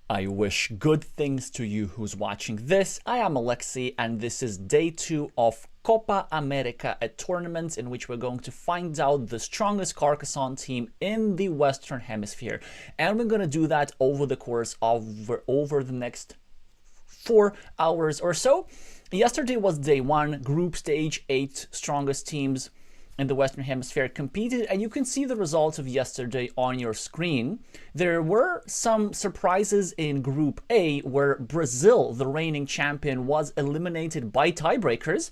I wish good things to you who's watching this. I am Alexey, and this is day 2 of Copa America, a tournament in which we're going to find out the strongest Carcassonne team in the Western Hemisphere. And we're going to do that over the course of over the next 4 hours or so. Yesterday was day 1, group stage, 8 strongest teams in the Western Hemisphere competed, and you can see the results of yesterday on your screen. There were some surprises in Group A, where Brazil, the reigning champion, was eliminated by tiebreakers.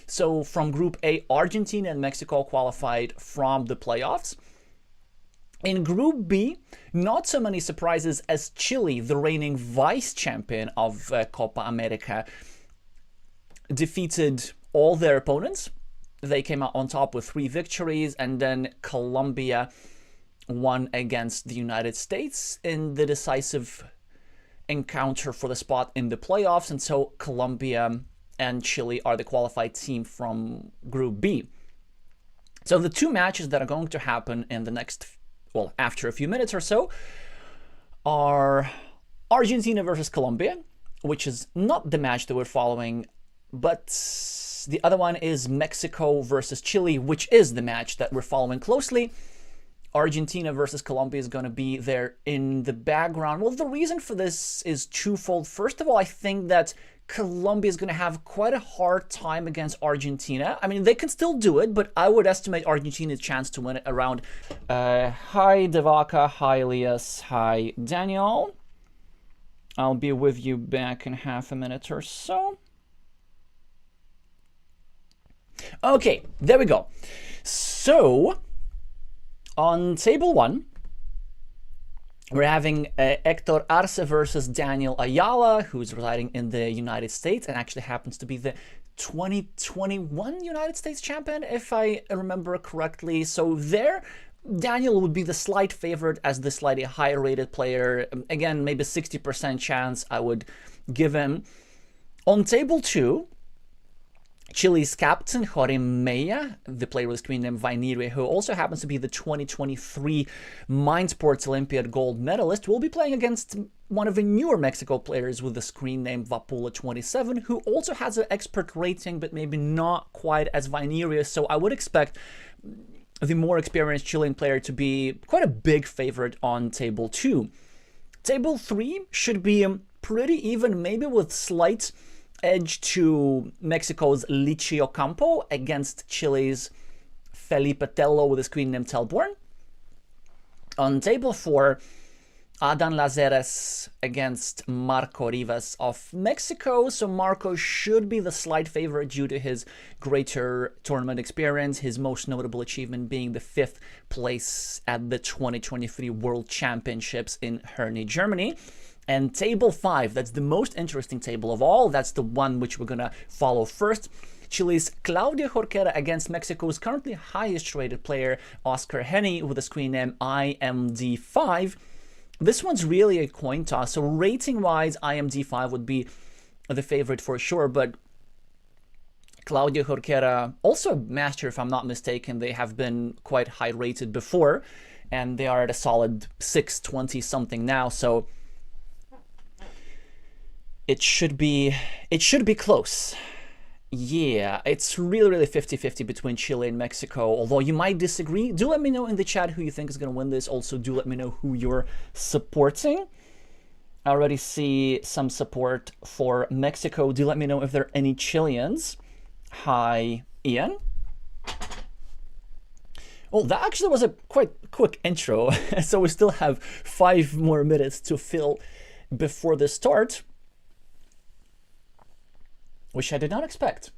So from Group A, Argentina and Mexico qualified from the playoffs. In Group B, not so many surprises, as Chile, the reigning vice champion of Copa America, defeated all their opponents. They came out on top with 3 victories, and then Colombia won against the United States in the decisive encounter for the spot in the playoffs, and so Colombia and Chile are the qualified team from Group B. So the 2 matches that are going to happen in the next, well, after a few minutes or so, are Argentina versus Colombia, which is not the match that we're following, but the other one is Mexico versus Chile, which is the match that we're following closely. Argentina versus Colombia is going to be there in the background. Well, the reason for this is twofold. First of all, I think that Colombia is going to have quite a hard time against Argentina. I mean, they can still do it, but I would estimate Argentina's chance to win it around... Hi, Devaka. Hi, Elias. Hi, Daniel. I'll be with you back in half a minute or so. Okay, there we go. So, on table 1, we're having Hector Arce versus Daniel Ayala, who's residing in the United States and actually happens to be the 2021 United States champion, if I remember correctly. So there, Daniel would be the slight favorite as the slightly higher rated player. Again, maybe 60% chance I would give him. On table 2, Chile's captain, Jorge Mejia, the player with the screen name Vainire, who also happens to be the 2023 Mind Sports Olympiad gold medalist, will be playing against one of the newer Mexico players with the screen name Vapula27, who also has an expert rating, but maybe not quite as Vainire. So I would expect the more experienced Chilean player to be quite a big favorite on table 2. Table 3 should be pretty even, maybe with slight edge to Mexico's Lichi Ocampo against Chile's Felipe Tello with the screen name Telborn. On table 4, Adan Lazeres against Marco Rivas of Mexico. So Marco should be the slight favorite due to his greater tournament experience, his most notable achievement being the 5th place at the 2023 World Championships in Herne, Germany. And table 5, that's the most interesting table of all. That's the one which we're going to follow first. Chile's Claudia Jorquera against Mexico's currently highest rated player, Oscar Henny, with the screen name IMD5. This one's really a coin toss. So rating-wise, IMD5 would be the favorite for sure. But Claudia Jorquera, also a master if I'm not mistaken. They have been quite high rated before. And they are at a solid 620 something now. So it should be close. Yeah, it's really 50-50 between Chile and Mexico, although you might disagree. Do let me know in the chat who you think is going to win this. Also, do let me know who you're supporting. I already see some support for Mexico. Do let me know if there are any Chileans. Hi, Ian. Well, that actually was a quite quick intro, so we still have 5 more minutes to fill before the start, which I did not expect.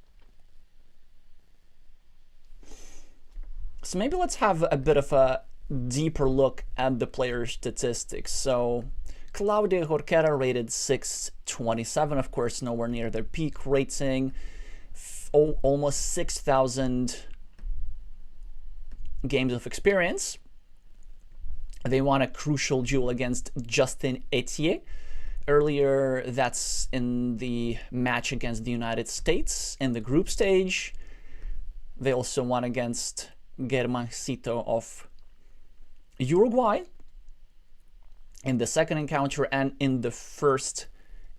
So maybe let's have a bit of a deeper look at the player statistics. So Claudia Jorquera rated 627, of course, nowhere near their peak rating. Almost 6,000 games of experience. They won a crucial duel against Justin Etier. Earlier, that's in the match against the United States in the group stage. They also won against Germancito of Uruguay. in the second encounter and in the first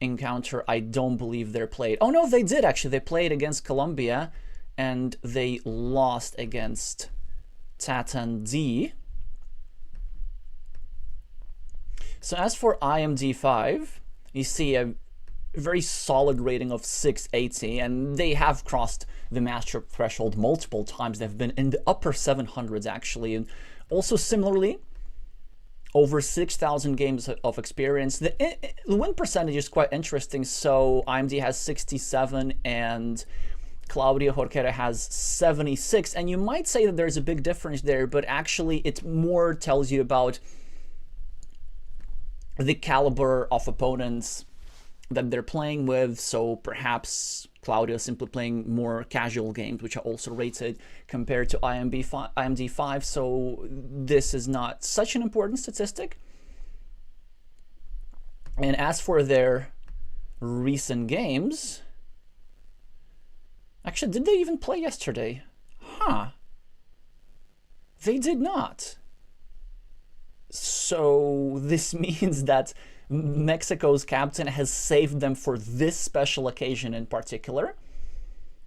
encounter. I don't believe they're played. Oh no, they did actually. They played against Colombia and they lost against Tatan-D. So as for IMD5, you see a very solid rating of 680, and they have crossed the master threshold multiple times. They've been in the upper 700s actually, and also similarly over 6,000 games of experience. The win percentage is quite interesting. So IMD has 67 and Claudio Jorquera has 76, and you might say that there's a big difference there, but actually it more tells you about the caliber of opponents that they're playing with. So perhaps Claudio is simply playing more casual games, which are also rated compared to IMD5. So this is not such an important statistic. And as for their recent games, actually, did they even play yesterday? Huh. They did not. So this means that Mexico's captain has saved them for this special occasion in particular.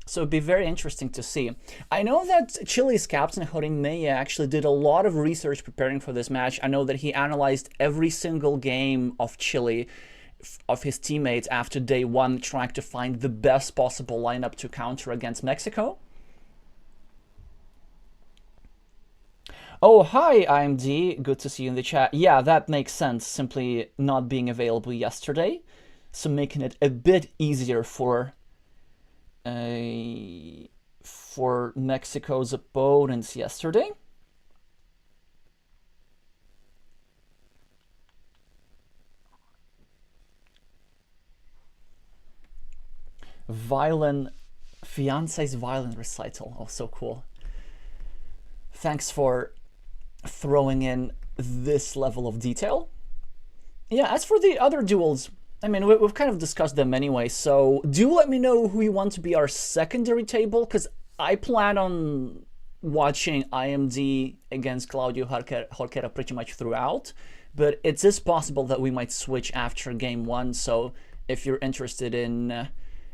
So it'd be very interesting to see. I know that Chile's captain, Jorin Meya, actually did a lot of research preparing for this match. I know that he analyzed every single game of Chile, of his teammates after day one, trying to find the best possible lineup to counter against Mexico. Oh, hi, IMD. Good to see you in the chat. Yeah, that makes sense, simply not being available yesterday. So making it a bit easier for Mexico's opponents yesterday. Fiance's violin recital. Oh, so cool. Thanks for throwing in this level of detail. Yeah, as for the other duels, I mean, we've kind of discussed them anyway, so do let me know who you want to be our secondary table, because I plan on watching IMD against Claudio Jorquera pretty much throughout, but it is possible that we might switch after game one. So if you're interested in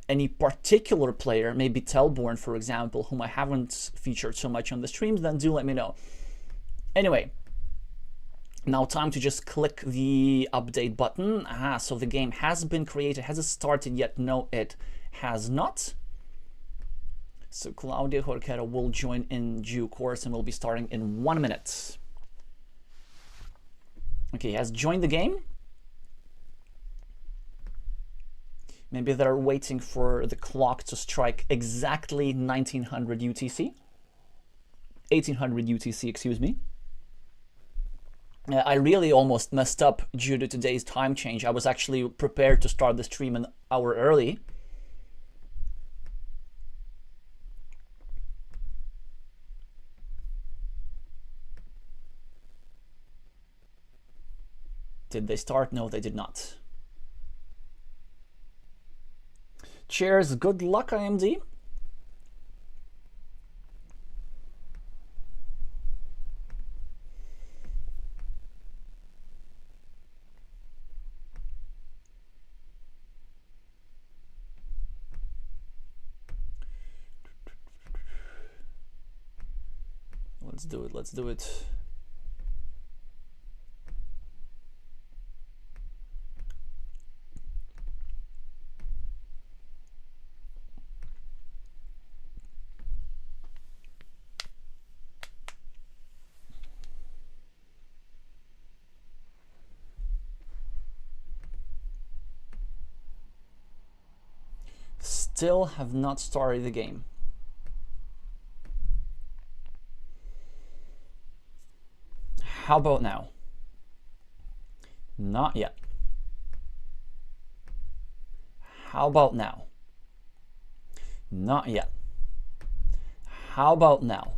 any particular player, maybe Telborn, for example, whom I haven't featured so much on the streams, then do let me know. Anyway, now time to just click the update button. So the game has been created. Has it started yet? No, it has not. So Claudio Jorquera will join in due course and will be starting in 1 minute. Okay, he has joined the game. Maybe they're waiting for the clock to strike exactly 1900 UTC. 1800 UTC, excuse me. I really almost messed up due to today's time change. I was actually prepared to start the stream an hour early. Did they start? No, they did not. Cheers, good luck, IMD. Let's do it, let's do it. Still have not started the game. How about now? Not yet. How about now? Not yet. How about now?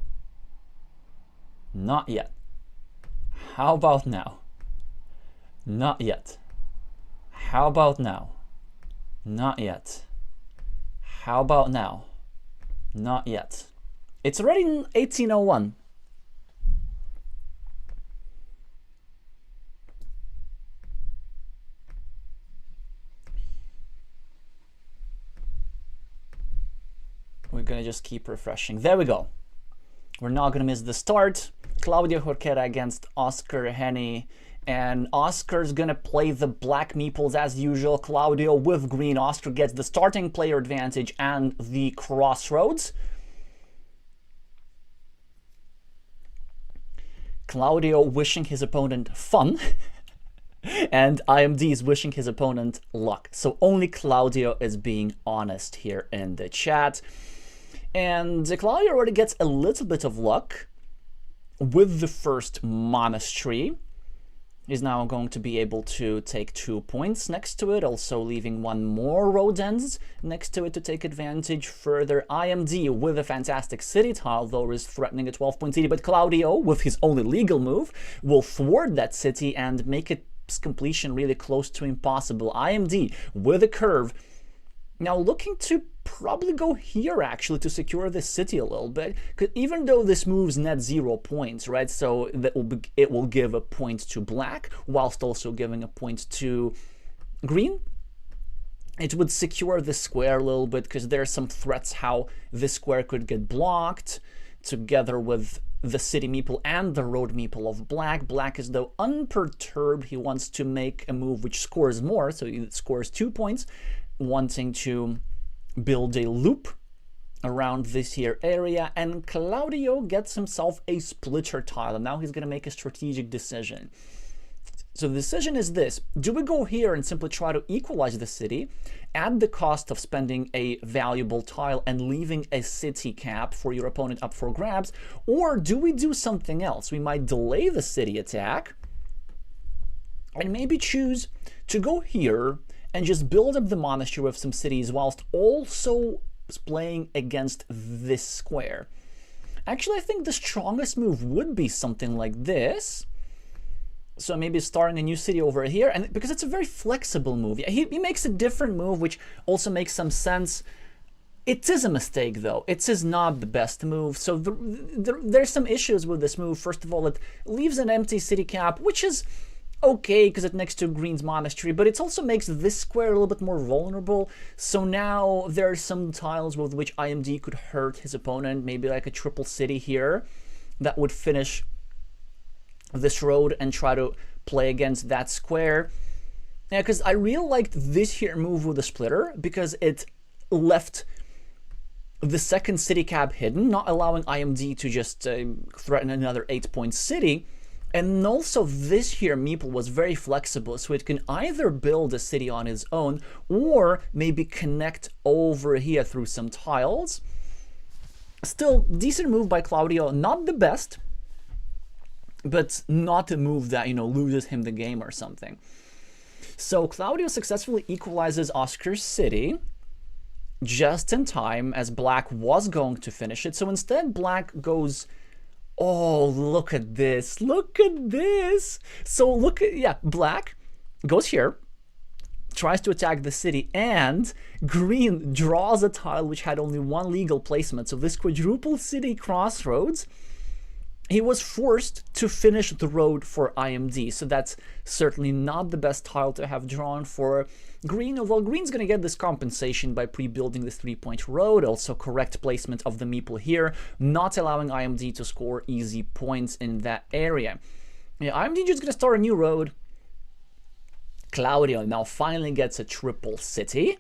Not yet. How about now? Not yet. How about now? Not yet. How about now? Not yet. It's already 1801. gonna just keep refreshing. There we go. We're not gonna miss the start. Claudio Jorquera against Oscar Henny. And Oscar's gonna play the black meeples as usual. Claudio with green. Oscar gets the starting player advantage and the crossroads. Claudio wishing his opponent fun. And IMD is wishing his opponent luck. So only Claudio is being honest here in the chat. And Claudio already gets a little bit of luck with the first monastery. He's now going to be able to take 2 points next to it, also leaving one more road ends next to it to take advantage further. IMD with a fantastic city tile, though, is threatening a 12-point city, but Claudio, with his only legal move, will thwart that city and make its completion really close to impossible. IMD with a curve, now looking to probably go here actually to secure this city a little bit, because even though this moves net 0 points, right, so it will give a point to black whilst also giving a point to green. It would secure the square a little bit because there are some threats how this square could get blocked together with the city meeple and the road meeple of black. Black is though unperturbed. He wants to make a move which scores more, so he scores 2 points, wanting to build a loop around this here area, and Claudio gets himself a splitter tile, and now he's going to make a strategic decision. So the decision is this: do we go here and simply try to equalize the city at the cost of spending a valuable tile and leaving a city cap for your opponent up for grabs, or do we do something else? We might delay the city attack and maybe choose to go here and just build up the monastery with some cities whilst also playing against this square. Actually, I think the strongest move would be something like this. So maybe starting a new city over here, and because it's a very flexible move. He makes a different move, which also makes some sense. It is a mistake, though. It is not the best move. So there's some issues with this move. First of all, it leaves an empty city cap, which is okay because it's next to Green's monastery, but it also makes this square a little bit more vulnerable. So now there are some tiles with which IMD could hurt his opponent, maybe like a triple city here that would finish this road and try to play against that square. Yeah, because I really liked this here move with the splitter because it left the second city cap hidden, not allowing IMD to just threaten another 8-point city. And also this here meeple was very flexible, so it can either build a city on its own or maybe connect over here through some tiles. Still, decent move by Claudio, not the best, but not a move that, you know, loses him the game or something. So Claudio successfully equalizes Oscar's city just in time as black was going to finish it. So instead black goes, oh, look at this, look at this. So look at, yeah, black goes here, tries to attack the city, and green draws a tile which had only one legal placement. So this quadruple city crossroads, he was forced to finish the road for IMD. So that's certainly not the best tile to have drawn for green, although green's going to get this compensation by pre-building this 3-point road. Also correct placement of the meeple here, not allowing IMD to score easy points in that area. Yeah, IMD just going to start a new road. Claudio now finally gets a triple city,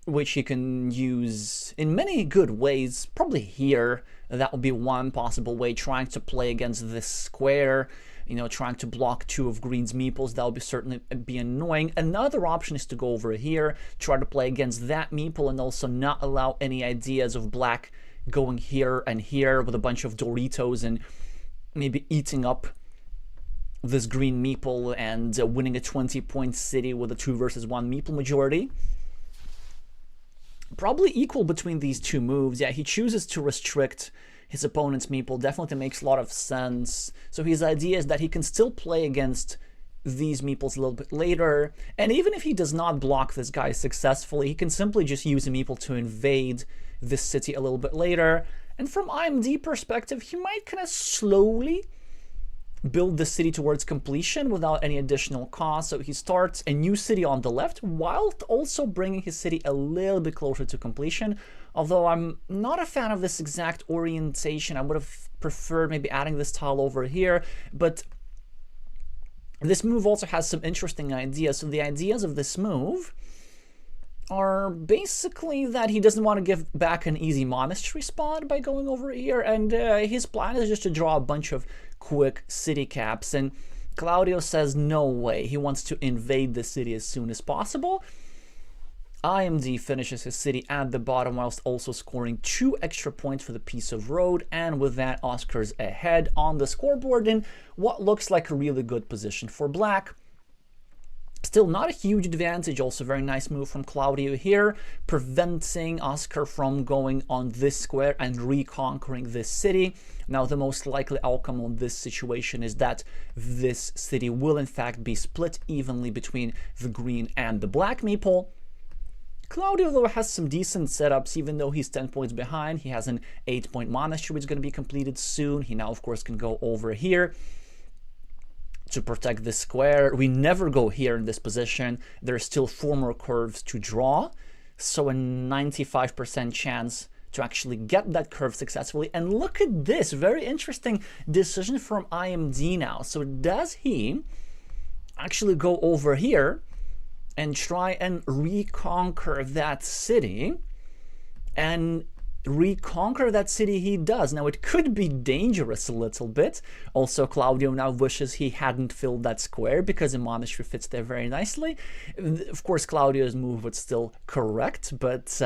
which he can use in many good ways. Probably here, that would be one possible way, trying to play against this square, you know, trying to block 2 of green's meeples. That would certainly be annoying. Another option is to go over here, try to play against that meeple, and also not allow any ideas of black going here and here with a bunch of Doritos and maybe eating up this green meeple and winning a 20-point city with a 2 versus 1 meeple majority. Probably equal between these two moves. Yeah, he chooses to restrict his opponent's meeple. Definitely makes a lot of sense. So his idea is that he can still play against these meeples a little bit later. And even if he does not block this guy successfully, he can simply just use a meeple to invade this city a little bit later. And from IMD perspective, he might kind of slowly build the city towards completion without any additional cost. So he starts a new city on the left while also bringing his city a little bit closer to completion. Although I'm not a fan of this exact orientation. I would have preferred maybe adding this tile over here, but this move also has some interesting ideas. So the ideas of this move are basically that he doesn't want to give back an easy monastery spot by going over here, and his plan is just to draw a bunch of quick city caps, and Claudio says no way, he wants to invade the city as soon as possible. IMD finishes his city at the bottom whilst also scoring 2 extra points for the piece of road, and with that Oscar's ahead on the scoreboard in what looks like a really good position for black. Still not a huge advantage, also very nice move from Claudio here, preventing Oscar from going on this square and reconquering this city. Now the most likely outcome on this situation is that this city will in fact be split evenly between the green and the black meeple. Claudio, though, has some decent setups, even though he's 10 points behind. He has an 8-point monastery which is going to be completed soon. He now, of course, can go over here to protect this square. We never go here in this position. There are still 4 more curves to draw, so a 95% chance to actually get that curve successfully. And look at this, very interesting decision from IMD now. So does he actually go over here and try and reconquer that city? And reconquer that city he does. Now it could be dangerous a little bit. Also, Claudio now wishes he hadn't filled that square because a monastery fits there very nicely. Of course, Claudio's move was still correct, but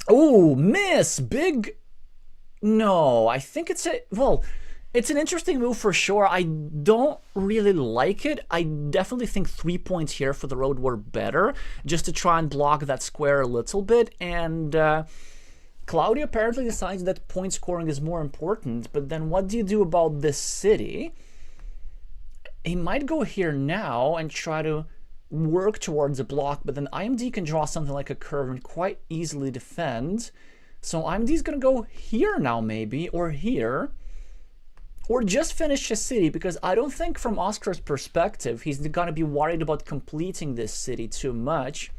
oh, miss! Big... No, I think it's a... Well, it's an interesting move for sure. I don't really like it. I definitely think 3 points here for the road were better, just to try and block that square a little bit. And Claudio apparently decides that point scoring is more important. But then what do you do about this city? He might go here now and try to work towards a block, but then IMD can draw something like a curve and quite easily defend. So IMD is going to go here now maybe, or here. Or just finish his city, because I don't think from Oscar's perspective he's going to be worried about completing this city too much.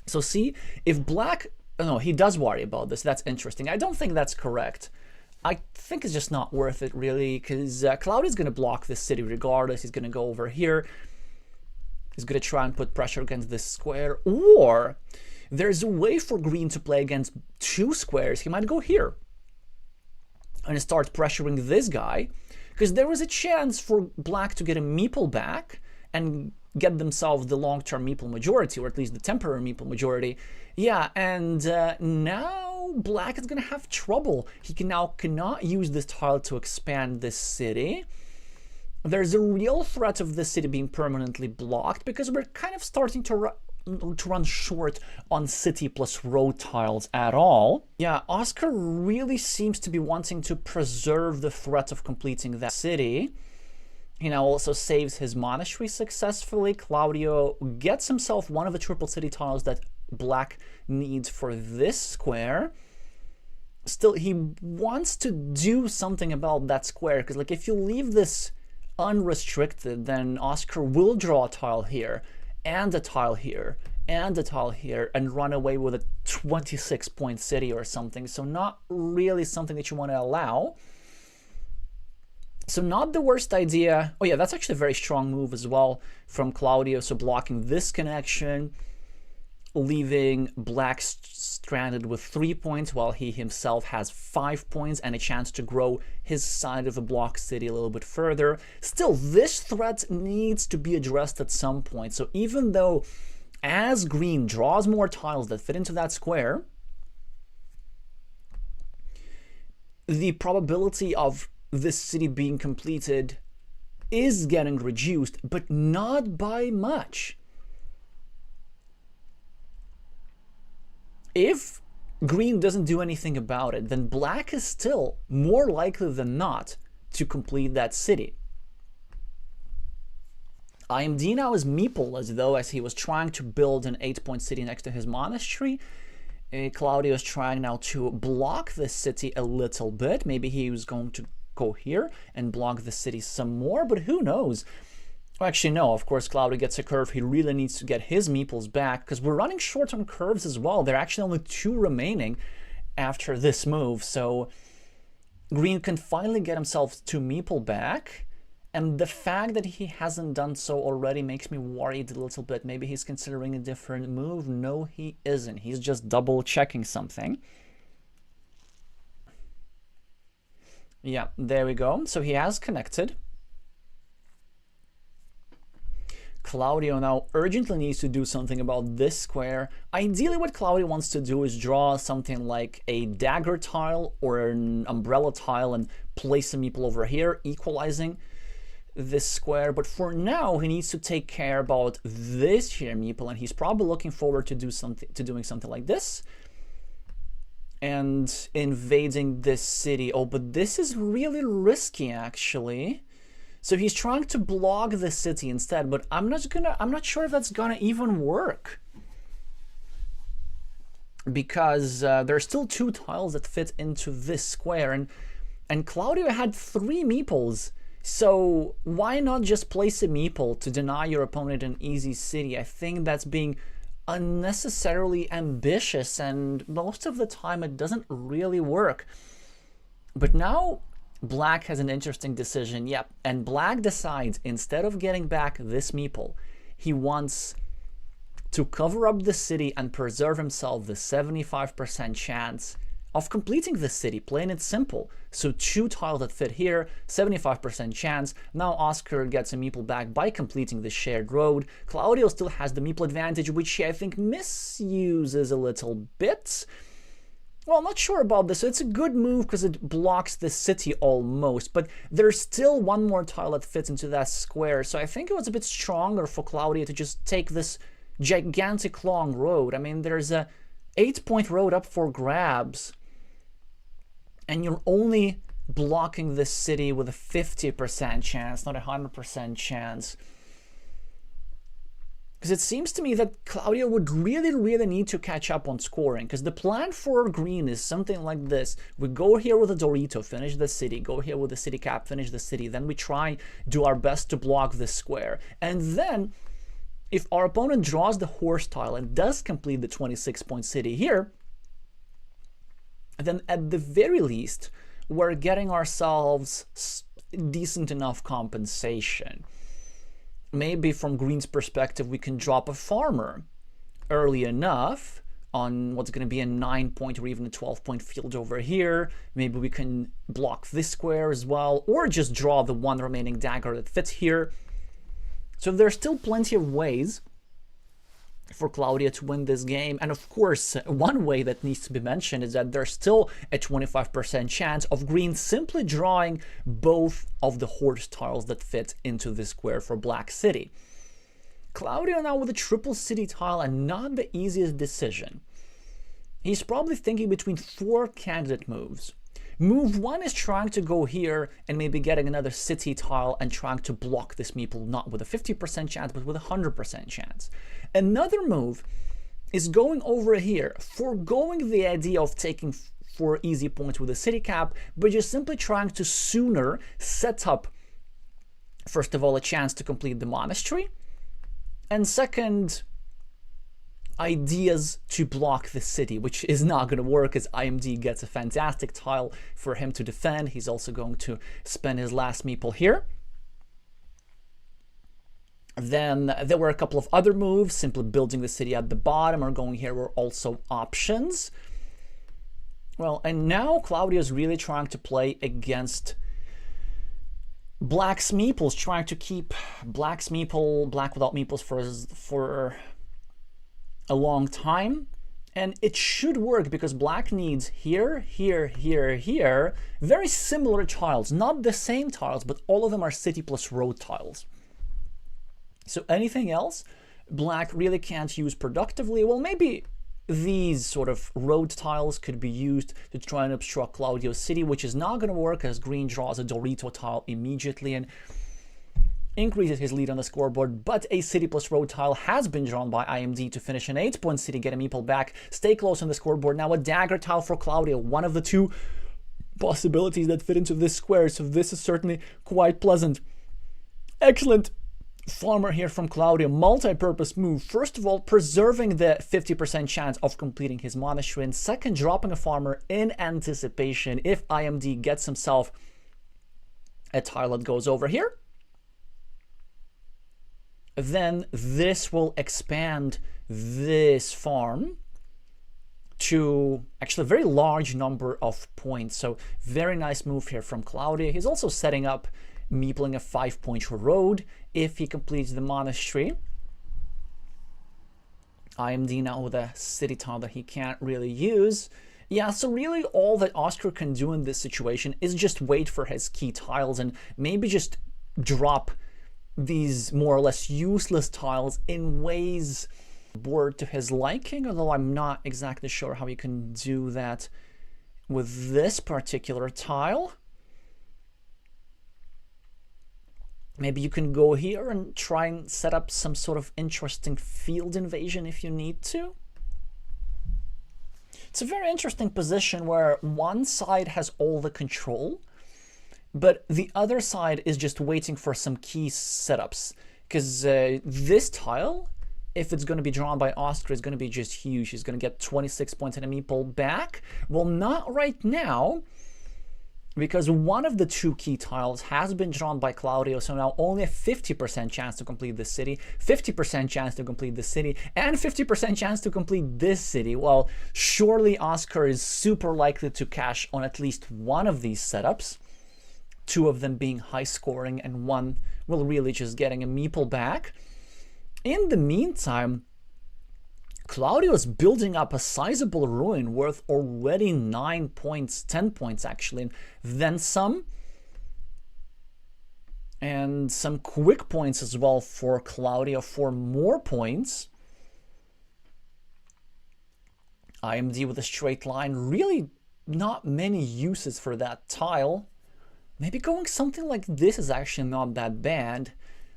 So see, if black... Oh, no, he does worry about this. That's interesting. I don't think that's correct. I think it's just not worth it, really, because Claudio's going to block this city regardless. He's going to go over here. He's going to try and put pressure against this square. Or there's a way for green to play against 2 squares. He might go here and start pressuring this guy, because there was a chance for black to get a meeple back and get themselves the long-term meeple majority, or at least the temporary meeple majority. Yeah, and now black is going to have trouble. He cannot use this tile to expand this city. There's a real threat of this city being permanently blocked, because we're kind of starting to run short on city plus road tiles at all. Yeah, Oscar really seems to be wanting to preserve the threat of completing that city. He now also saves his monastery successfully. Claudio gets himself one of the triple city tiles that black needs for this square. Still, he wants to do something about that square, because like if you leave this unrestricted, then Oscar will draw a tile here, and a tile here, and a tile here, and run away with a 26-point city or something. So not really something that you want to allow. So not the worst idea. Oh yeah, that's actually a very strong move as well from Claudio. So blocking this connection, leaving black stranded with 3 points while he himself has 5 points and a chance to grow his side of the block city a little bit further. Still, this threat needs to be addressed at some point. So even though as green draws more tiles that fit into that square, the probability of this city being completed is getting reduced, but not by much. If green doesn't do anything about it, then black is still more likely than not to complete that city. IMD now is meeple, as he was trying to build an 8-point city next to his monastery. Claudio is trying now to block this city a little bit. Maybe he was going to go here and block the city some more, but who knows? Well, actually, no, of course, Claudio gets a curve. He really needs to get his meeples back because we're running short on curves as well. There are actually only 2 remaining after this move, so Green can finally get himself 2 meeple back. And the fact that he hasn't done so already makes me worried a little bit. Maybe he's considering a different move. No, he isn't. He's just double checking something. Yeah, there we go. So he has connected. Claudio now urgently needs to do something about this square. Ideally, what Claudio wants to do is draw something like a dagger tile or an umbrella tile and place a meeple over here, equalizing this square. But for now, he needs to take care about this here meeple, and he's probably looking forward to doing something like this and invading this city. Oh, but this is really risky, actually. So he's trying to block the city instead, but I'm not sure if that's gonna even work, because there's still 2 tiles that fit into this square, and Claudio had 3 meeples. So why not just place a meeple to deny your opponent an easy city? I think that's being unnecessarily ambitious, and most of the time it doesn't really work. But now Black has an interesting decision. Yep, and Black decides instead of getting back this meeple, he wants to cover up the city and preserve himself the 75% chance of completing the city, plain and simple. So 2 tiles that fit here, 75% chance. Now Oscar gets a meeple back by completing the shared road. Claudio still has the meeple advantage, which he, I think, misuses a little bit. Well, I'm not sure about this. So it's a good move because it blocks the city almost, but there's still 1 more tile that fits into that square. So I think it was a bit stronger for Claudio to just take this gigantic long road. I mean, there's a 8-point road up for grabs, and you're only blocking this city with a 50% chance, not a 100% chance. Because it seems to me that Claudio would really need to catch up on scoring, because the plan for Green is something like this. We go here with a Dorito, finish the city, go here with a city cap, finish the city, then we try, do our best to block this square. And then, if our opponent draws the horse tile and does complete the 26-point city here, then at the very least, we're getting ourselves decent enough compensation. Maybe from Green's perspective, we can drop a farmer early enough on what's going to be a 9-point or even a 12-point field over here. Maybe we can block this square as well, or just draw the 1 remaining dagger that fits here. So there's still plenty of ways for Claudio to win this game. And of course, one way that needs to be mentioned is that there's still a 25% chance of Green simply drawing both of the horse tiles that fit into this square for Black City. Claudio now with a triple city tile, and not the easiest decision. He's probably thinking between 4 candidate moves. Move 1 is trying to go here and maybe getting another city tile and trying to block this meeple, not with a 50% chance, but with a 100% chance. Another move is going over here, foregoing the idea of taking 4 easy points with a city cap, but just simply trying to sooner set up, first of all, a chance to complete the monastery, and second, ideas to block the city, which is not going to work as IMD gets a fantastic tile for him to defend. He's also going to spend his last meeple here. Then there were a couple of other moves. Simply building the city at the bottom or going here were also options. Well, and now Claudio is really trying to play against Black's meeples, trying to keep Black's meeple, Black without meeples for a long time, and it should work because Black needs here, here, here, here, very similar tiles, not the same tiles, but all of them are city plus road tiles. So anything else Black really can't use productively. Well, maybe these sort of road tiles could be used to try and obstruct Claudio's city, which is not going to work as Green draws a Dorito tile immediately and increases his lead on the scoreboard. But a city plus road tile has been drawn by IMD to finish an 8-point city, get a meeple back, stay close on the scoreboard. Now a dagger tile for Claudio, one of the 2 possibilities that fit into this square, so this is certainly quite pleasant. Excellent farmer here from Claudio, multi-purpose move. First of all, preserving the 50% chance of completing his monastery, and second, dropping a farmer in anticipation if IMD gets himself a tile that goes over here. Then this will expand this farm to actually a very large number of points. So very nice move here from Claudio. He's also setting up meepling a 5-point road if he completes the monastery. IMD now with a city tile that he can't really use. Yeah, so really all that Oscar can do in this situation is just wait for his key tiles and maybe just drop these more or less useless tiles in ways board to his liking, although I'm not exactly sure how you can do that with this particular tile. Maybe you can go here and try and set up some sort of interesting field invasion if you need to. It's a very interesting position where one side has all the control, but the other side is just waiting for some key setups. Because this tile, if it's going to be drawn by Oscar, is going to be just huge. He's going to get 26 points and a meeple back. Well, not right now, because one of the two key tiles has been drawn by Claudio, so now only a 50% chance to complete this city, 50% chance to complete this city, and 50% chance to complete this city. Well, surely Oscar is super likely to cash on at least one of these setups, two of them being high scoring and one will really just getting a meeple back. In the meantime, Claudio is building up a sizable ruin worth already 9 points, 10 points actually, and then some. And some quick points as well for Claudio for more points. IMD with a straight line, really not many uses for that tile. Maybe going something like this is actually not that bad,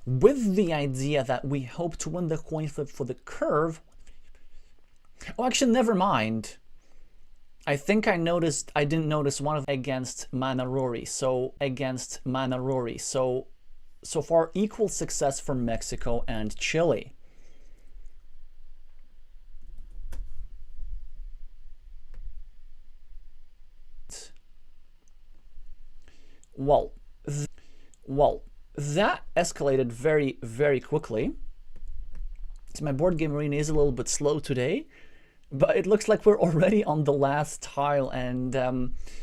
with the idea that we hope to win the coin flip for the curve. Oh, actually, never mind. I think I didn't notice one of against Manarori. So against Manarori. So far, equal success for Mexico and Chile. Well, that escalated very, very quickly. So my board game arena is a little bit slow today, but it looks like we're already on the last tile. And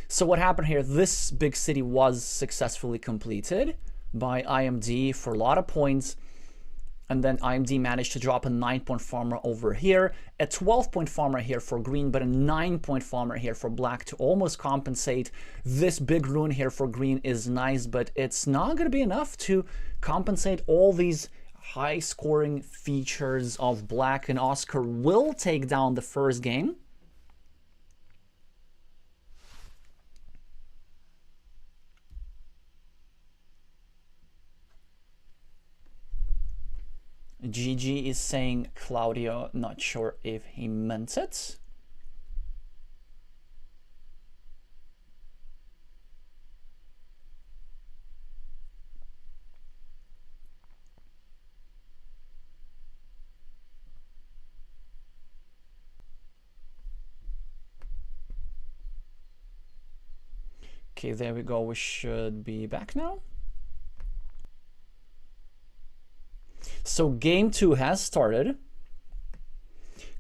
so what happened here, this big city was successfully completed by IMD for a lot of points. And then IMD managed to drop a 9-point farmer over here, a 12-point farmer here for green, but a 9-point farmer here for black to almost compensate. This big ruin here for green is nice, but it's not going to be enough to compensate all these high scoring features of black, and Oscar will take down the first game. GG is saying Claudio, not sure if he meant it. Okay, there we go. We should be back now. So game 2 has started.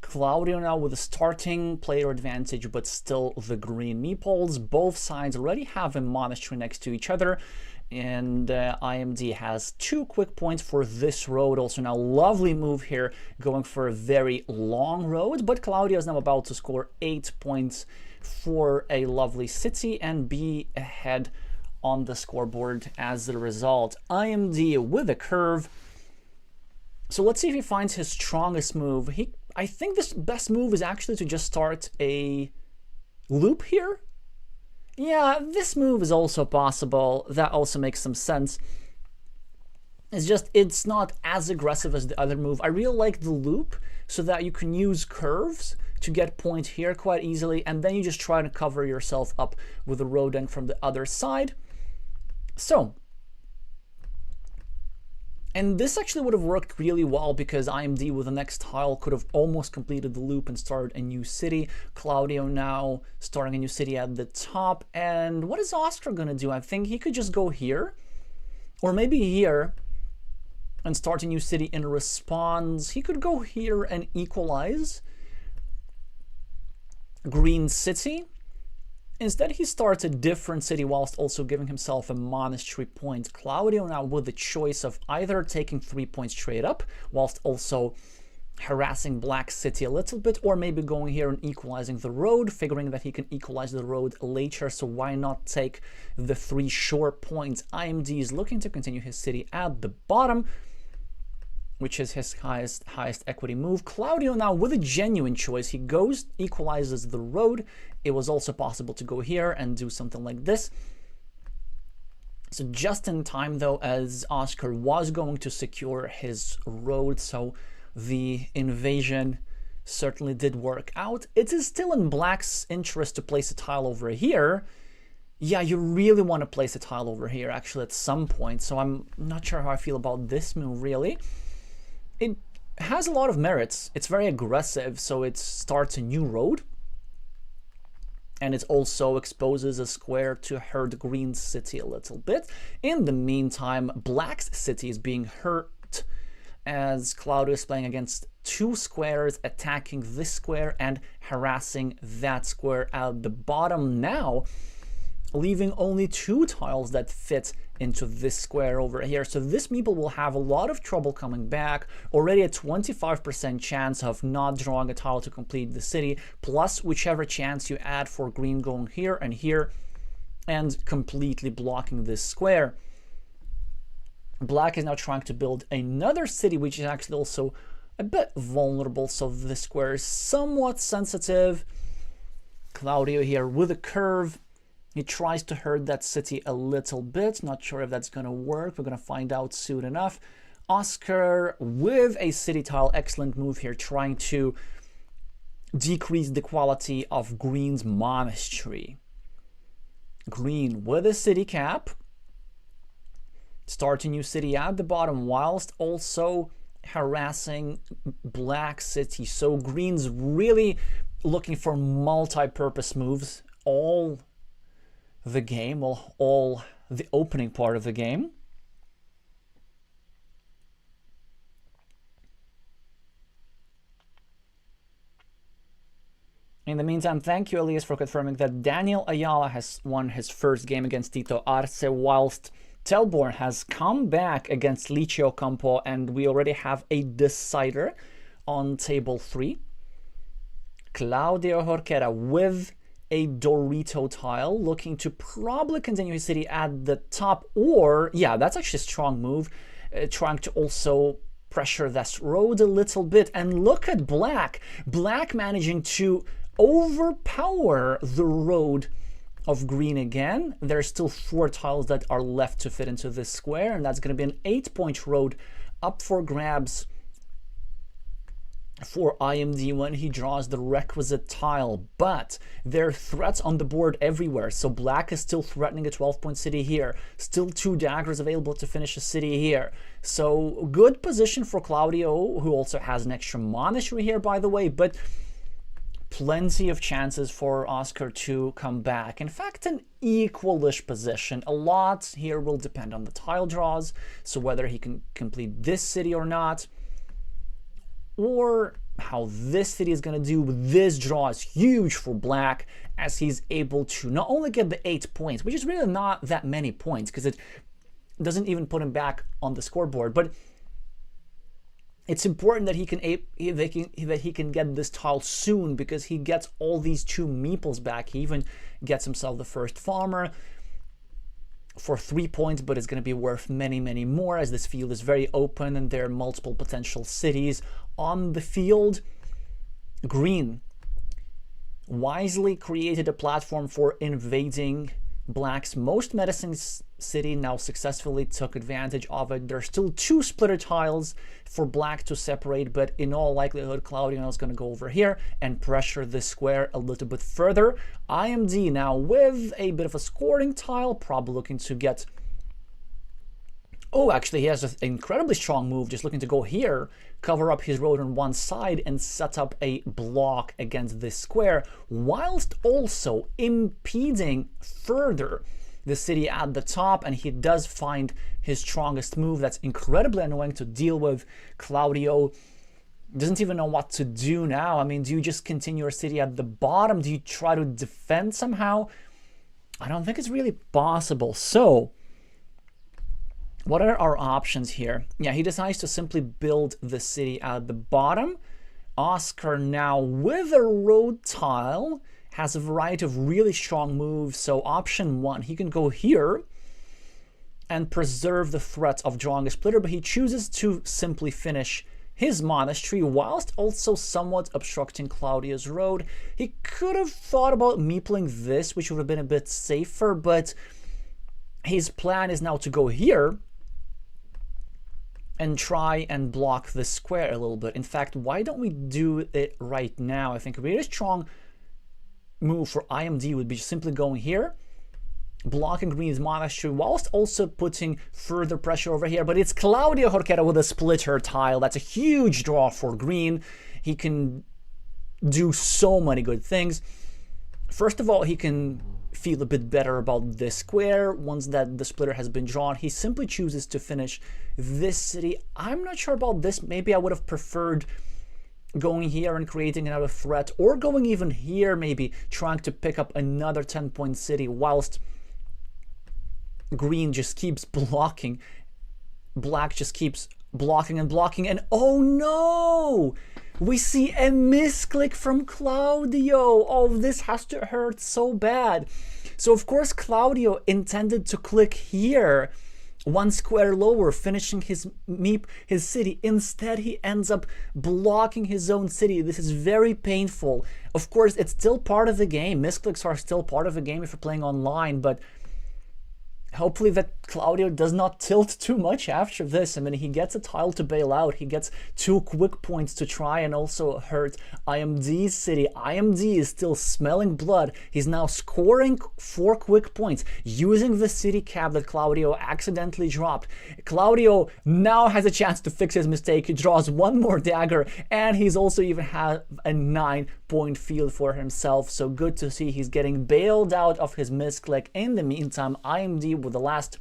Claudio now with a starting player advantage, but still the green meeples. Both sides already have a monastery next to each other. And IMD has 2 quick points for this road. Also now lovely move here, going for a very long road. But Claudio is now about to score 8 points for a lovely city and be ahead on the scoreboard as a result. IMD with a curve. So let's see if he finds his strongest move. I think this best move is actually to just start a loop here. Yeah, this move is also possible. That also makes some sense. It's just, it's not as aggressive as the other move. I really like the loop so that you can use curves to get point here quite easily, and then you just try to cover yourself up with a road end from the other side. So, and this actually would have worked really well because IMD with the next tile could have almost completed the loop and started a new city. Claudio now starting a new city at the top. And what is Oscar going to do? I think he could just go here, or maybe here, and start a new city in response. He could go here and equalize Green City. Instead, he starts a different city whilst also giving himself a monastery point. Claudio now with the choice of either taking 3 points straight up whilst also harassing Black City a little bit, or maybe going here and equalizing the road, figuring that he can equalize the road later, so why not take the 3 short points. IMD is looking to continue his city at the bottom, which is his highest equity move. Claudio now with a genuine choice. He goes, equalizes the road. It was also possible to go here and do something like this. So just in time, though, as Oscar was going to secure his road, so the invasion certainly did work out. It is still in Black's interest to place a tile over here. Yeah, you really want to place a tile over here, actually, at some point. So I'm not sure how I feel about this move, really. It has a lot of merits. It's very aggressive, so it starts a new road. And it also exposes a square to hurt Green City a little bit. In the meantime, Black's city is being hurt as Claudio is playing against 2 squares, attacking this square and harassing that square at the bottom now, leaving only 2 tiles that fit into this square over here. So this meeple will have a lot of trouble coming back. Already a 25% chance of not drawing a tile to complete the city, plus whichever chance you add for green going here and completely blocking this square. Black is now trying to build another city, which is actually also a bit vulnerable, so this square is somewhat sensitive. Claudio here with a curve. He tries to hurt that city a little bit. Not sure if that's going to work. We're going to find out soon enough. Oscar with a city tile. Excellent move here, trying to decrease the quality of Green's monastery. Green with a city cap. Start a new city at the bottom whilst also harassing Black City. So Green's really looking for multi-purpose moves all the game, all the opening part of the game. In the meantime, thank you, Elias, for confirming that Daniel Ayala has won his first game against Tito Arce, whilst Telborn has come back against Licio Campo, and we already have a decider on table 3. Claudio Jorquera with a Dorito tile, looking to probably continue his city at the top, or, yeah, that's actually a strong move, trying to also pressure that road a little bit. And look at Black. Black managing to overpower the road of Green again. There's still 4 tiles that are left to fit into this square, and that's going to be an 8-point road up for grabs for IMD when he draws the requisite tile. But there are threats on the board everywhere, so Black is still threatening a 12-point city here, still 2 daggers available to finish a city here. So good position for Claudio, who also has an extra monastery here, by the way, but plenty of chances for Oscar to come back. In fact, an equalish position. A lot here will depend on the tile draws, so whether he can complete this city or not, or how this city is going to do. This draw is huge for Black, as he's able to not only get the 8 points, which is really not that many points because it doesn't even put him back on the scoreboard, but it's important that he can get this tile soon, because he gets all these 2 meeples back. He even gets himself the first farmer for 3 points, but it's going to be worth many, many more, as this field is very open and there are multiple potential cities on the field. Green wisely created a platform for invading Black's most menacing city now successfully took advantage of it. There's still 2 splitter tiles for Black to separate, but in all likelihood, Claudio is going to go over here and pressure this square a little bit further. IMD now with a bit of a scoring tile, probably looking to get... Oh, actually, he has an incredibly strong move, just looking to go here, cover up his road on one side, and set up a block against this square, whilst also impeding further the city at the top. And he does find his strongest move. That's incredibly annoying to deal with. Claudio doesn't even know what to do now. I mean, do you just continue your city at the bottom? Do you try to defend somehow? I don't think it's really possible. So what are our options here? Yeah, he decides to simply build the city at the bottom. Oscar now with a road tile has a variety of really strong moves. So option 1, he can go here and preserve the threat of drawing a splitter, but he chooses to simply finish his monastery whilst also somewhat obstructing Claudio's road. He could have thought about meepling this, which would have been a bit safer, but his plan is now to go here and try and block the square a little bit. In fact, why don't we do it right now? I think a really strong move for IMD would be simply going here, blocking Green's monastery, whilst also putting further pressure over here. But it's Claudio Jorquera with a splitter tile. That's a huge draw for Green. He can do so many good things. First of all, he can feel a bit better about this square. Once that the splitter has been drawn, he simply chooses to finish this city. I'm not sure about this. Maybe I would have preferred going here and creating another threat, or going even here, maybe trying to pick up another 10-point city whilst Green just keeps blocking. Black just keeps blocking and blocking, and oh no! We see a misclick from Claudio. Oh, this has to hurt so bad. So of course Claudio intended to click here, 1 square lower, finishing his city. Instead, he ends up blocking his own city. This is very painful. Of course, it's still part of the game. Misclicks are still part of the game if you're playing online, but hopefully that Claudio does not tilt too much after this. I mean, he gets a tile to bail out. He gets 2 quick points to try and also hurt IMD's city. IMD is still smelling blood. He's now scoring 4 quick points using the city cap that Claudio accidentally dropped. Claudio now has a chance to fix his mistake. He draws 1 more dagger, and he's also even had a 9-point field for himself. So good to see he's getting bailed out of his misclick. In the meantime, IMD with the last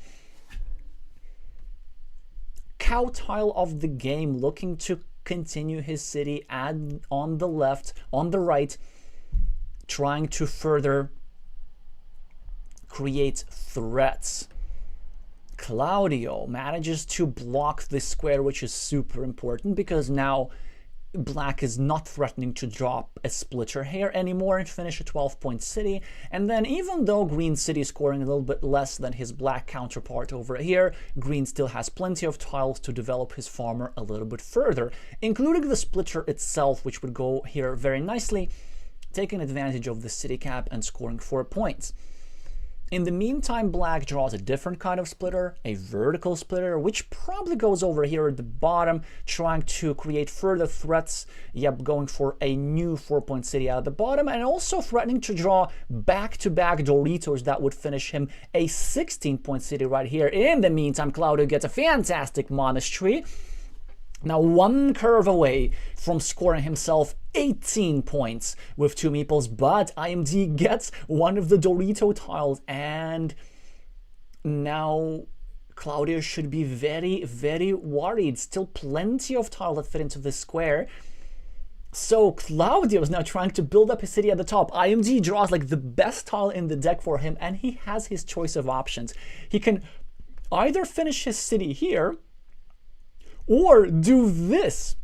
cow tile of the game, looking to continue his city on the left, on the right, trying to further create threats. Claudio manages to block this square, which is super important because now Black is not threatening to drop a splitter here anymore and finish a 12-point city. And then even though Green's city is scoring a little bit less than his Black counterpart over here, Green still has plenty of tiles to develop his farmer a little bit further, including the splitter itself, which would go here very nicely, taking advantage of the city cap and scoring 4 points. In the meantime, Black draws a different kind of splitter, a vertical splitter, which probably goes over here at the bottom, trying to create further threats. Yep, going for a new 4-point city out of the bottom, and also threatening to draw back-to-back Doritos that would finish him a 16-point city right here. In the meantime, Claudio gets a fantastic monastery. Now 1 curve away from scoring himself 18 points with 2 meeples, but IMD gets one of the Dorito tiles, and now Claudio should be very, very worried. Still plenty of tiles that fit into this square. So Claudio is now trying to build up his city at the top. IMD draws like the best tile in the deck for him, and he has his choice of options. He can either finish his city here, or do this.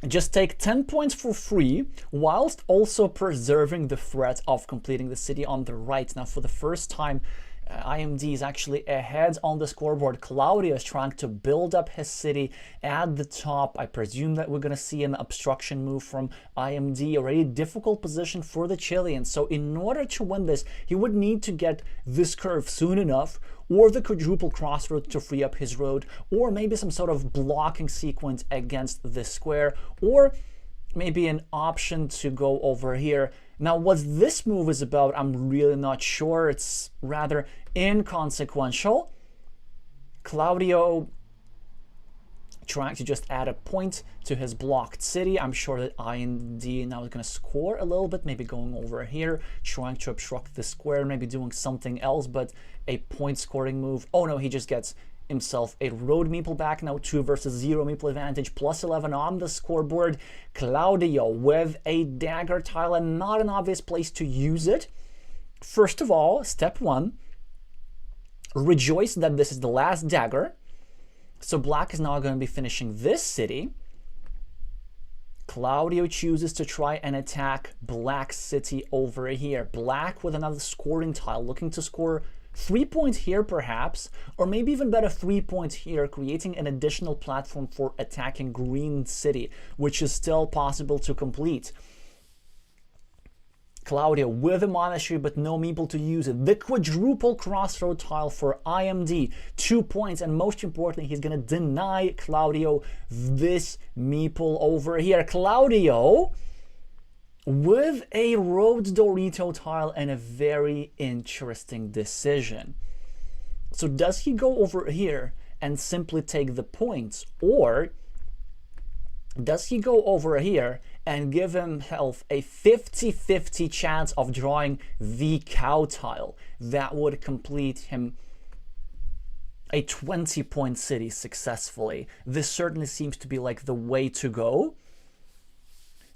Just take 10 points for free, whilst also preserving the threat of completing the city on the right. Now, for the first time IMD is actually ahead on the scoreboard. Claudio is trying to build up his city at the top. I presume that we're going to see an obstruction move from IMD. Already difficult position for the Chilean. So in order to win this, he would need to get this curve soon enough, or the quadruple crossroad to free up his road, or maybe some sort of blocking sequence against this square, or maybe an option to go over here. Now, what this move is about, I'm really not sure. It's rather inconsequential. Claudio trying to just add a point to his blocked city. I'm sure that IND now is going to score a little bit, maybe going over here, trying to obstruct the square, maybe doing something else, but a point scoring move. Oh no, he just gets himself a road meeple back. Now 2 versus 0 meeple advantage, plus 11 on the scoreboard. Claudio with a dagger tile, and not an obvious place to use it. First of all, step 1, rejoice that this is the last dagger. So black is now going to be finishing this city. Claudio chooses to try and attack black's city over here. Black with another scoring tile, looking to score 3 points here perhaps, or maybe even better 3 points here, creating an additional platform for attacking green city, which is still possible to complete. Claudio with a monastery but no meeple to use it. The quadruple crossroad tile for IMD, 2 points, and most importantly, he's going to deny Claudio this meeple over here. Claudio with a road Dorito tile and a very interesting decision. So does he go over here and simply take the points, or does he go over here and give himself a 50-50 chance of drawing the cow tile? That would complete him a 20-point city successfully. This certainly seems to be like the way to go.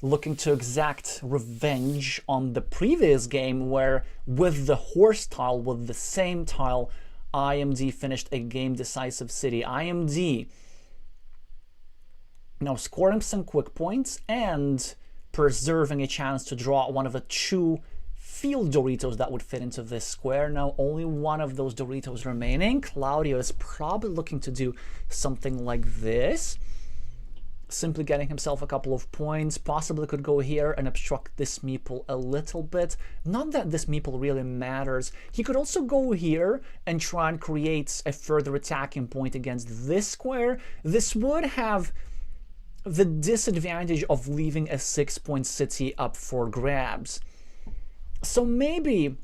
Looking to exact revenge on the previous game, where with the horse tile, with the same tile, IMD finished a game decisive city. IMD now scoring some quick points and preserving a chance to draw one of the 2 field Doritos that would fit into this square. Now only one of those Doritos remaining. Claudio is probably looking to do something like this, simply getting himself a couple of points. Possibly could go here and obstruct this meeple a little bit. Not that this meeple really matters. He could also go here and try and create a further attacking point against this square. This would have the disadvantage of leaving a 6-point city up for grabs. So maybe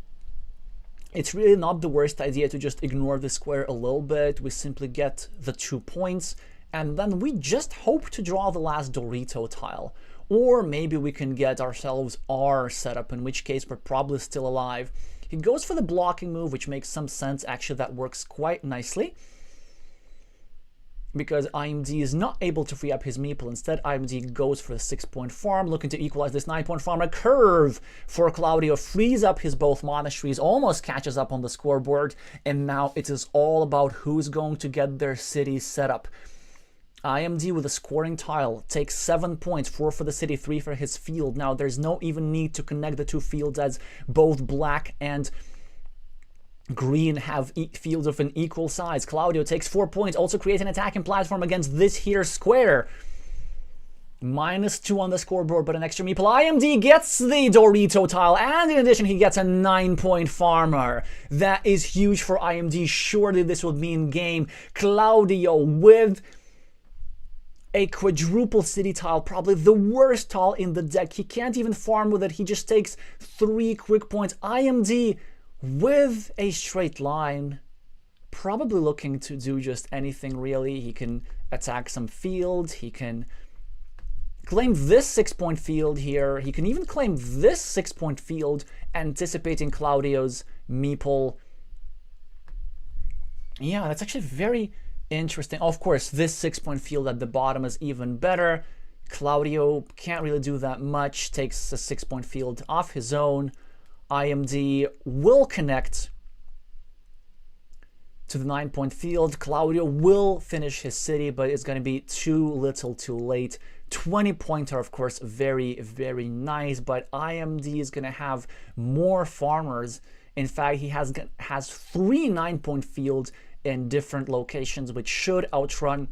it's really not the worst idea to just ignore the square a little bit. We simply get the 2 points, and then we just hope to draw the last Dorito tile. Or maybe we can get ourselves R set up, in which case we're probably still alive. He goes for the blocking move, which makes some sense. Actually, that works quite nicely, because IMD is not able to free up his meeple. Instead, IMD goes for the 6-point farm, looking to equalize this 9-point farm. A curve for Claudio frees up his both monasteries, almost catches up on the scoreboard, and now it is all about who's going to get their city set up. IMD with a scoring tile takes 7 points, 4 for the city, 3 for his field. Now there's no even need to connect the 2 fields, as both black and green have fields of an equal size. Claudio takes 4 points, also creates an attacking platform against this here square. -2 on the scoreboard, but an extra meeple. IMD gets the Dorito tile, and in addition, he gets a 9-point farmer. That is huge for IMD. Surely this would mean game. Claudio with a quadruple city tile, probably the worst tile in the deck. He can't even farm with it. He just takes 3 quick points. IMD with a straight line, probably looking to do just anything really. He can attack some field, he can claim this 6-point field here, he can even claim this 6-point field, anticipating Claudio's meeple. Yeah, that's actually very interesting. Of course, this 6-point field at the bottom is even better. Claudio can't really do that much, takes a 6-point field off his own. IMD will connect to the 9-point field. Claudio will finish his city, but it's going to be too little too late. 20-pointer, of course, very, very nice, but IMD is going to have more farmers In fact, he has 3 9-point fields in different locations, which should outrun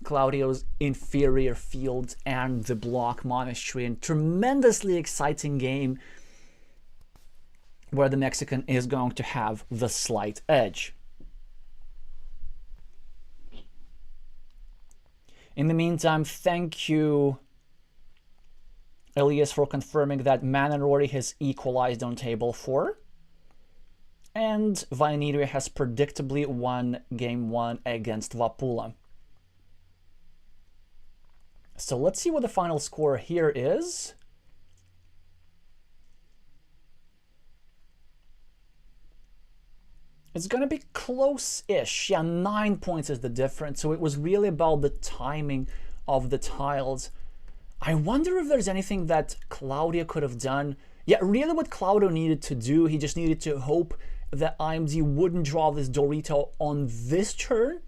Claudio's inferior fields and the block monastery. And tremendously exciting game where the Mexican is going to have the slight edge. In the meantime, thank you, Elias, for confirming that Manarori has equalized on table 4. And Vainiri has predictably won game 1 against Vapula. So let's see what the final score here is. It's going to be close-ish. Yeah, 9 points is the difference. So it was really about the timing of the tiles. I wonder if there's anything that Claudio could have done. Yeah, really what Claudio needed to do, he just needed to hope that IMZ wouldn't draw this Dorito on this turn.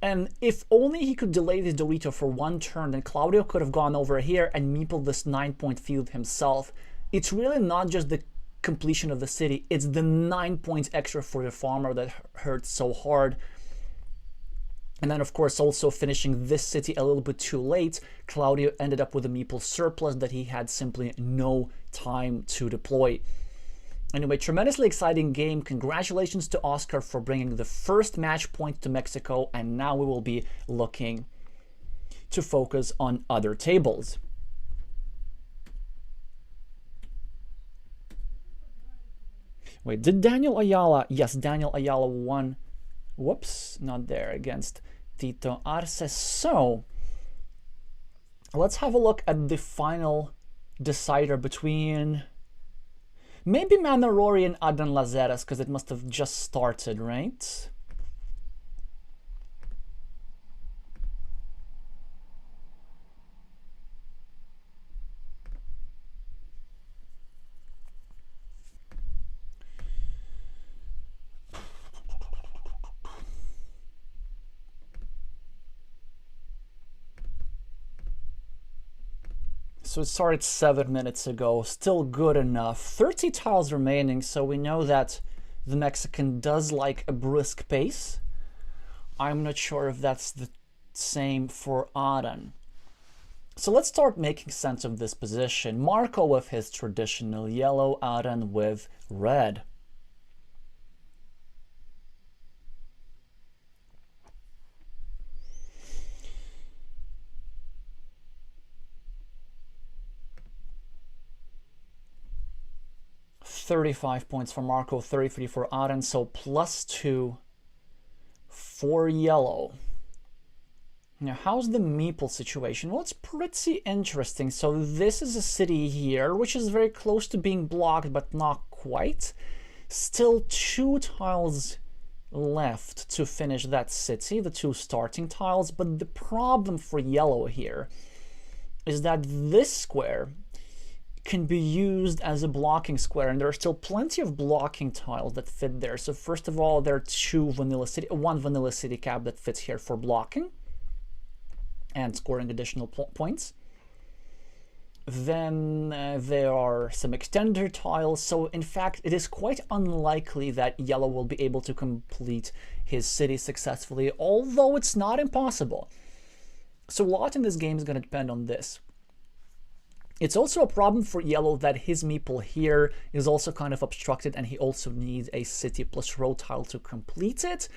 And if only he could delay this Dorito for 1 turn, then Claudio could have gone over here and meepled this 9-point field himself. It's really not just the completion of the city, it's the 9 points extra for the farmer that hurts so hard. And then of course also finishing this city a little bit too late, Claudio ended up with a meeple surplus that he had simply no time to deploy. Anyway, tremendously exciting game. Congratulations to Oscar for bringing the first match point to Mexico, and now we will be looking to focus on other tables. Wait, did Daniel Ayala? Yes, Daniel Ayala won. Whoops, not there, against Tito Arce. So let's have a look at the final decider between maybe Manarori and Adnan Lazeras, because it must have just started, right? So it started 7 minutes ago, still good enough. 30 tiles remaining, so we know that the Mexican does like a brisk pace. I'm not sure if that's the same for Aran. So let's start making sense of this position. Marco with his traditional yellow, Aran with red. $35 points for Marco, 33 for Aran, so +2 for yellow. Now, how's the meeple situation? Well, it's pretty interesting. So this is a city here, which is very close to being blocked, but not quite. Still 2 tiles left to finish that city, the 2 starting tiles. But the problem for yellow here is that this square can be used as a blocking square, and there are still plenty of blocking tiles that fit there. So first of all, there are 1 vanilla city cap that fits here for blocking and scoring additional points. Then there are some extender tiles. So in fact, it is quite unlikely that yellow will be able to complete his city successfully, although it's not impossible. So a lot in this game is going to depend on this. It's also a problem for yellow that his meeple here is also kind of obstructed, and he also needs a city plus road tile to complete it.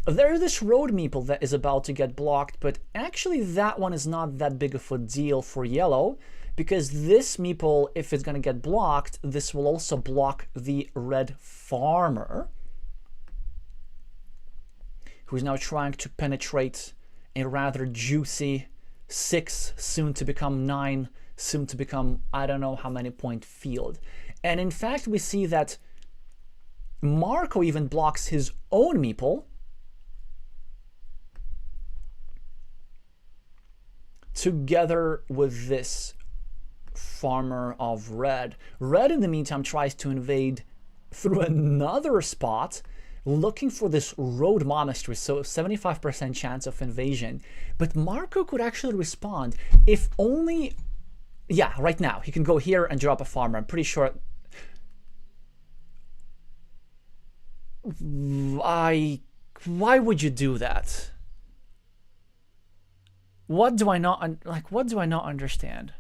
There is this road meeple that is about to get blocked, but actually that one is not that big of a deal for yellow, because this meeple, if it's going to get blocked, this will also block the red farmer, who's now trying to penetrate a rather juicy 6, soon to become 9, soon to become I don't know how many point field. And in fact, we see that Marco even blocks his own meeple together with this farmer of red. Red, in the meantime, tries to invade through another spot, looking for this road monastery, so 75% chance of invasion. But Marco could actually respond if only, yeah, right now. He can go here and drop a farmer. I'm pretty sure. why would you do that? What do I not understand?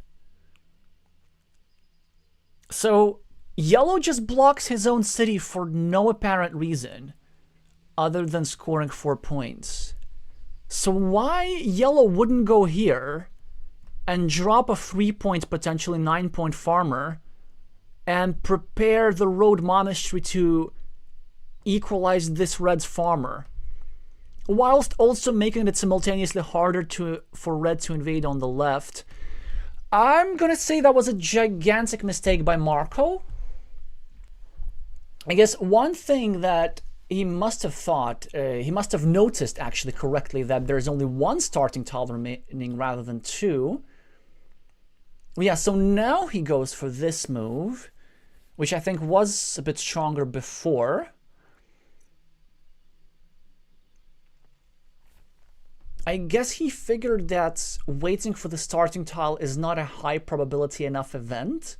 So yellow just blocks his own city for no apparent reason other than scoring 4 points. So why yellow wouldn't go here and drop a 3-point, potentially 9-point farmer and prepare the road monastery to equalize this red's farmer, whilst also making it simultaneously harder for red to invade on the left? I'm gonna say that was a gigantic mistake by Marco. I guess one thing that he must have thought, he must have noticed actually correctly, that there's only one starting tile remaining rather than two. Yeah, so now he goes for this move, which I think was a bit stronger before. I guess he figured that waiting for the starting tile is not a high probability enough event.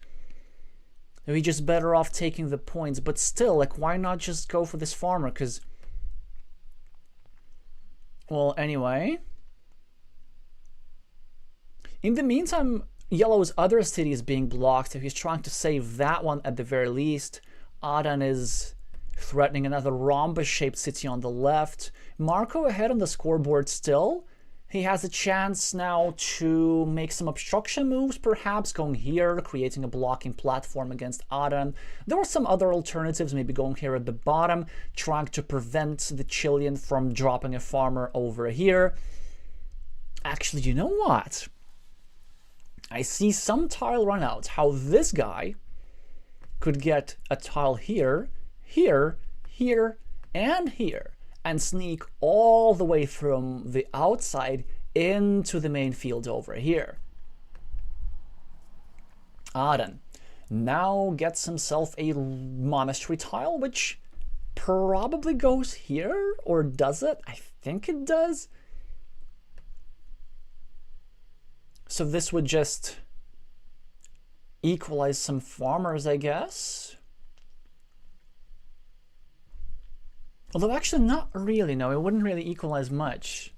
He's just better off taking the points, but still, like, why not just go for this farmer? Because, well, anyway. In the meantime, yellow's other city is being blocked. If he's trying to save that one at the very least, Adan is threatening another rhombus-shaped city on the left. Marco ahead on the scoreboard still. He has a chance now to make some obstruction moves, perhaps going here, creating a blocking platform against Adan. There were some other alternatives, maybe going here at the bottom, trying to prevent the Chilean from dropping a farmer over here. Actually, you know what? I see some tile run out. How this guy could get a tile here, here, here, and here, and sneak all the way from the outside into the main field over here. Adan now gets himself a monastery tile, which probably goes here, or does it? I think it does. So this would just equalize some farmers, I guess. Although actually not really, no, it wouldn't really equalize much,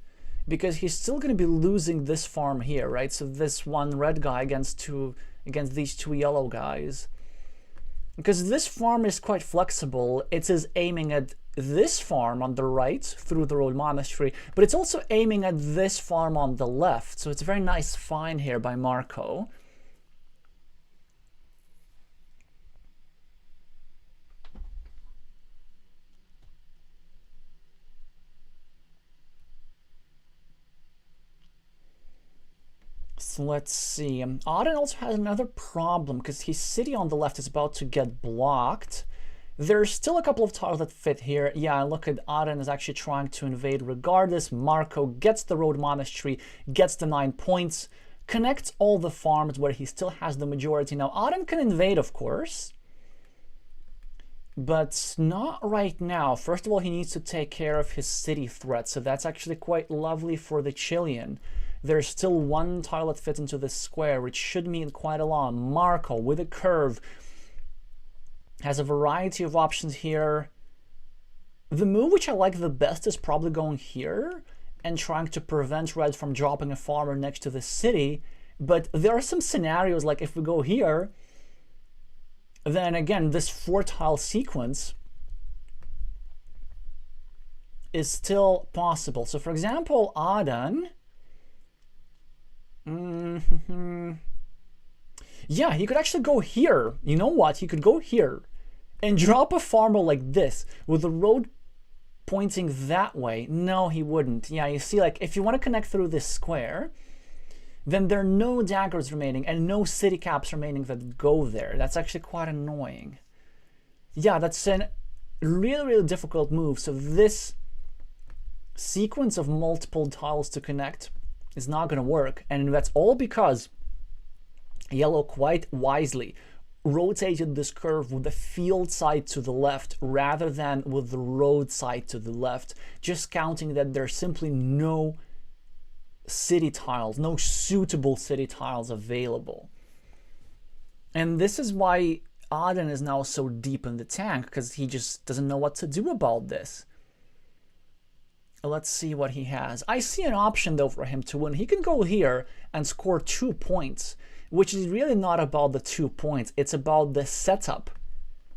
because he's still going to be losing this farm here, right? So this one red guy against these two yellow guys. Because this farm is quite flexible. It is aiming at this farm on the right through the road monastery, but it's also aiming at this farm on the left. So it's a very nice find here by Marco. So let's see. Adan also has another problem because his city on the left is about to get blocked. There's still a couple of tiles that fit here. Yeah, look at Adan is actually trying to invade regardless. Marco gets the road monastery, gets the 9 points, connects all the farms where he still has the majority. Now, Adan can invade, of course, but not right now. First of all, he needs to take care of his city threat, so that's actually quite lovely for the Chilean. There's still one tile that fits into this square, which should mean quite a lot. Marco, with a curve, has a variety of options here. The move which I like the best is probably going here and trying to prevent red from dropping a farmer next to the city. But there are some scenarios, like if we go here, then again, this 4-tile sequence is still possible. So for example, Adan... yeah, he could actually go here. You know what? He could go here and drop a farmer like this with the road pointing that way. No, he wouldn't. Yeah, you see, like, if you want to connect through this square, then there are no daggers remaining and no city caps remaining that go there. That's actually quite annoying. Yeah, that's a really, really difficult move. So this sequence of multiple tiles to connect is not going to work, and that's all because yellow quite wisely rotated this curve with the field side to the left rather than with the road side to the left, just counting that there's simply no city tiles, no suitable city tiles available. And this is why Aden is now so deep in the tank because he just doesn't know what to do about this. Let's see what he has. I see an option, though, for him to win. He can go here and score 2 points, which is really not about the 2 points. It's about the setup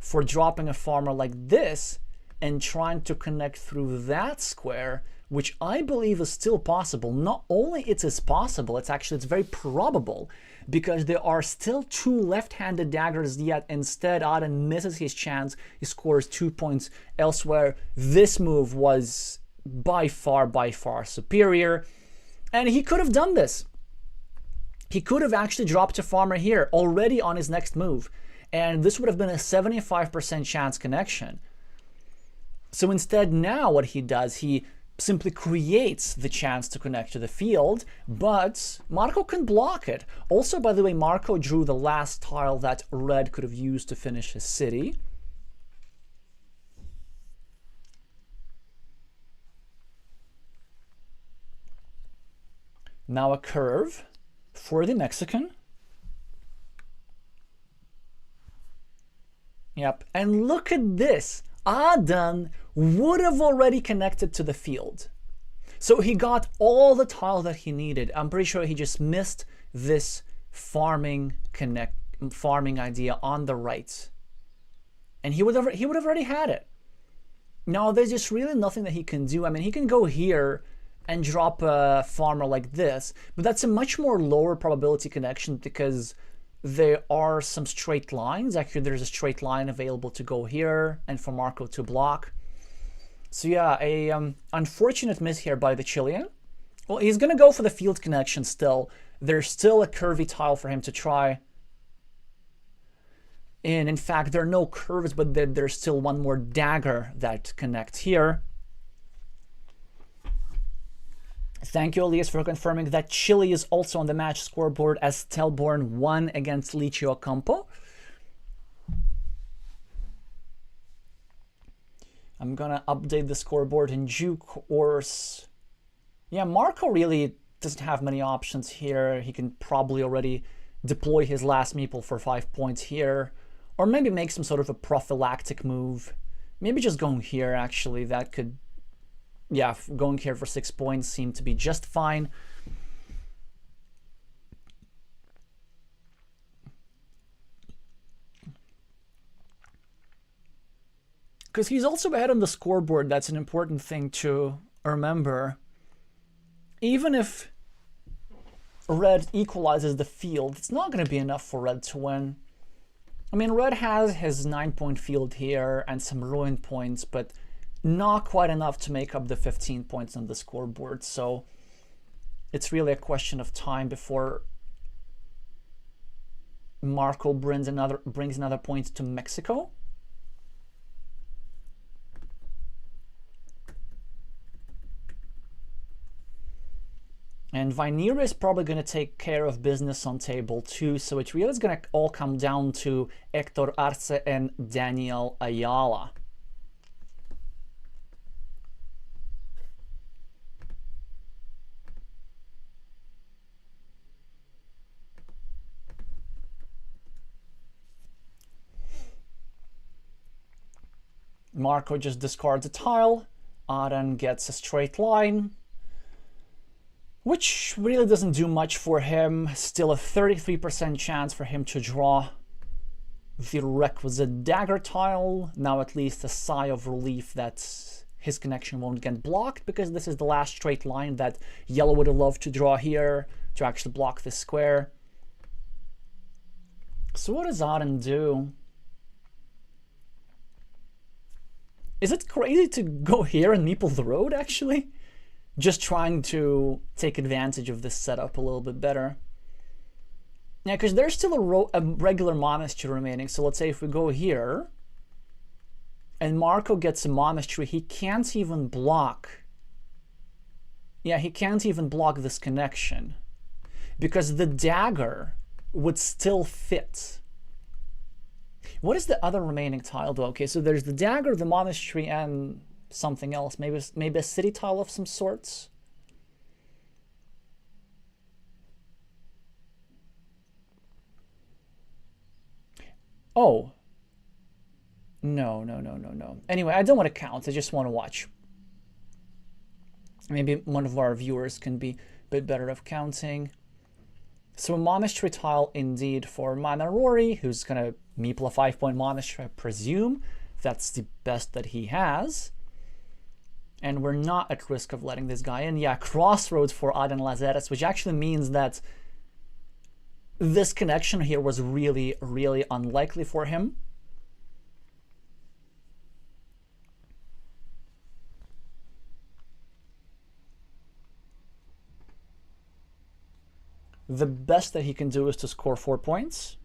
for dropping a farmer like this and trying to connect through that square, which I believe is still possible. Not only it is possible, it's very probable, because there are still 2 left-handed daggers, yet instead Aden misses his chance. He scores 2 points elsewhere. This move was by far superior, and he could have done this. He could have actually dropped a farmer here already on his next move, and this would have been a 75% chance connection. So instead, now what he does, he simply creates the chance to connect to the field, but Marco can block it. Also, by the way, Marco drew the last tile that red could have used to finish his city. Now a curve for the Mexican. Yep, and look at this. Aden would have already connected to the field. So he got all the tile that he needed. I'm pretty sure he just missed this farming idea on the right. And he would have already had it. Now there's just really nothing that he can do. I mean, he can go here and drop a farmer like this, but that's a much more lower probability connection because there are some straight lines. Actually, there's a straight line available to go here and for Marco to block. So yeah, a unfortunate miss here by the Chilean. Well, he's going to go for the field connection still. There's still a curvy tile for him to try. And in fact, there are no curves, but there's still one more dagger that connects here. Thank you, Elias, for confirming that Chile is also on the match scoreboard as Telborn won against Licio Ocampo. I'm gonna update the scoreboard in due course. Yeah, Marco really doesn't have many options here. He can probably already deploy his last meeple for 5 points here, or maybe make some sort of a prophylactic move. Maybe just going here, actually, that could... Yeah, going here for 6 points seemed to be just fine. Because he's also ahead on the scoreboard, that's an important thing to remember. Even if red equalizes the field, it's not going to be enough for red to win. I mean, red has his 9-point field here and some ruin points, but not quite enough to make up the 15 points on the scoreboard. So it's really a question of time before Marco brings another point to Mexico. And Vinera is probably going to take care of business on table 2, so it really is going to all come down to Hector Arce and Daniel Ayala. Marco just discards a tile, Aden gets a straight line, which really doesn't do much for him. Still a 33% chance for him to draw the requisite dagger tile. Now at least a sigh of relief that his connection won't get blocked, because this is the last straight line that yellow would have loved to draw here to actually block this square. So what does Aden do? Is it crazy to go here and meeple the road, actually? Just trying to take advantage of this setup a little bit better. Yeah, because there's still a regular monastery remaining. So let's say if we go here, and Marco gets a monastery, he can't even block. Yeah, he can't even block this connection, because the dagger would still fit. What is the other remaining tile, though? Okay, so there's the dagger, the monastery, and something else. Maybe a city tile of some sorts. Oh, No. Anyway, I don't want to count. I just want to watch. Maybe one of our viewers can be a bit better of counting. So a monastery tile indeed for Manarori, who's going to meeple a 5-point monastery, I presume. That's the best that he has. And we're not at risk of letting this guy in. Yeah, Crossroads for Aden Lazares, which actually means that this connection here was really, really unlikely for him. The best that he can do is to score 4 points.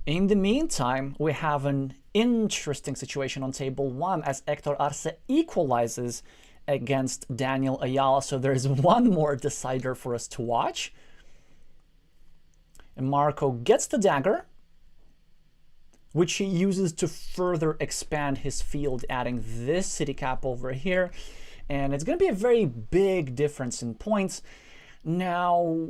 In the meantime, we have an interesting situation on table 1 as Hector Arce equalizes against Daniel Ayala. So there's one more decider for us to watch. And Marco gets the dagger, which he uses to further expand his field, adding this city cap over here. And it's going to be a very big difference in points. Now,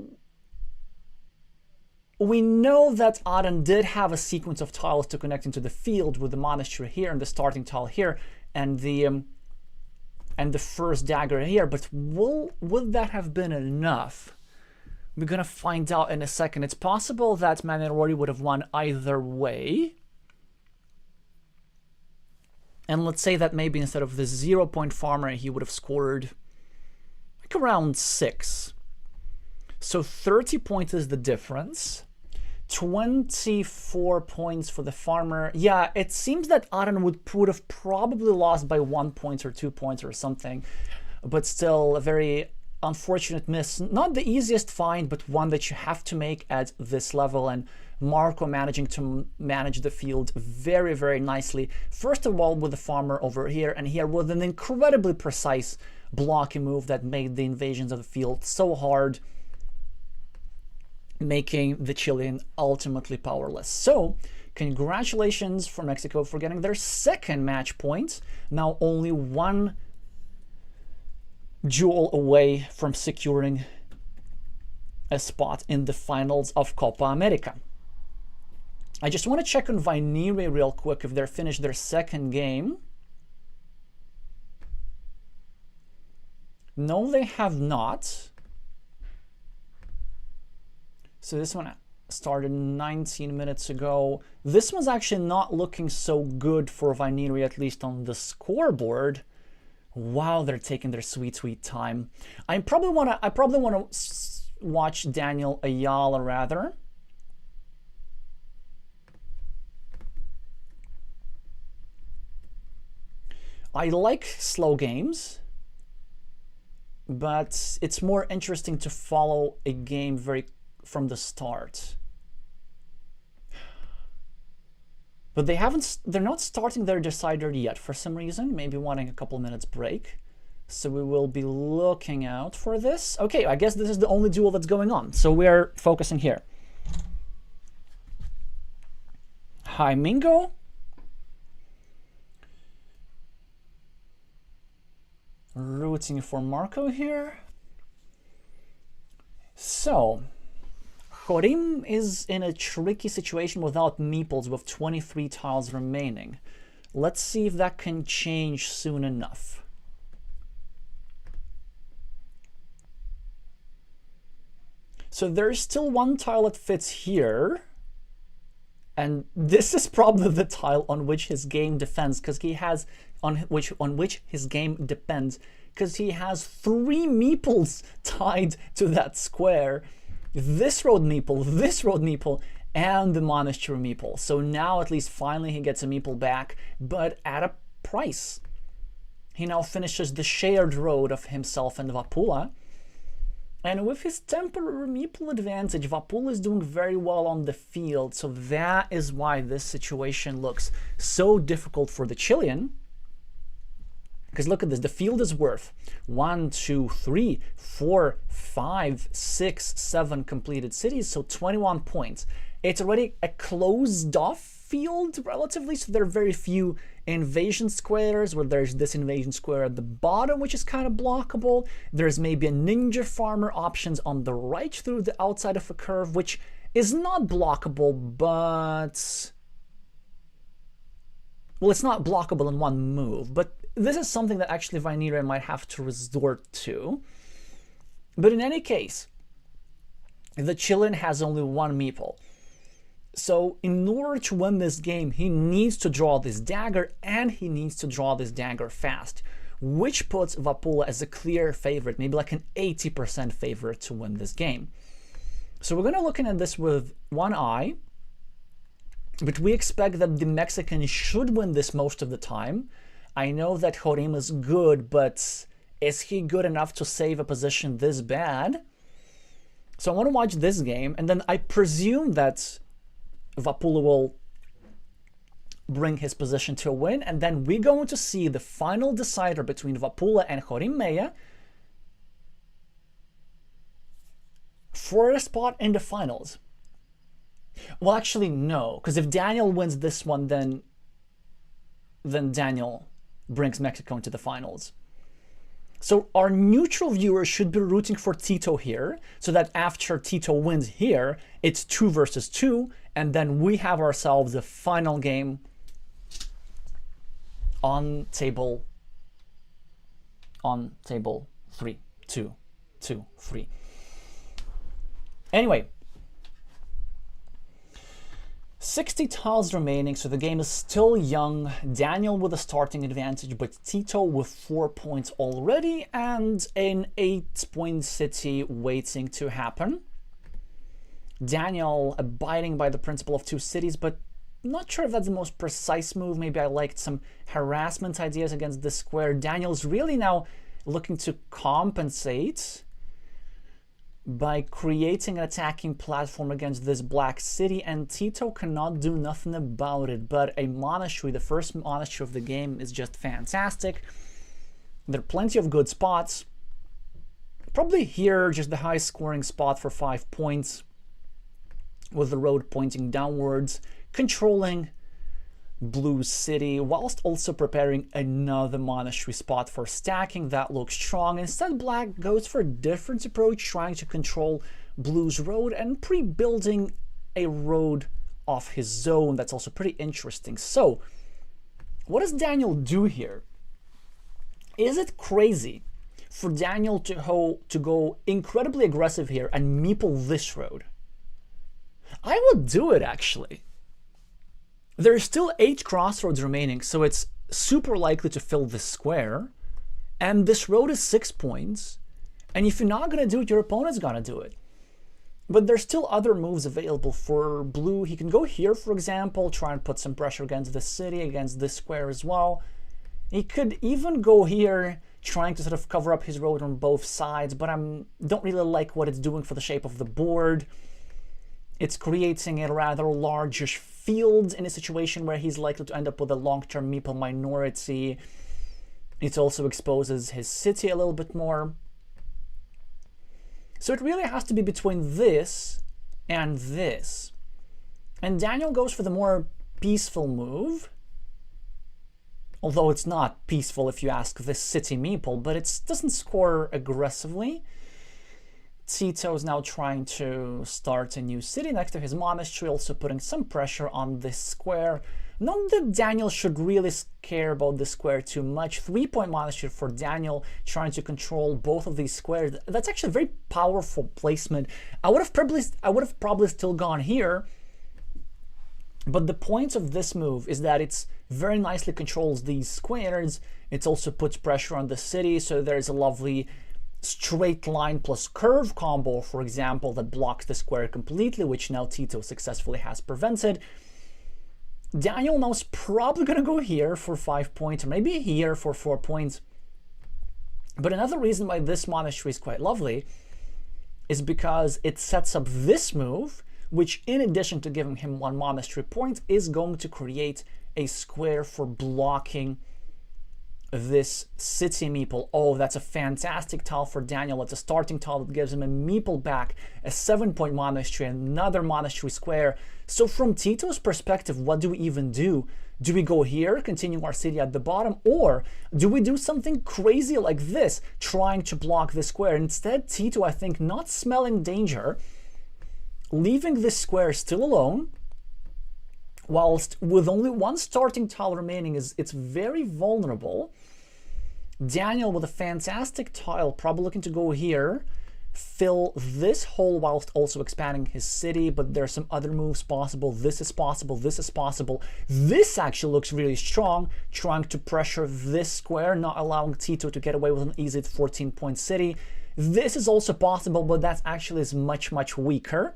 we know that Aden did have a sequence of tiles to connect into the field with the monastery here and the starting tile here and the first dagger here, but would that have been enough? We're going to find out in a second. It's possible that Manarori would have won either way. And let's say that maybe instead of the 0-point farmer, he would have scored like around 6. So 30 points is the difference. 24 points for the farmer. Yeah, it seems that Aden would have probably lost by 1 point or 2 points or something. But still a very unfortunate miss. Not the easiest find, but one that you have to make at this level. And Marco managing to manage the field very, very nicely. First of all, with the farmer over here and here with an incredibly precise blocking move that made the invasions of the field so hard, making the Chilean ultimately powerless. So, congratulations for Mexico for getting their second match point. Now only one duel away from securing a spot in the finals of Copa America. I just want to check on Vainiri real quick if they're finished their second game. No, they have not. So this one started 19 minutes ago. This one's actually not looking so good for Vainiri, at least on the scoreboard. Wow, they're taking their sweet, sweet time. I probably want to watch Daniel Ayala rather. I like slow games, but it's more interesting to follow a game from the start. But they're not starting their decider yet for some reason, maybe wanting a couple minutes break. So we will be looking out for this. Okay, I guess this is the only duel that's going on. So we're focusing here. Hi, Mingo. Rooting for Marco here. So, Jorim is in a tricky situation without meeples with 23 tiles remaining. Let's see if that can change soon enough. So there's still one tile that fits here. And this is probably the tile on which his game defends, because he has on which his game depends, because he has 3 meeples tied to that square. This road meeple, and the monastery meeple. So now at least finally he gets a meeple back, but at a price. He now finishes the shared road of himself and Vapula. And with his temporary meeple advantage, Vapula is doing very well on the field. So that is why this situation looks so difficult for the Chilean. Because look at this, the field is worth 1, 2, 3, 4, 5, 6, 7 completed cities, so 21 points. It's already a closed off field relatively, so there are very few invasion squares, where there's this invasion square at the bottom, which is kind of blockable. There's maybe a ninja farmer options on the right through the outside of a curve, which is not blockable, but... well, it's not blockable in one move, but this is something that actually Vanira might have to resort to. But in any case, the Chilean has only one meeple. So in order to win this game, he needs to draw this dagger, and he needs to draw this dagger fast, which puts Vapula as a clear favorite, maybe like an 80% favorite to win this game. So we're going to look at this with one eye, but we expect that the Mexican should win this most of the time. I know that Jorim is good, but is he good enough to save a position this bad? So I want to watch this game, and then I presume that Vapula will bring his position to a win, and then we're going to see the final decider between Vapula and Jorim Mejia for a spot in the finals. Well, actually, no, because if Daniel wins this one, then Daniel brings Mexico into the finals. So our neutral viewers should be rooting for Tito here, so that after Tito wins here, it's 2 versus 2, and then we have ourselves a final game on table 3, 2, 2, 3. Anyway, 60 tiles remaining, so the game is still young. Daniel with a starting advantage, but Tito with 4 points already, and an 8-point city waiting to happen. Daniel abiding by the principle of 2 cities, but not sure if that's the most precise move. Maybe I liked some harassment ideas against this square. Daniel's really now looking to compensate by creating an attacking platform against this black city, and Tito cannot do nothing about it. But a monastery, the first monastery of the game, is just fantastic. There are plenty of good spots. Probably here, just the high scoring spot for 5 points, with the road pointing downwards, controlling blue city, whilst also preparing another monastery spot for stacking. That looks strong. Instead, black goes for a different approach, trying to control blue's road and pre-building a road off his zone. That's also pretty interesting. So what does Daniel do here? Is it crazy for Daniel to go incredibly aggressive here and meeple this road? I would do it, actually. There are still 8 crossroads remaining, so it's super likely to fill this square. And this road is 6 points. And if you're not going to do it, your opponent's going to do it. But there's still other moves available for blue. He can go here, for example, try and put some pressure against the city, against this square as well. He could even go here, trying to sort of cover up his road on both sides, but I don't really like what it's doing for the shape of the board. It's creating a rather largish field in a situation where he's likely to end up with a long-term meeple minority. It also exposes his city a little bit more. So it really has to be between this and this. And Daniel goes for the more peaceful move. Although it's not peaceful if you ask this city meeple, but it doesn't score aggressively. Tito is now trying to start a new city next to his monastery, also putting some pressure on this square. Not that Daniel should really care about this square too much. 3-point monastery for Daniel, trying to control both of these squares. That's actually a very powerful placement. I would have probably still gone here, but the point of this move is that it's very nicely controls these squares. It also puts pressure on the city, so there's a lovely straight line plus curve combo, for example, that blocks the square completely, which now Tito successfully has prevented. Daniel now is probably going to go here for 5 points, or maybe here for 4 points. But another reason why this monastery is quite lovely is because it sets up this move, which, in addition to giving him 1 monastery point, is going to create a square for blocking this city meeple. Oh, that's a fantastic tile for Daniel. It's a starting tile that gives him a meeple back, a 7-point monastery, another monastery square. So from Tito's perspective, what do we even do? Do we go here, continue our city at the bottom, or do we do something crazy like this, trying to block the square? Instead, Tito, I think, not smelling danger, leaving this square still alone, whilst with only one starting tile remaining, it's very vulnerable. Daniel with a fantastic tile, probably looking to go here, fill this hole whilst also expanding his city, but there's some other moves possible. This is possible, this is possible. This actually looks really strong, trying to pressure this square, not allowing Tito to get away with an easy 14-point city. This is also possible, but that actually is much, much weaker,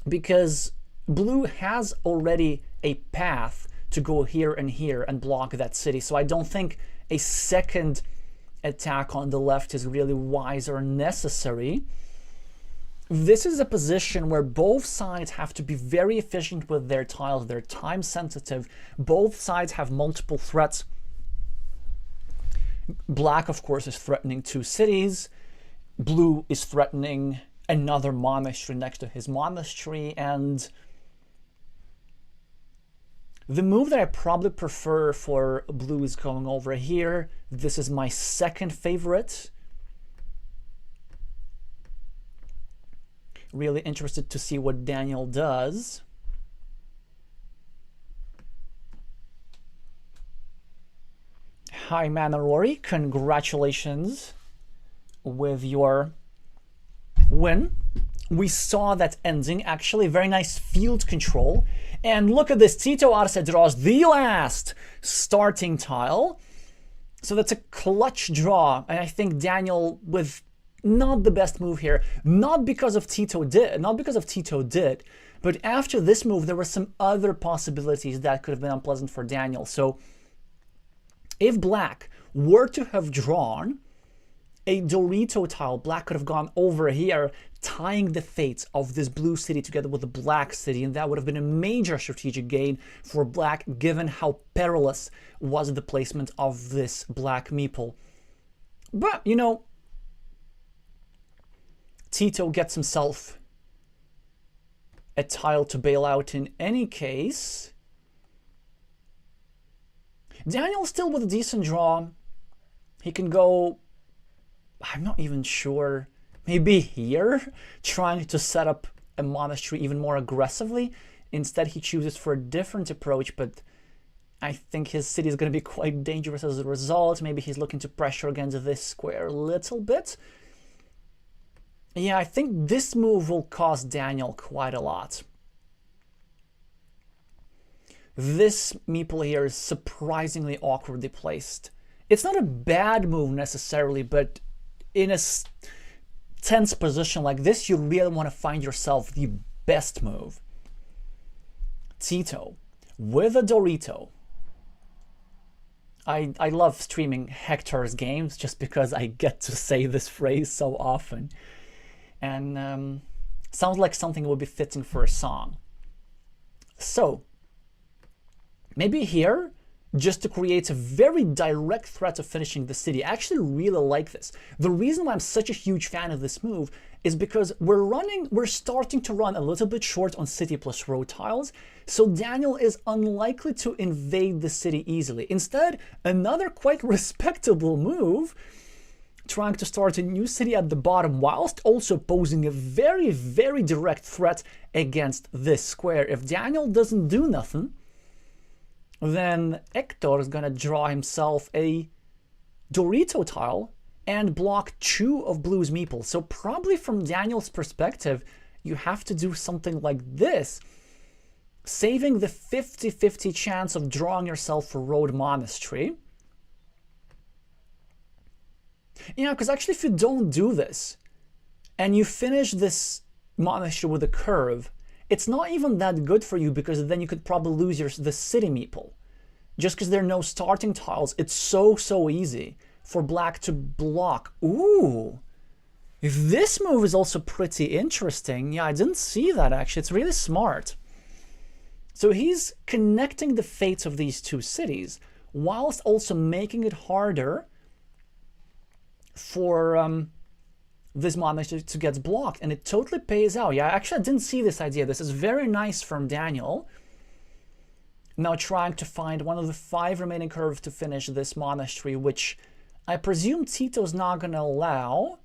because Blue has already a path to go here and block that city. So I don't think a second attack on the left is really wise or necessary. This is a position where both sides have to be very efficient with their tiles. They're time sensitive. Both sides have multiple threats. Black, of course, is threatening 2 cities. Blue is threatening another monastery next to his monastery, and the move that I probably prefer for Blue is going over here. This is my second favorite. Really interested to see what Daniel does. Hi, Manarori. Congratulations with your win. We saw that ending, actually, very nice field control. And look at this, Tito Arce draws the last starting tile. So that's a clutch draw, and I think Daniel with not the best move here, not because of Tito did, but after this move there were some other possibilities that could have been unpleasant for Daniel. So if Black were to have drawn a Dorito tile, Black could have gone over here, tying the fates of this blue city together with the black city, and that would have been a major strategic gain for Black, given how perilous was the placement of this black meeple. But, you know, Tito gets himself a tile to bail out in any case. Daniel still with a decent draw. He can go, I'm not even sure, maybe here, trying to set up a monastery even more aggressively. Instead, he chooses for a different approach, but I think his city is going to be quite dangerous as a result. Maybe he's looking to pressure against this square a little bit. Yeah, I think this move will cost Daniel quite a lot. This meeple here is surprisingly awkwardly placed. It's not a bad move necessarily, but in a tense position like this, you really want to find yourself the best move. Tito with a Dorito. I love streaming Hector's games just because I get to say this phrase so often. And sounds like something would be fitting for a song. So, maybe here, just to create a very direct threat of finishing the city. I actually really like this. The reason why I'm such a huge fan of this move is because we're starting to run a little bit short on city plus road tiles, so Daniel is unlikely to invade the city easily. Instead, another quite respectable move, trying to start a new city at the bottom whilst also posing a very, very direct threat against this square. If Daniel doesn't do nothing, then Hector is going to draw himself a Dorito tile and block 2 of Blue's meeples. So probably from Daniel's perspective, you have to do something like this, saving the 50-50 chance of drawing yourself a road monastery. You know, because actually if you don't do this, and you finish this monastery with a curve, it's not even that good for you, because then you could probably lose the city meeple. Just because there are no starting tiles, it's so easy for Black to block. Ooh, this move is also pretty interesting. Yeah, I didn't see that actually. It's really smart. So he's connecting the fates of these 2 cities whilst also making it harder for this monastery to get blocked, and it totally pays out. Yeah, actually I didn't see this idea. This is very nice from Daniel. Now trying to find one of the 5 remaining curves to finish this monastery, which I presume Tito's not going to allow.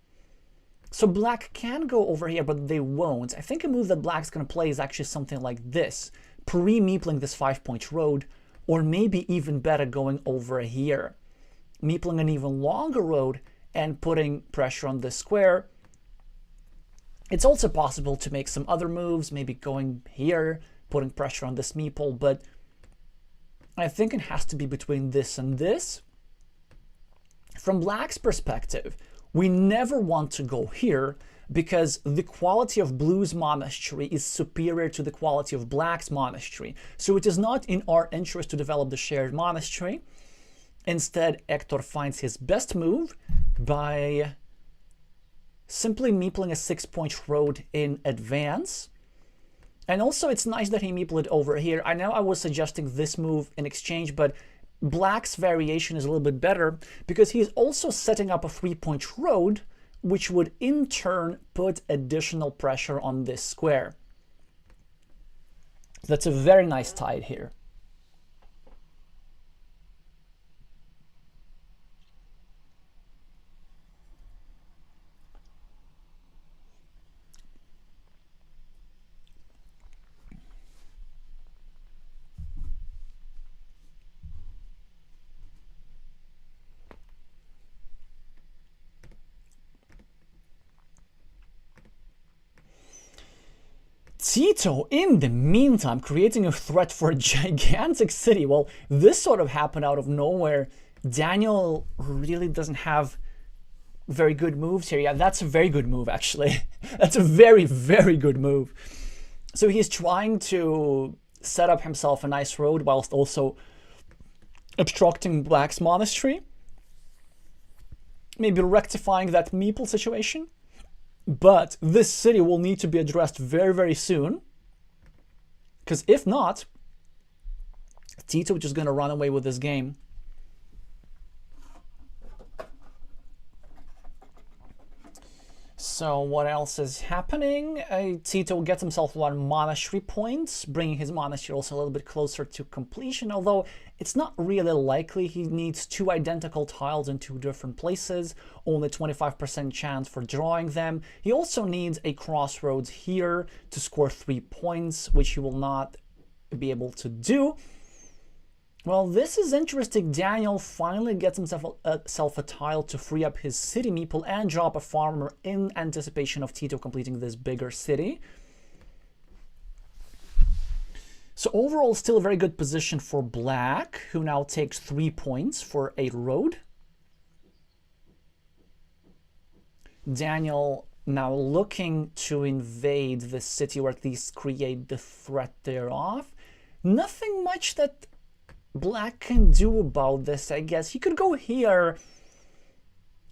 So black can go over here, but they won't. I think a move that black's going to play is actually something like this, pre-meepling this 5-point road, or maybe even better going over here, meepling an even longer road and putting pressure on this square. It's also possible to make some other moves, maybe going here, putting pressure on this meeple, but I think it has to be between this and this. From black's perspective, we never want to go here because the quality of blue's monastery is superior to the quality of black's monastery. So it is not in our interest to develop the shared monastery. Instead, Hector finds his best move by simply meepling a 6-point road in advance. And also it's nice that he meepled over here. I know I was suggesting this move in exchange, but black's variation is a little bit better because he's also setting up a 3-point road, which would in turn put additional pressure on this square. That's a very nice tide here. Tito, in the meantime, creating a threat for a gigantic city. Well, this sort of happened out of nowhere. Daniel really doesn't have very good moves here. Yeah, that's a very good move, actually. That's a very, very good move. So he's trying to set up himself a nice road whilst also obstructing black's monastery. Maybe rectifying that meeple situation. But this city will need to be addressed very, very soon. Because if not, Tito is just going to run away with this game. So what else is happening? Tito gets himself 1 monastery point, bringing his monastery also a little bit closer to completion, although it's not really likely. He needs 2 identical tiles in 2 different places, only 25% chance for drawing them. He also needs a crossroads here to score 3 points, which he will not be able to do. Well, this is interesting. Daniel finally gets himself a tile to free up his city meeple and drop a farmer in anticipation of Tito completing this bigger city. So overall, still a very good position for black, who now takes 3 points for a road. Daniel now looking to invade the city, or at least create the threat thereof. Nothing much that black can do about this, I guess. He could go here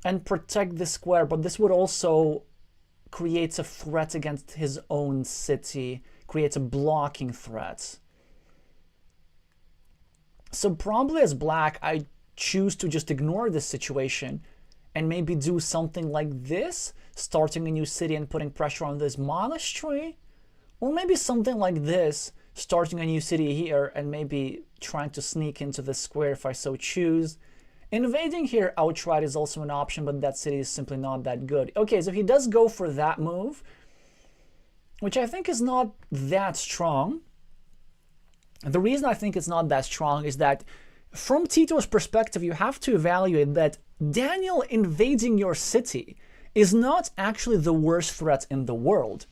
and protect the square, but this would also create a threat against his own city, creates a blocking threat. So probably as black, I choose to just ignore this situation and maybe do something like this, starting a new city and putting pressure on this monastery, or maybe something like this, starting a new city here and maybe trying to sneak into the square if I so choose. Invading here outright is also an option, but that city is simply not that good. Okay, so he does go for that move, which I think is not that strong. The reason I think it's not that strong is that from Tito's perspective, you have to evaluate that Daniel invading your city is not actually the worst threat in the world.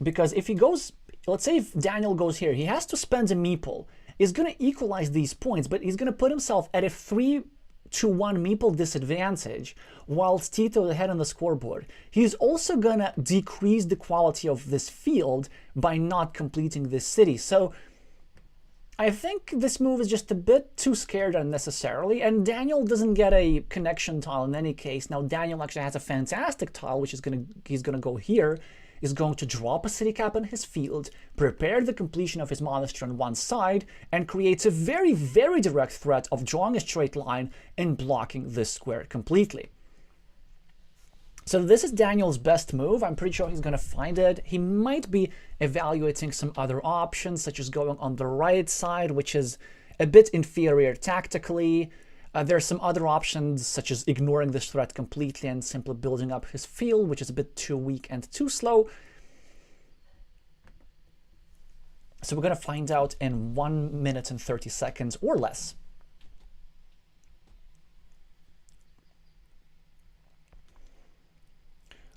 Because if he goes, let's say if Daniel goes here, he has to spend a meeple. He's going to equalize these points, but he's going to put himself at a 3-1 meeple disadvantage, whilst Tito is ahead on the scoreboard. He's also going to decrease the quality of this field by not completing this city. So I think this move is just a bit too scared unnecessarily, and Daniel doesn't get a connection tile in any case. Now Daniel actually has a fantastic tile, which is he's gonna go here, is going to drop a city cap on his field, prepare the completion of his monastery on one side, and creates a very, very direct threat of drawing a straight line and blocking this square completely. So this is Daniel's best move. I'm pretty sure he's going to find it. He might be evaluating some other options, such as going on the right side, which is a bit inferior tactically. There are some other options, such as ignoring this threat completely and simply building up his field, which is a bit too weak and too slow. So we're going to find out in 1 minute and 30 seconds or less.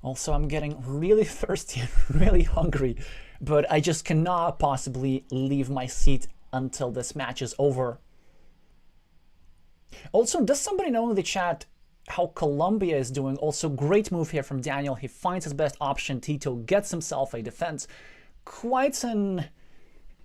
Also, I'm getting really thirsty and really hungry, but I just cannot possibly leave my seat until this match is over. Also, does somebody know in the chat how Colombia is doing? Also, great move here from Daniel. He finds his best option. Tito gets himself a defense. Quite an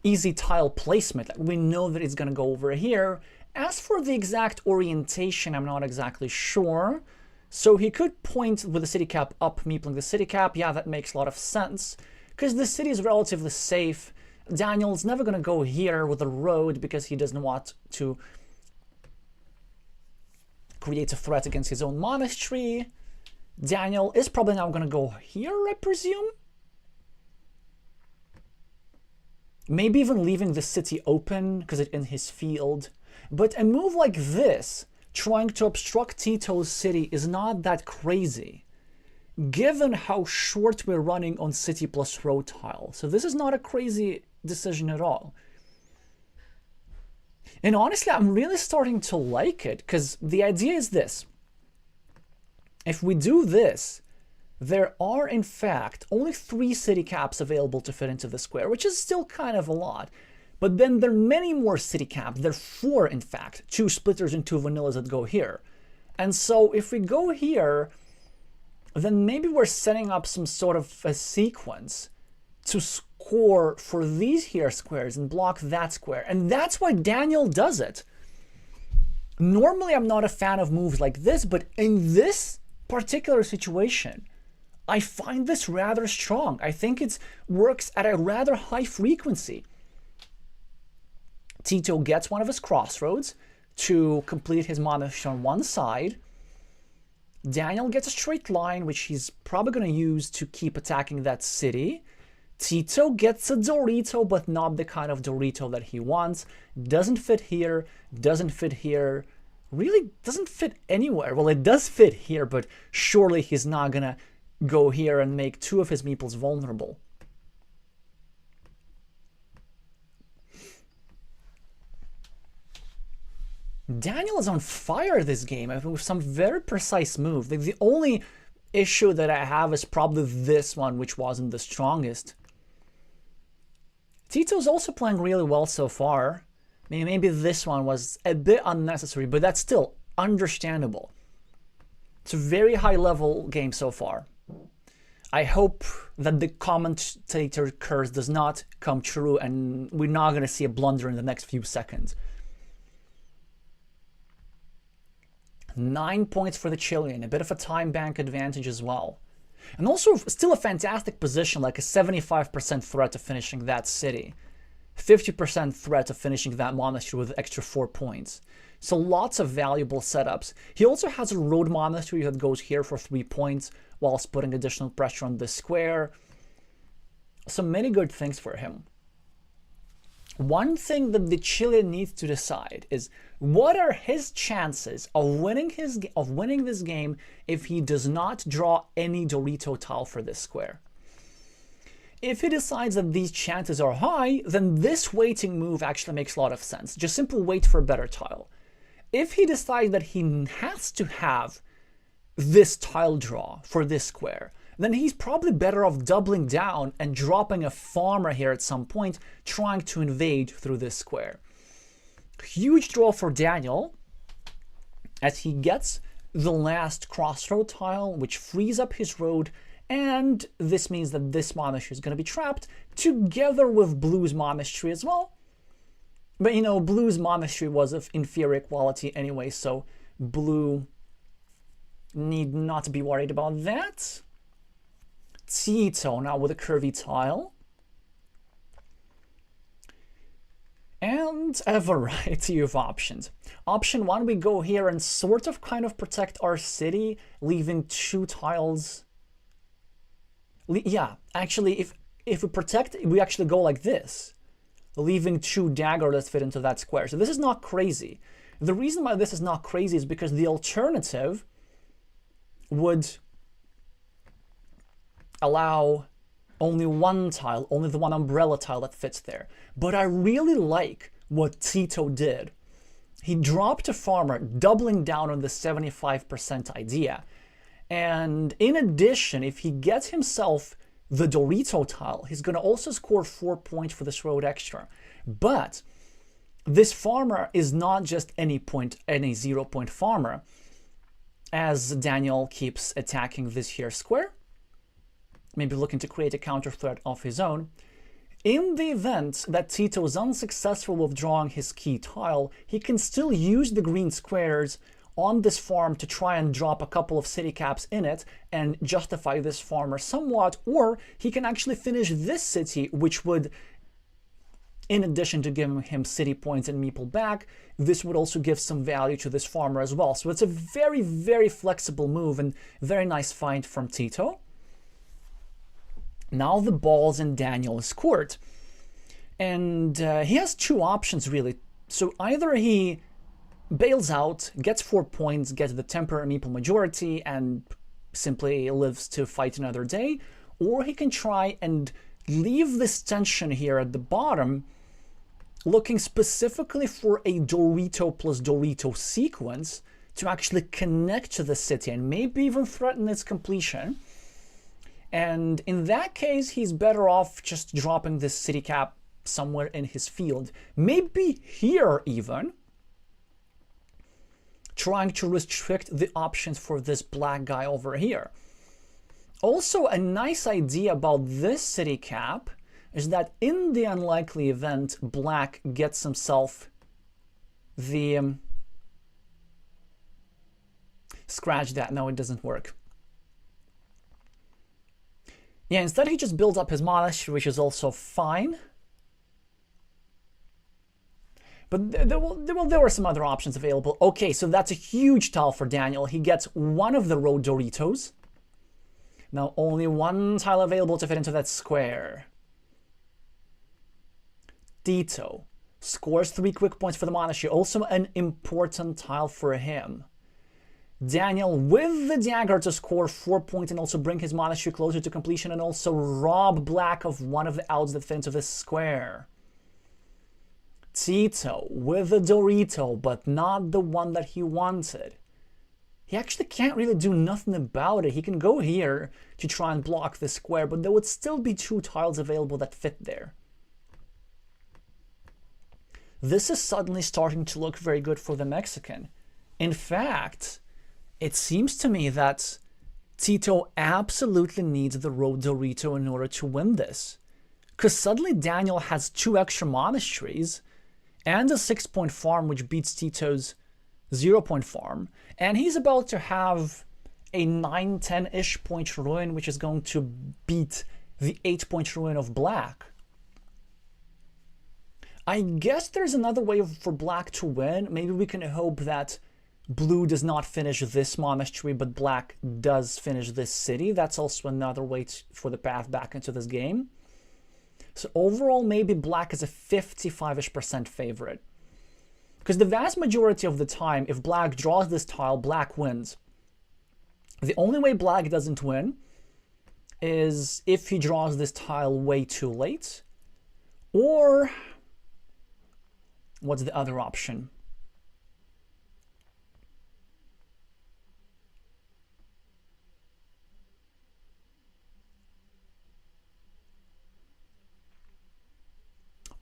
easy tile placement. We know that it's going to go over here. As for the exact orientation, I'm not exactly sure. So he could point with the city cap up, meepling the city cap. Yeah, that makes a lot of sense, because the city is relatively safe. Daniel's never going to go here with a road because he doesn't want to create a threat against his own monastery. Daniel is probably now going to go here, I presume. Maybe even leaving the city open because it's in his field. But a move like this, trying to obstruct Tito's city, is not that crazy, given how short we're running on city plus road tile. So this is not a crazy decision at all. And honestly, I'm really starting to like it, because the idea is this. If we do this, there are, in fact, only 3 city caps available to fit into the square, which is still kind of a lot. But then there are many more city caps. There are 4, in fact, 2 splitters and 2 vanillas that go here. And so if we go here, then maybe we're setting up some sort of a sequence to score for these here squares and block that square. And that's why Daniel does it. Normally, I'm not a fan of moves like this, but in this particular situation, I find this rather strong. I think it works at a rather high frequency. Tito gets one of his crossroads to complete his monastery on one side. Daniel gets a straight line, which he's probably going to use to keep attacking that city. Tito gets a Dorito, but not the kind of Dorito that he wants. Doesn't fit here, doesn't fit here, really doesn't fit anywhere. Well, it does fit here, but surely he's not going to go here and make 2 of his meeples vulnerable. Daniel is on fire this game, I think, with some very precise moves. The only issue that I have is probably this one, which wasn't the strongest. Tito's also playing really well so far. Maybe this one was a bit unnecessary, but that's still understandable. It's a very high-level game so far. I hope that the commentator curse does not come true and we're not going to see a blunder in the next few seconds. 9 points for the Chilean, a bit of a time bank advantage as well. And also still a fantastic position, like a 75% threat of finishing that city. 50% threat of finishing that monastery with extra 4 points. So lots of valuable setups. He also has a road monastery that goes here for 3 points, whilst putting additional pressure on this square. So many good things for him. One thing that the Chilean needs to decide is what are his chances of winning this game if he does not draw any Dorito tile for this square. If he decides that these chances are high, then this waiting move actually makes a lot of sense. Just simply wait for a better tile. If he decides that he has to have this tile draw for this square, then he's probably better off doubling down and dropping a farmer here at some point, trying to invade through this square. Huge draw for Daniel, as he gets the last crossroad tile, which frees up his road, and this means that this monastery is going to be trapped, together with Blue's monastery as well. But you know, Blue's monastery was of inferior quality anyway, so Blue need not be worried about that. Tito now with a curvy tile. And a variety of options. Option 1, we go here and sort of kind of protect our city, leaving 2 tiles. Yeah, actually, if we protect, we actually go like this, leaving 2 daggers that fit into that square. So this is not crazy. The reason why this is not crazy is because the alternative would allow only 1 tile, only the 1 umbrella tile that fits there. But I really like what Tito did. He dropped a farmer, doubling down on the 75% idea. And in addition, if he gets himself the Dorito tile, he's going to also score 4 points for this road extra. But this farmer is not just any 0-point farmer, as Daniel keeps attacking this here square, maybe looking to create a counter threat of his own. In the event that Tito is unsuccessful with drawing his key tile, he can still use the green squares on this farm to try and drop a couple of city caps in it and justify this farmer somewhat, or he can actually finish this city, which would, in addition to giving him city points and meeple back, this would also give some value to this farmer as well. So it's a very, very flexible move and very nice find from Tito. Now the ball's in Daniel's court. And he has 2 options, really. So either he bails out, gets 4 points, gets the temporary meeple majority, and simply lives to fight another day, or he can try and leave this tension here at the bottom, looking specifically for a Dorito plus Dorito sequence to actually connect to the city and maybe even threaten its completion. And in that case, he's better off just dropping this city cap somewhere in his field. Maybe here even, trying to restrict the options for this black guy over here. Also, a nice idea about this city cap is that in the unlikely event black gets himself the... scratch that, no, it doesn't work. Yeah, instead he just builds up his monastery, which is also fine. But there were some other options available. Okay, so that's a huge tile for Daniel. He gets 1 of the road Doritos. Now only 1 tile available to fit into that square. Tito scores 3 quick points for the monastery. Also an important tile for him. Daniel with the dagger to score 4 points and also bring his monastery closer to completion and also rob black of 1 of the outs that fit into this square. Tito with a Dorito, but not the one that he wanted. He actually can't really do nothing about it. He can go here to try and block the square, but there would still be 2 tiles available that fit there. This is suddenly starting to look very good for the Mexican. In fact, it seems to me that Tito absolutely needs the road Dorito in order to win this. Because suddenly Daniel has 2 extra monasteries and a 6-point farm which beats Tito's 0-point farm. And he's about to have a 9-10-ish point ruin which is going to beat the 8-point ruin of black. I guess there's another way for black to win. Maybe we can hope that blue does not finish this monastery, but black does finish this city. That's also another way for the path back into this game. So overall, maybe black is a 55-ish% favorite. Because the vast majority of the time, if black draws this tile, black wins. The only way black doesn't win is if he draws this tile way too late. Or what's the other option?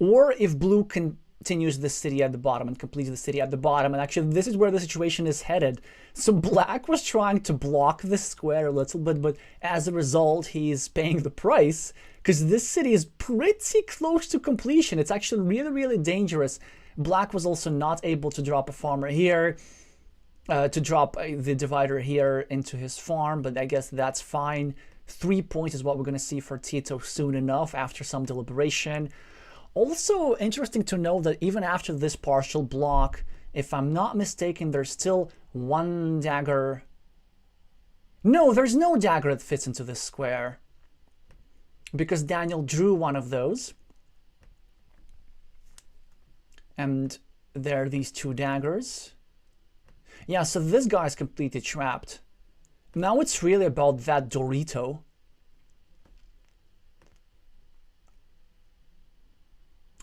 Or if blue continues the city at the bottom and completes the city at the bottom. And actually, this is where the situation is headed. So black was trying to block this square a little bit, but as a result, he's paying the price because this city is pretty close to completion. It's actually really, really dangerous. Black was also not able to drop a farmer here, to drop the divider here into his farm, but I guess that's fine. 3 points is what we're going to see for Tito soon enough after some deliberation. Also interesting to know that even after this partial block, if I'm not mistaken, there's still one dagger. No, there's no dagger that fits into this square, because Daniel drew one of those. And there are these two daggers. Yeah, so this guy's completely trapped. Now it's really about that Dorito.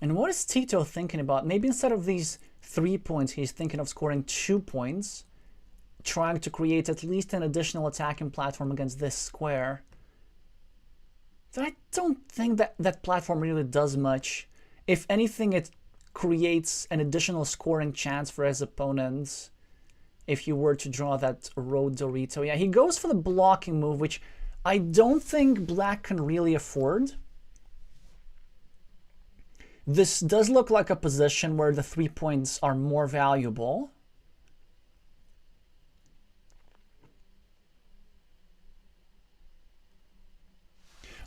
And what is Tito thinking about? Maybe instead of these 3 points, he's thinking of scoring 2 points, trying to create at least an additional attacking platform against this square. But I don't think that that platform really does much. If anything, it creates an additional scoring chance for his opponents if you were to draw that road Dorito. Yeah, he goes for the blocking move, which I don't think black can really afford. This does look like a position where the 3 points are more valuable.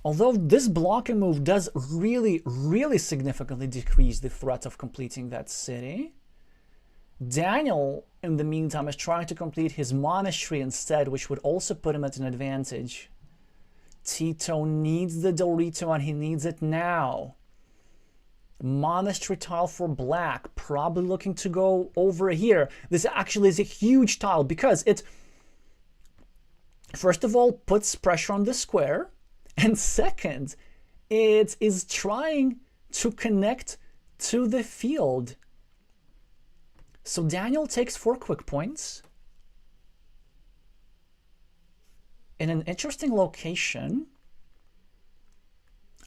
Although this blocking move does really, really significantly decrease the threat of completing that city. Daniel, in the meantime, is trying to complete his monastery instead, which would also put him at an advantage. Tito needs the Dorito, and he needs it now. Monastery tile for black, probably looking to go over here. This actually is a huge tile because it, first of all, puts pressure on the square, and second, it is trying to connect to the field. So Daniel takes 4 quick points in an interesting location.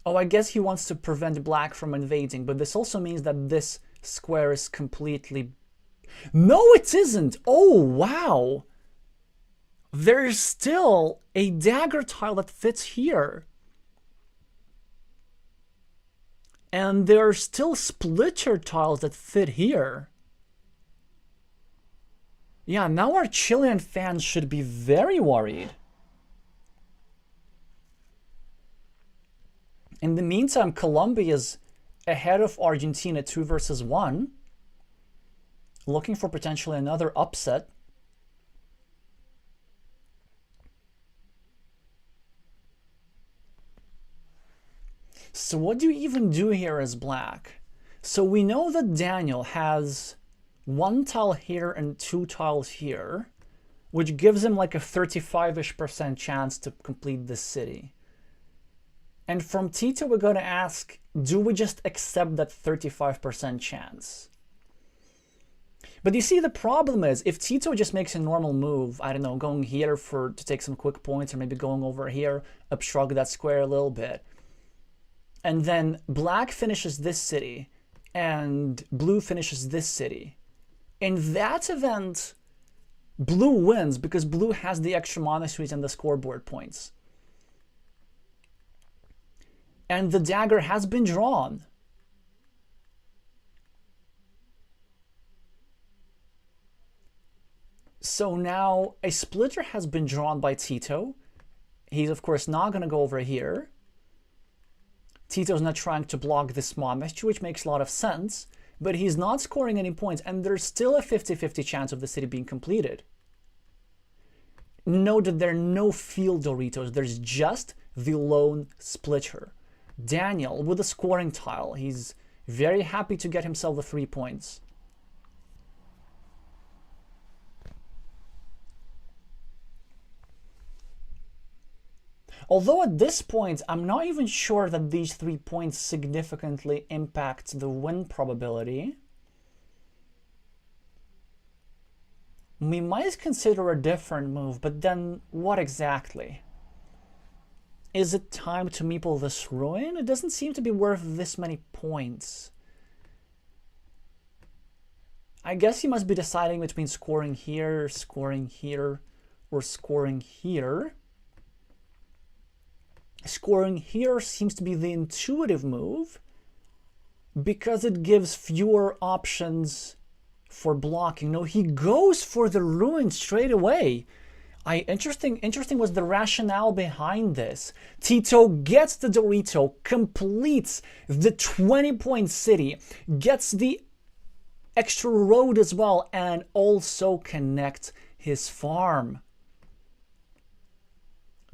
Oh, I guess he wants to prevent black from invading, but this also means that this square is completely... No, it isn't! Oh, wow! There's still a dagger tile that fits here. And there are still splitter tiles that fit here. Yeah, now our Chilean fans should be very worried. In the meantime, Colombia is ahead of Argentina 2-1, looking for potentially another upset. So what do you even do here as black? So we know that Daniel has 1 tile here and 2 tiles here, which gives him like a 35-ish% chance to complete this city. And from Tito, we're going to ask, do we just accept that 35% chance? But you see, the problem is, if Tito just makes a normal move, I don't know, going here to take some quick points, or maybe going over here, obstruct that square a little bit, and then black finishes this city, and blue finishes this city. In that event, blue wins because blue has the extra monasteries and the scoreboard points. And the dagger has been drawn. So now a splitter has been drawn by Tito. He's of course not going to go over here. Tito's not trying to block this monastery, which makes a lot of sense, but he's not scoring any points, and there's still a 50-50 chance of the city being completed. Note that there are no field Doritos, there's just the lone splitter. Daniel with a scoring tile, he's very happy to get himself the 3 points. Although at this point, I'm not even sure that these 3 points significantly impact the win probability. We might consider a different move, but then what exactly? Is it time to meeple this ruin? It doesn't seem to be worth this many points. I guess he must be deciding between scoring here, or scoring here. Scoring here seems to be the intuitive move because it gives fewer options for blocking. No, he goes for the ruin straight away. Interesting was the rationale behind this. Tito gets the Dorito, completes the 20-point city, gets the extra road as well, and also connect his farm.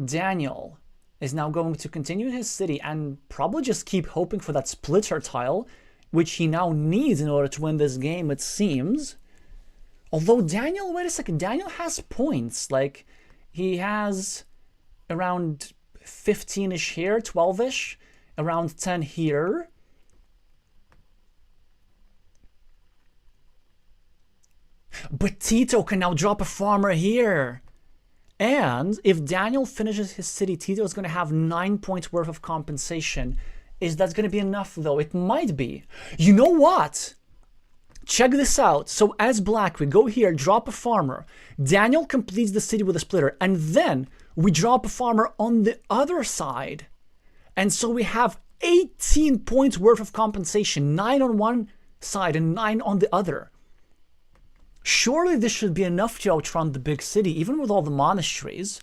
Daniel is now going to continue his city and probably just keep hoping for that splitter tile, which he now needs in order to win this game, it seems. Although Daniel, wait a second, Daniel has points. Like, he has around 15-ish here, 12-ish, around 10 here. But Tito can now drop a farmer here. And if Daniel finishes his city, Tito is going to have 9 points worth of compensation. Is that going to be enough, though? It might be. You know what? Check this out. So as black, we go here, drop a farmer. Daniel completes the city with a splitter. And then we drop a farmer on the other side. And so we have 18 points worth of compensation. 9 on one side and 9 on the other. Surely this should be enough to outrun the big city, even with all the monasteries.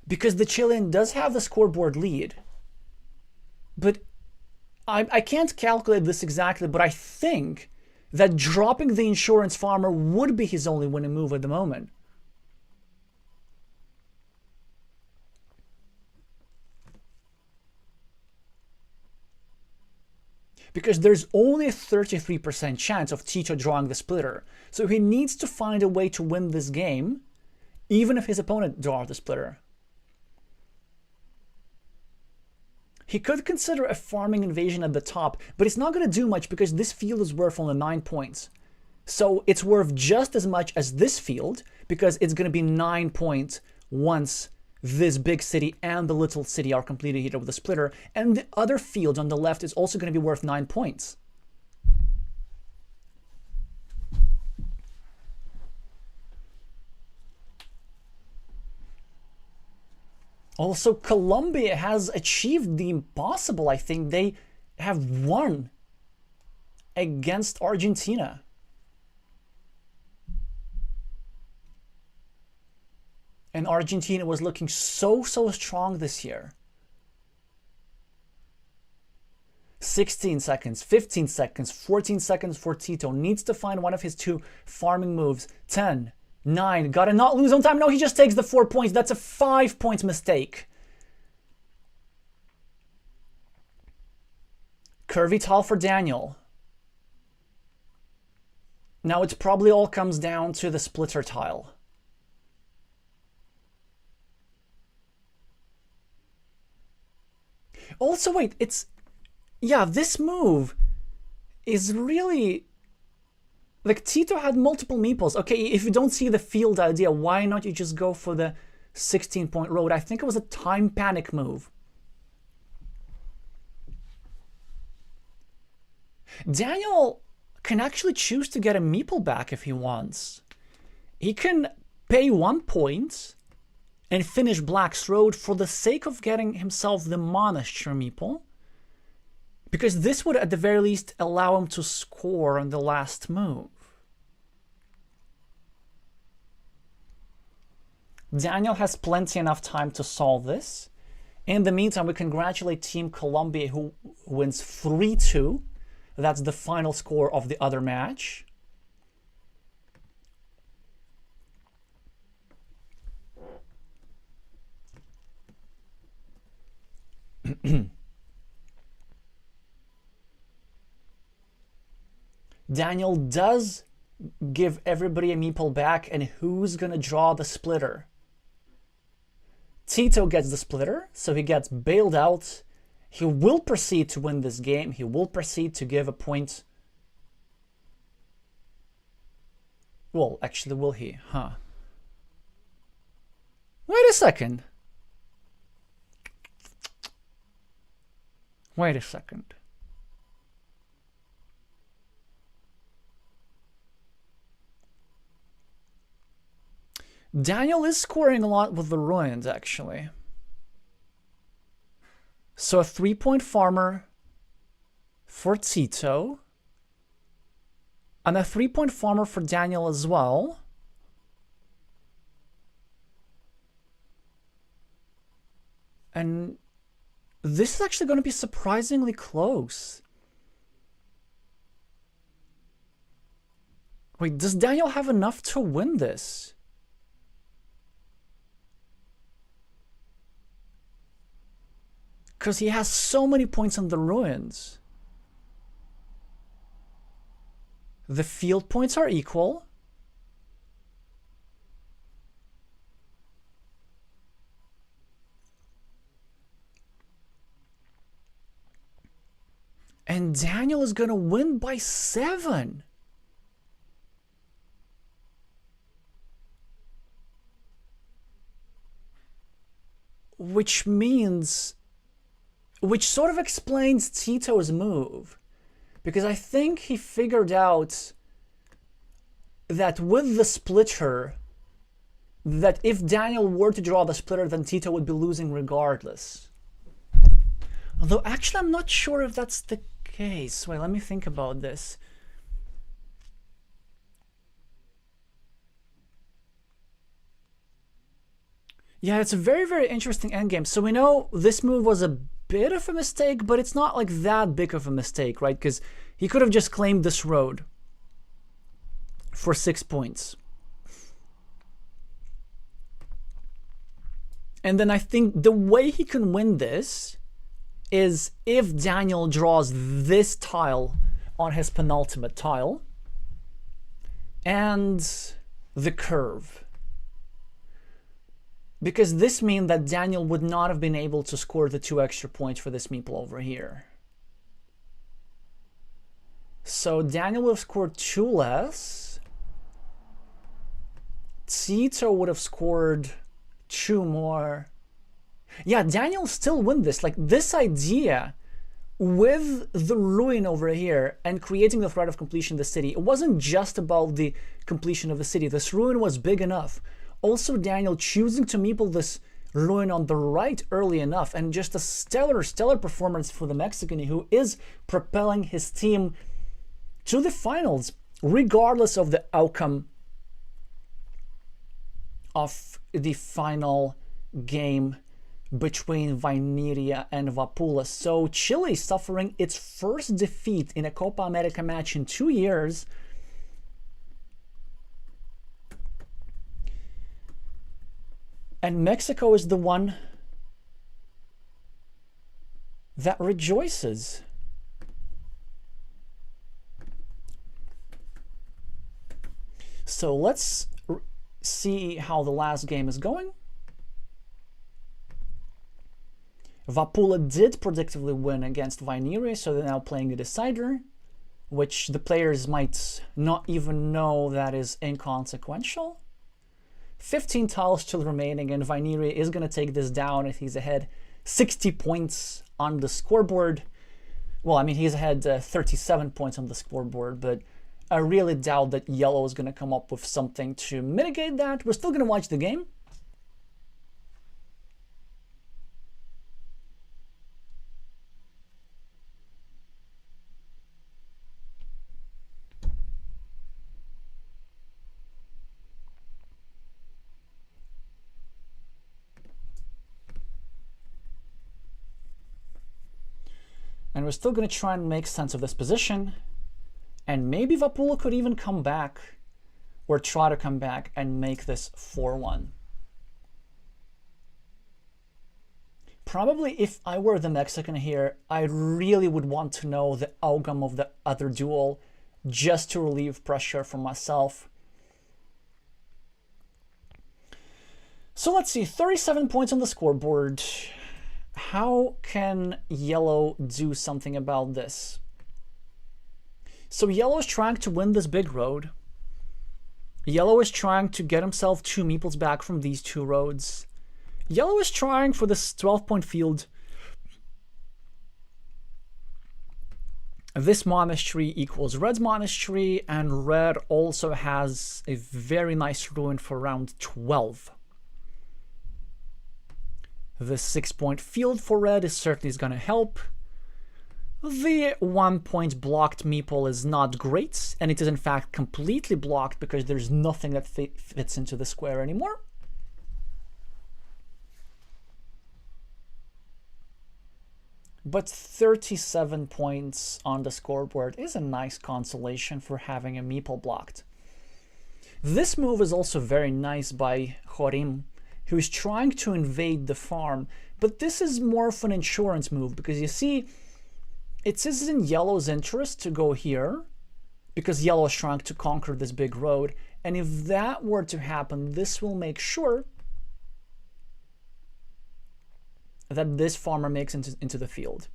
Because the Chilean does have the scoreboard lead. But I can't calculate this exactly, but I think that dropping the insurance farmer would be his only winning move at the moment. Because there's only a 33% chance of Tito drawing the splitter. So he needs to find a way to win this game, even if his opponent draws the splitter. He could consider a farming invasion at the top, but it's not going to do much because this field is worth only 9 points. So it's worth just as much as this field, because it's going to be 9 points once this big city and the little city are completed here with the splitter. And the other field on the left is also going to be worth 9 points. Also, Colombia has achieved the impossible, I think. They have won against Argentina. And Argentina was looking so strong this year. 16 seconds, 15 seconds, 14 seconds for Tito. Needs to find one of his 2 farming moves. 10. 9, gotta not lose on time. No, he just takes the 4 points. That's a 5 points mistake. Curvy tile for Daniel. Now it probably all comes down to the splitter tile. Also, wait, yeah, this move is really... Like, Tito had multiple meeples. Okay, if you don't see the field idea, why not you just go for the 16-point road? I think it was a time panic move. Daniel can actually choose to get a meeple back if he wants. He can pay 1 point and finish Black's road for the sake of getting himself the monastery meeple. Because this would, at the very least, allow him to score on the last move. Daniel has plenty enough time to solve this. In the meantime, we congratulate Team Colombia, who wins 3-2. That's the final score of the other match. Daniel does give everybody a meeple back, and who's gonna draw the splitter? Tito gets the splitter, so he gets bailed out. He will proceed to win this game. He will proceed to give a point. Well, actually, will he? Huh. Wait a second. Wait a second. Daniel is scoring a lot with the ruins, actually. So a 3-point farmer for Tito. And a 3-point farmer for Daniel as well. And this is actually going to be surprisingly close. Wait, does Daniel have enough to win this? Because he has so many points on the ruins. The field points are equal. And Daniel is going to win by 7. Which means... Which sort of explains Tito's move. Because I think he figured out that with the splitter, that if Daniel were to draw the splitter, then Tito would be losing regardless. Although actually I'm not sure if that's the case. Wait, let me think about this. Yeah, it's a very, very interesting endgame. So we know this move was a bit of a mistake, but it's not like that big of a mistake, right? Because he could have just claimed this road for 6 points. And then I think the way he can win this is if Daniel draws this tile on his penultimate tile and the curve. Because this means that Daniel would not have been able to score the 2 extra points for this meeple over here. So Daniel would have scored 2 less. Tito would have scored 2 more. Yeah, Daniel still win this. Like, this idea with the ruin over here and creating the threat of completion of the city, it wasn't just about the completion of the city. This ruin was big enough. Also, Daniel choosing to meeple this ruin on the right early enough, and just a stellar performance for the Mexican who is propelling his team to the finals, regardless of the outcome of the final game between Vaineria and Vapula. So Chile suffering its first defeat in a Copa America match in 2 years. And Mexico is the one that rejoices. So let's see how the last game is going. Vapula did predictably win against Vaineria, so they're now playing a decider, which the players might not even know that is inconsequential. 15 tiles still remaining, and Vaineria is going to take this down if he's ahead 60 points on the scoreboard. Well, I mean, he's ahead 37 points on the scoreboard, but I really doubt that yellow is going to come up with something to mitigate that. We're still going to watch the game. And we're still going to try and make sense of this position. And maybe Vapula could even come back, or try to come back and make this 4-1. Probably if I were the Mexican here, I really would want to know the outcome of the other duel just to relieve pressure from myself. So let's see, 37 points on the scoreboard. How can yellow do something about this? So yellow is trying to win this big road. Yellow is trying to get himself 2 meeples back from these 2 roads. Yellow is trying for this 12-point field. This monastery equals red's monastery, and red also has a very nice ruin for round 12. The 6-point field for red is certainly going to help. The 1-point blocked meeple is not great, and it is in fact completely blocked because there's nothing that fits into the square anymore. but 37 points on the scoreboard is a nice consolation for having a meeple blocked. This move is also very nice by Horim, who is trying to invade the farm, but this is more of an insurance move, because you see, it is in yellow's interest to go here, because yellow is trying to conquer this big road, and if that were to happen, this will make sure that this farmer makes into the field.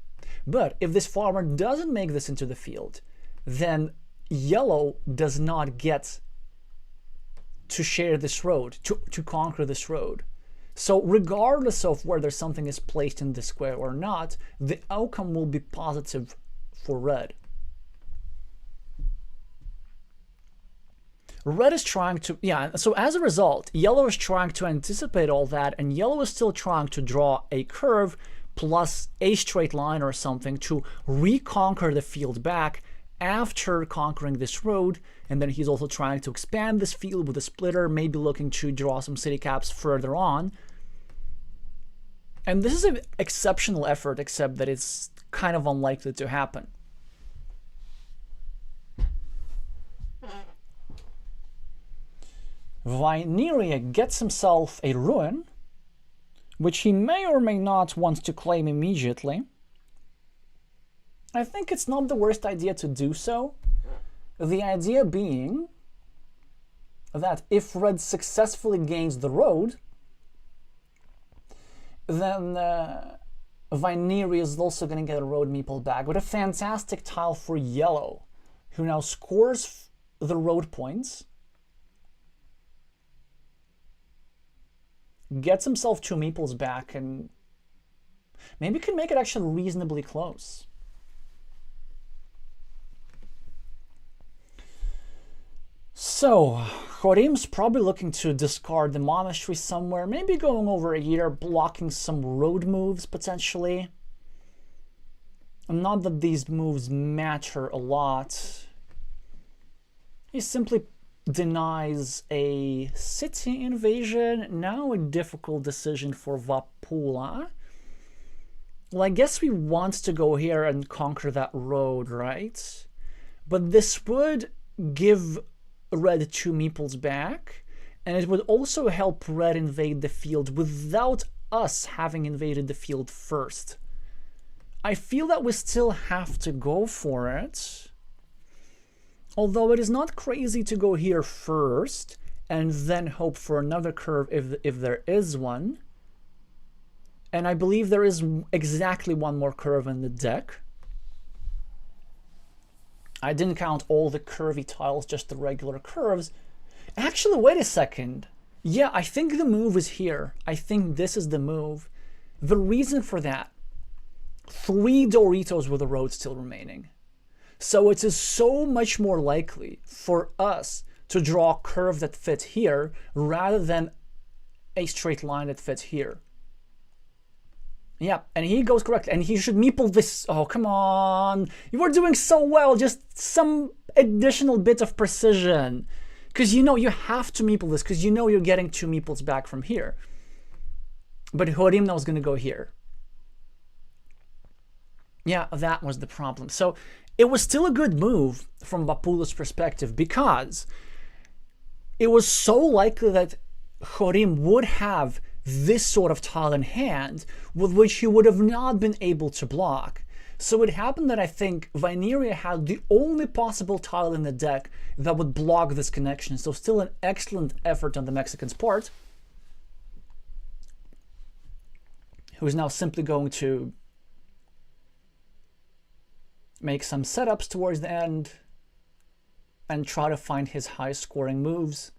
But if this farmer doesn't make this into the field, then yellow does not get to share this road, to conquer this road. So regardless of whether something is placed in the square or not, the outcome will be positive for red. Red is trying to, yeah, so as a result, yellow is trying to anticipate all that, and yellow is still trying to draw a curve plus a straight line or something to reconquer the field back after conquering this road, and then he's also trying to expand this field with a splitter, maybe looking to draw some city caps further on. And this is an exceptional effort, except that it's kind of unlikely to happen. Vineria gets himself a ruin, which he may or may not want to claim immediately. I think it's not the worst idea to do so. The idea being that if red successfully gains the road, then Vineria is also going to get a road meeple back, with a fantastic tile for yellow, who now scores the road points, gets himself 2 meeples back, and maybe can make it actually reasonably close. So, Horim's probably looking to discard the monastery somewhere, maybe going over here, blocking some road moves potentially. Not that these moves matter a lot. He simply denies a city invasion. Now a difficult decision for Vapula. Well, I guess we want to go here and conquer that road, right? But this would give red 2 meeples back, and it would also help red invade the field without us having invaded the field first. I feel that we still have to go for it. Although it is not crazy to go here first and then hope for another curve if there is one. And I believe there is exactly one more curve in the deck. I didn't count all the curvy tiles, just the regular curves. Actually, wait a second. Yeah, I think the move is here. I think this is the move. The reason for that, 3 Doritos with a road still remaining. So it is so much more likely for us to draw a curve that fits here rather than a straight line that fits here. Yeah, and he goes correct, and he should meeple this. Oh, come on. You were doing so well, just some additional bit of precision. Because you know you have to meeple this, because you know you're getting 2 meeples back from here. But Horim now is going to go here. Yeah, that was the problem. So it was still a good move from Vapula's perspective, because it was so likely that Horim would have this sort of tile in hand with which he would have not been able to block. So it happened that I think Vineria had the only possible tile in the deck that would block this connection. So still an excellent effort on the Mexican's part, who is now simply going to make some setups towards the end and try to find his high scoring moves.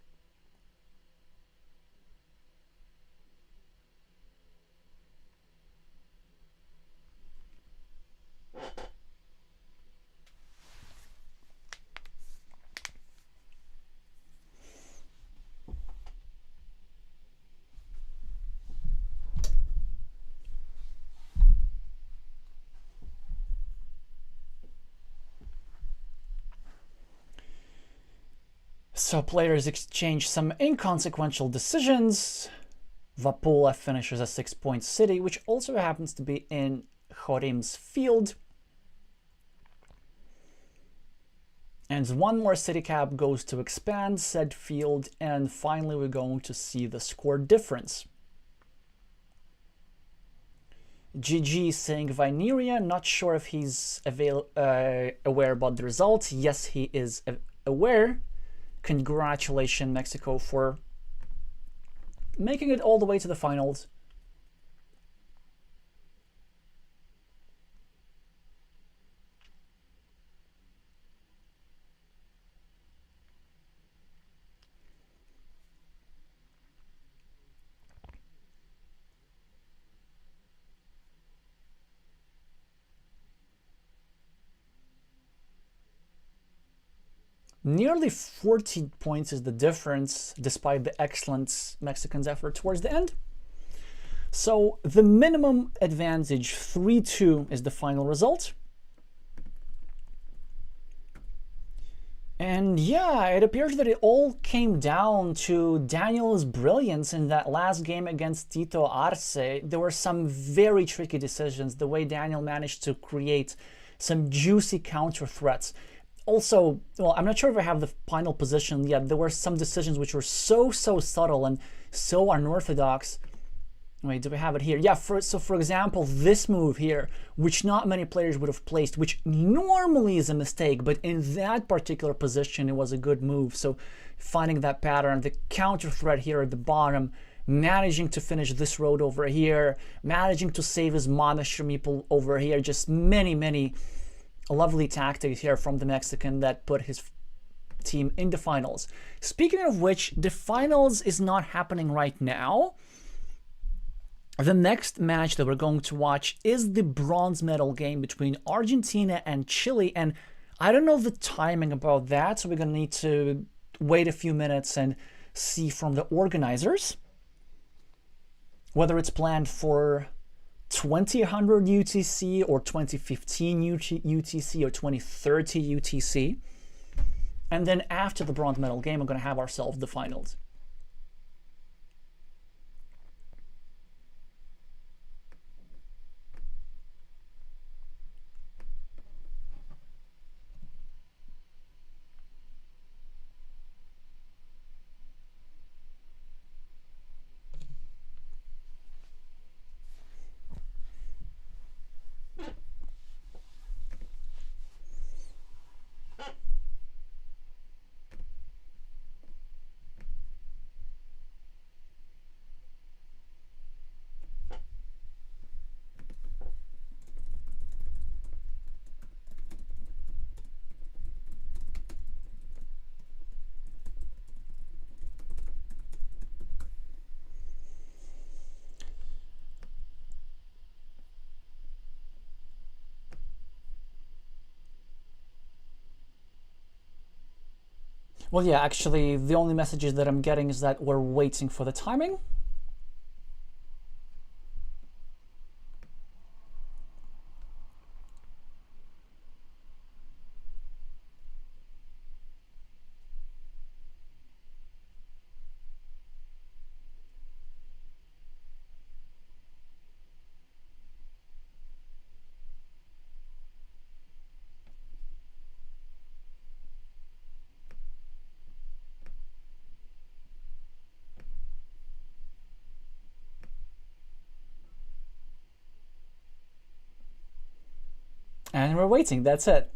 So players exchange some inconsequential decisions. Vapula finishes a 6-point city, which also happens to be in Chorim's field. And one more city cap goes to expand said field, and finally we're going to see the score difference. GG saying Vineria, not sure if he's aware about the results. Yes, he is aware. Congratulations, Mexico, for making it all the way to the finals. Nearly 40 points is the difference, despite the excellent Mexicans' effort towards the end. So the minimum advantage, 3-2, is the final result. And yeah, it appears that it all came down to Daniel's brilliance in that last game against Tito Arce. There were some very tricky decisions, the way Daniel managed to create some juicy counter threats. Also, well, I'm not sure if I have the final position yet. There were some decisions which were so subtle and so unorthodox. Wait, do we have it here? Yeah, so for example, this move here, which not many players would have placed, which normally is a mistake, but in that particular position, it was a good move. So finding that pattern, the counter threat here at the bottom, managing to finish this road over here, managing to save his mana Shrimipal over here, just many lovely tactics here from the Mexican that put his team in the finals. Speaking of which, the finals is not happening right now. The next match that we're going to watch is the bronze medal game between Argentina and Chile, and I don't know the timing about that, so we're going to need to wait a few minutes and see from the organizers whether it's planned for 2000 UTC or 2015 UTC or 2030 UTC. And then after the bronze medal game, we're going to have ourselves the finals. Well, yeah, actually, the only messages that I'm getting is that we're waiting for the timing. And we're waiting, that's it.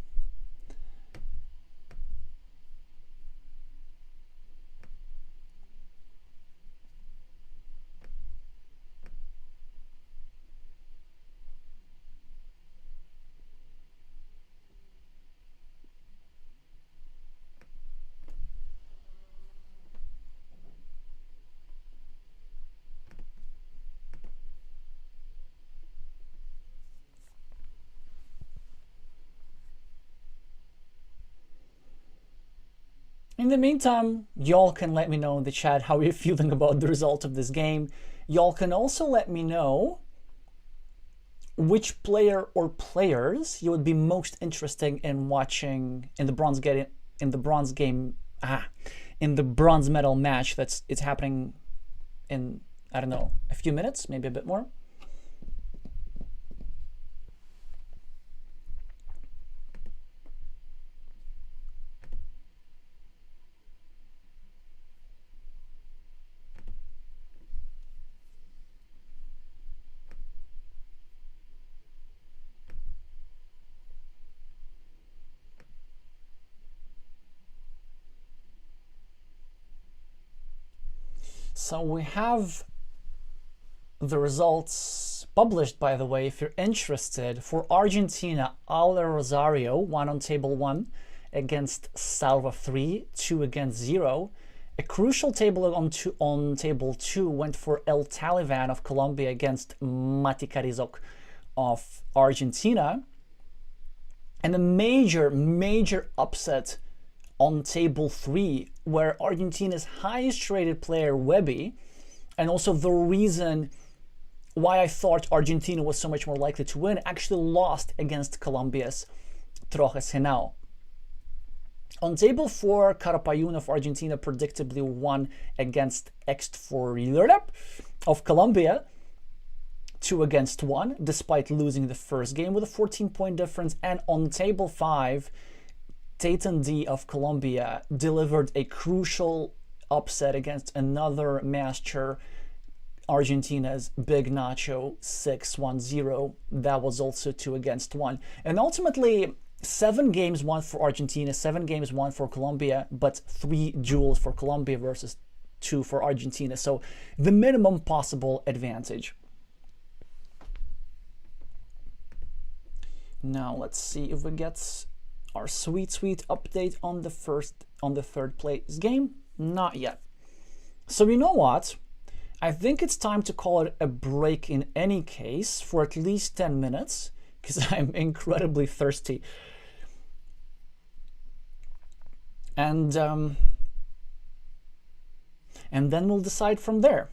In the meantime, y'all can let me know in the chat how you're feeling about the result of this game. Y'all can also let me know which player or players you would be most interested in watching in the bronze medal match it's happening in, I don't know, a few minutes, maybe a bit more. So we have the results published, by the way, if you're interested. For Argentina, Aula Rosario won on table 1 against Salva 3, 2 against 0. A crucial table on table 2 went for El Taliban of Colombia against Mati Carizok of Argentina. And a major upset on table 3, where Argentina's highest rated player, Webby, and also the reason why I thought Argentina was so much more likely to win, actually lost against Colombia's Trojes Henao. On table 4, Carapayun of Argentina predictably won against Extfor of Colombia, 2 against 1, despite losing the first game with a 14-point difference. And on table 5, Tayton D of Colombia delivered a crucial upset against another master, Argentina's Big Nacho, 6-1-0. That was also 2 against 1. And ultimately, 7 games won for Argentina, 7 games won for Colombia, but 3 duels for Colombia versus 2 for Argentina. So the minimum possible advantage. Now let's see if we get our sweet update on the third place game. Not yet. So you know what? I think it's time to call it a break in any case for at least 10 minutes, because I'm incredibly thirsty. And then we'll decide from there.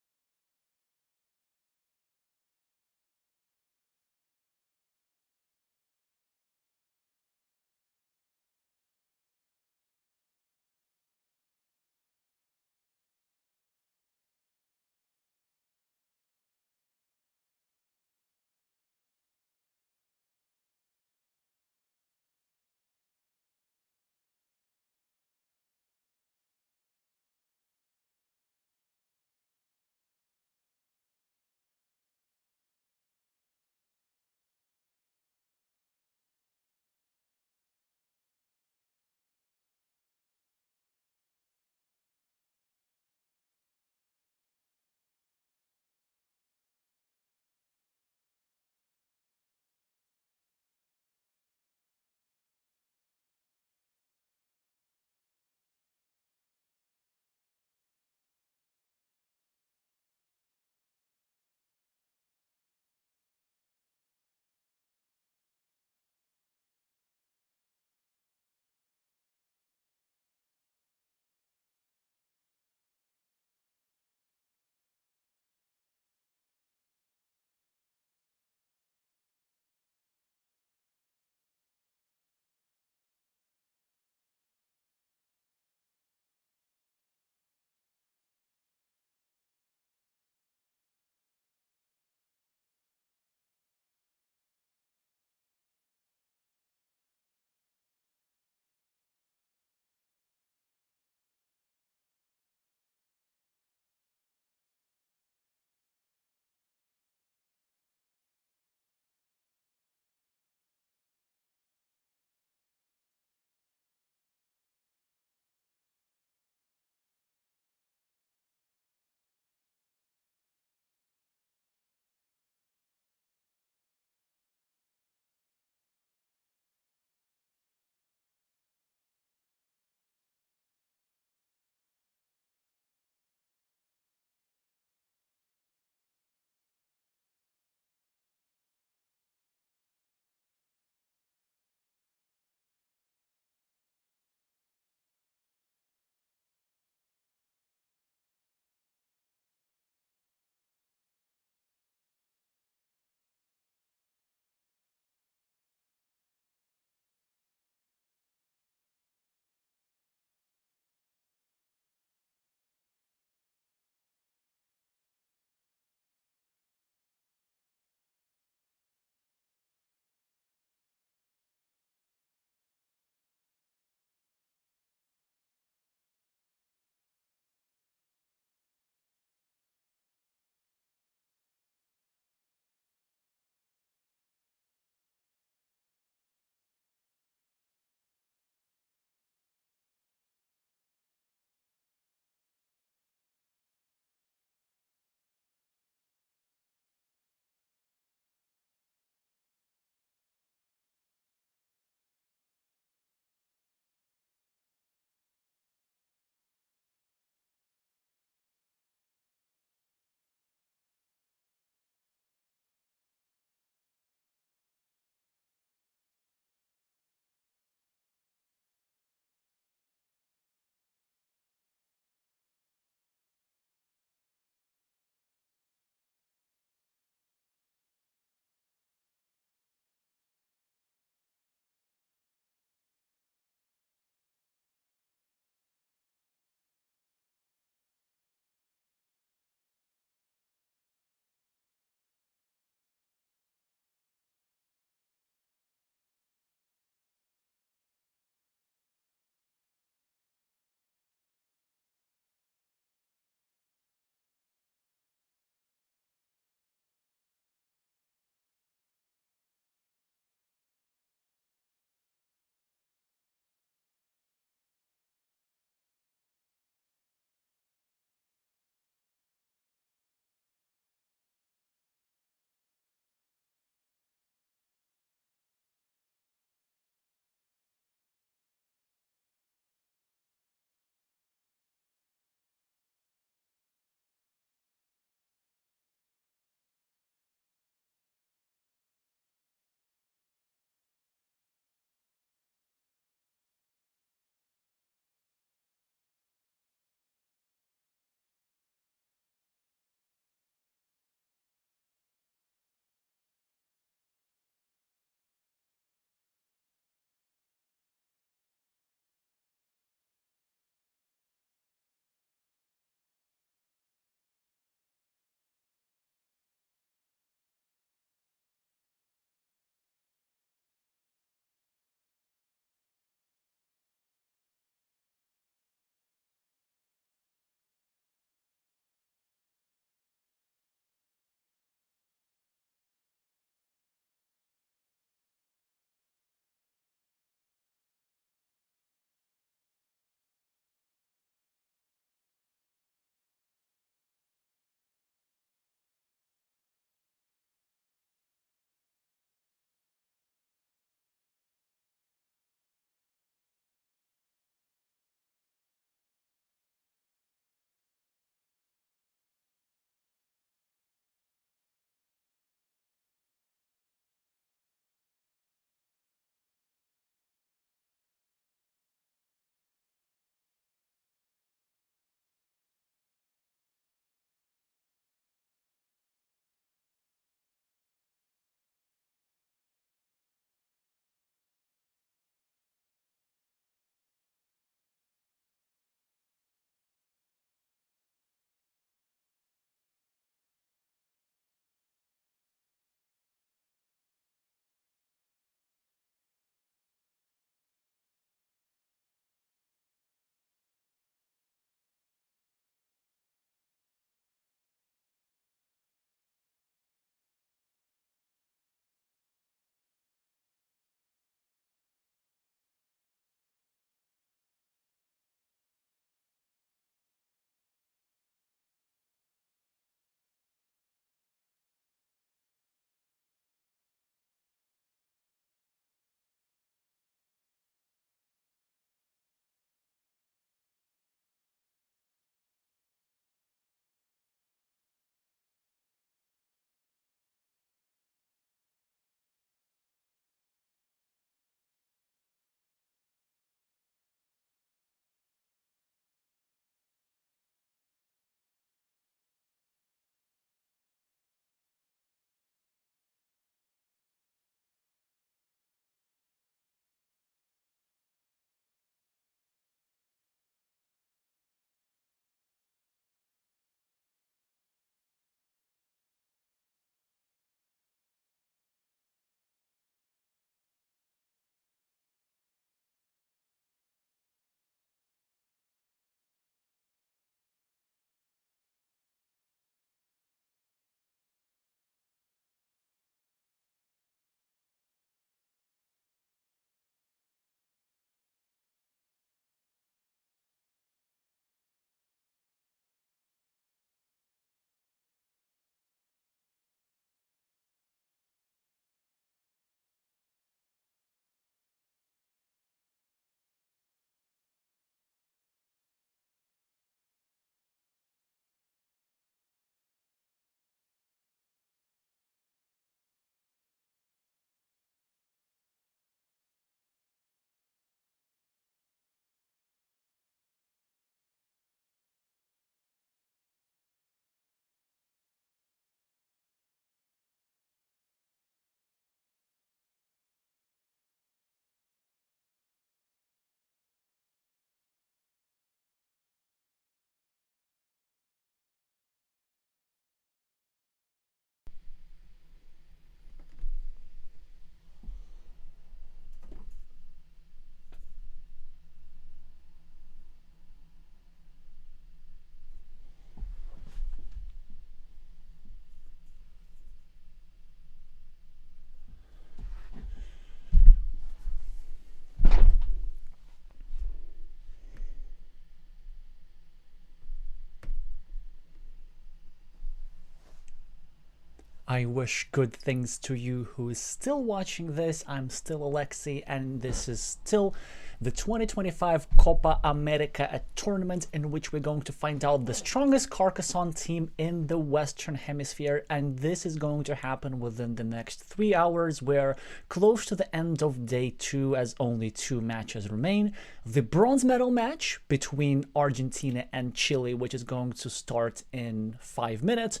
I wish good things to you who is still watching this. I'm still Alexey, and this is still the 2025 Copa America, a tournament in which we're going to find out the strongest Carcassonne team in the Western Hemisphere, and this is going to happen within the next 3 hours. We're close to the end of day 2 as only 2 matches remain. The bronze medal match between Argentina and Chile, which is going to start in 5 minutes.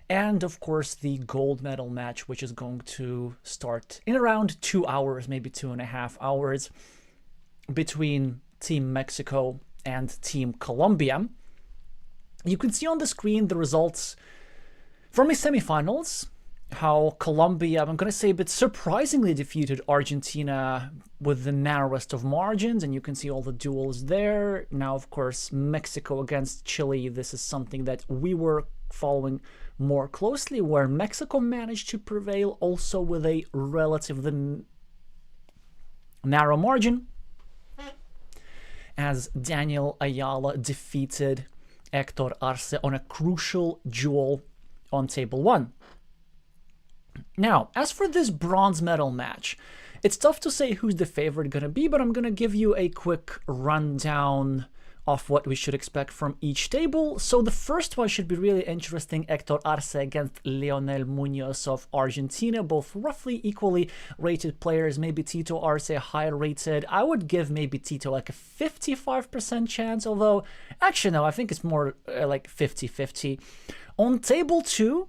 And of course, the gold medal match, which is going to start in around 2 hours, maybe 2.5 hours, between Team Mexico and Team Colombia. You can see on the screen the results from the semifinals, how Colombia, I'm going to say a bit surprisingly, defeated Argentina with the narrowest of margins, and you can see all the duels there. Now, of course, Mexico against Chile, this is something that we were following more closely, where Mexico managed to prevail also with a relatively narrow margin, as Daniel Ayala defeated Hector Arce on a crucial duel on table 1. Now, as for this bronze medal match, it's tough to say who's the favorite going to be, but I'm going to give you a quick rundown of what we should expect from each table. So the first one should be really interesting, Hector Arce against Leonel Munoz of Argentina, both roughly equally rated players. Maybe Tito Arce higher rated. I would give maybe Tito like a 55% chance, although actually no, I think it's more like 50-50. On table 2,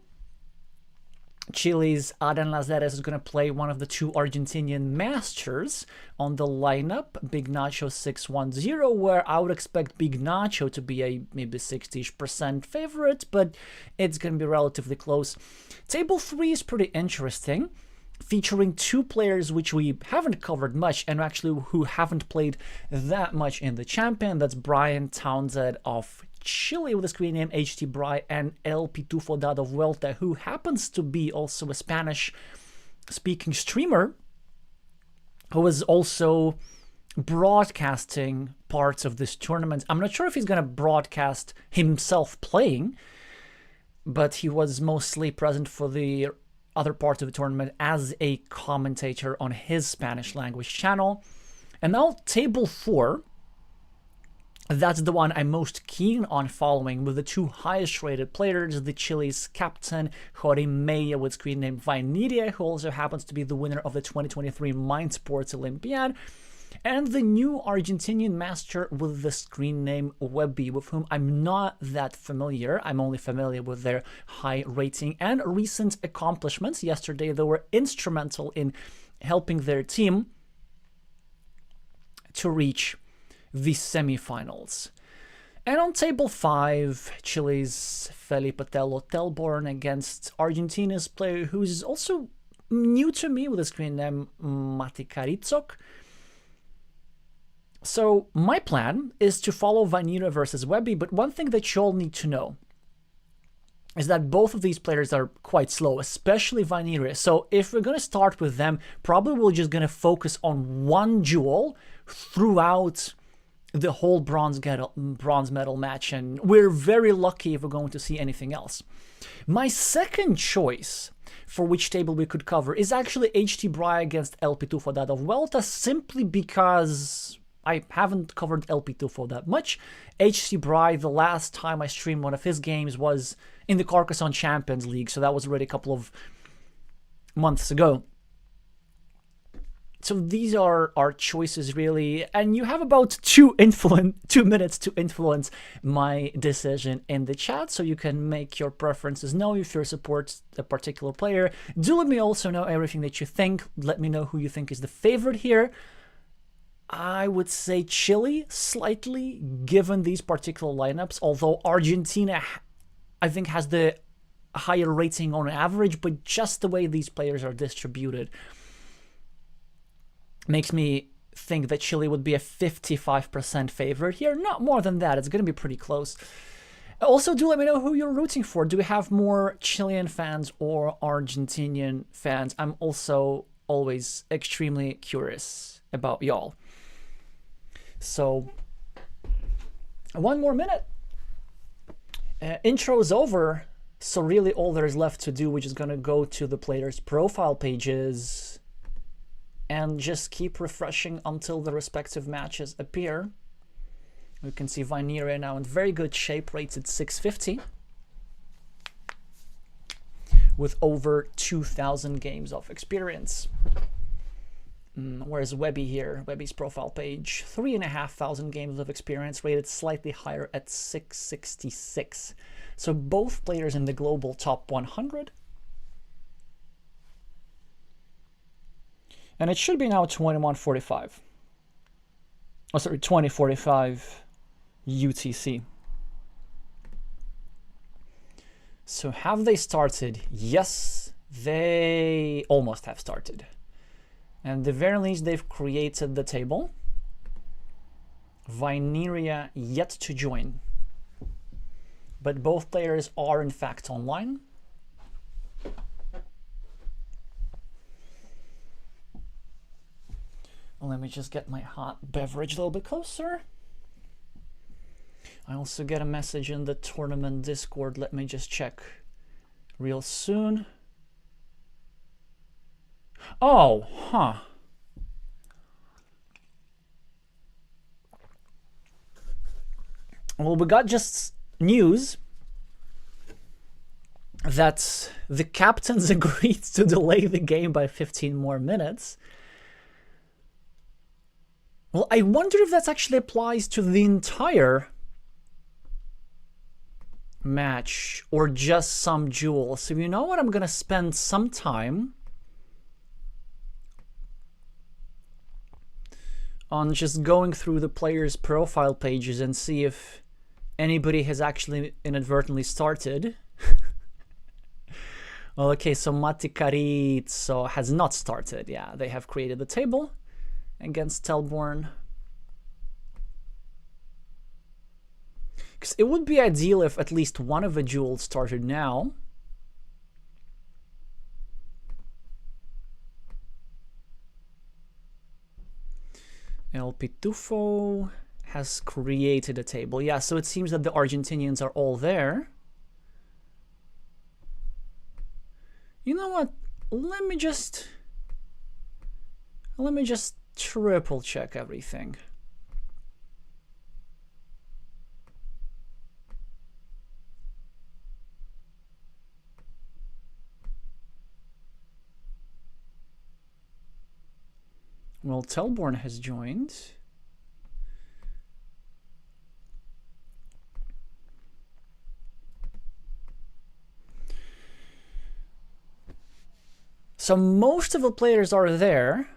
Chile's Adán Lazares is going to play one of the 2 Argentinian masters on the lineup, Big Nacho 610, where I would expect Big Nacho to be a maybe 60% favorite, but it's going to be relatively close. Table 3 is pretty interesting, featuring 2 players which we haven't covered much and actually who haven't played that much in the champion. That's Brian Townsend of Chile with the screen name HT Bry, and El Pitufo Dado Vuelta, who happens to be also a Spanish-speaking streamer who is also broadcasting parts of this tournament. I'm not sure if he's going to broadcast himself playing, but he was mostly present for the other parts of the tournament as a commentator on his Spanish language channel. And now table 4. That's the one I'm most keen on following, with the 2 highest rated players, the Chile's captain Jorge Mejia with screen name Vainiria, who also happens to be the winner of the 2023 Mind Sports Olympiad, and the new Argentinian master with the screen name Webby, with whom I'm not that familiar. I'm only familiar with their high rating and recent accomplishments. Yesterday they were instrumental in helping their team to reach the semifinals. And on table 5, Chile's Felipe Telo Telborn against Argentina's player who's also new to me with the screen name Mati Karitzok. So my plan is to follow Vanira versus Webby, but one thing that you all need to know is that both of these players are quite slow, especially Vanira. So if we're going to start with them, probably we're just going to focus on one duel throughout the whole bronze medal match, and we're very lucky if we're going to see anything else. My second choice for which table we could cover is actually HT Bry against El Pitufo Dado Vuelta, simply because I haven't covered El Pitufo that much. HT Bry, the last time I streamed one of his games was in the Carcassonne Champions League, so that was already a couple of months ago. So these are our choices, really, and you have about 2 minutes to influence my decision in the chat, so you can make your preferences known if you support a particular player. Do let me also know everything that you think. Let me know who you think is the favorite here. I would say Chile, slightly, given these particular lineups, although Argentina, I think, has the higher rating on average, but just the way these players are distributed makes me think that Chile would be a 55% favorite here. Not more than that. It's going to be pretty close. Also, do let me know who you're rooting for. Do we have more Chilean fans or Argentinian fans? I'm also always extremely curious about y'all. So, 1 more minute. Intro's over. So really all there's left to do, which is going to go to the players' profile pages and just keep refreshing until the respective matches appear. We can see Vineria now in very good shape, rated 650, with over 2,000 games of experience. Whereas Webby here, Webby's profile page, 3,500 games of experience, rated slightly higher at 666. So both players in the global top 100. And it should be now 21:45. Oh, sorry, 20:45 UTC. So have they started? Yes, they almost have started. And at the very least, they've created the table. Vineria yet to join. But both players are in fact online. Let me just get my hot beverage a little bit closer. I also get a message in the tournament Discord. Let me just check real soon. Oh, huh. Well, we got just news that the captains agreed to delay the game by 15 more minutes. Well, I wonder if that actually applies to the entire match or just some duels. So you know what? I'm gonna spend some time on just going through the players' profile pages and see if anybody has actually inadvertently started. Well, okay, so Matti Carizzo has not started. Yeah, they have created the table against Telborn. Because it would be ideal if at least one of the duels started now. El Pitufo has created a table. Yeah, so it seems that the Argentinians are all there. You know what? Let me just triple check everything. Well, Telborn has joined. So most of the players are there.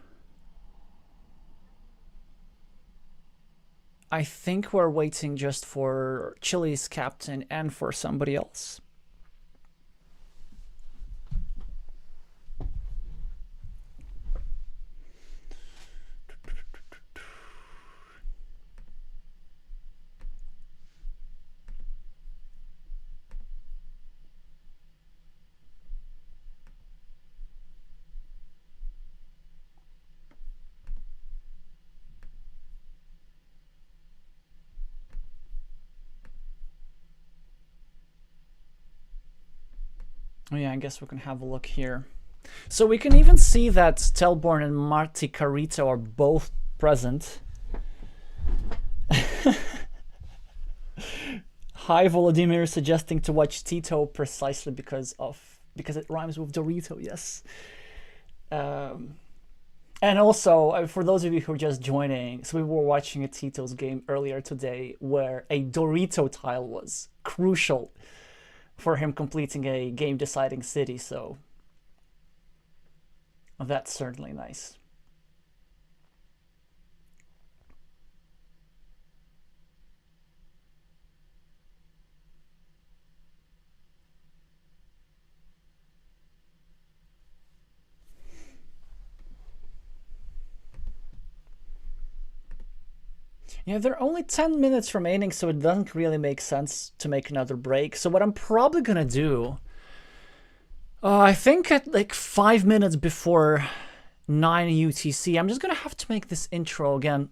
I think we're waiting just for Chile's captain and for somebody else. Oh yeah, I guess we can have a look here. So we can even see that Telborn and Marti Carito are both present. Hi, Volodymyr, suggesting to watch Tito precisely because it rhymes with Dorito. Yes. And also, for those of you who are just joining, so we were watching a Tito's game earlier today where a Dorito tile was crucial for him completing a game-deciding city, so that's certainly nice. Yeah, there are only 10 minutes remaining, so it doesn't really make sense to make another break. So what I'm probably gonna do, I think at like 5 minutes before 9 UTC, I'm just gonna have to make this intro again.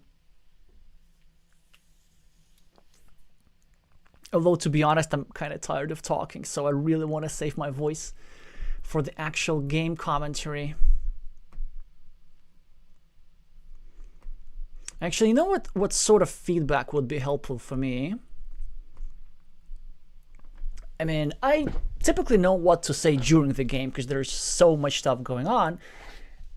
Although, to be honest, I'm kind of tired of talking, so I really want to save my voice for the actual game commentary. Actually, you know what sort of feedback would be helpful for me? I mean, I typically know what to say during the game because there's so much stuff going on.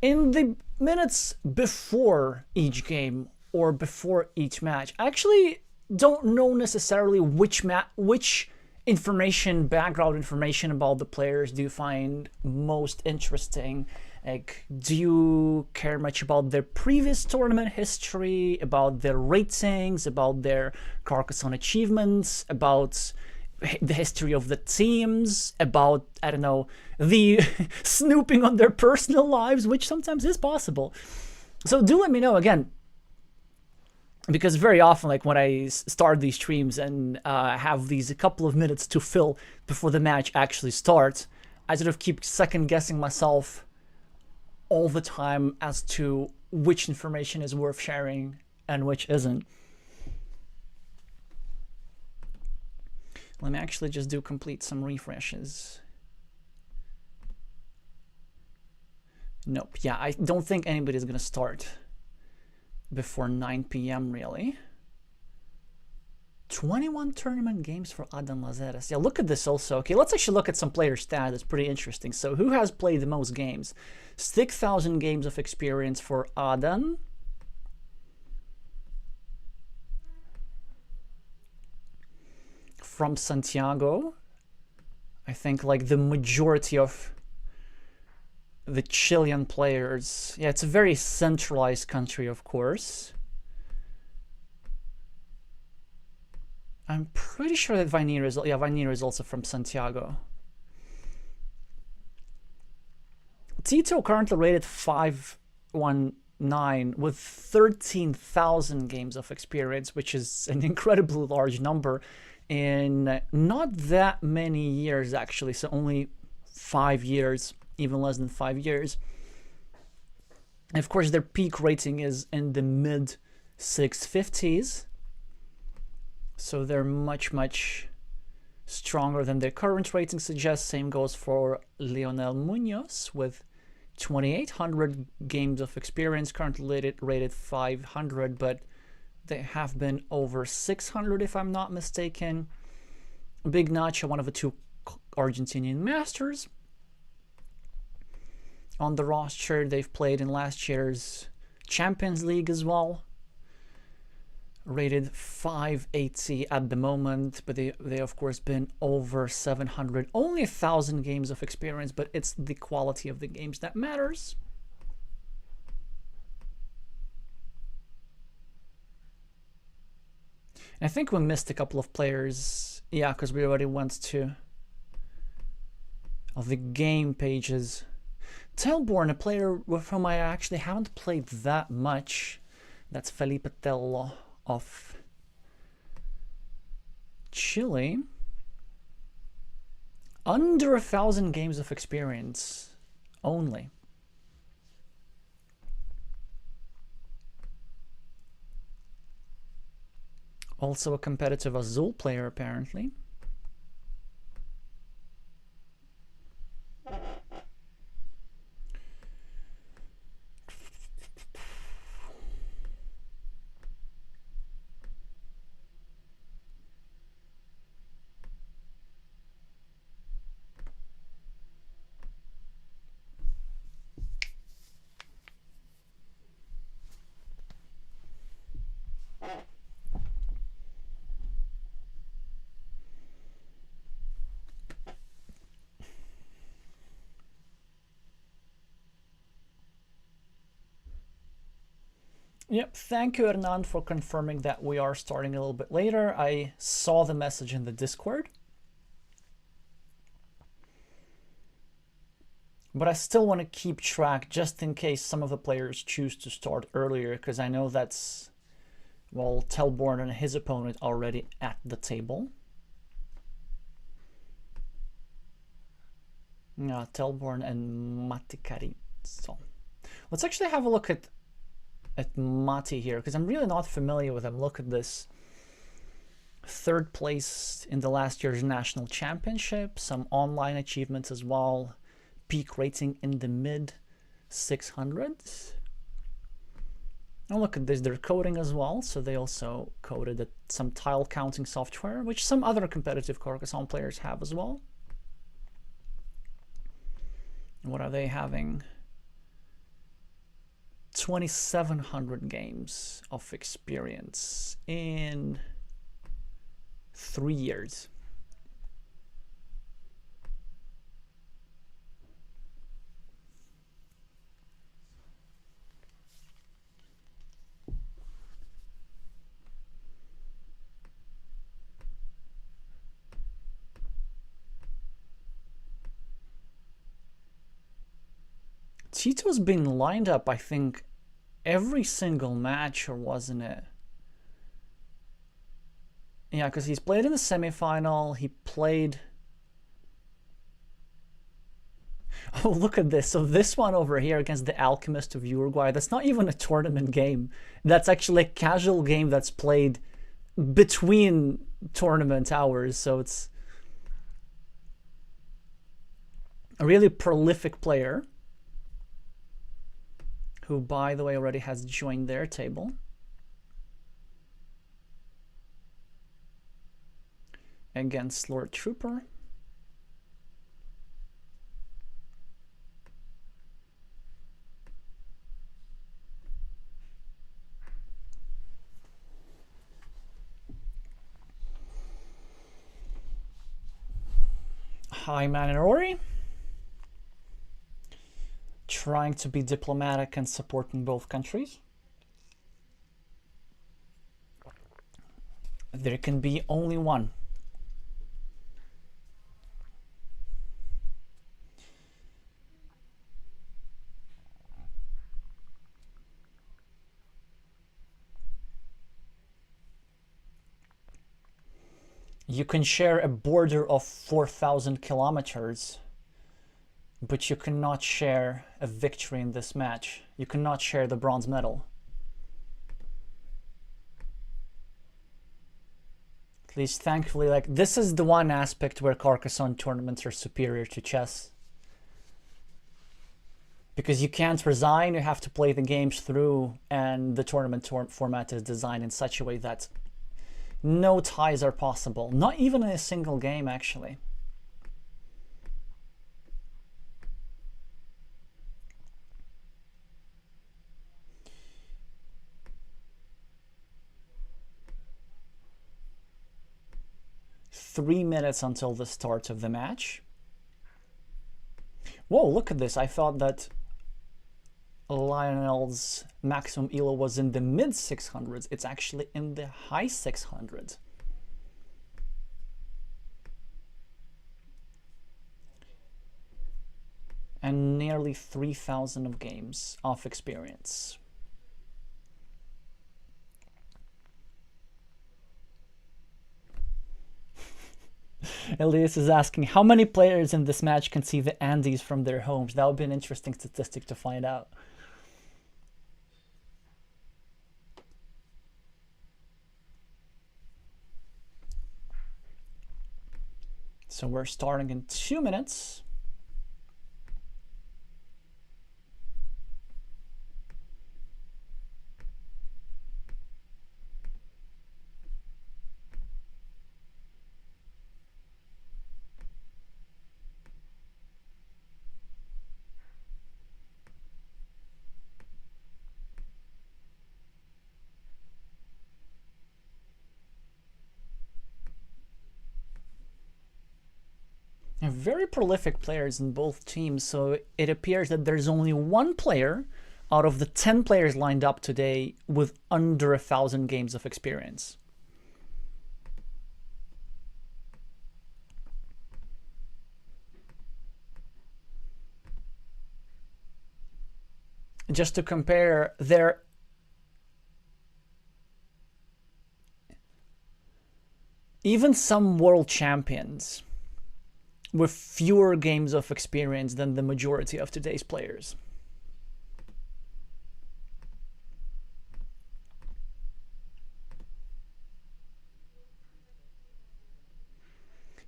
In the minutes before each game or before each match, I actually don't know necessarily which information, background information about the players do you find most interesting. Like, do you care much about their previous tournament history, about their ratings, about their Carcassonne achievements, about the history of the teams, about, I don't know, the snooping on their personal lives, which sometimes is possible. So do let me know again, because very often, like when I start these streams and have these a couple of minutes to fill before the match actually starts, I sort of keep second guessing myself all the time as to which information is worth sharing and which isn't. Let me actually just complete some refreshes. Nope. Yeah, I don't think anybody's gonna start before 9 p.m. really. 21 tournament games for Adam Lazares. Yeah, look at this also. Okay, let's actually look at some player stats. It's pretty interesting. So who has played the most games? 6,000 games of experience for Adam. From Santiago, I think like the majority of the Chilean players. Yeah, it's a very centralized country, of course. I'm pretty sure that Vainir is also from Santiago. Tito currently rated 519 with 13,000 games of experience, which is an incredibly large number in not that many years, actually. So only 5 years, even less than 5 years. And of course, their peak rating is in the mid 650s. So they're much, much stronger than their current rating suggests. Same goes for Leonel Munoz with 2,800 games of experience, currently rated 500, but they have been over 600 if I'm not mistaken. Big Nacho, one of the two Argentinian masters on the roster. They've played in last year's Champions League as well. Rated 580 at the moment, but they of course been over 700. Only 1,000 games of experience, but it's the quality of the games that matters. I think we missed a couple of players. Yeah, because we already went to the game pages. Telborn, a player with whom I actually haven't played that much. That's Felipe Tello of Chile. Under 1,000 games of experience only. Also a competitive Azul player, apparently. Yep, thank you, Hernan, for confirming that we are starting a little bit later. I saw the message in the Discord. But I still want to keep track just in case some of the players choose to start earlier, because I know that's, well, Telborn and his opponent already at the table. Yeah, Telborn and Mati. So let's actually have a look at Mati here, because I'm really not familiar with him. Look at this. Third place in the last year's national championship, some online achievements as well. Peak rating in the mid 600s. And look at this, they're coding as well, so they also coded some tile counting software, which some other competitive Carcassonne players have as well. What are they having? 2,700 games of experience in 3 years. Tito's been lined up, I think, every single match, or wasn't it? Yeah, because he's played in the semifinal, he played... Oh, look at this. So this one over here against the Alchemist of Uruguay, that's not even a tournament game. That's actually a casual game that's played between tournament hours, so it's a really prolific player, who, by the way, already has joined their table. Against Lord Trooper. Hi, Man and Ori. Trying to be diplomatic and supporting both countries. There can be only one. You can share a border of 4,000 kilometers, but you cannot share a victory in this match. You cannot share the bronze medal. At least thankfully, like, this is the one aspect where Carcassonne tournaments are superior to chess. Because you can't resign, you have to play the games through, and the tournament format is designed in such a way that no ties are possible. Not even in a single game, actually. Three minutes until the start of the match. Whoa, look at this. I thought that Lionel's maximum elo was in the mid 600s. It's actually in the high 600s. And nearly 3,000 of games of experience. Elias is asking, how many players in this match can see the Andes from their homes? That would be an interesting statistic to find out. So we're starting in 2 minutes. Very prolific players in both teams, so it appears that there's only one player out of the 10 players lined up today with under 1,000 games of experience. Just to compare, even some world champions with fewer games of experience than the majority of today's players.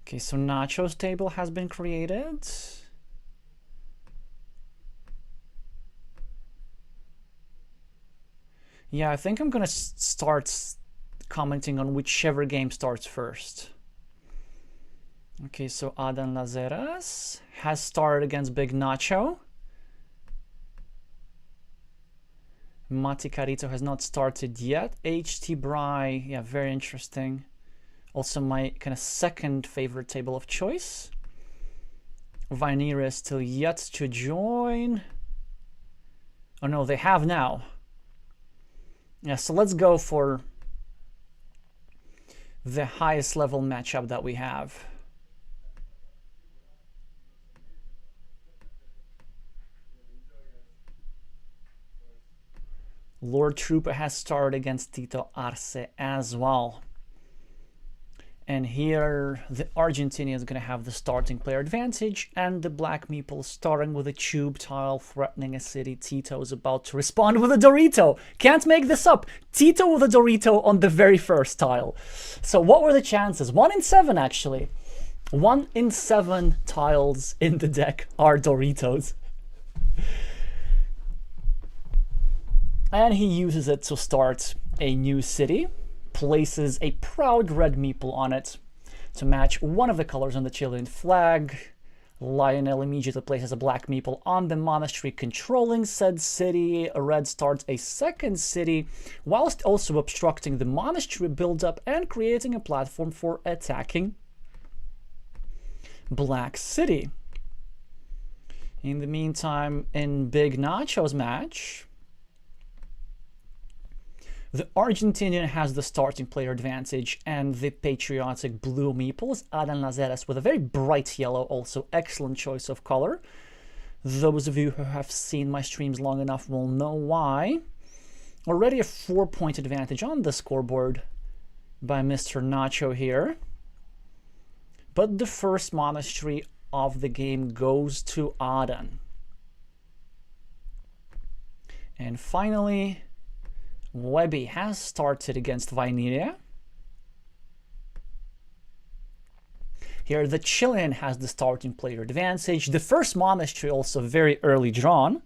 Okay, so Nacho's table has been created. Yeah, I think I'm gonna start commenting on whichever game starts first. Okay, so Adan Lazeras has started against Big Nacho. Mati Carito has not started yet. HT Bry, yeah, very interesting. Also my kind of second favorite table of choice. Vinera is still yet to join. Oh no, they have now. Yeah, so let's go for the highest level matchup that we have. Lord Trooper has started against Tito Arce as well. And here the Argentinian is going to have the starting player advantage, and the Black Meeple starting with a tube tile threatening a city. Tito is about to respond with a Dorito. Can't make this up. Tito with a Dorito on the very first tile. So what were the chances? 1 in 7 actually. 1 in 7 tiles in the deck are Doritos. And he uses it to start a new city. Places a proud red meeple on it to match one of the colors on the Chilean flag. Lionel immediately places a black meeple on the monastery controlling said city. Red starts a second city, whilst also obstructing the monastery buildup and creating a platform for attacking Black City. In the meantime, in Big Nacho's match, the Argentinian has the starting player advantage, and the patriotic blue meeples, Adan Lazeras, with a very bright yellow, also excellent choice of color. Those of you who have seen my streams long enough will know why. Already a 4-point advantage on the scoreboard by Mr. Nacho here. But the first monastery of the game goes to Adan. And finally, Webby has started against Vinera. Here the Chilean has the starting player advantage. The first monastery also very early drawn.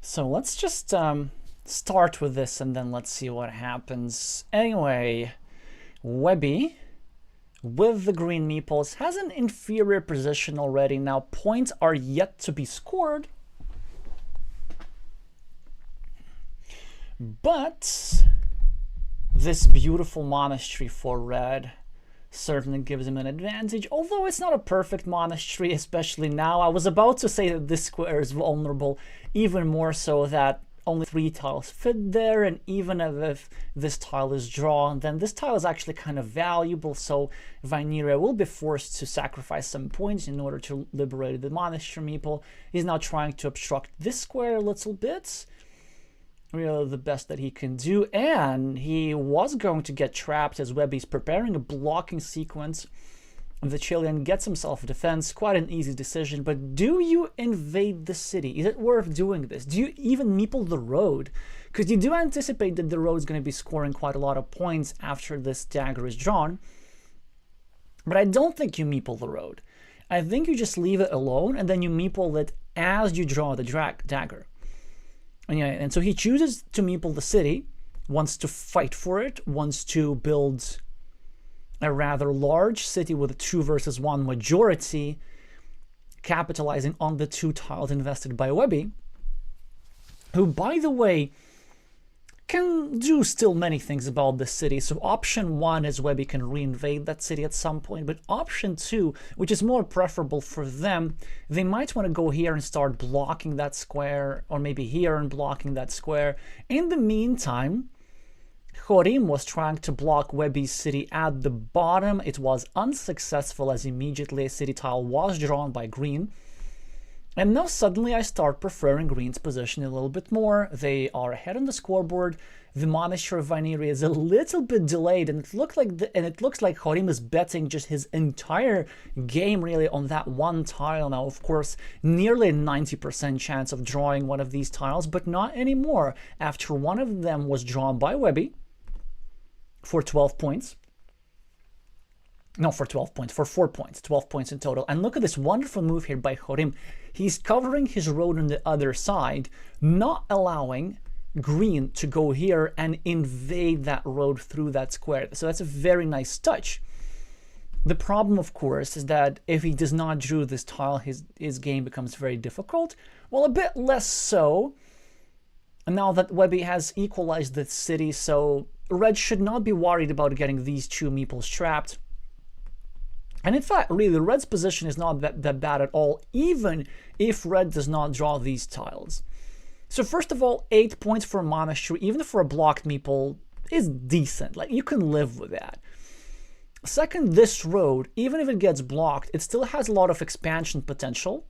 So let's just start with this and then let's see what happens. Anyway, Webby with the green meeples has an inferior position already. Now points are yet to be scored, but this beautiful monastery for red certainly gives him an advantage, although it's not a perfect monastery, especially now. I was about to say that this square is vulnerable, even more so that only 3 tiles fit there, and even if this tile is drawn, then this tile is actually kind of valuable, so Vinera will be forced to sacrifice some points in order to liberate the monastery meeple. He's now trying to obstruct this square a little bit. Really the best that he can do, and he was going to get trapped as Webby's preparing a blocking sequence. The Chilean gets himself a defense, quite an easy decision, but do you invade the city? Is it worth doing this? Do you even meeple the road? Because you do anticipate that the road is going to be scoring quite a lot of points after this dagger is drawn, but I don't think you meeple the road. I think you just leave it alone, and then you meeple it as you draw the dagger. And so he chooses to meeple the city, wants to fight for it, wants to build a rather large city with a 2 versus 1 majority, capitalizing on the 2 tiles invested by Webby, who, by the way, can do still many things about the city. So option 1 is Webby can reinvade that city at some point, but option 2, which is more preferable for them, they might want to go here and start blocking that square, or maybe here and blocking that square. In the meantime, Jorim was trying to block Webby's city at the bottom. It was unsuccessful, as immediately a city tile was drawn by green. And now suddenly I start preferring green's position a little bit more. They are ahead on the scoreboard. The monastery of Vaniri is a little bit delayed, and it looks like Horim is betting just his entire game really on that one tile now. Of course, nearly a 90% chance of drawing one of these tiles, but not anymore after one of them was drawn by Webby for 12 points. No, for 12 points, for 4 points, 12 points in total. And look at this wonderful move here by Horim. He's covering his road on the other side, not allowing green to go here and invade that road through that square. So that's a very nice touch. The problem, of course, is that if he does not draw this tile, his game becomes very difficult. Well, a bit less so now that Webby has equalized the city, so red should not be worried about getting these two meeples trapped. And in fact, really, red's position is not that bad at all, even if red does not draw these tiles. So first of all, 8 points for a monastery, even for a blocked meeple, is decent. Like, you can live with that. Second, this road, even if it gets blocked, it still has a lot of expansion potential.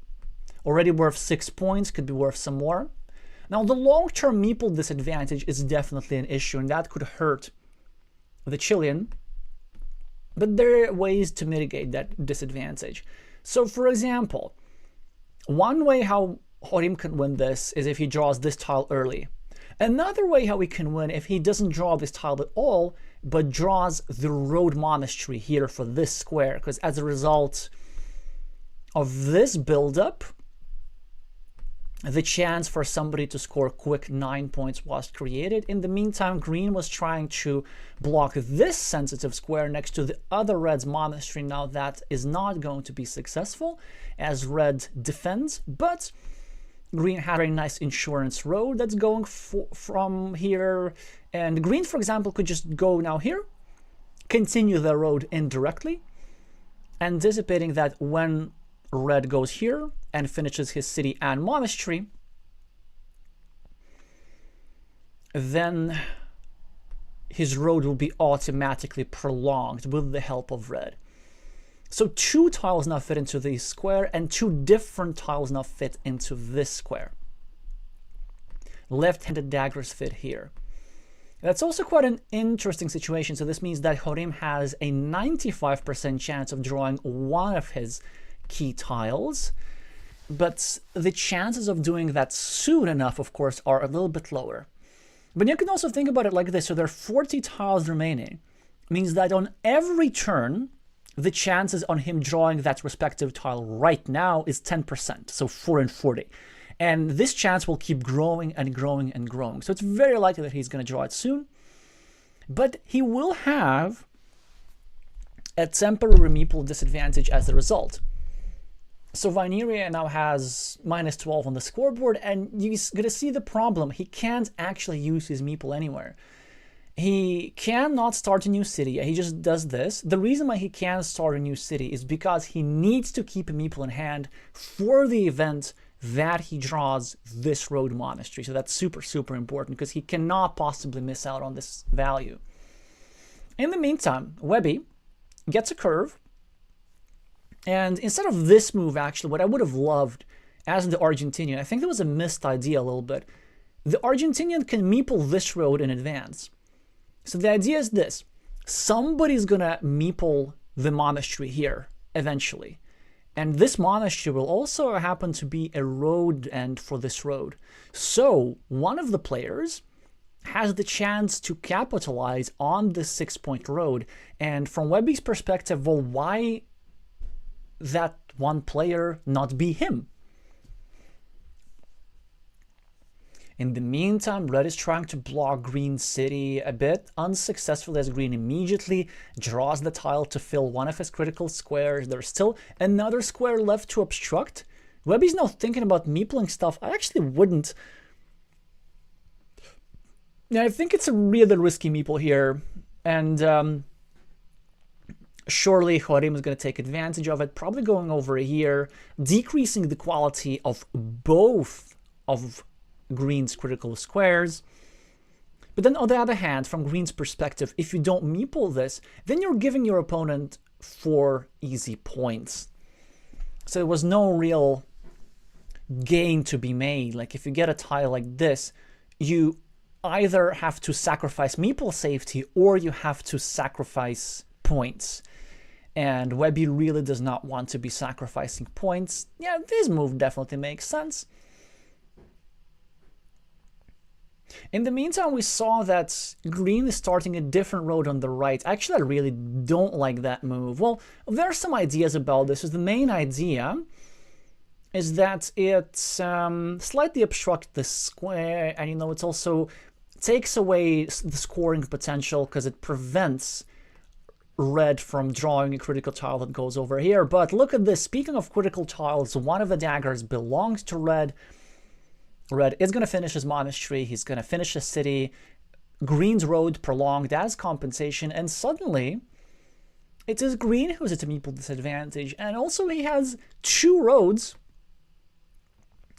Already worth 6 points, could be worth some more. Now, the long-term meeple disadvantage is definitely an issue, and that could hurt the Chilean. But there are ways to mitigate that disadvantage. So, for example, one way how Horim can win this is if he draws this tile early. Another way how he can win if he doesn't draw this tile at all, but draws the road monastery here for this square, because as a result of this build-up, the chance for somebody to score quick 9 points was created. In the meantime, green was trying to block this sensitive square next to the other red's monastery. Now that is not going to be successful as red defends, but green had a very nice insurance road that's going from here. And green, for example, could just go now here, continue the road indirectly, anticipating that when red goes here and finishes his city and monastery, then his road will be automatically prolonged with the help of red. So 2 tiles now fit into this square, and 2 different tiles now fit into this square. Left-handed daggers fit here. That's also quite an interesting situation. So this means that Horim has a 95% chance of drawing one of his key tiles, but the chances of doing that soon enough, of course, are a little bit lower. But you can also think about it like this. So there are 40 tiles remaining. It means that on every turn, the chances on him drawing that respective tile right now is 10%, so 4 in 40. And this chance will keep growing and growing and growing. So it's very likely that he's going to draw it soon. But he will have a temporary meeple disadvantage as a result. So Vineria now has -12 on the scoreboard, and you're going to see the problem. He can't actually use his meeple anywhere. He cannot start a new city. He just does this. The reason why he can't start a new city is because he needs to keep a meeple in hand for the event that he draws this road monastery. So that's super, super important because he cannot possibly miss out on this value. In the meantime, Webby gets a curve. And instead of this move, actually, what I would have loved as the Argentinian, I think there was a missed idea a little bit. The Argentinian can meeple this road in advance. So the idea is this. Somebody's going to meeple the monastery here eventually. And this monastery will also happen to be a road end for this road. So one of the players has the chance to capitalize on this 6-point road. And from Webby's perspective, well, why that one player not be him? In the meantime, red is trying to block green's city a bit unsuccessfully, as green immediately draws the tile to fill one of his critical squares. There's still another square left to obstruct. Webby's now thinking about meepling stuff. I actually wouldn't. Yeah, I think it's a really risky meeple here, and surely Horim is going to take advantage of it, probably going over here, decreasing the quality of both of green's critical squares. But then on the other hand, from green's perspective, if you don't meeple this, then you're giving your opponent 4 easy points. So there was no real gain to be made. Like if you get a tile like this, you either have to sacrifice meeple safety or you have to sacrifice points. And Webby really does not want to be sacrificing points. Yeah, this move definitely makes sense. In the meantime, we saw that green is starting a different road on the right. Actually, I really don't like that move. Well, there are some ideas about this. The main idea is that it slightly obstructs the square, and it also takes away the scoring potential because it prevents red from drawing a critical tile that goes over here. But look at this. Speaking of critical tiles, one of the daggers belongs to red. Red is going to finish his monastery. He's going to finish his city. Green's road prolonged as compensation. And suddenly, it is green who's at a meeple disadvantage. And also he has 2 roads,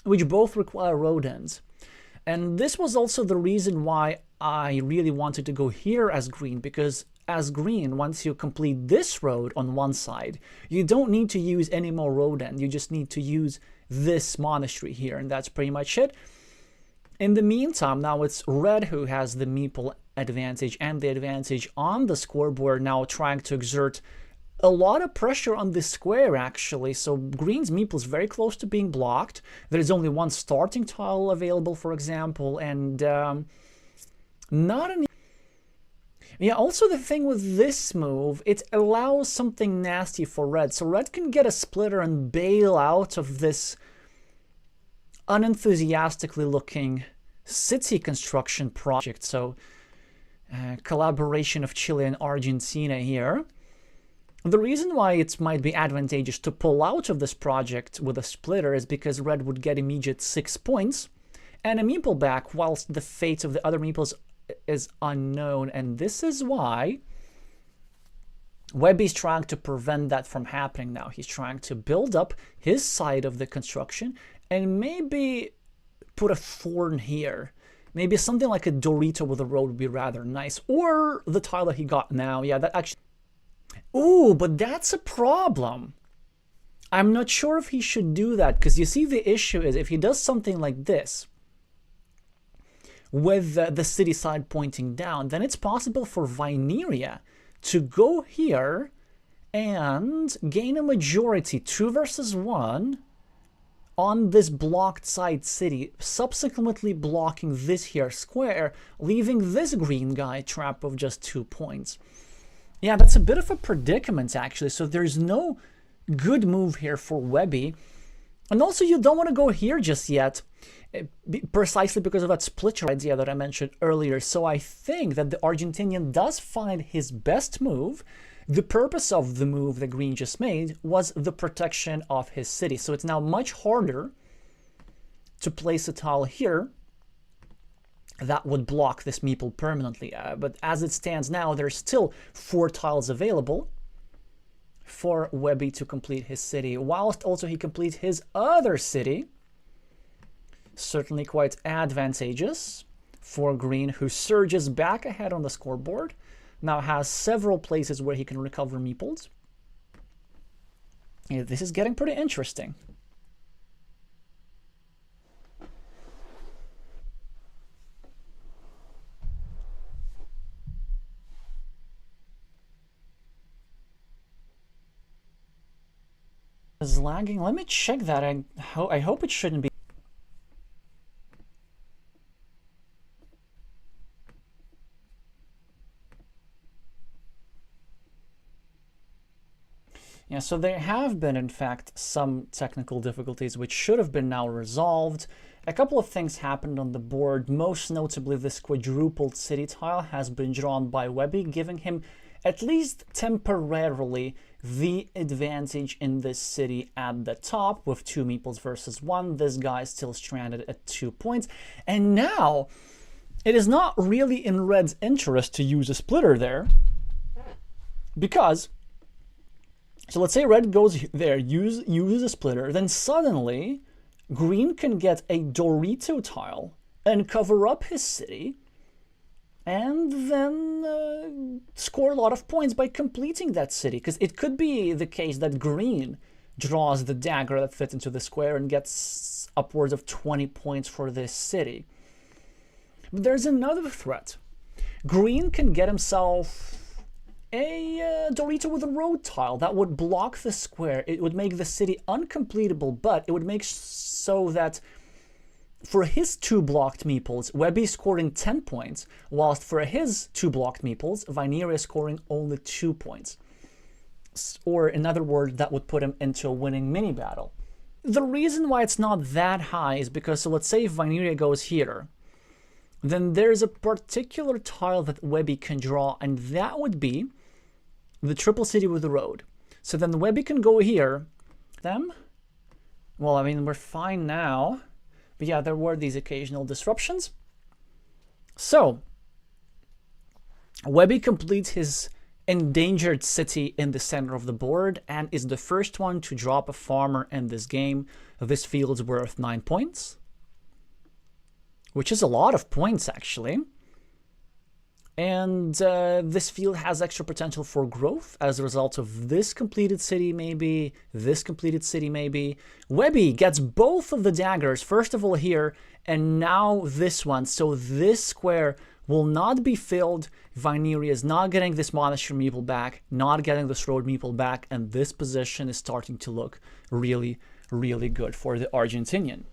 which both require road ends. And this was also the reason why I really wanted to go here as green, because as green, once you complete this road on one side, you don't need to use any more road end. You just need to use this monastery here, and that's pretty much it. In the meantime, now it's red who has the meeple advantage and the advantage on the scoreboard, now trying to exert a lot of pressure on this square, actually. So green's meeple is very close to being blocked. There is only one starting tile available, for example, and not an... Yeah, also the thing with this move, it allows something nasty for red. So red can get a splitter and bail out of this unenthusiastically looking city construction project. So collaboration of Chile and Argentina here. The reason why it might be advantageous to pull out of this project with a splitter is because red would get immediate 6 points and a meeple back, whilst the fate of the other meeples is unknown. And this is why Webby's trying to prevent that from happening now. He's trying to build up his side of the construction and maybe put a thorn here. Maybe something like a Dorito with a road would be rather nice. Or the tile that he got now. Yeah, that actually... Ooh, but that's a problem. I'm not sure if he should do that, because you see the issue is if he does something like this, with the city side pointing down, then it's possible for Vineria to go here and gain a majority, 2 versus 1, on this blocked side city, subsequently blocking this here square, leaving this green guy trapped with just 2 points. Yeah, that's a bit of a predicament, actually, so there's no good move here for Webby. And also, you don't want to go here just yet, precisely because of that split idea that I mentioned earlier. So I think that the Argentinian does find his best move. The purpose of the move that green just made was the protection of his city. So it's now much harder to place a tile here that would block this meeple permanently. But as it stands now, there's still 4 tiles available for Webby to complete his city, whilst also he completes his other city. Certainly quite advantageous for green, who surges back ahead on the scoreboard. Now has several places where he can recover meeples. Yeah, this is getting pretty interesting. Is lagging? Let me check that. I hope it shouldn't be. Yeah, so there have been, in fact, some technical difficulties which should have been now resolved. A couple of things happened on the board. Most notably, this quadrupled city tile has been drawn by Webby, giving him at least temporarily the advantage in this city at the top with 2 meeples versus 1. This guy is still stranded at 2 points. And now it is not really in red's interest to use a splitter there, because, so let's say red goes there, uses a splitter, then suddenly green can get a Dorito tile and cover up his city, and then score a lot of points by completing that city. Because it could be the case that green draws the dagger that fits into the square and gets upwards of 20 points for this city. But there's another threat. Green can get himself a Dorito with a road tile that would block the square. It would make the city uncompletable, but it would make so that for his 2 blocked meeples, Webby is scoring 10 points, whilst for his 2 blocked meeples, Vineria is scoring only 2 points. Or in other words, that would put him into a winning mini battle. The reason why it's not that high is because, so let's say if Vineria goes here, then there's a particular tile that Webby can draw, and that would be the triple city with the road. So then Webby can go here. Them? Well, I mean, we're fine now. But yeah, there were these occasional disruptions. So, Webby completes his endangered city in the center of the board and is the first one to drop a farmer in this game. This field's worth 9 points, which is a lot of points, actually. And this field has extra potential for growth as a result of this completed city, maybe, this completed city, maybe. Webby gets both of the daggers, first of all here, and now this one. So this square will not be filled. Vineria is not getting this monastery meeple back, not getting this road meeple back, and this position is starting to look really, really good for the Argentinian.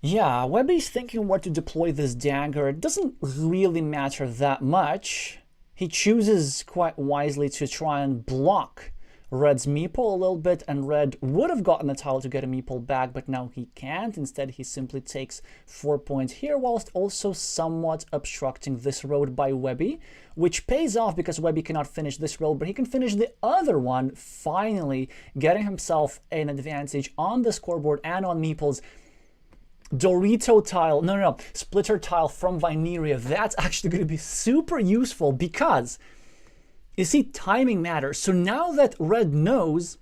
Yeah, Webby's thinking where to deploy this dagger. It doesn't really matter that much. He chooses quite wisely to try and block Red's meeple a little bit, and Red would have gotten a tile to get a meeple back, but now he can't. Instead, he simply takes 4 points here, whilst also somewhat obstructing this road by Webby, which pays off because Webby cannot finish this road, but he can finish the other one, finally getting himself an advantage on the scoreboard and on meeples. Dorito tile, no, splitter tile from Vineria. That's actually going to be super useful because, you see, timing matters. So now that Red knows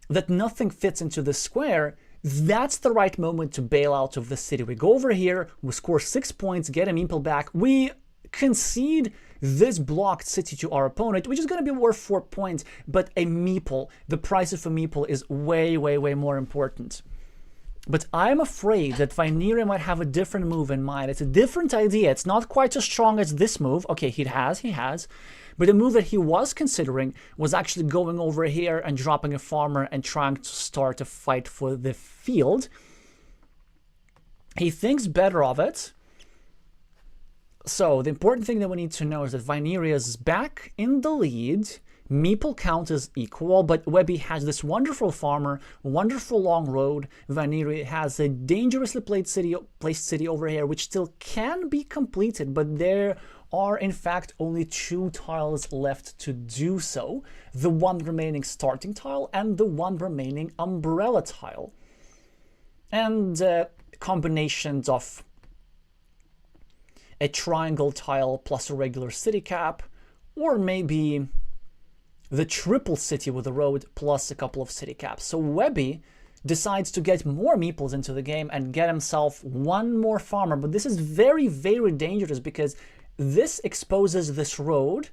that nothing fits into the square, that's the right moment to bail out of the city. We go over here, we score 6 points, get a meeple back. We concede this blocked city to our opponent, which is going to be worth 4 points, but a meeple, the price of a meeple is way, way, way more important. But I'm afraid that Vineria might have a different move in mind. It's a different idea. It's not quite as strong as this move. Okay, he has. But the move that he was considering was actually going over here and dropping a farmer and trying to start a fight for the field. He thinks better of it. So the important thing that we need to know is that Vineria is back in the lead. Meeple count is equal, but Webby has this wonderful farmer, wonderful long road. Vineria has a dangerously placed city over here, which still can be completed, but there are in fact only 2 tiles left to do so. The one remaining starting tile and the one remaining umbrella tile. And combinations of a triangle tile plus a regular city cap, or maybe the triple city with a road plus a couple of city caps. So Webby decides to get more meeples into the game and get himself one more farmer. But this is very, very dangerous because this exposes this road.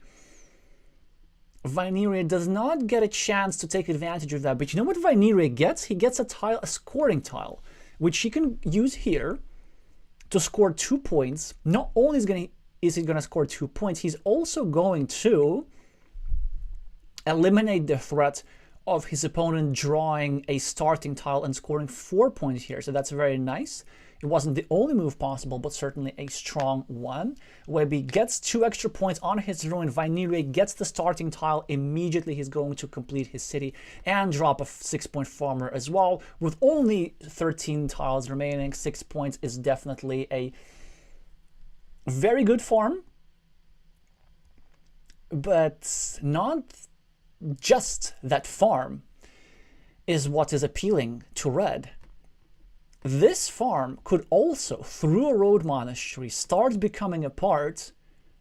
Vineria does not get a chance to take advantage of that. But you know what Vineria gets? He gets a tile, a scoring tile, which he can use here to score 2 points. Not only is he going to score 2 points, he's also going to eliminate the threat of his opponent drawing a starting tile and scoring 4 points here. So that's very nice. It wasn't the only move possible, but certainly a strong one. Webby gets 2 extra points on his ruin. Vineria gets the starting tile. Immediately he's going to complete his city and drop a 6-point farmer as well. With only 13 tiles remaining, 6 points is definitely a very good farm. But not just that farm is what is appealing to Red. This farm could also, through a road monastery, start becoming a part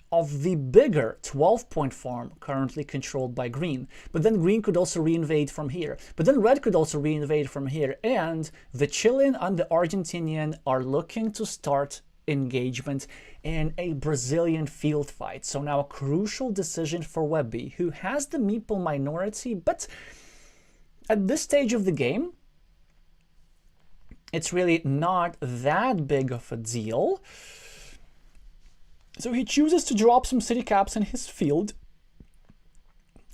of the bigger 12-point farm currently controlled by Green. But then Green could also reinvade from here. But then Red could also reinvade from here. And the Chilean and the Argentinian are looking to start engagement in a Brazilian field fight. So now a crucial decision for Webby, who has the meeple minority, but at this stage of the game, it's really not that big of a deal. So he chooses to drop some city caps in his field,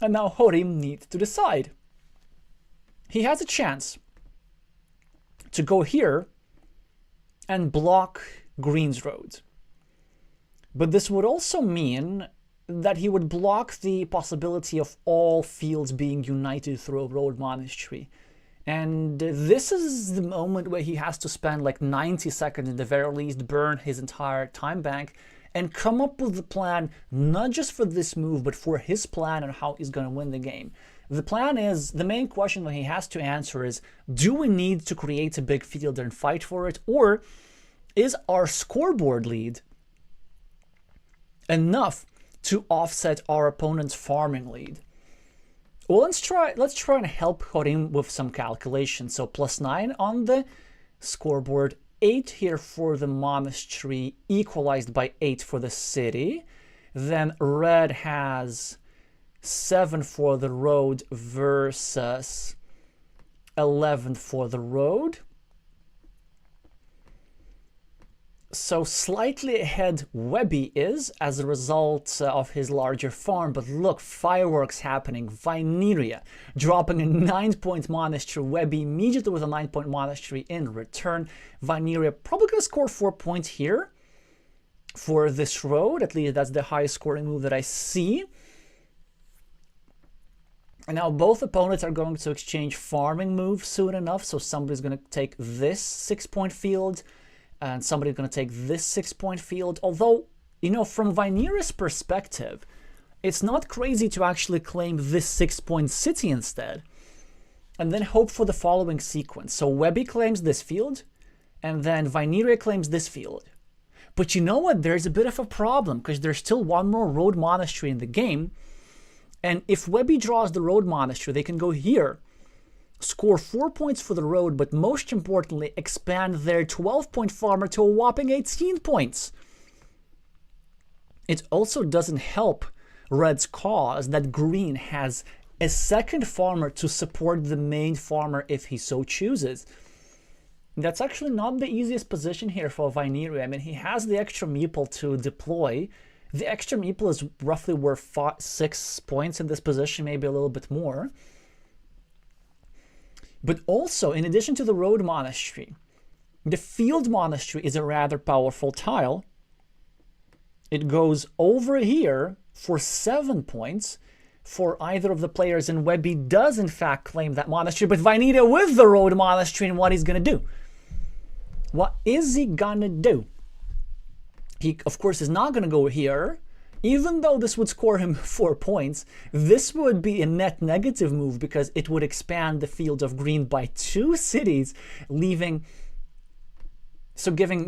and now Horim needs to decide. He has a chance to go here and block Green's road. But this would also mean that he would block the possibility of all fields being united through a road monastery. And this is the moment where he has to spend like 90 seconds at the very least, burn his entire time bank, and come up with the plan, not just for this move, but for his plan and how he's going to win the game. The plan is, the main question that he has to answer is, do we need to create a big field and fight for it, or is our scoreboard lead enough to offset our opponent's farming lead? Well, let's try and help Horim with some calculations. So +9 on the scoreboard, 8 here for the monastery, equalized by 8 for the city. Then red has 7 for the road versus 11 for the road. So slightly ahead Webby is as a result of his larger farm, but look, fireworks happening. Vineria dropping a 9-point monastery. Webby immediately with a 9-point monastery in return. Vineria probably going to score 4 points here for this road. At least that's the highest scoring move that I see. And now both opponents are going to exchange farming moves soon enough. So somebody's going to take this 6-point field, and somebody's going to take this 6-point field. Although, you know, from Vineria's perspective, it's not crazy to actually claim this 6-point city instead, and then hope for the following sequence. So Webby claims this field, and then Vineria claims this field. But you know what? There's a bit of a problem, because there's still one more road monastery in the game, and if Webby draws the road monastery, they can go here, score 4 points for the road, but most importantly, expand their 12-point farmer to a whopping 18 points. It also doesn't help Red's cause that Green has a second farmer to support the main farmer if he so chooses. That's actually not the easiest position here for Vineria. I mean, he has the extra meeple to deploy. The extra meeple is roughly worth 6 points in this position, maybe a little bit more. But also, in addition to the road monastery, the field monastery is a rather powerful tile. It goes over here for 7 points for either of the players, and Webby does in fact claim that monastery, but Vineria with the road monastery, and what he's going to do? What is he going to do? He, of course, is not going to go here. Even though this would score him 4 points, this would be a net negative move because it would expand the field of Green by 2 cities, giving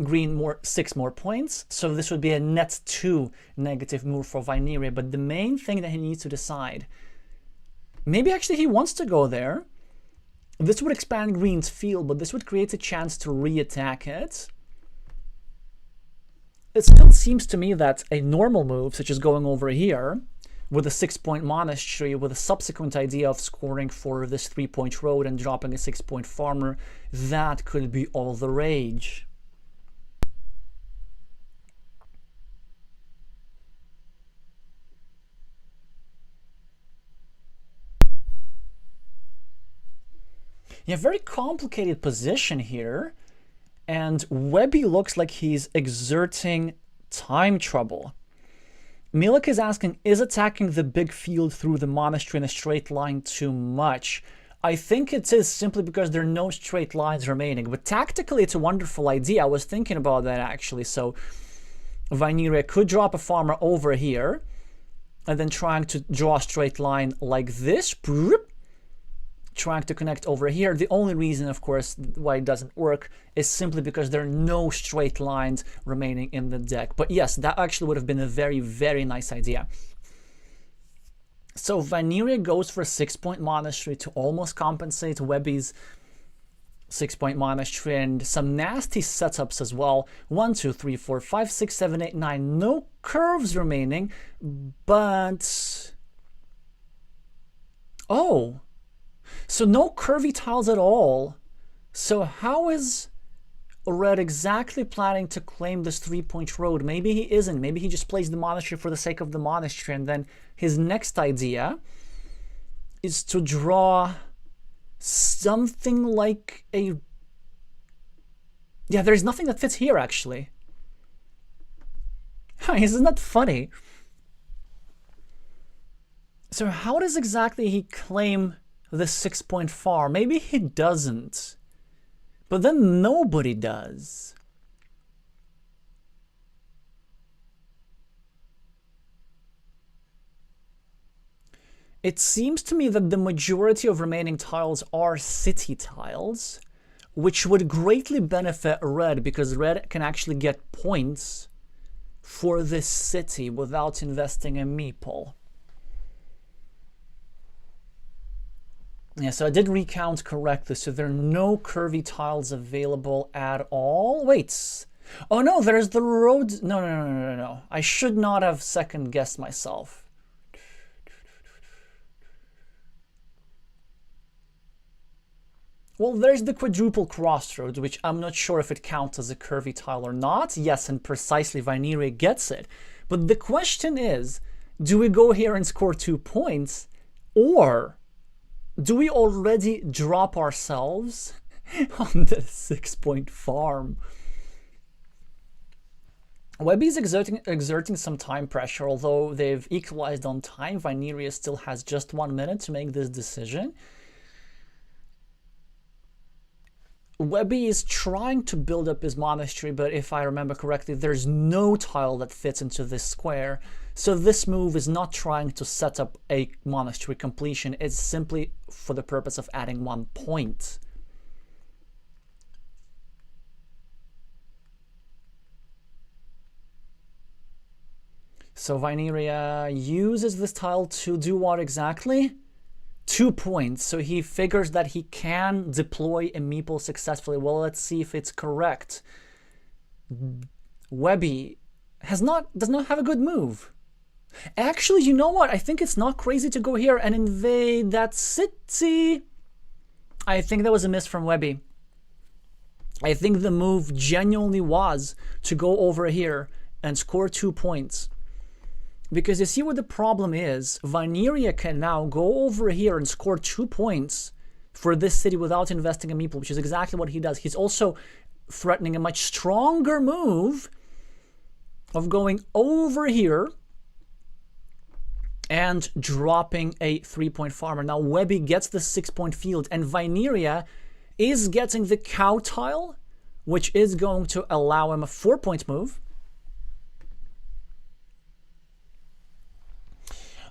Green 6 more points. So this would be a net 2 negative move for Vineria. But the main thing that he needs to decide, maybe actually he wants to go there. This would expand Green's field, but this would create a chance to re-attack it. It still seems to me that a normal move, such as going over here with a 6-point monastery with a subsequent idea of scoring for this 3-point road and dropping a 6-point farmer, that could be all the rage. Yeah, very complicated position here. And Webby looks like he's exerting time trouble. Milik is asking, is attacking the big field through the monastery in a straight line too much? I think it is, simply because there are no straight lines remaining. But tactically, it's a wonderful idea. I was thinking about that, actually. So Vineria could drop a farmer over here, and then trying to draw a straight line like this. Trying to connect over here. The only reason, of course, why it doesn't work is simply because there are no straight lines remaining in the deck. But yes, that actually would have been a very, very nice idea. So Vineria goes for a 6-point monastery to almost compensate Webby's 6-point monastery, and some nasty setups as well. 1, 2, 3, 4, 5, 6, 7, 8, 9. No curves remaining, but... Oh! So no curvy tiles at all. So how is Red exactly planning to claim this 3-point road? Maybe he isn't. Maybe he just plays the monastery for the sake of the monastery, and then his next idea is to draw something like a... Yeah, there's nothing that fits here, actually. Isn't that funny? So how does exactly he claim the 6-point farm? Maybe he doesn't. But then nobody does. It seems to me that the majority of remaining tiles are city tiles, which would greatly benefit Red, because Red can actually get points for this city without investing a meeple. Yeah, so I did recount correctly, so there are no curvy tiles available at all. Wait. Oh no, there's the road. No. I should not have second-guessed myself. Well, there's the quadruple crossroads, which I'm not sure if it counts as a curvy tile or not. Yes, and precisely Vineria gets it. But the question is, do we go here and score 2 points, or do we already drop ourselves on the 6-point farm? Webby's exerting some time pressure, although they've equalized on time. Vineria still has just 1 minute to make this decision. Webby is trying to build up his monastery, but if I remember correctly, there's no tile that fits into this square. So this move is not trying to set up a monastery completion. It's simply for the purpose of adding 1 point. So Vineria uses this tile to do what exactly? 2 points. So he figures that he can deploy a meeple successfully. Well, let's see if it's correct. Webby does not have a good move. Actually, you know what? I think it's not crazy to go here and invade that city. I think that was a miss from Webby. I think the move genuinely was to go over here and score 2 points. Because you see what the problem is? Vineria can now go over here and score 2 points for this city without investing a meeple, which is exactly what he does. He's also threatening a much stronger move of going over here and dropping a 3-point farmer. Now Webby gets the 6-point field, and Vineria is getting the cow tile, which is going to allow him a 4-point move.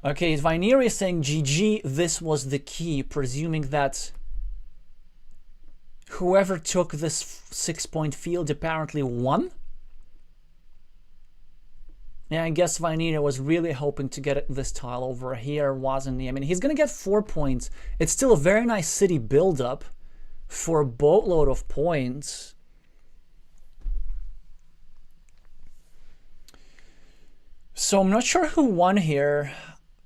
Okay, Vineria is saying GG, this was the key, presuming that whoever took this 6-point field apparently won. Yeah, I guess Vineria was really hoping to get this tile over here, wasn't he? I mean, he's going to get 4 points. It's still a very nice city build-up for a boatload of points. So I'm not sure who won here.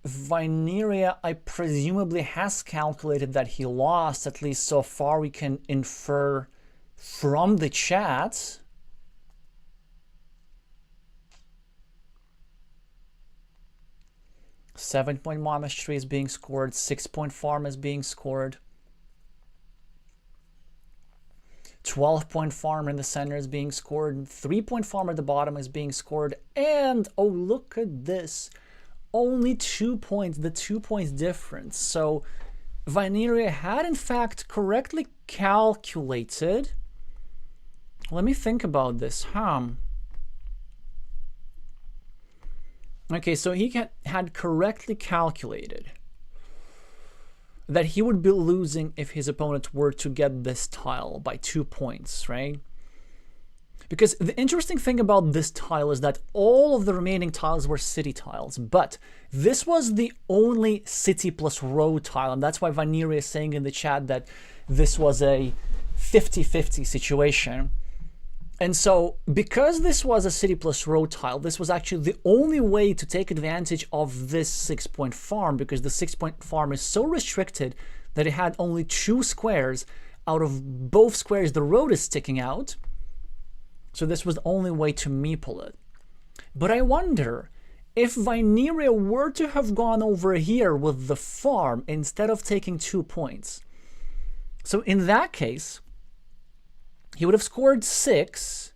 Vineria, I presumably has calculated that he lost, at least so far we can infer from the chat. Seven-point monastery is being scored, 6-point farm is being scored. 12-point farm in the center is being scored, 3-point farm at the bottom is being scored, and oh, look at this. Only 2 points, the 2 points difference. So Vineria had in fact correctly calculated. Let me think about this. Okay, so he had correctly calculated that he would be losing if his opponent were to get this tile by 2 points, right? Because the interesting thing about this tile is that all of the remaining tiles were city tiles, but this was the only city plus road tile, and that's why Vineria is saying in the chat that this was a 50-50 situation. And so because this was a city plus road tile, this was actually the only way to take advantage of this 6-point farm, because the 6-point farm is so restricted that it had only 2 squares. Out of both squares, the road is sticking out. So this was the only way to meeple it. But I wonder if Vyneria were to have gone over here with the farm instead of taking 2 points. So in that case, he would have scored 6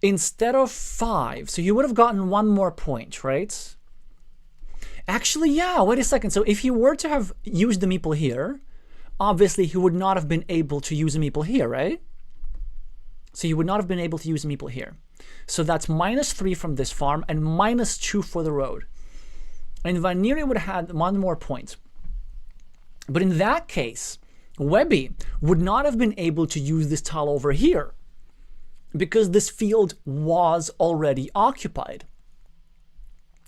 instead of 5. So he would have gotten 1 more point, right? Actually, yeah, wait a second. So if he were to have used the meeple here, obviously he would not have been able to use a meeple here, right? So he would not have been able to use a meeple here. So that's -3 from this farm and -2 for the road. And Vyneria would have had 1 more point. But in that case, Webby would not have been able to use this tile over here because this field was already occupied.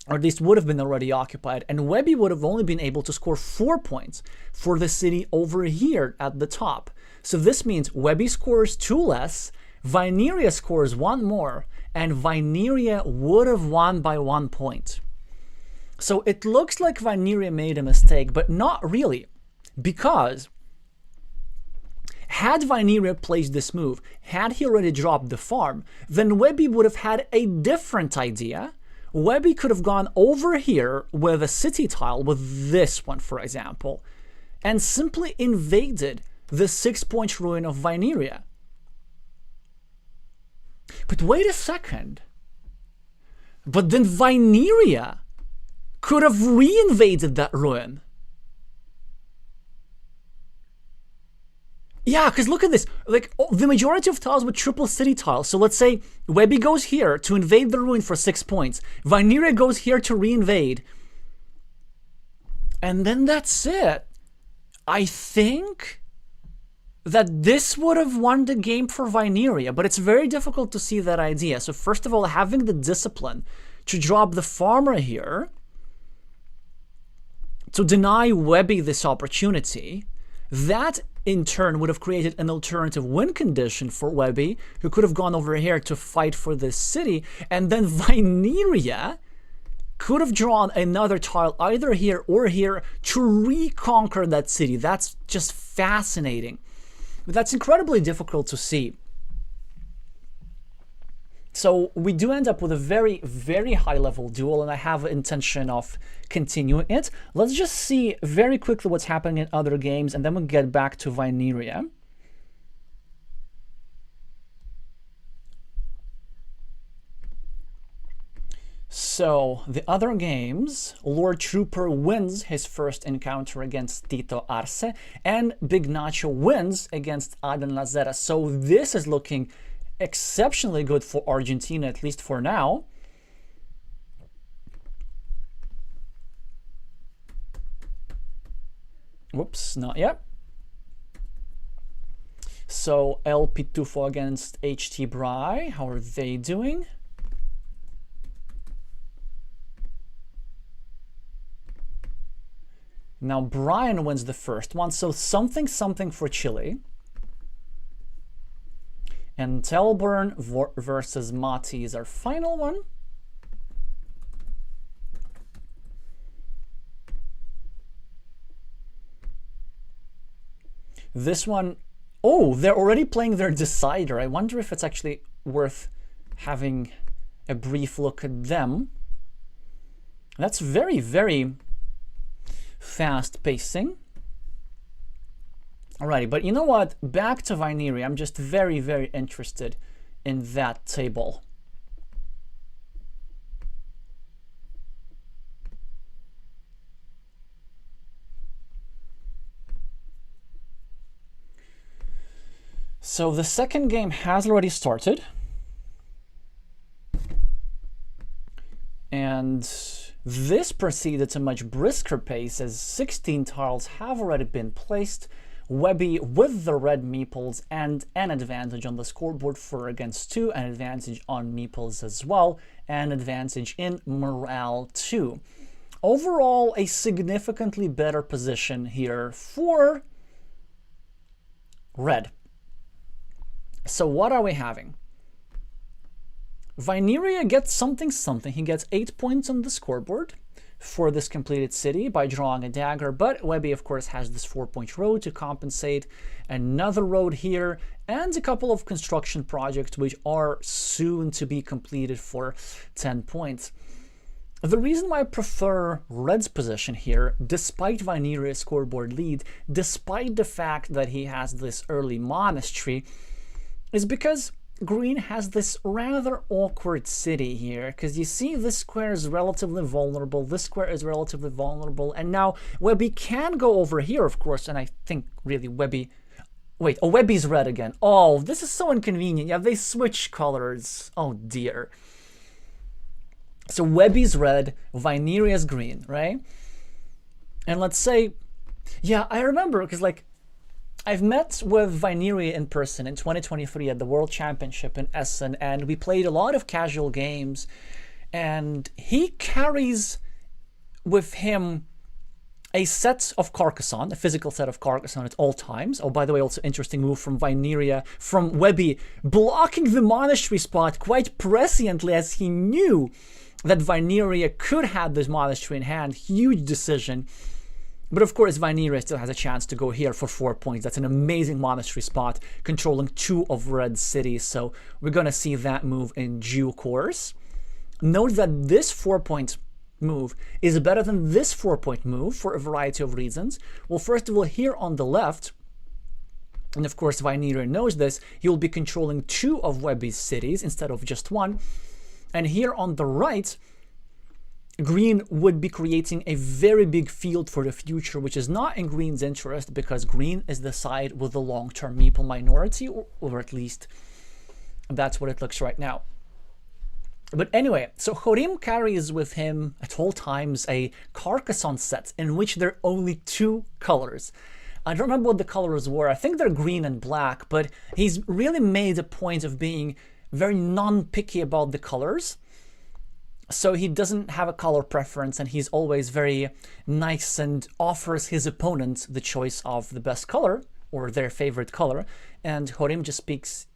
Or at least would have been already occupied. And Webby would have only been able to score 4 points for the city over here at the top. So this means Webby scores 2 less, Vyneria scores 1 more, and Vyneria would have won by 1 point. So it looks like Vyneria made a mistake, but not really, because had Vyneria placed this move, had he already dropped the farm, then Webby would have had a different idea. Webby could have gone over here with a city tile, with this one, for example, and simply invaded the 6-point ruin of Vyneria. But wait a second. But then Vyneria could have re-invaded that ruin. Yeah, because look at this. Like, the majority of tiles with triple city tiles. So let's say Webby goes here to invade the ruin for 6 points. Vyneria goes here to re-invade. And then that's it. I think that this would have won the game for Vyneria, but it's very difficult to see that idea. So first of all, having the discipline to drop the farmer here, to deny Webby this opportunity, that in turn would have created an alternative win condition for Webby, who could have gone over here to fight for this city, and then Vyneria could have drawn another tile either here or here to reconquer that city. That's just fascinating. But that's incredibly difficult to see. So we do end up with a very, very high-level duel, and I have intention of continuing it. Let's just see very quickly what's happening in other games, and then we'll get back to Vyneria. So the other games, Lord Trooper wins his first encounter against Tito Arce, and Big Nacho wins against Aden Lazera. So this is looking exceptionally good for Argentina, at least for now. Whoops, not yet. So El Pitufo against HT Bry, how are they doing? Now Brian wins the first one, so something for Chile. And Telburn versus Mati is our final one. This one, oh, they're already playing their decider. I wonder if it's actually worth having a brief look at them. That's very, very fast pacing. Alrighty, but you know what? Back to Vyneria. I'm just very, very interested in that table. So the second game has already started. And this proceeded at a much brisker pace as 16 tiles have already been placed. Webby with the red meeples and an advantage on the scoreboard for against 2, an advantage on meeples as well, and advantage in morale too. Overall, a significantly better position here for red. So what are we having? Vyneria gets something. He gets 8 points on the scoreboard for this completed city by drawing a dagger, but Webby, of course, has this 4-point road to compensate, another road here, and a couple of construction projects which are soon to be completed for 10 points. The reason why I prefer Red's position here, despite Vyneria's scoreboard lead, despite the fact that he has this early monastery, is because Green has this rather awkward city here, because you see this square is relatively vulnerable, this square is relatively vulnerable, and now Webby can go over here, of course, and I think really Webby... Wait, oh, Webby's red again. Oh, this is so inconvenient. Yeah, they switch colors. Oh, dear. So Webby's red, Vyneria's green, right? And let's say... Yeah, I remember, because, like, I've met with Vyneria in person in 2023 at the World Championship in Essen, and we played a lot of casual games, and he carries with him a set of Carcassonne, a physical set of Carcassonne at all times. Oh, by the way, also interesting move from Vyneria, from Webby, blocking the monastery spot quite presciently, as he knew that Vyneria could have this monastery in hand. Huge decision. But of course, Vyneria still has a chance to go here for 4 points. That's an amazing monastery spot, controlling 2 of Red's cities. So we're going to see that move in due course. Note that this 4-point move is better than this 4-point move for a variety of reasons. Well, first of all, here on the left, and of course Vyneria knows this, he will be controlling 2 of Webby's cities instead of just 1. And here on the right, Green would be creating a very big field for the future, which is not in Green's interest, because Green is the side with the long-term meeple minority, or at least that's what it looks right now. But anyway, so Horim carries with him at all times a Carcassonne set in which there are only 2 colors. I don't remember what the colors were. I think they're green and black, but he's really made a point of being very non-picky about the colors. So he doesn't have a color preference, and he's always very nice and offers his opponent the choice of the best color or their favorite color, and Horim just picks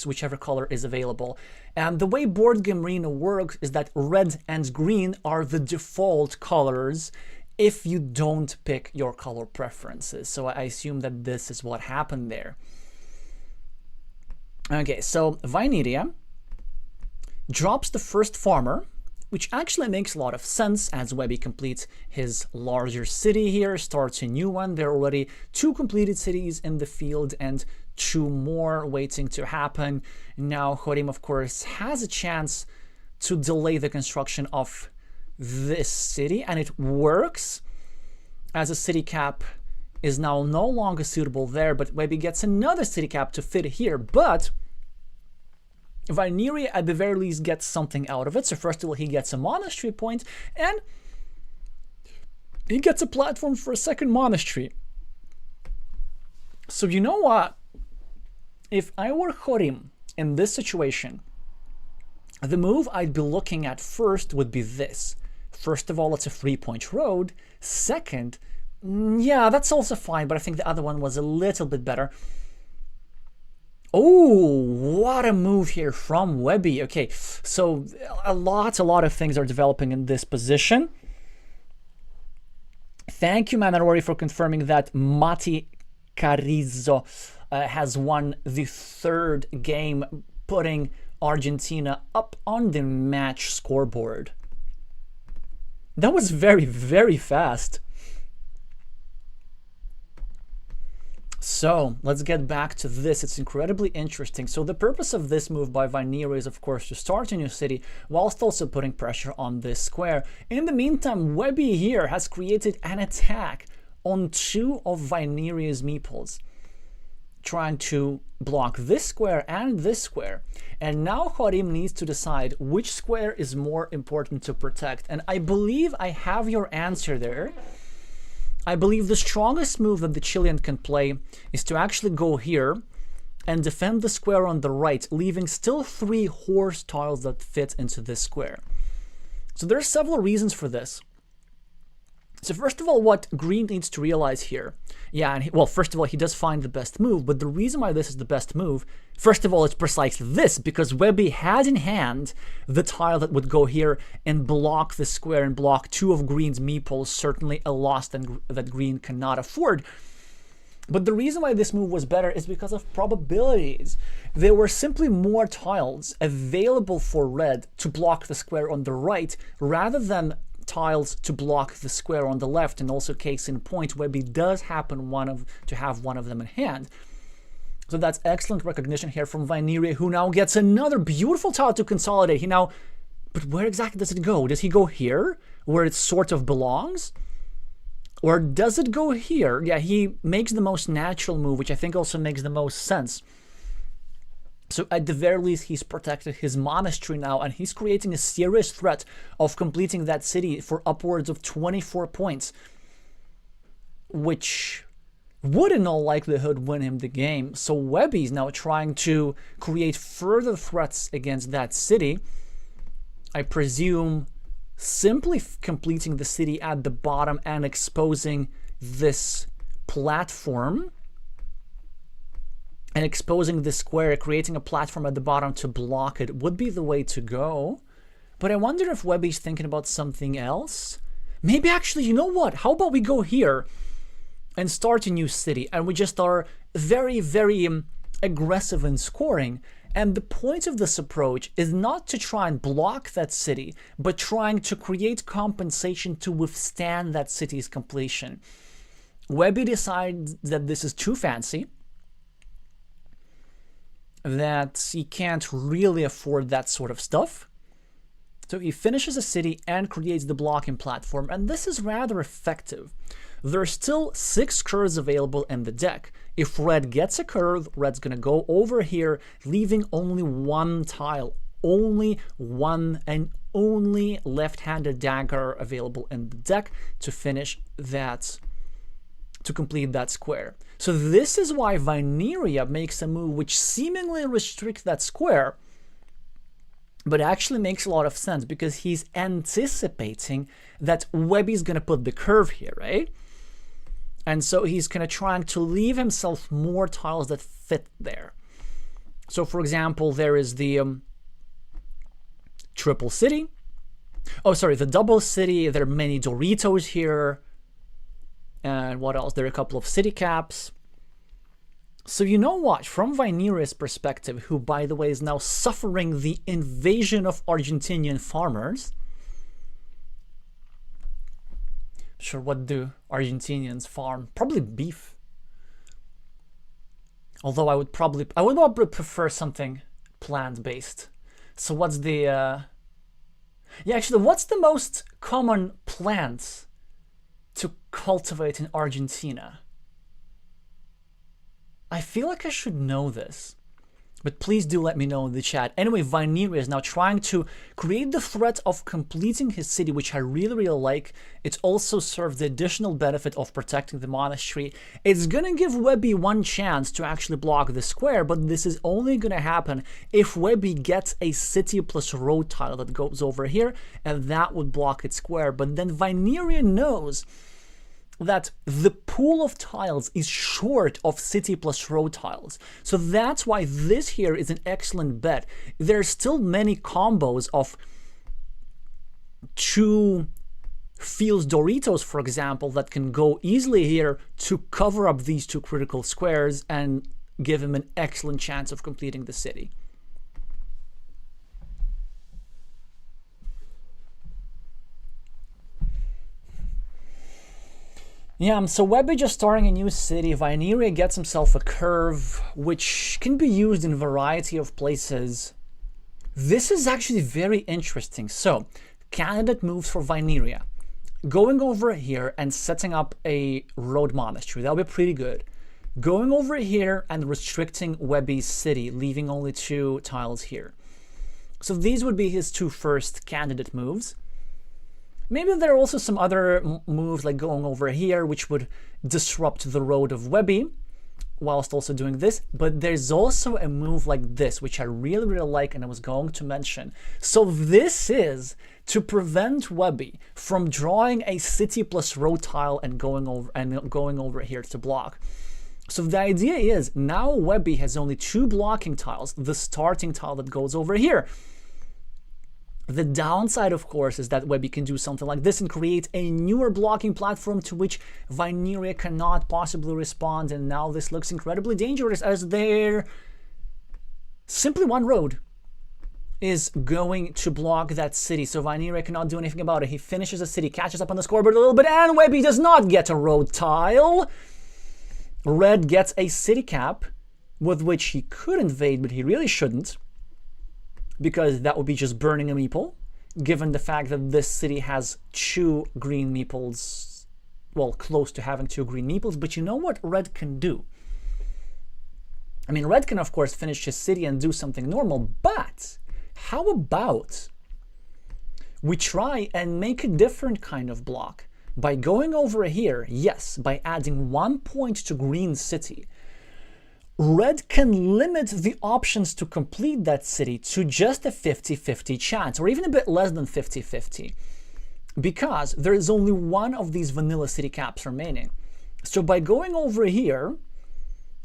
whichever color is available. And the way Board Game Arena works is that red and green are the default colors if you don't pick your color preferences. So I assume that this is what happened there. Okay, so Vyneria drops the first farmer, which actually makes a lot of sense as Webby completes his larger city here, starts a new one. There are already 2 completed cities in the field and 2 more waiting to happen. Now Horim, of course, has a chance to delay the construction of this city, and it works, as a city cap is now no longer suitable there, but Webby gets another city cap to fit here. But Vyneria at the very least gets something out of it. So first of all, he gets a monastery point, and he gets a platform for a second monastery. So you know what? If I were Horim in this situation, the move I'd be looking at first would be this. First of all, it's a 3-point road. Second, yeah, that's also fine, but I think the other one was a little bit better. Oh, what a move here from Webby. Okay, so a lot of things are developing in this position. Thank you, Manarori, for confirming that Mati Carrizo has won the 3rd game, putting Argentina up on the match scoreboard. That was very, very fast. So let's get back to this. It's incredibly interesting. So the purpose of this move by Vyneria is, of course, to start a new city whilst also putting pressure on this square. In the meantime, Webby here has created an attack on 2 of Vyneria's meeples, trying to block this square and this square. And now Horim needs to decide which square is more important to protect. And I believe I have your answer there. I believe the strongest move that the Chilean can play is to actually go here and defend the square on the right, leaving still 3 horse tiles that fit into this square. So there are several reasons for this. So first of all, what green needs to realize here, yeah, and well, first of all, he does find the best move, but the reason why this is the best move, first of all, it's precisely this, because Webby has in hand the tile that would go here and block the square and block two of green's meeples, certainly a loss that green cannot afford. But the reason why this move was better is because of probabilities. There were simply more tiles available for red to block the square on the right, rather than tiles to block the square on the left. And also, case in point, Webby does happen to have one of them in hand. So that's excellent recognition here from Vineria, who now gets another beautiful tile to consolidate. But where exactly does it go? Does he go here, where it sort of belongs? Or does it go here? Yeah, he makes the most natural move, which I think also makes the most sense. So at the very least, he's protected his monastery now, and he's creating a serious threat of completing that city for upwards of 24 points, which would in all likelihood win him the game. So Webby's now trying to create further threats against that city. I presume simply completing the city at the bottom and exposing this platform and exposing the square, creating a platform at the bottom to block it would be the way to go. But I wonder if Webby's thinking about something else. Maybe actually, you know what? How about we go here and start a new city, and we just are very, very aggressive in scoring. And the point of this approach is not to try and block that city, but trying to create compensation to withstand that city's completion. Webby decides that this is too fancy, that he can't really afford that sort of stuff. So he finishes a city and creates the blocking platform, and this is rather effective. There are still 6 curves available in the deck. If red gets a curve, red's going to go over here, leaving only one tile, only one and only left-handed dagger available in the deck to finish that, to complete that square. So this is why Vineria makes a move which seemingly restricts that square, but actually makes a lot of sense, because he's anticipating that Webby's going to put the curve here, right? And so he's kind of trying to leave himself more tiles that fit there. So for example, there is the triple city. Oh, sorry, the double city. There are many Doritos here. And what else? There are a couple of city caps. So you know what? From Vineria's perspective, who, by the way, is now suffering the invasion of Argentinian farmers. Sure, what do Argentinians farm? Probably beef. Although I would probably prefer something plant-based. So what's the yeah, actually, what's the most common plant to cultivate in Argentina? I feel like I should know this, but please do let me know in the chat. Anyway, Vineria is now trying to create the threat of completing his city, which I really, really like. It also serves the additional benefit of protecting the monastery. It's going to give Webby one chance to actually block the square, but this is only going to happen if Webby gets a city plus road tile that goes over here, and that would block its square. But then Vineria knows that the pool of tiles is short of city plus road tiles. So that's why this here is an excellent bet. There are still many combos of 2 Fields Doritos, for example, that can go easily here to cover up these 2 critical squares and give him an excellent chance of completing the city. Yeah, so Webby just starting a new city. Vineria gets himself a curve, which can be used in a variety of places. This is actually very interesting. So, candidate moves for Vineria. Going over here and setting up a road monastery, that'll be pretty good. Going over here and restricting Webby's city, leaving only 2 tiles here. So these would be his 2 first candidate moves. Maybe there are also some other moves like going over here, which would disrupt the road of Webby. whilst also doing this, but there's also a move like this, which I really, really like, and I was going to mention. So this is to prevent Webby from drawing a city plus road tile and going over here to block. So the idea is now Webby has only 2 blocking tiles, the starting tile that goes over here. The downside, of course, is that Webby can do something like this and create a newer blocking platform to which Vyneria cannot possibly respond, and now this looks incredibly dangerous as there simply one road is going to block that city, so Vyneria cannot do anything about it. He finishes the city, catches up on the scoreboard a little bit, and Webby does not get a road tile. Red gets a city cap, with which he could invade, but he really shouldn't, because that would be just burning a meeple, given the fact that this city has 2 green meeples, well, close to having 2 green meeples. But you know what Red can do? I mean, Red can, of course, finish his city and do something normal, but how about we try and make a different kind of block by going over here? Yes, by adding 1 point to green city. Red can limit the options to complete that city to just a 50-50 chance, or even a bit less than 50-50, because there is only 1 of these vanilla city caps remaining. So by going over here,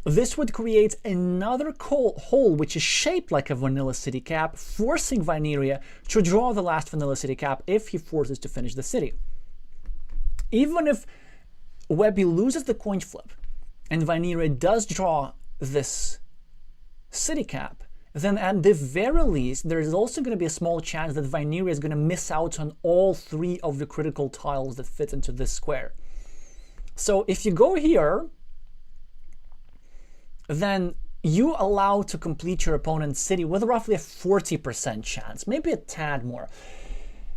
this would create another hole which is shaped like a vanilla city cap, forcing Vyneria to draw the last vanilla city cap if he forces to finish the city. Even if Webby loses the coin flip and Vyneria does draw this city cap, then at the very least there is also going to be a small chance that Vyneria is going to miss out on all 3 of the critical tiles that fit into this square. So if you go here, then you allow to complete your opponent's city with roughly a 40% chance, maybe a tad more.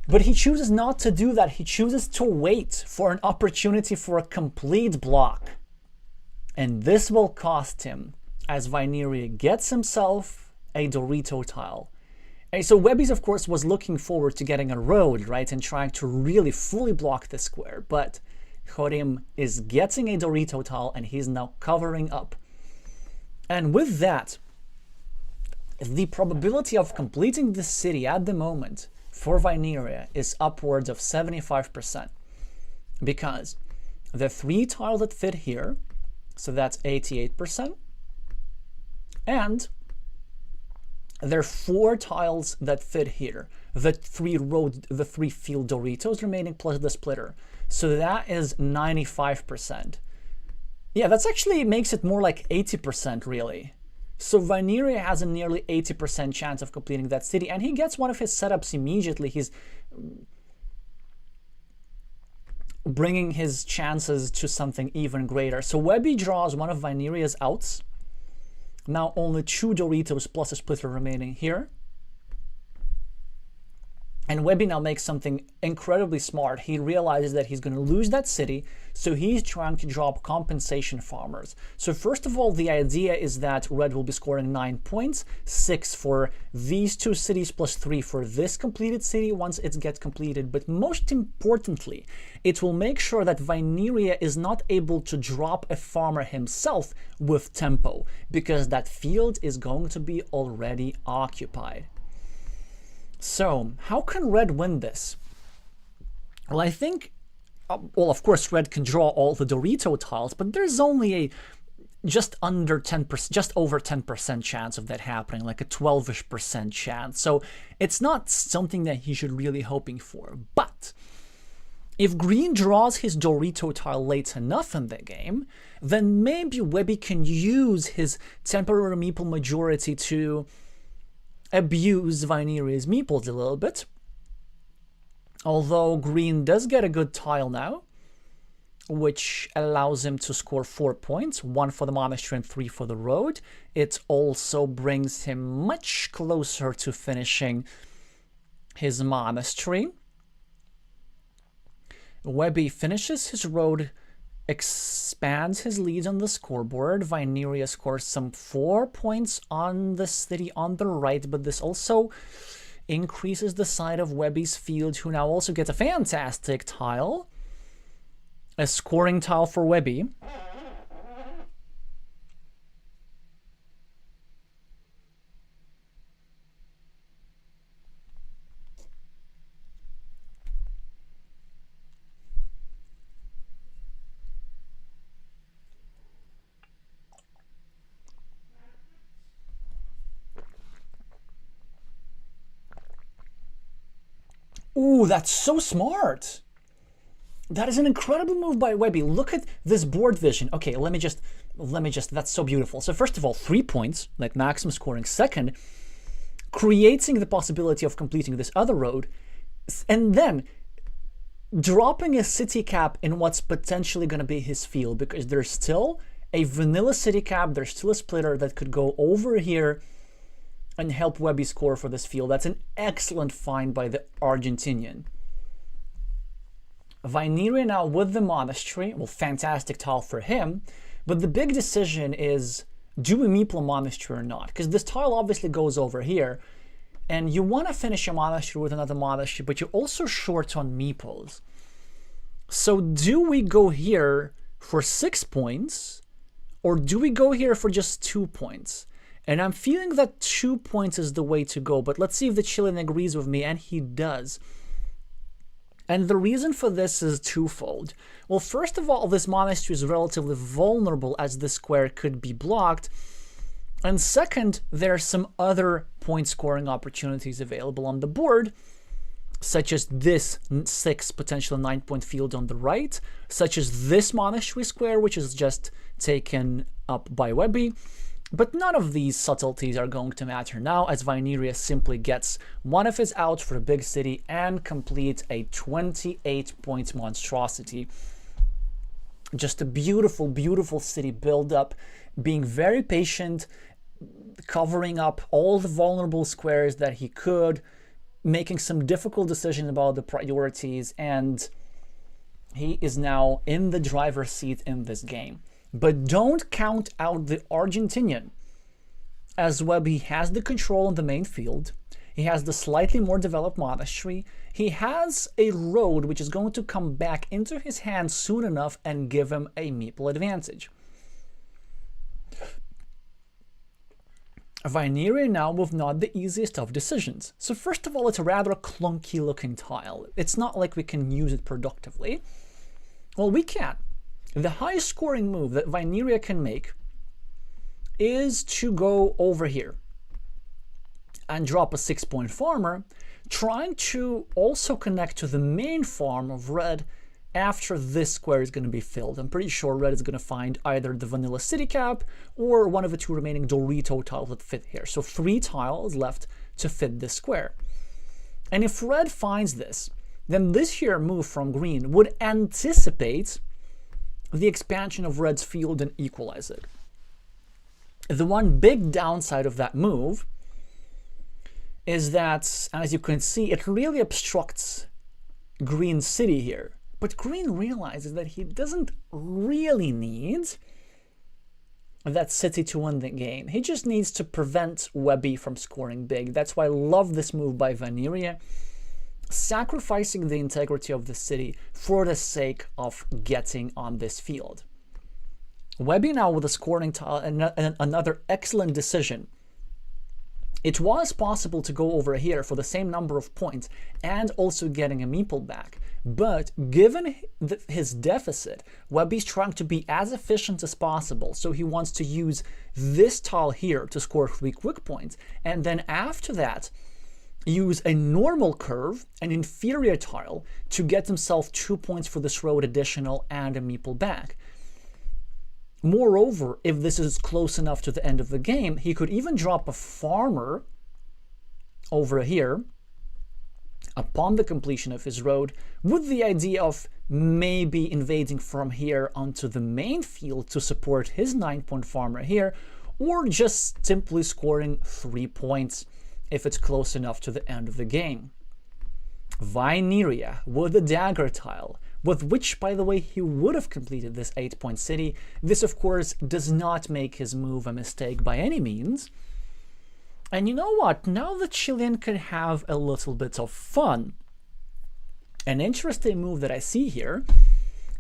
But he chooses not to do that. He chooses to wait for an opportunity for a complete block. And this will cost him, as Vyneria gets himself a Dorito tile. And so Webby's, of course, was looking forward to getting a road, right, and trying to really fully block the square. But Chorim is getting a Dorito tile, and he's now covering up. And with that, the probability of completing the city at the moment for Vyneria is upwards of 75%. Because the 3 tiles that fit here, so that's 88%. And there are 4 tiles that fit here. The 3 field Doritos remaining plus the splitter. So that is 95%. Yeah, that's actually makes it more like 80% really. So Vyneria has a nearly 80% chance of completing that city, and he gets one of his setups immediately. He's bringing his chances to something even greater. So Webby draws one of Vyneria's outs. Now only 2 Doritos plus a splitter remaining here. And Webby now makes something incredibly smart. He realizes that he's going to lose that city, so he's trying to drop compensation farmers. So first of all, the idea is that Red will be scoring 9 points, 6 for these 2 cities plus 3 for this completed city once it gets completed. But most importantly, it will make sure that Vyneria is not able to drop a farmer himself with tempo, because that field is going to be already occupied. So, how can Red win this? Well, I think, well, of course, Red can draw all the Dorito tiles, but there's only a just under 10%, just over 10% chance of that happening, like a 12-ish% chance. So, it's not something that he should really hoping for. But if Green draws his Dorito tile late enough in the game, then maybe Webby can use his temporary meeple majority to abuse Vyneria's meeples a little bit. Although Green does get a good tile now, which allows him to score 4 points, 1 for the monastery and 3 for the road. It also brings him much closer to finishing his monastery. Webby finishes his road, expands his lead on the scoreboard. Vyneria scores some 4 points on the city on the right, but this also increases the side of Webby's field, who now also gets a fantastic tile. A scoring tile for Webby. Ooh, that's so smart. That is an incredible move by Webby. Look at this board vision. Okay, let me just, that's so beautiful. So first of all, 3 points, like maximum scoring. Second, creating the possibility of completing this other road. And then dropping a city cap in what's potentially going to be his field, because there's still a vanilla city cap, there's still a splitter that could go over here and help Webby score for this field. That's an excellent find by the Argentinian. Vineria now with the monastery. Well, fantastic tile for him. But the big decision is, do we meeple a monastery or not? Because this tile obviously goes over here. And you want to finish a monastery with another monastery, but you're also short on meeples. So do we go here for 6 points? Or do we go here for just 2 points? And I'm feeling that 2 points is the way to go. But let's see if the Chilean agrees with me, and he does. And the reason for this is twofold. Well, first of all, this monastery is relatively vulnerable as the square could be blocked. And second, there are some other point scoring opportunities available on the board, such as this 6 potential 9-point field on the right, such as this monastery square, which is just taken up by Webby. But none of these subtleties are going to matter now, as Vineria simply gets one of his outs for a big city and completes a 28-point monstrosity. Just a beautiful, beautiful city build-up, being very patient, covering up all the vulnerable squares that he could, making some difficult decisions about the priorities, and he is now in the driver's seat in this game. But don't count out the Argentinian, as Webby has the control on the main field. He has the slightly more developed monastery. He has a road which is going to come back into his hand soon enough and give him a meeple advantage. Vineria now with not the easiest of decisions. So first of all, it's a rather clunky looking tile. It's not like we can use it productively. Well, we can. The highest scoring move that Vineria can make is to go over here and drop a 6-point farmer, trying to also connect to the main farm of red after this square is going to be filled. I'm pretty sure red is going to find either the vanilla city cap or one of the 2 remaining Dorito tiles that fit here. So 3 tiles left to fit this square. And if red finds this, then this here move from green would anticipate the expansion of red's field and equalize it. The one big downside of that move is that, as you can see, it really obstructs green's city here. But green realizes that he doesn't really need that city to win the game. He just needs to prevent Webby from scoring big. That's why I love this move by Vineria, sacrificing the integrity of the city for the sake of getting on this field. Webby now with a scoring tile and another excellent decision. It was possible to go over here for the same number of points and also getting a meeple back. But given his deficit, Webby's trying to be as efficient as possible. So he wants to use this tile here to score 3 quick points. And then after that, use a normal curve, an inferior tile, to get himself 2 points for this road additional and a meeple back. Moreover, if this is close enough to the end of the game, he could even drop a farmer over here upon the completion of his road, with the idea of maybe invading from here onto the main field to support his 9-point farmer here, or just simply scoring 3 points if it's close enough to the end of the game. Vineria with the dagger tile, with which, by the way, he would have completed this 8-point city. This, of course, does not make his move a mistake by any means. And you know what? Now the Chilean could have a little bit of fun. An interesting move that I see here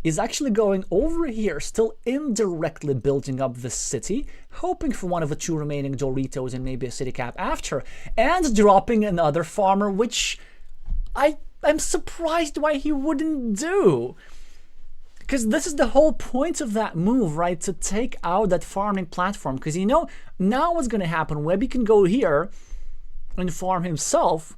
is actually going over here, still indirectly building up the city, hoping for one of the 2 remaining Doritos and maybe a city cap after, and dropping another farmer, which I'm surprised why he wouldn't do. Because this is the whole point of that move, right? To take out that farming platform. Because you know, now what's going to happen? Webby can go here and farm himself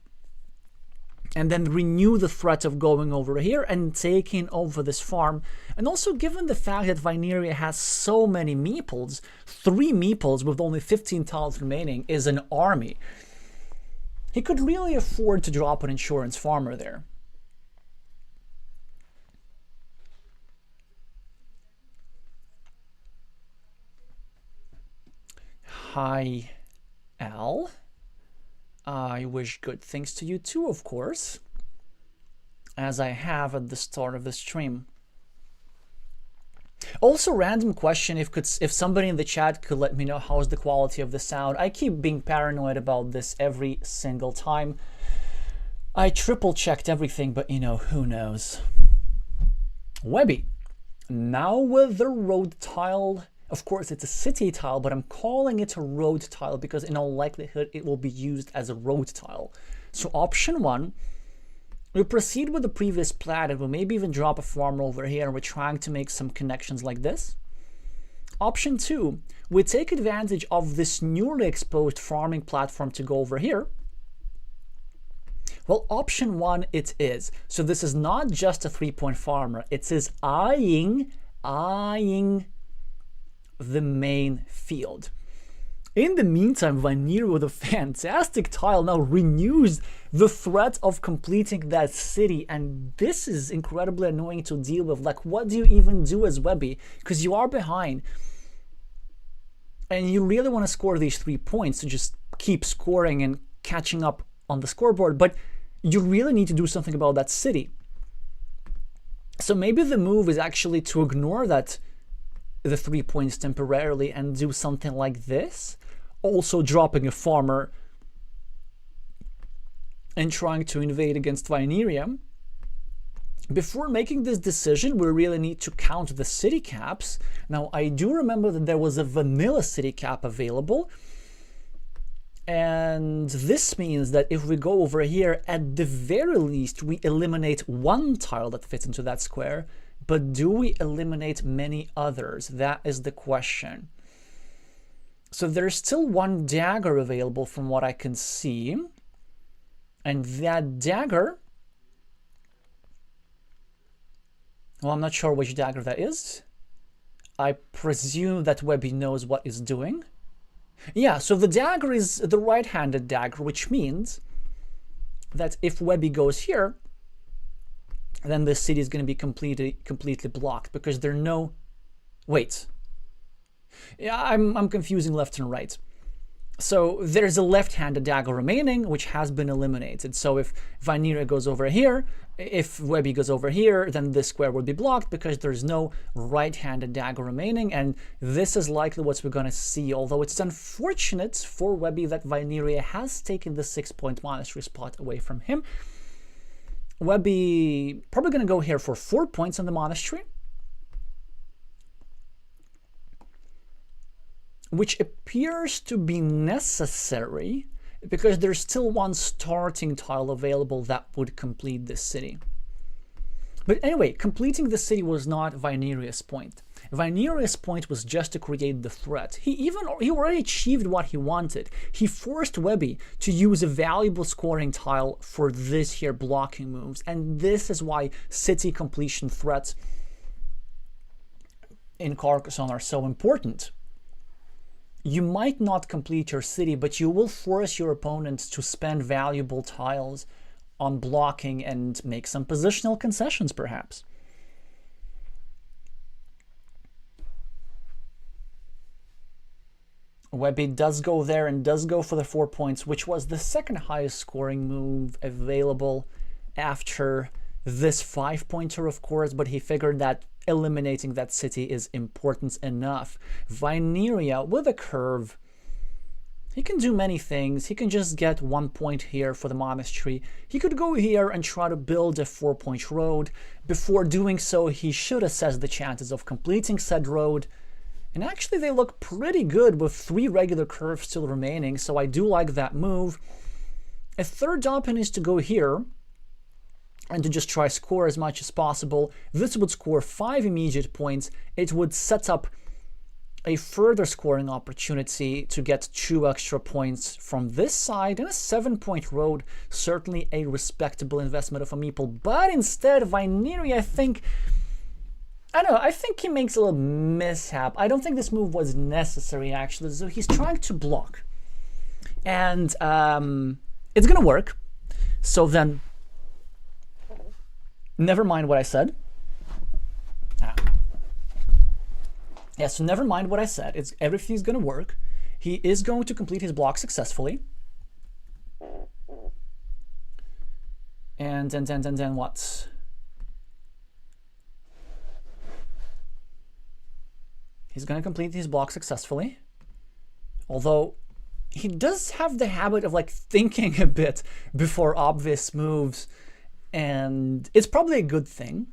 and then renew the threat of going over here and taking over this farm. And also, given the fact that Vyneria has so many meeples, 3 meeples with only 15 tiles remaining is an army. He could really afford to drop an insurance farmer there. Hi, Al. I wish good things to you too, of course, as I have at the start of the stream. Also, random question, if somebody in the chat could let me know how's the quality of the sound. I keep being paranoid about this every single time. I triple checked everything, but you know, who knows. Webby, now with the road tile. Of course, it's a city tile, but I'm calling it a road tile because in all likelihood it will be used as a road tile. So option 1, we proceed with the previous plan and we'll maybe even drop a farmer over here, and we're trying to make some connections like this. Option 2, we take advantage of this newly exposed farming platform to go over here. Well, option 1 it is. So this is not just a 3-point farmer, it is eyeing the main field. In the meantime, Vyneria with a fantastic tile now renews the threat of completing that city, and this is incredibly annoying to deal with. Like, what do you even do as Webby? Because you are behind, and you really want to score these 3 points to just keep scoring and catching up on the scoreboard, but you really need to do something about that city. So maybe the move is actually to ignore the 3 points temporarily and do something like this, also dropping a farmer and trying to invade against Vyneria. Before making this decision, we really need to count the city caps. Now, I do remember that there was a vanilla city cap available, and this means that if we go over here, at the very least we eliminate 1 tile that fits into that square. But do we eliminate many others? That is the question. So there's still 1 dagger available from what I can see. And that dagger, well, I'm not sure which dagger that is. I presume that Webby knows what it's doing. Yeah, so the dagger is the right-handed dagger, which means that if Webby goes here, then the city is going to be completely blocked because there are no... Wait. Yeah, I'm confusing left and right. So there's a left-handed dagger remaining, which has been eliminated. So if Vyneria goes over here, if Webby goes over here, then this square would be blocked because there's no right-handed dagger remaining, and this is likely what we're going to see, although it's unfortunate for Webby that Vyneria has taken the 6-point monastery spot away from him. Webby probably going to go here for 4 points on the monastery, which appears to be necessary because there's still 1 starting tile available that would complete this city. But anyway, completing the city was not Vyneria's point. Vyneria's point was just to create the threat. He already achieved what he wanted. He forced Webby to use a valuable scoring tile for this here blocking moves, and this is why city completion threats in Carcassonne are so important. You might not complete your city, but you will force your opponents to spend valuable tiles on blocking and make some positional concessions, perhaps. Webby does go there and does go for the 4 points, which was the second highest scoring move available after this 5-pointer, of course, but he figured that eliminating that city is important enough. Vyneria with a curve, he can do many things. He can just get 1 point here for the monastery. He could go here and try to build a 4-point road. Before doing so, he should assess the chances of completing said road. And actually they look pretty good with 3 regular curves still remaining, so I do like that move. A third option is to go here and to just try score as much as possible. This would score 5 immediate points. It would set up a further scoring opportunity to get 2 extra points from this side, and a 7-point road, certainly a respectable investment of a meeple. But instead, Vineri, I don't know, I think he makes a little mishap. I don't think this move was necessary, actually. So he's trying to block. And it's going to work. So then, never mind what I said. Yeah, so never mind what I said. Everything's going to work. He is going to complete his block successfully. And then what? He's going to complete his block successfully. Although he does have the habit of like thinking a bit before obvious moves, and it's probably a good thing.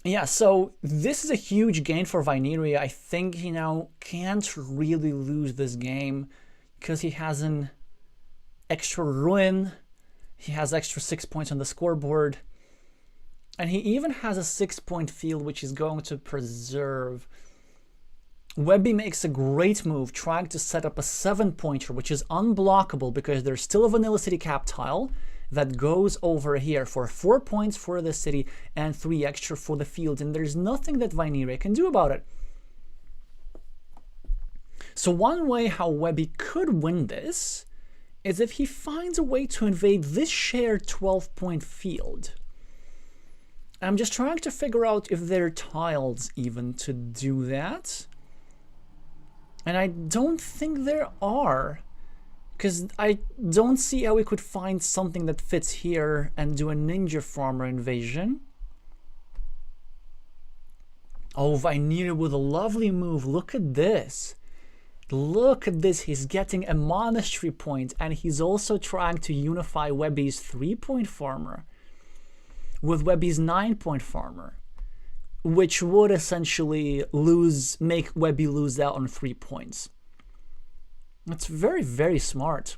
Yeah, so this is a huge gain for Vineri. I think he now can't really lose this game because he has an extra ruin. He has extra 6 points on the scoreboard. And he even has a 6-point field, which he's going to preserve. Webby makes a great move, trying to set up a 7-pointer, which is unblockable because there's still a vanilla city cap tile that goes over here for 4 points for the city and 3 extra for the field, and there's nothing that Vineri can do about it. So one way how Webby could win this is if he finds a way to invade this shared 12-point field. I'm just trying to figure out if there are tiles even to do that. And I don't think there are, because I don't see how we could find something that fits here and do a ninja farmer invasion. Oh, Vineri with a lovely move. Look at this. Look at this. He's getting a monastery point, and he's also trying to unify Webby's 3-point farmer with Webby's 9-point farmer, which would essentially make Webby lose out on 3 points. That's very, very smart.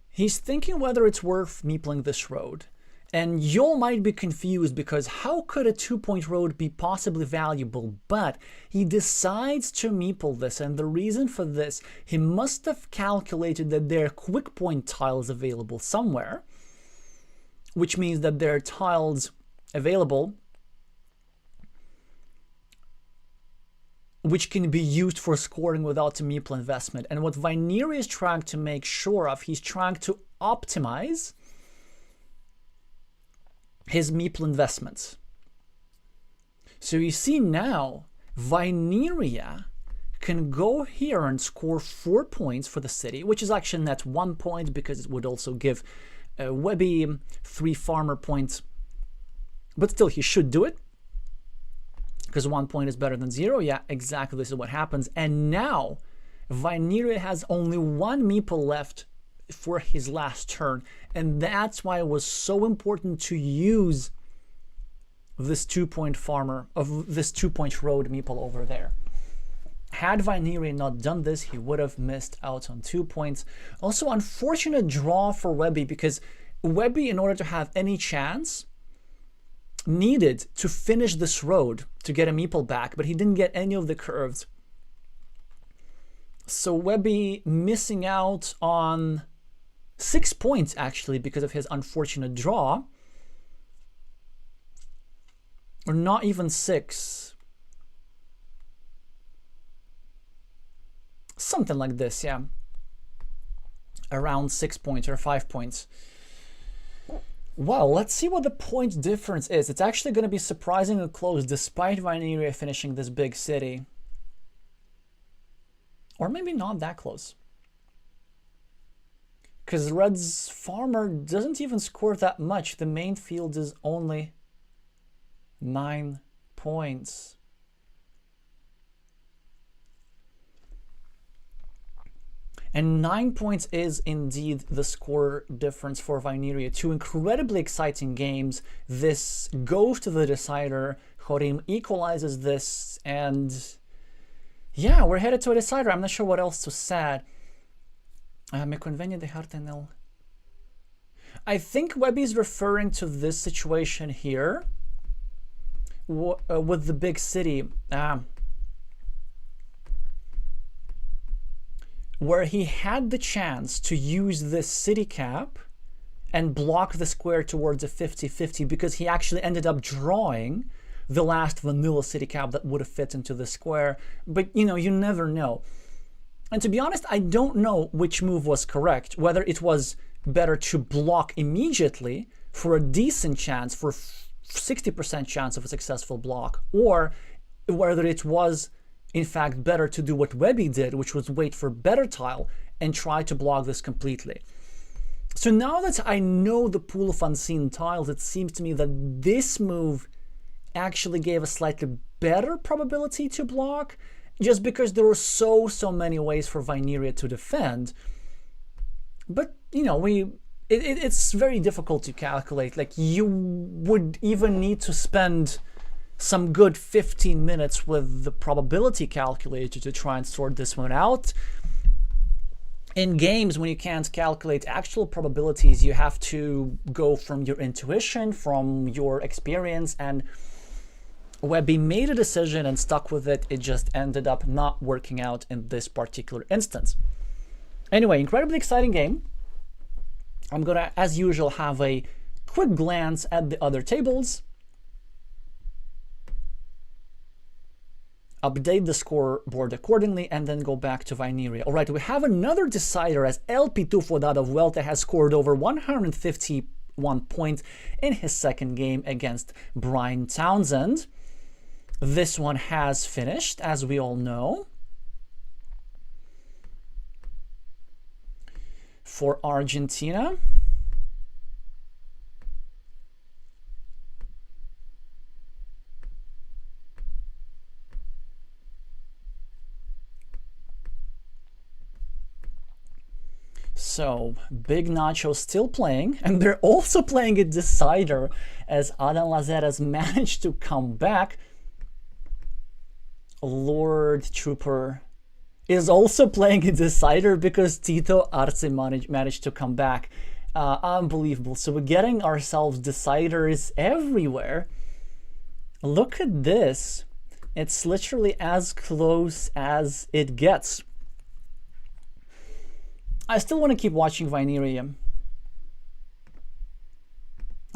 He's thinking whether it's worth meepling this road. And you might be confused because how could a 2-point road be possibly valuable? But he decides to meeple this, and the reason for this, he must have calculated that there are quick point tiles available somewhere, which means that there are tiles available which can be used for scoring without a meeple investment. And what Vineri is trying to make sure of, he's trying to optimize his meeple investments. So you see now, Vineri can go here and score 4 points for the city, which is actually net 1 point because it would also give Webby 3 farmer points. But still, he should do it because 1 point is better than 0. Yeah, exactly. This is what happens. And now Vineri has only 1 meeple left for his last turn, and that's why it was so important to use this 2-point farmer of this 2-point road meeple over there. Had Vineri not done this, he would have missed out on 2 points. Also, unfortunate draw for Webby, because Webby, in order to have any chance, needed to finish this road to get a meeple back, but he didn't get any of the curves. So Webby missing out on 6 points, actually, because of his unfortunate draw. Or not even 6. Something like this, yeah. Around 6 points or 5 points. Well, let's see what the point difference is. It's actually going to be surprisingly close, despite Vineri finishing this big city. Or maybe not that close. Because Red's farmer doesn't even score that much. The main field is only 9 points. And 9 points is indeed the score difference for Vineri. 2 incredibly exciting games. This goes to the decider. Horim equalizes this, and yeah, we're headed to a decider. I'm not sure what else to say. Me conviene dejarte en el... I think Webby's referring to this situation here with the big city, where he had the chance to use this city cap and block the square towards a 50-50 because he actually ended up drawing the last vanilla city cap that would have fit into the square. But you know, you never know. And to be honest, I don't know which move was correct, whether it was better to block immediately for a decent chance, for 60% chance of a successful block, or whether it was in fact better to do what Webby did, which was wait for better tile and try to block this completely. So now that I know the pool of unseen tiles, it seems to me that this move actually gave a slightly better probability to block, just because there were so many ways for Vyneria to defend. But you know, it's very difficult to calculate. Like, you would even need to spend some good 15 minutes with the probability calculator to try and sort this one out. In games, when you can't calculate actual probabilities, you have to go from your intuition, from your experience, and Webby made a decision and stuck with it. It just ended up not working out in this particular instance. Anyway, incredibly exciting game. I'm gonna, as usual, have a quick glance at the other tables, update the scoreboard accordingly, and then go back to Vyneria. All right, we have another decider as El Pitufo Dado Vuelta has scored over 151 points in his second game against Brian Townsend. This one has finished, as we all know. For Argentina, so Big Nacho still playing, and they're also playing a decider as Adam Lazeras managed to come back. Lord Trooper is also playing a decider because Tito Arce managed to come back. Unbelievable. So we're getting ourselves deciders everywhere. Look at this. It's literally as close as it gets. I still want to keep watching Vyneria.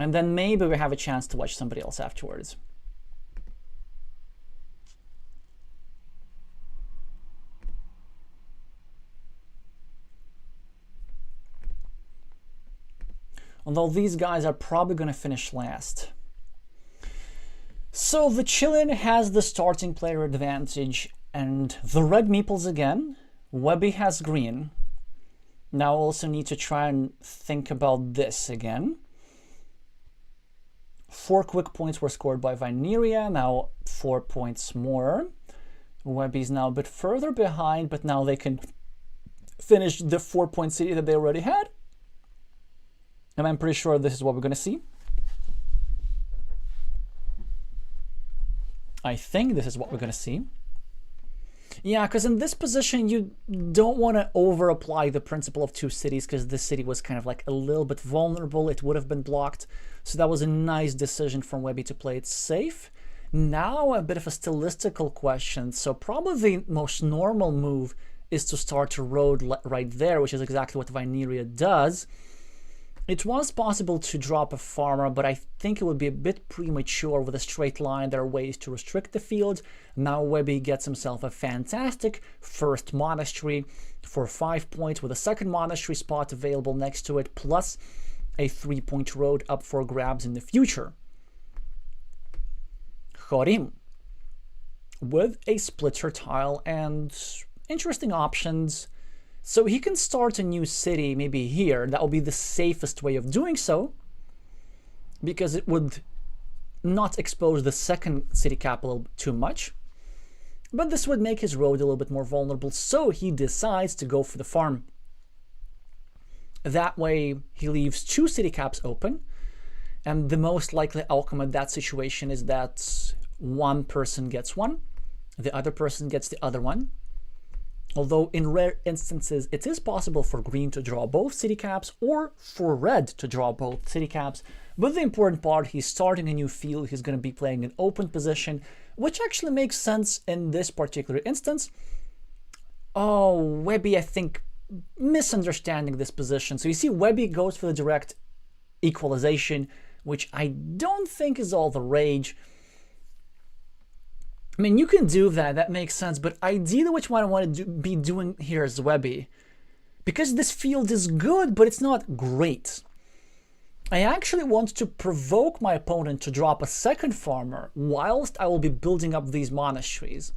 And then maybe we have a chance to watch somebody else afterwards. Although these guys are probably going to finish last. So the Chilean has the starting player advantage, and the red meeples again. Webby has green. Now also need to try and think about this again. 4 quick points were scored by Vyneria, now 4 points more. Webby's now a bit further behind, but now they can finish the 4-point city that they already had. And I'm pretty sure this is what we're going to see. I think this is what we're going to see. Yeah, because in this position, you don't want to over-apply the principle of 2 cities, because this city was kind of like a little bit vulnerable. It would have been blocked. So that was a nice decision from Webby to play it safe. Now a bit of a stylistical question. So probably the most normal move is to start a road right there, which is exactly what Vyneria does. It was possible to drop a farmer, but I think it would be a bit premature with a straight line. There are ways to restrict the field. Now Webby gets himself a fantastic first monastery for 5 points, with a second monastery spot available next to it, plus a 3-point road up for grabs in the future. Chorim with a splitter tile and interesting options. So he can start a new city maybe here. That will be the safest way of doing so, because it would not expose the second city capital too much. But this would make his road a little bit more vulnerable, so he decides to go for the farm. That way he leaves 2 city caps open, and the most likely outcome of that situation is that one person gets one, the other person gets the other one. Although in rare instances, it is possible for green to draw both city caps or for red to draw both city caps. But the important part, he's starting a new field, he's going to be playing an open position, which actually makes sense in this particular instance. Oh, Webby, I think, misunderstanding this position. So you see Webby goes for the direct equalization, which I don't think is all the rage. I mean, you can do that, that makes sense, but ideally what I want to be doing here is Webby. Because this field is good, but it's not great. I actually want to provoke my opponent to drop a second farmer, whilst I will be building up these monasteries.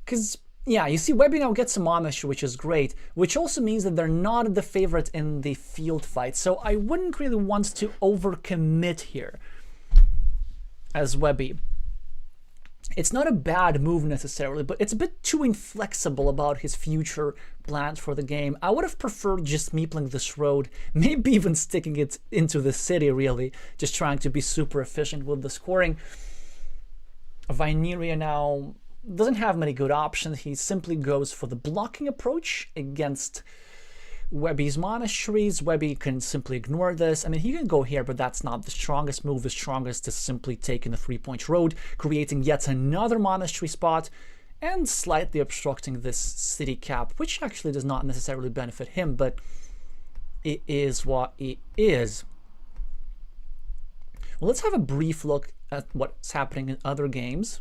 Because, yeah, you see Webby now gets a monastery, which is great, which also means that they're not the favorite in the field fight, so I wouldn't really want to overcommit here as Webby. It's not a bad move necessarily, but it's a bit too inflexible about his future plans for the game. I would have preferred just meepling this road, maybe even sticking it into the city, really, just trying to be super efficient with the scoring. Vineria now doesn't have many good options. He simply goes for the blocking approach against Webby's monasteries. Webby can simply ignore this. I mean, he can go here, but that's not the strongest move. The strongest is simply taking the 3-point road, creating yet another monastery spot, and slightly obstructing this city cap, which actually does not necessarily benefit him, but it is what it is. Well, let's have a brief look at what's happening in other games.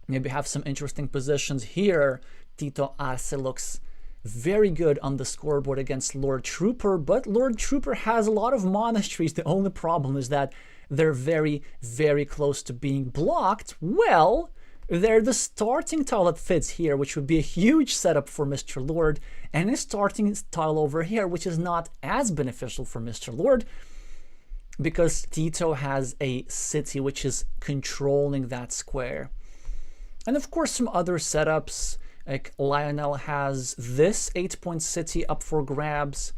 Maybe have some interesting positions here. Tito Arce looks very good on the scoreboard against Lord Trooper, but Lord Trooper has a lot of monasteries. The only problem is that they're very, very close to being blocked. Well, they're the starting tile that fits here, which would be a huge setup for Mr. Lord, and his starting tile over here, which is not as beneficial for Mr. Lord, because Tito has a city which is controlling that square. And of course, some other setups. Like Lionel has this 8-point city up for grabs,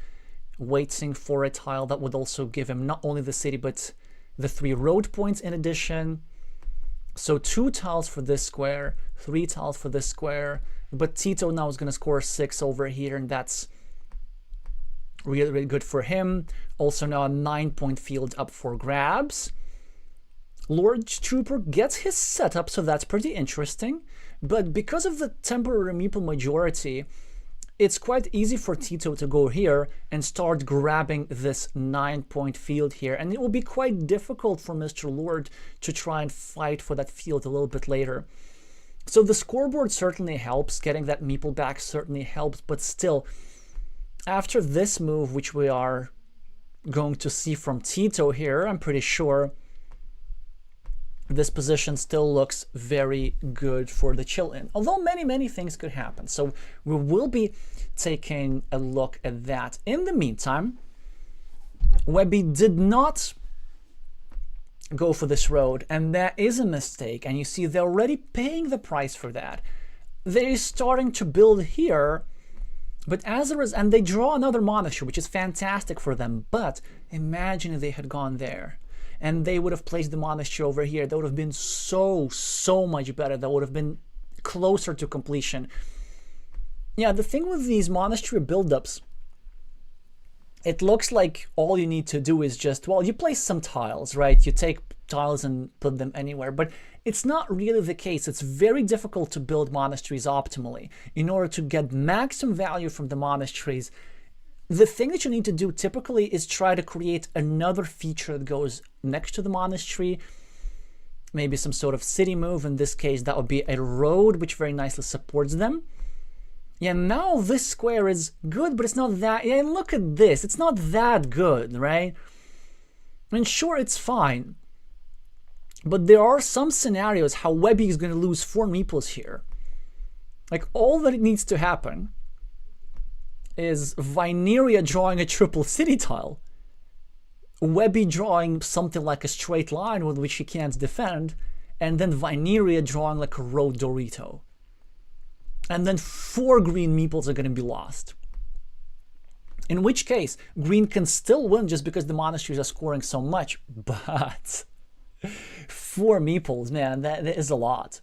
waiting for a tile that would also give him not only the city, but the 3 road points in addition. So 2 tiles for this square, 3 tiles for this square. But Tito now is going to score 6 over here, and that's really, really good for him. Also now a 9-point field up for grabs. Lord Trooper gets his setup, so that's pretty interesting. But because of the temporary meeple majority, it's quite easy for Tito to go here and start grabbing this 9-point field here. And it will be quite difficult for Mr. Lord to try and fight for that field a little bit later. So the scoreboard certainly helps. Getting that meeple back certainly helps. But still, after this move, which we are going to see from Tito here, I'm pretty sure this position still looks very good for the chill-in, although many things could happen. So we will be taking a look at that. In the meantime, Webby did not go for this road, and that is a mistake, and you see they're already paying the price for that. They're starting to build here, but as a result, and they draw another monastery, which is fantastic for them, but imagine if they had gone there. And they would have placed the monastery over here. That would have been so much better. That would have been closer to completion. Yeah, the thing with these monastery buildups, it looks like all you need to do is just, well, you place some tiles, right? You take tiles and put them anywhere. But it's not really the case. It's very difficult to build monasteries optimally. In order to get maximum value from the monasteries, the thing that you need to do typically is try to create another feature that goes next to the monastery, maybe some sort of city move. In this case, that would be a road, which very nicely supports them. Yeah, now this square is good, but it's not that. Yeah, look at this. It's not that good, right? And sure, it's fine. But there are some scenarios how Webby is going to lose 4 meeples here. Like, all that it needs to happen is Vineria drawing a triple city tile, Webby drawing something like a straight line with which he can't defend, and then Vineria drawing like a road Dorito. And then 4 green meeples are going to be lost. In which case, green can still win just because the monasteries are scoring so much, but 4 meeples, man, that is a lot.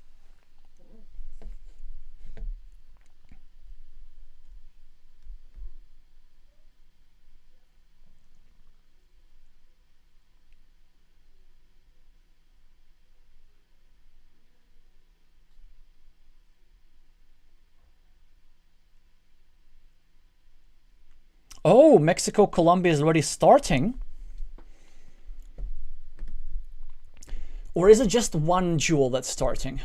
Oh, Mexico-Colombia is already starting. Or is it just one duel that's starting?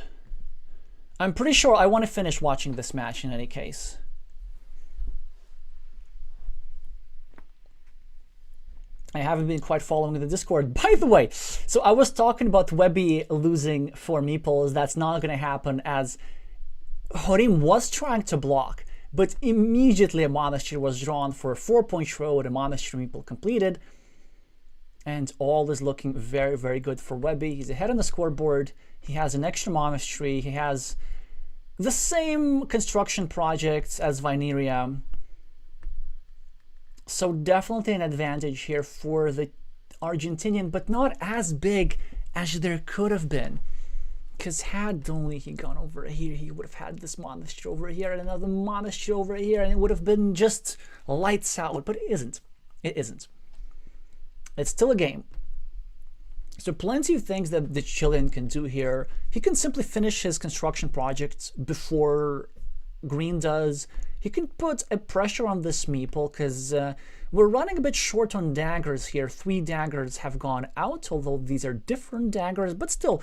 I'm pretty sure I want to finish watching this match in any case. I haven't been quite following the Discord. By the way, so I was talking about Webby losing 4 meeples. That's not going to happen, as Horim was trying to block, but immediately a monastery was drawn for a 4-point shroud, a monastery meeple completed, and all is looking very, very good for Webby. He's ahead on the scoreboard. He has an extra monastery. He has the same construction projects as Vineria. So definitely an advantage here for the Argentinian, but not as big as there could have been. Because had only he gone over here, he would have had this monastery over here and another monastery over here, and it would have been just lights out. But it isn't. It isn't. It's still a game. So plenty of things that the Chilean can do here. He can simply finish his construction projects before Green does. He can put a pressure on this meeple, because we're running a bit short on daggers here. 3 daggers have gone out, although these are different daggers, but still,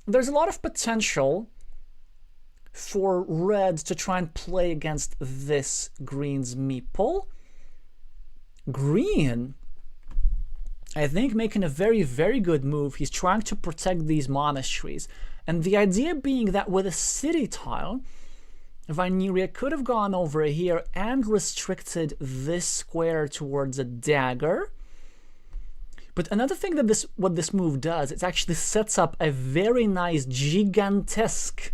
there's a lot of potential for red to try and play against this green's meeple. Green, I think, making a very, very good move. He's trying to protect these monasteries. And the idea being that with a city tile, Vineria could have gone over here and restricted this square towards a dagger. But another thing that what this move does, it actually sets up a very nice gigantesque,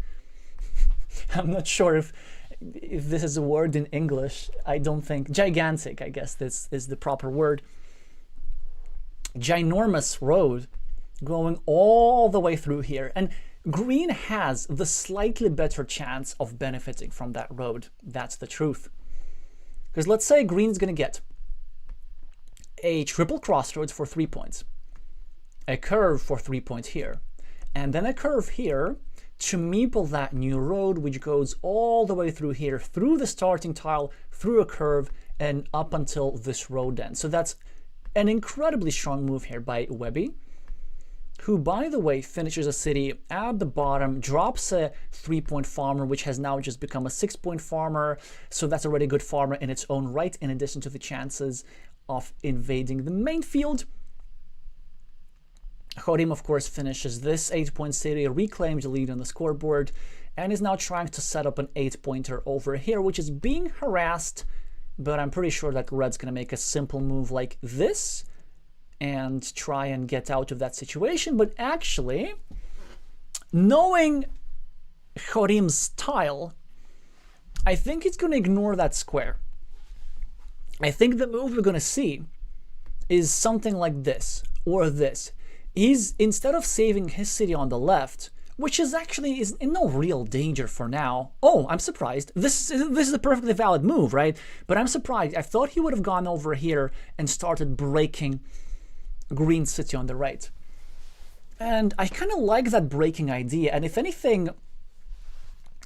I'm not sure if this is a word in English, I don't think, gigantic, I guess this is the proper word, ginormous road going all the way through here. And Green has the slightly better chance of benefiting from that road. That's the truth. Because let's say Green's going to get a triple crossroads for 3 points, a curve for 3 points here, and then a curve here to meeple that new road, which goes all the way through here, through the starting tile, through a curve, and up until this road ends. So that's an incredibly strong move here by Webby, who, by the way, finishes a city at the bottom, drops a 3-point farmer, which has now just become a 6-point farmer. So that's already a good farmer in its own right, in addition to the chances of invading the main field. Horim, of course, finishes this 8-point city, reclaims the lead on the scoreboard, and is now trying to set up an 8-pointer over here, which is being harassed, but I'm pretty sure that Red's going to make a simple move like this and try and get out of that situation. But actually, knowing Horim's style, I think he's going to ignore that square. I think the move we're going to see is something like this or this. He's, instead of saving his city on the left, which is actually is in no real danger for now. Oh, I'm surprised. This is a perfectly valid move, right? But I'm surprised. I thought he would have gone over here and started breaking Green city on the right. And I kind of like that breaking idea. And if anything,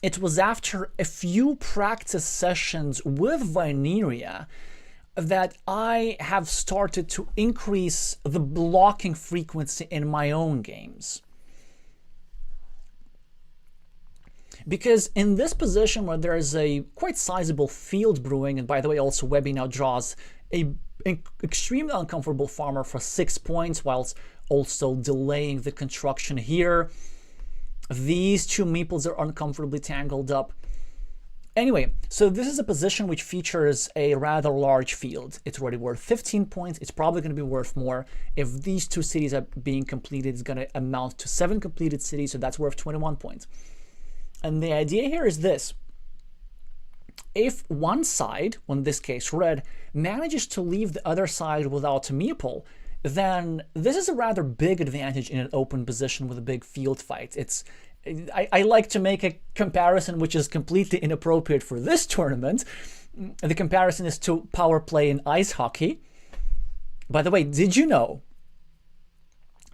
it was after a few practice sessions with Vineria that I have started to increase the blocking frequency in my own games. Because in this position where there is a quite sizable field brewing, and by the way, also Webby now draws a extremely uncomfortable farmer for 6 points, whilst also delaying the construction here. These two meeples are uncomfortably tangled up. Anyway, so this is a position which features a rather large field. It's already worth 15 points. It's probably going to be worth more. If these two cities are being completed, it's going to amount to 7 completed cities, so that's worth 21 points. And the idea here is this. If one side, in this case red, manages to leave the other side without a meeple, then this is a rather big advantage in an open position with a big field fight. I like to make a comparison which is completely inappropriate for this tournament. The comparison is to power play in ice hockey. By the way, did you know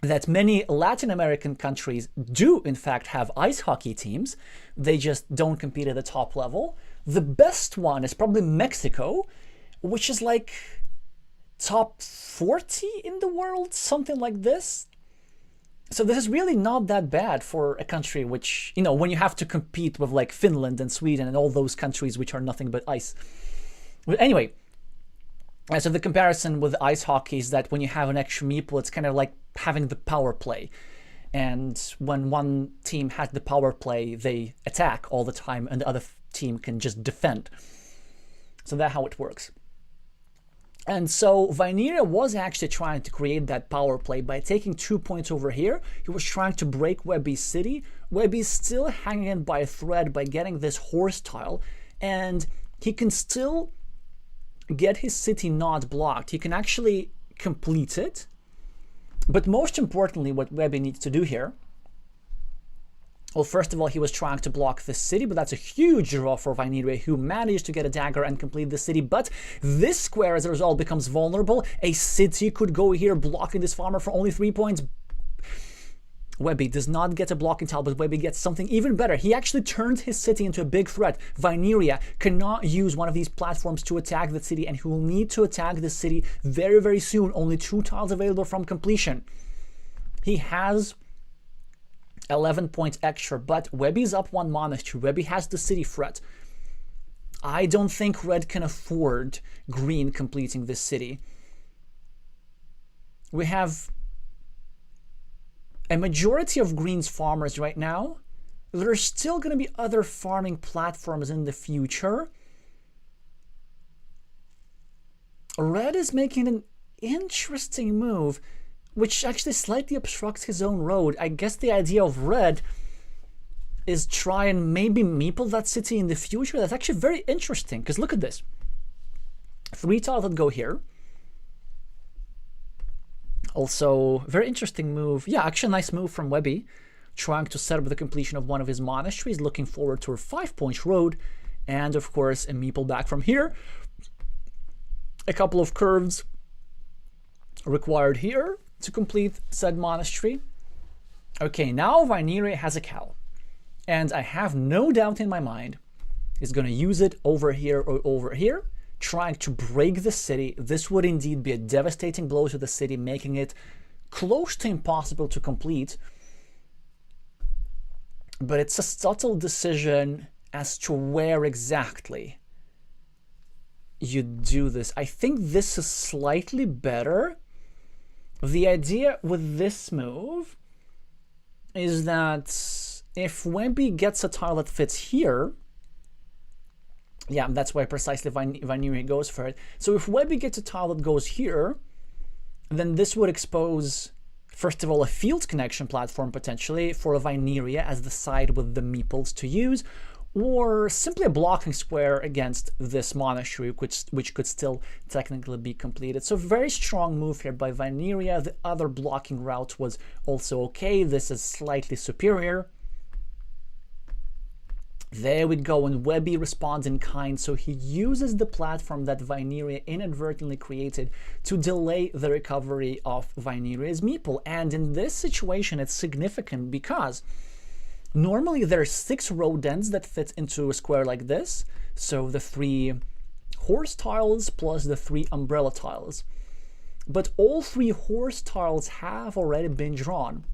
that many Latin American countries do in fact have ice hockey teams? They just don't compete at the top level. The best one is probably Mexico, which is like top 40 in the world, something like this. So this is really not that bad for a country which, you know, when you have to compete with like Finland and Sweden and all those countries which are nothing but ice. But anyway, so the comparison with ice hockey is that when you have an extra meeple, it's kind of like having the power play. And when one team has the power play, they attack all the time and the other team can just defend. So that's how it works. And so Vyneria was actually trying to create that power play by taking 2 points over here. He was trying to break Webby's city. Webby's still hanging in by a thread by getting this horse tile, and he can still get his city not blocked. He can actually complete it. But most importantly, what Webby needs to do here, well, first of all, he was trying to block the city, but that's a huge draw for Vyneria, who managed to get a dagger and complete the city. But this square, as a result, becomes vulnerable. A city could go here, blocking this farmer for only 3 points. Webby does not get a blocking tile, but Webby gets something even better. He actually turned his city into a big threat. Vyneria cannot use one of these platforms to attack the city, and he will need to attack the city very, very soon. Only 2 tiles available from completion. He has 11 points extra, but Webby's up 1 monastery. Webby has the city threat. I don't think Red can afford Green completing this city. We have a majority of Green's farmers right now. There's still going to be other farming platforms in the future. Red is making an interesting move, which actually slightly obstructs his own road. I guess the idea of Red is try and maybe meeple that city in the future. That's actually very interesting, because look at this. 3 tiles that go here. Also, very interesting move. Yeah, actually a nice move from Webby, trying to set up the completion of one of his monasteries, looking forward to a 5-point road, and of course a meeple back from here. A couple of curves required here to complete said monastery. Okay, now Vyneria has a cow, and I have no doubt in my mind is going to use it over here or over here, trying to break the city. This would indeed be a devastating blow to the city, making it close to impossible to complete. But it's a subtle decision as to where exactly you do this. I think this is slightly better. The idea with this move is that if Webby gets a tile that fits here, yeah, that's why precisely Vyneria goes for it. So if Webby gets a tile that goes here, then this would expose, first of all, a field connection platform potentially for Vyneria as the side with the meeples to use, or simply a blocking square against this monastery, which could still technically be completed. So very strong move here by Vyneria. The other blocking route was also okay. This is slightly superior. There we go, and Webby responds in kind, so he uses the platform that Vyneria inadvertently created to delay the recovery of Vyneria's meeple. And in this situation, it's significant because normally there are 6 road ends that fit into a square like this, so the 3 horse tiles plus the 3 umbrella tiles. But all 3 horse tiles have already been drawn,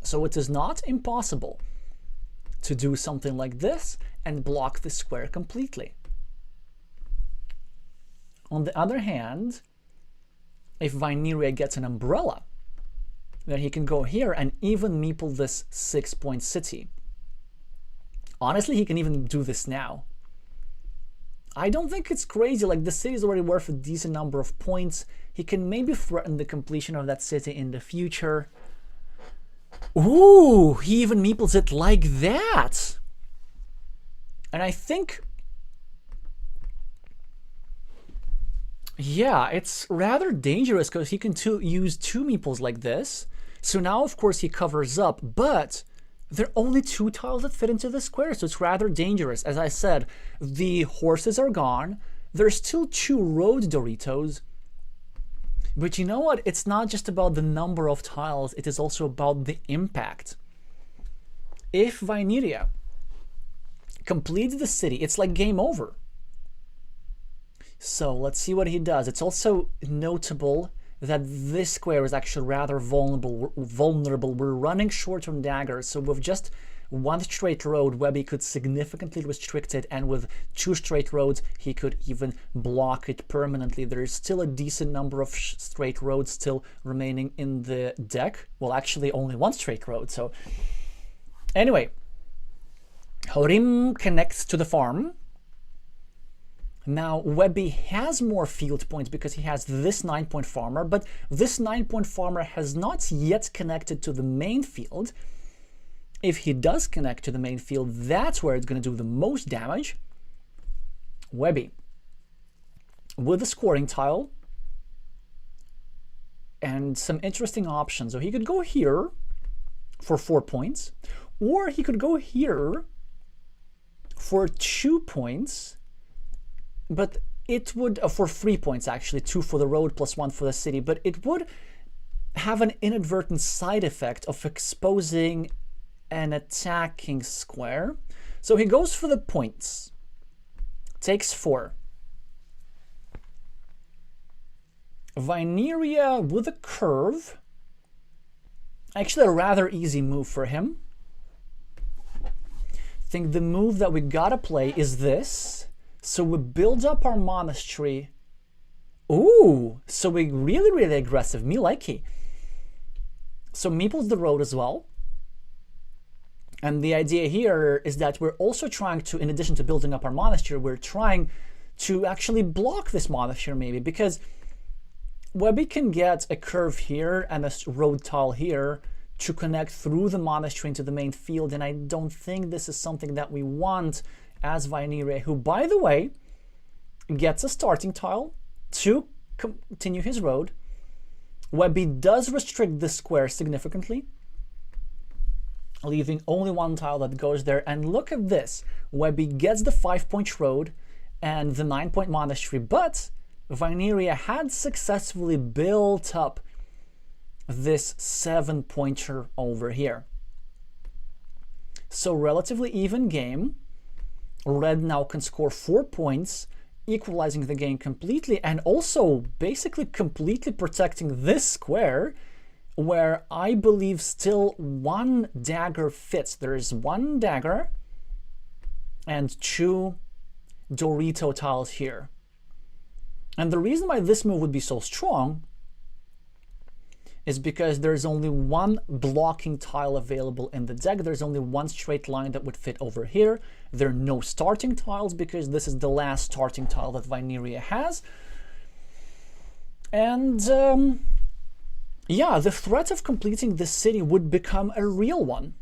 so it is not impossible to do something like this and block the square completely. On the other hand, if Vyneria gets an umbrella, then he can go here and even meeple this 6-point city. Honestly, he can even do this now. I don't think it's crazy. Like, the city is already worth a decent number of points. He can maybe threaten the completion of that city in the future. Ooh, he even meeples it like that. And I think, yeah, it's rather dangerous because he can use 2 meeples like this. So now, of course, he covers up, but there are only 2 tiles that fit into the square, so it's rather dangerous. As I said, the horses are gone. There's still 2 road Doritos. But you know what? It's not just about the number of tiles, it is also about the impact. If Vyneria completes the city, it's like game over. So let's see what he does. It's also notable that this square is actually rather vulnerable. We're running short-term daggers, so with just one straight road, Webby could significantly restrict it, and with 2 straight roads, he could even block it permanently. There is still a decent number of straight roads still remaining in the deck. Well, actually, only 1 straight road. So anyway, Horim connects to the farm. Now, Webby has more field points because he has this 9-point farmer, but this 9-point farmer has not yet connected to the main field. If he does connect to the main field, that's where it's going to do the most damage. Webby, with the scoring tile and some interesting options. So he could go here for 4 points, or he could go here for 2 points, but it would, for 3 points actually, 2 for the road plus 1 for the city, but it would have an inadvertent side effect of exposing an attacking square. So he goes for the points, takes 4. Vineria with a curve, actually a rather easy move for him. I think the move that we gotta play is this. So we build up our monastery. Ooh, so we really aggressive. Me likey. So Meeple's the road as well. And the idea here is that we're also trying to, in addition to building up our monastery, we're trying to actually block this monastery maybe, because Webby can get a curve here and a road tile here to connect through the monastery into the main field, and I don't think this is something that we want as Vineria, who, by the way, gets a starting tile to continue his road. Webby does restrict this square significantly, leaving only 1 tile that goes there. And look at this. Webby gets the 5-point road and the 9-point monastery, but Vineria had successfully built up this 7-pointer over here. So relatively even game. Red now can score 4 points, equalizing the game completely, and also basically completely protecting this square, where I believe still 1 dagger fits. There is 1 dagger and 2 Dorito tiles here. And the reason why this move would be so strong is because there's only 1 blocking tile available in the deck. There's only 1 straight line that would fit over here. There are no starting tiles because this is the last starting tile that Vineria has. And yeah, the threat of completing this city would become a real one.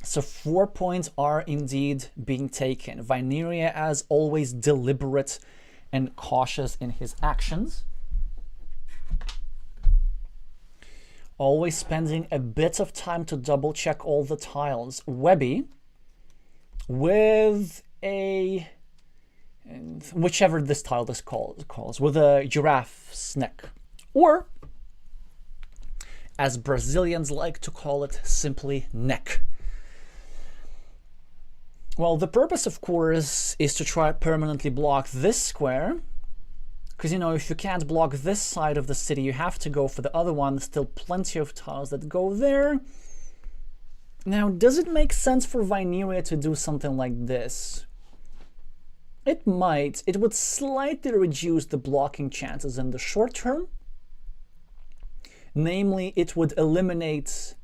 So 4 points are indeed being taken. Vineria, as always, deliberate and cautious in his actions. Always spending a bit of time to double check all the tiles. Webby, with a, whichever this tile is calls, with a giraffe's neck. Or, as Brazilians like to call it, simply neck. Well, the purpose, of course, is to try permanently block this square. Because, you know, if you can't block this side of the city, you have to go for the other one. There's still plenty of tiles that go there. Now, does it make sense for Vineria to do something like this? It might. It would slightly reduce the blocking chances in the short term. Namely, it would eliminate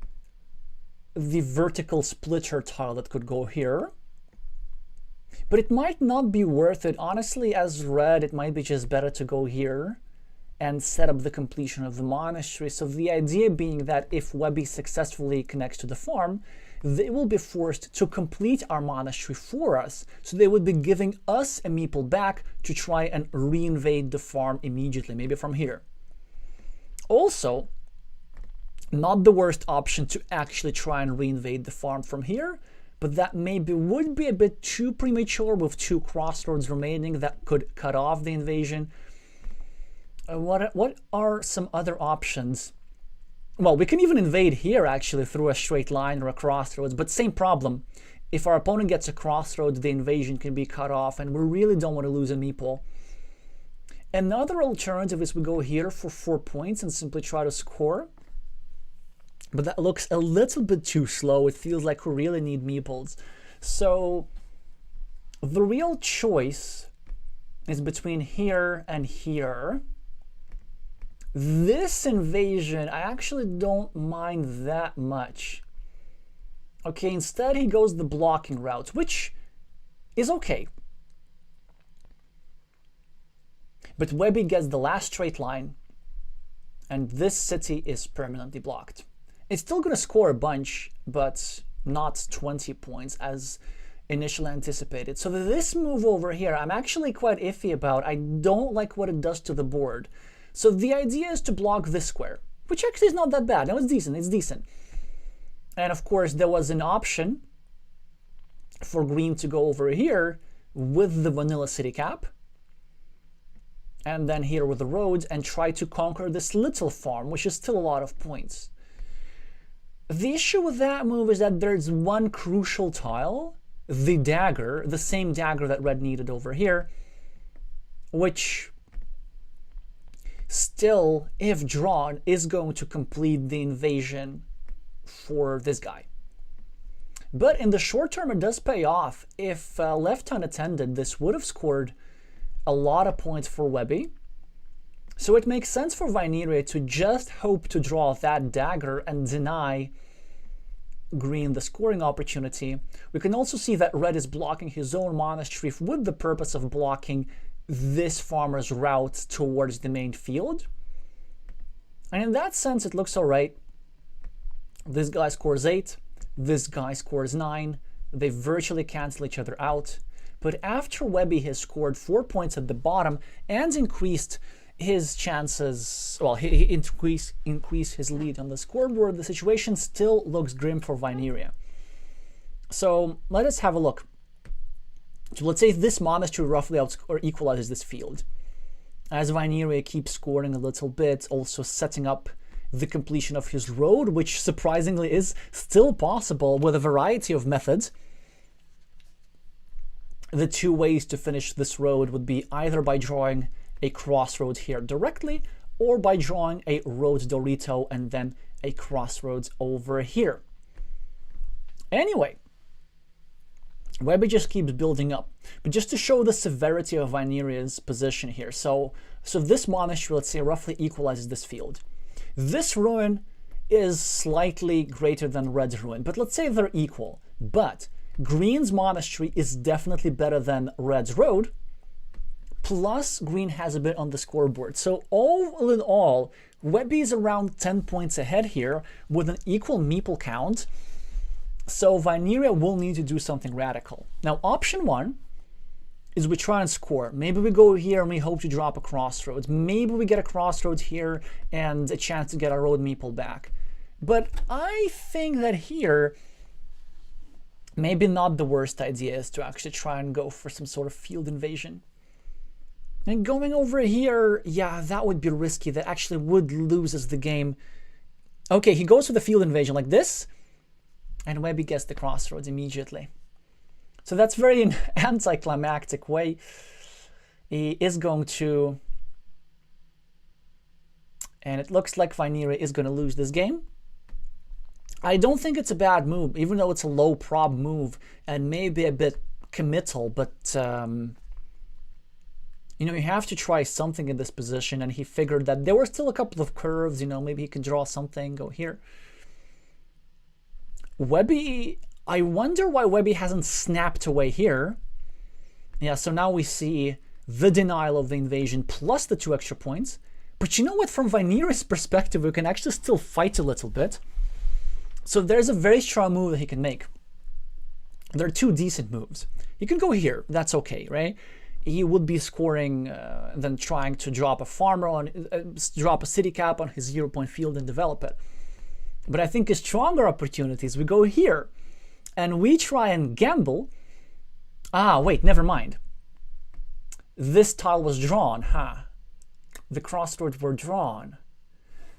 the vertical splitter tile that could go here. But it might not be worth it. Honestly, as red, it might be just better to go here and set up the completion of the monastery. So the idea being that if Webby successfully connects to the farm, they will be forced to complete our monastery for us. So they would be giving us a meeple back to try and reinvade the farm immediately, maybe from here. Also, not the worst option to actually try and reinvade the farm from here, but that maybe would be a bit too premature with 2 crossroads remaining that could cut off the invasion. what are some other options? Well, we can even invade here, actually, through a straight line or a crossroads, but same problem. If our opponent gets a crossroads, the invasion can be cut off, and we really don't want to lose a meeple. Another alternative is we go here for 4 points and simply try to score. But that looks a little bit too slow. It feels like we really need meeples. So the real choice is between here and here. This invasion, I actually don't mind that much. Okay, instead he goes the blocking route, which is okay. But Webby gets the last straight line, and this city is permanently blocked. It's still going to score a bunch, but not 20 points as initially anticipated. So this move over here, I'm actually quite iffy about. I don't like what it does to the board. So the idea is to block this square, which actually is not that bad. No, it's decent. It's decent. And of course, there was an option for green to go over here with the vanilla city cap, and then here with the roads, and try to conquer this little farm, which is still a lot of points. The issue with that move is that there's one crucial tile, the dagger, the same dagger that red needed over here, which still, if drawn, is going to complete the invasion for this guy. But in the short term, it does pay off. If left unattended, this would have scored a lot of points for Webby. So it makes sense for Vyneria to just hope to draw that dagger and deny green the scoring opportunity. We can also see that red is blocking his own monastery with the purpose of blocking this farmer's route towards the main field. And in that sense, it looks all right. This guy scores 8, this guy scores 9. They virtually cancel each other out. But after Webby has scored 4 points at the bottom and increased his chances, well, he increased his lead on the scoreboard, the situation still looks grim for Vyneria. So let us have a look. So let's say this monastery roughly equalizes this field. As Vyneria keeps scoring a little bit, also setting up the completion of his road, which surprisingly is still possible with a variety of methods. The two ways to finish this road would be either by drawing a crossroad here directly, or by drawing a road Dorito and then a crossroads over here. Anyway, Webby just keeps building up. But just to show the severity of Vyneria's position here, so this monastery, let's say, roughly equalizes this field. This ruin is slightly greater than red's ruin, but let's say they're equal. But green's monastery is definitely better than red's road, plus green has a bit on the scoreboard. So all in all, Webby is around 10 points ahead here with an equal meeple count. So Vyneria will need to do something radical. Now, option 1 is we try and score. Maybe we go here and we hope to drop a crossroads. Maybe we get a crossroads here and a chance to get our road meeple back. But I think that here, maybe not the worst idea is to actually try and go for some sort of field invasion. And going over here, yeah, that would be risky. That actually would lose us the game. Okay, he goes for the field invasion like this, and Webby gets the crossroads immediately. So that's very an anticlimactic way. He is going to, and it looks like Vyneria is going to lose this game. I don't think it's a bad move, even though it's a low prob move and maybe a bit committal, but you know, you have to try something in this position, and he figured that there were still a couple of curves, you know, maybe he can draw something, go here. Webby, I wonder why Webby hasn't snapped away here. Yeah, so now we see the denial of the invasion plus the 2 extra points. But you know what, from Vyneria's perspective, we can actually still fight a little bit. So there's a very strong move that he can make. There are 2 decent moves. He can go here, that's okay, right? He would be scoring, then trying to drop a farmer on, drop a city cap on his 0-point field and develop it. But I think a stronger opportunities, we go here and we try and gamble. Ah, wait, never mind. This tile was drawn, huh? the crossroads were drawn.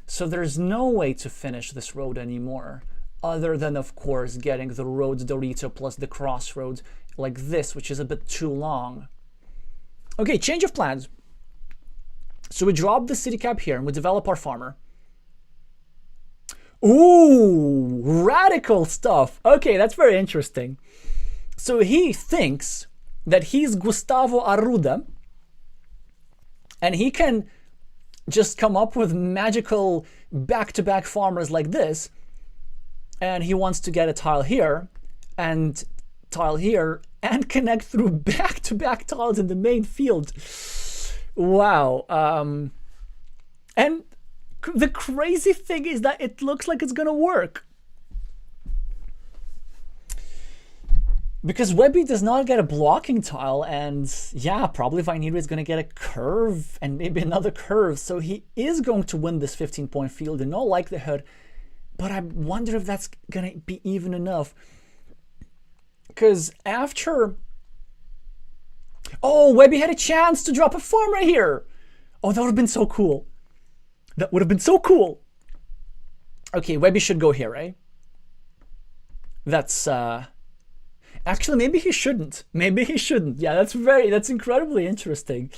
So there's no way to finish this road anymore, other than, of course, getting the road Dorito plus the crossroads like this, which is a bit too long. Okay, change of plans. So we drop the city cap here and we develop our farmer. Ooh, radical stuff. Okay, that's very interesting. So he thinks that he's Gustavo Arruda and he can just come up with magical back-to-back farmers like this, and he wants to get a tile here and tile here and connect through back-to-back tiles in the main field. Wow. And the crazy thing is that it looks like it's gonna work, because Webby does not get a blocking tile, and yeah, probably Vainiri is going to get a curve and maybe another curve, so he is going to win this 15-point field in all likelihood, but I wonder if that's going to be even enough, because after... Oh, Webby had a chance to drop a farm right here! Oh, that would have been so cool. That would have been so cool! Okay, Webby should go here, right? That's... Actually, maybe he shouldn't. Maybe he shouldn't. Yeah, that's incredibly interesting.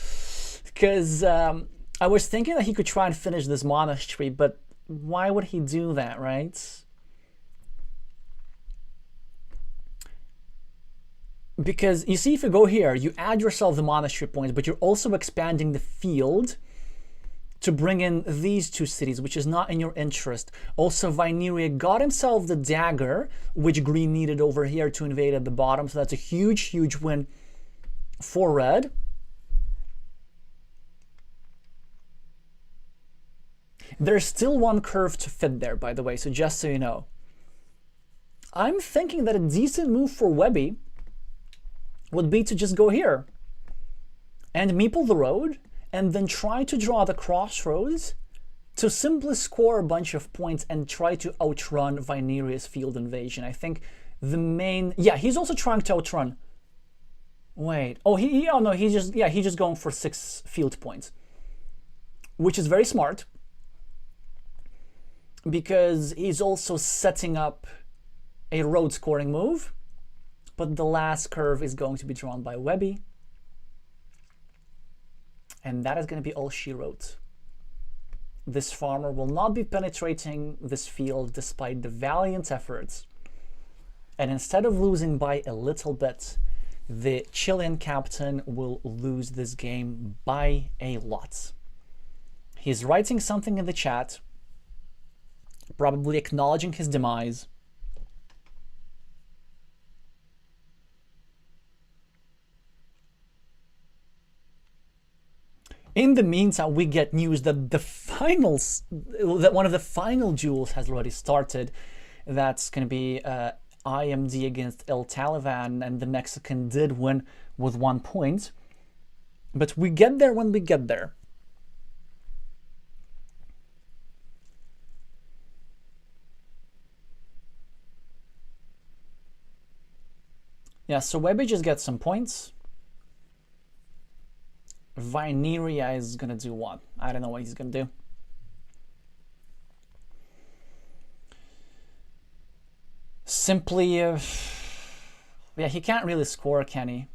Because I was thinking that he could try and finish this monastery, but why would he do that, right? Because you see, if you go here, you add yourself the monastery points, but you're also expanding the field to bring in these two cities, which is not in your interest. Also, Vainiri got himself the dagger, which green needed over here to invade at the bottom, so that's a huge, huge win for red. There's still one curve to fit there, by the way, so just so you know. I'm thinking that a decent move for Webby would be to just go here and meeple the road, and then try to draw the crossroads to simply score a bunch of points and try to outrun Vainiri's field invasion. I think the main... Yeah, he's also trying to outrun... Wait. Oh, oh no, he's just going for 6 field points, which is very smart, because he's also setting up a road scoring move, but the last curve is going to be drawn by Webby. And that is going to be all she wrote. This farmer will not be penetrating this field despite the valiant efforts. And instead of losing by a little bit, the Chilean captain will lose this game by a lot. He's writing something in the chat, probably acknowledging his demise. In the meantime, we get news that that one of the final duels has already started. That's going to be IMD against El Taliban, and the Mexican did win with 1 point. But we get there when we get there. Yeah, so Webby just gets some points. Vainiri is gonna do what? I don't know what he's gonna do. Simply, yeah, he can't really score, can he?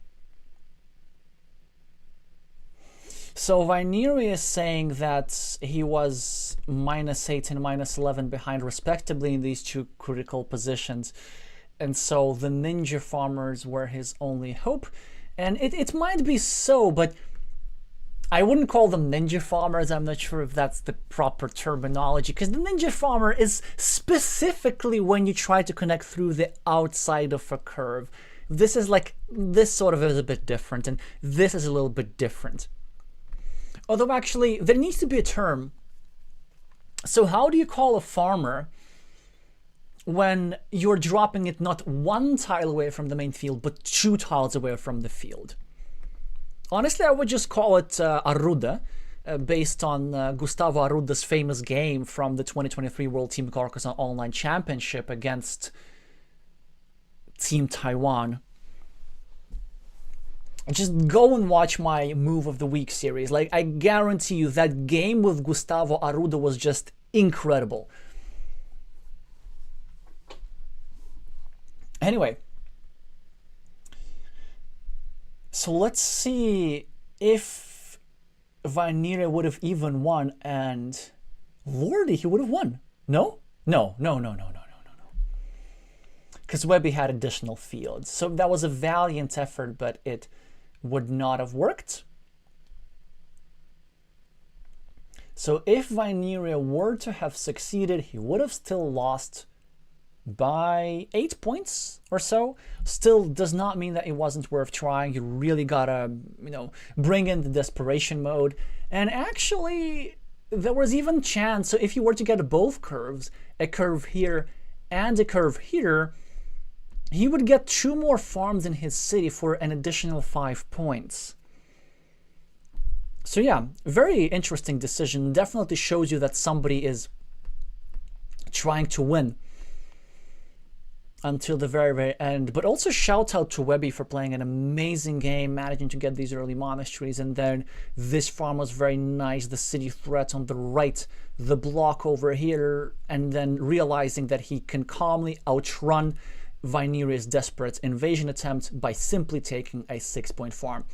So Vainiri is saying that he was -8 and -11 behind respectively in these two critical positions, and so the ninja farmers were his only hope. And it might be so, but I wouldn't call them ninja farmers. I'm not sure if that's the proper terminology, because the ninja farmer is specifically when you try to connect through the outside of a curve. This is like, this sort of is a bit different, and this is a little bit different. Although actually, there needs to be a term. So how do you call a farmer when you're dropping it not 1 tile away from the main field, but 2 tiles away from the field? Honestly, I would just call it Arruda, based on Gustavo Arruda's famous game from the 2023 World Team Carcassonne Online Championship against Team Taiwan. just go and watch my Move of the Week series. Like, I guarantee you that game with Gustavo Arruda was just incredible. Anyway, so let's see if Vanire would have even won, and Lordy, he would have won. No? No. Because Webby had additional fields. So that was a valiant effort, but it would not have worked. So if Vanire were to have succeeded, he would have still lost by 8 points or so. Still does not mean that it wasn't worth trying. You really gotta, bring in the desperation mode. And actually, there was even chance. So if you were to get both curves, a curve here and a curve here, he would get 2 more farms in his city for an additional 5 points. So yeah, very interesting decision. Definitely shows you that somebody is trying to win until the very, very end. But also shout out to Webby for playing an amazing game, managing to get these early monasteries. And then this farm was very nice. The city threat on the right, the block over here, and then realizing that he can calmly outrun Vainire's desperate invasion attempt by simply taking a 6-point farm.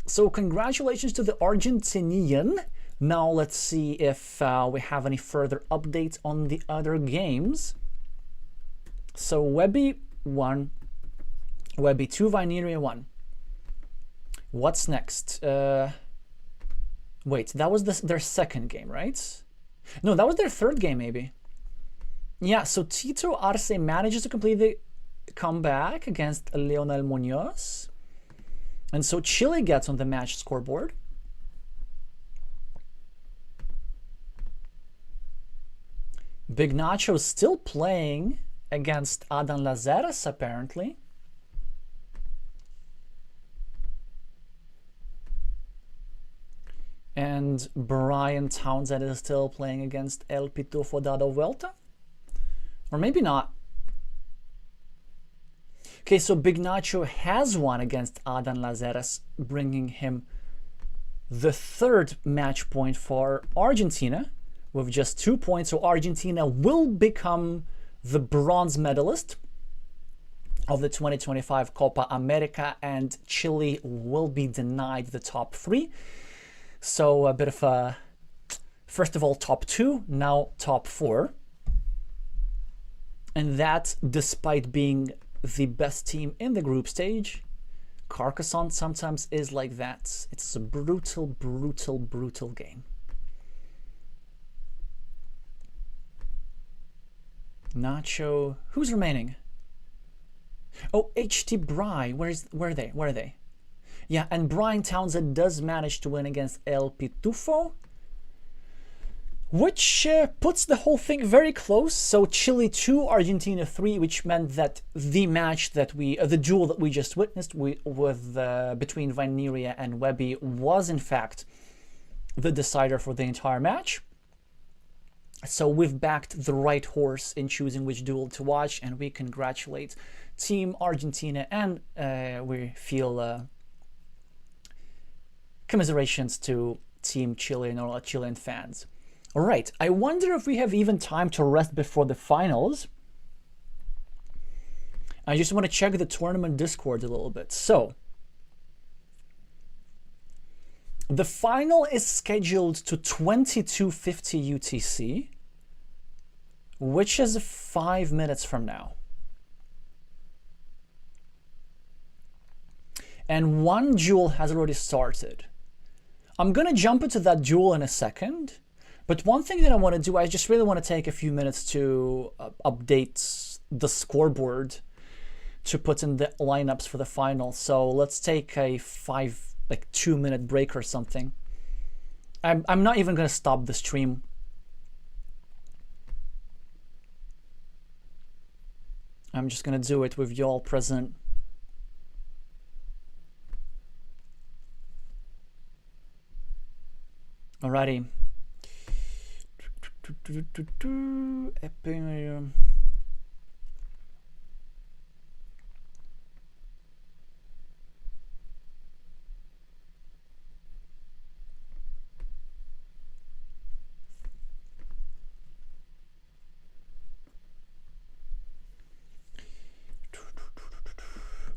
So congratulations to the Argentinian. Now let's see if we have any further updates on the other games. So Webby 1, Webby 2, Vainire 1. What's next? Wait, that was their second game, right? No, that was their third game, maybe. Yeah, so Tito Arce manages to complete the comeback against Leonel Munoz. And so Chile gets on the match scoreboard. Big Nacho still playing against Adan Lazares, apparently. And Brian Townsend is still playing against El Pitufo Dado Vuelta. Or maybe not. Okay, so Big Nacho has won against Adan Lazares, bringing him the 3rd match point for Argentina with just 2 points. So Argentina will become the bronze medalist of the 2025 Copa America, and Chile will be denied the top 3. So a bit of a, first of all, top 2, now top 4. And that despite being the best team in the group stage. Carcassonne sometimes is like that. It's a brutal, brutal, brutal game. Nacho, who's remaining? Oh, HT Bry, where are they? Yeah, and Brian Townsend does manage to win against El Pitufo, which puts the whole thing very close. So Chile 2, Argentina 3, which meant that the match that the duel that we just witnessed between Vainire and Webby was in fact the decider for the entire match. So we've backed the right horse in choosing which duel to watch, and we congratulate Team Argentina, and we feel commiserations to Team Chile and all Chilean fans. All right, I wonder if we have even time to rest before the finals. I just want to check the tournament Discord a little bit. So, the final is scheduled to 22:50 UTC, which is 5 minutes from now. And one duel has already started. I'm going to jump into that duel in a second. But one thing that I want to do, I just really want to take a few minutes to update the scoreboard to put in the lineups for the final. So let's take a 2-minute break or something. I'm not even going to stop the stream. I'm just going to do it with you all present. Alrighty.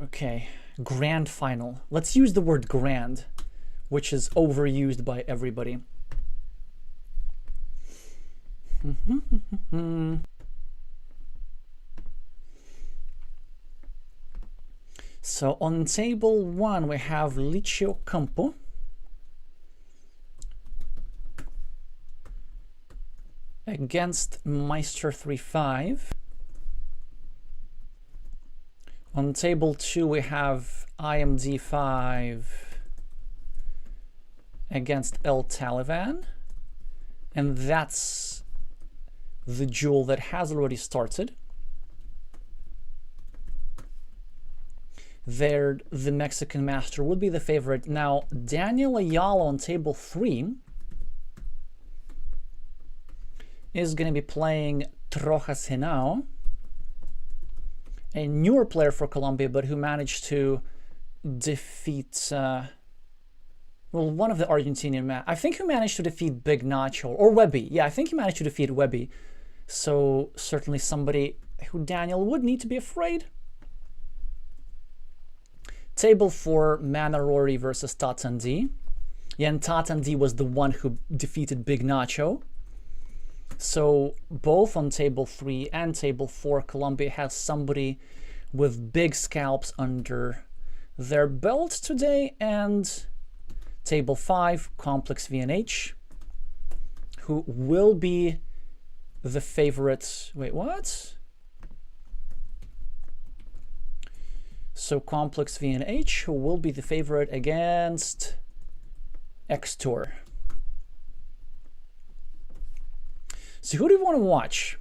Okay, grand final. Let's use the word grand, which is overused by everybody. So on table 1 we have Alexey Pegushev against Meister 3-5. On table 2 we have IMD5 against El Taliban, and that's the duel that has already started. There, the Mexican master would be the favorite. Now, Daniel Ayala on table 3 is going to be playing Trojas Henao, a newer player for Colombia, but who managed to defeat, well, one of the Argentinian men. I think he managed to defeat Big Nacho, or Webby. Yeah, I think he managed to defeat Webby. So, certainly somebody who Daniel would need to be afraid. Table 4, Mana Rory versus Tatandi. Yeah, and Tatandi was the one who defeated Big Nacho. So both on table 3 and table 4, Colombia has somebody with big scalps under their belt today. And table 5, Complex VNH, who will be the favorite. Wait, what? So Complex VNH, who will be the favorite against X-Tour. So who do we want to watch?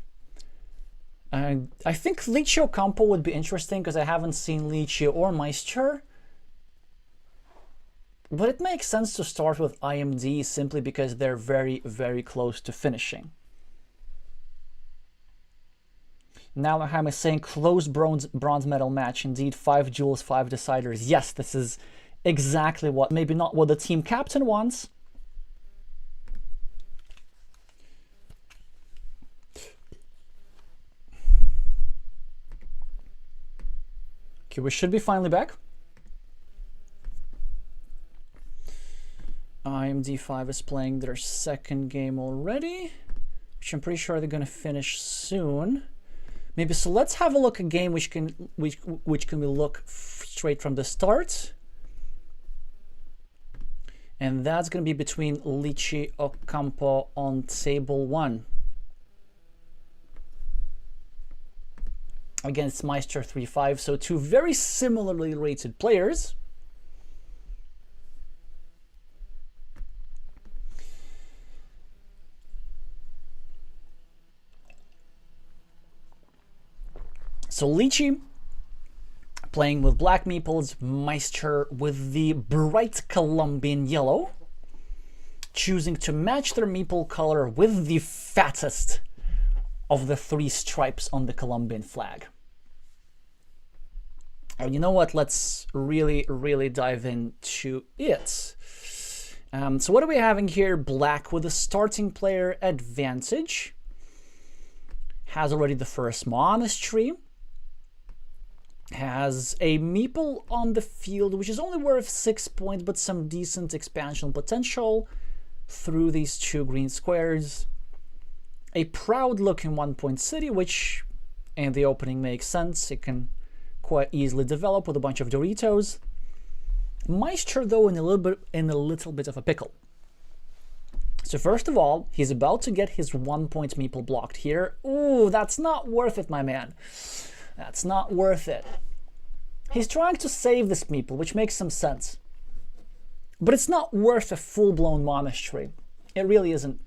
I think Alexey Pegushev would be interesting because I haven't seen Alexey or Meister. But it makes sense to start with IMD simply because they're very, very close to finishing. Now Nalaham is saying close bronze medal match. Indeed, 5 duels, 5 deciders. Yes, this is exactly what, maybe not what the team captain wants. Okay, we should be finally back. IMD5 is playing their second game already, which I'm pretty sure they're going to finish soon. Maybe so. Let's have a look at a game which can we look straight from the start, and that's going to be between Alexey Pegushev on table 1 against Meister 3-5. So 2 very similarly rated players. So Alexey playing with black meeples, Meister with the bright Colombian yellow, choosing to match their meeple color with the fattest of the 3 stripes on the Colombian flag. And you know what? Let's really dive into it. So what are we having here? Black with a starting player advantage. Has already the first monastery. Has a meeple on the field, which is only worth 6 points, but some decent expansion potential through these 2 green squares. A proud-looking 1-point city, which in the opening makes sense. It can quite easily develop with a bunch of Doritos. Meister, though, in a little bit of a pickle. So first of all, he's about to get his 1-point meeple blocked here. Ooh, that's not worth it, my man. That's not worth it. He's trying to save this meeple, which makes some sense. But it's not worth a full-blown monastery. It really isn't.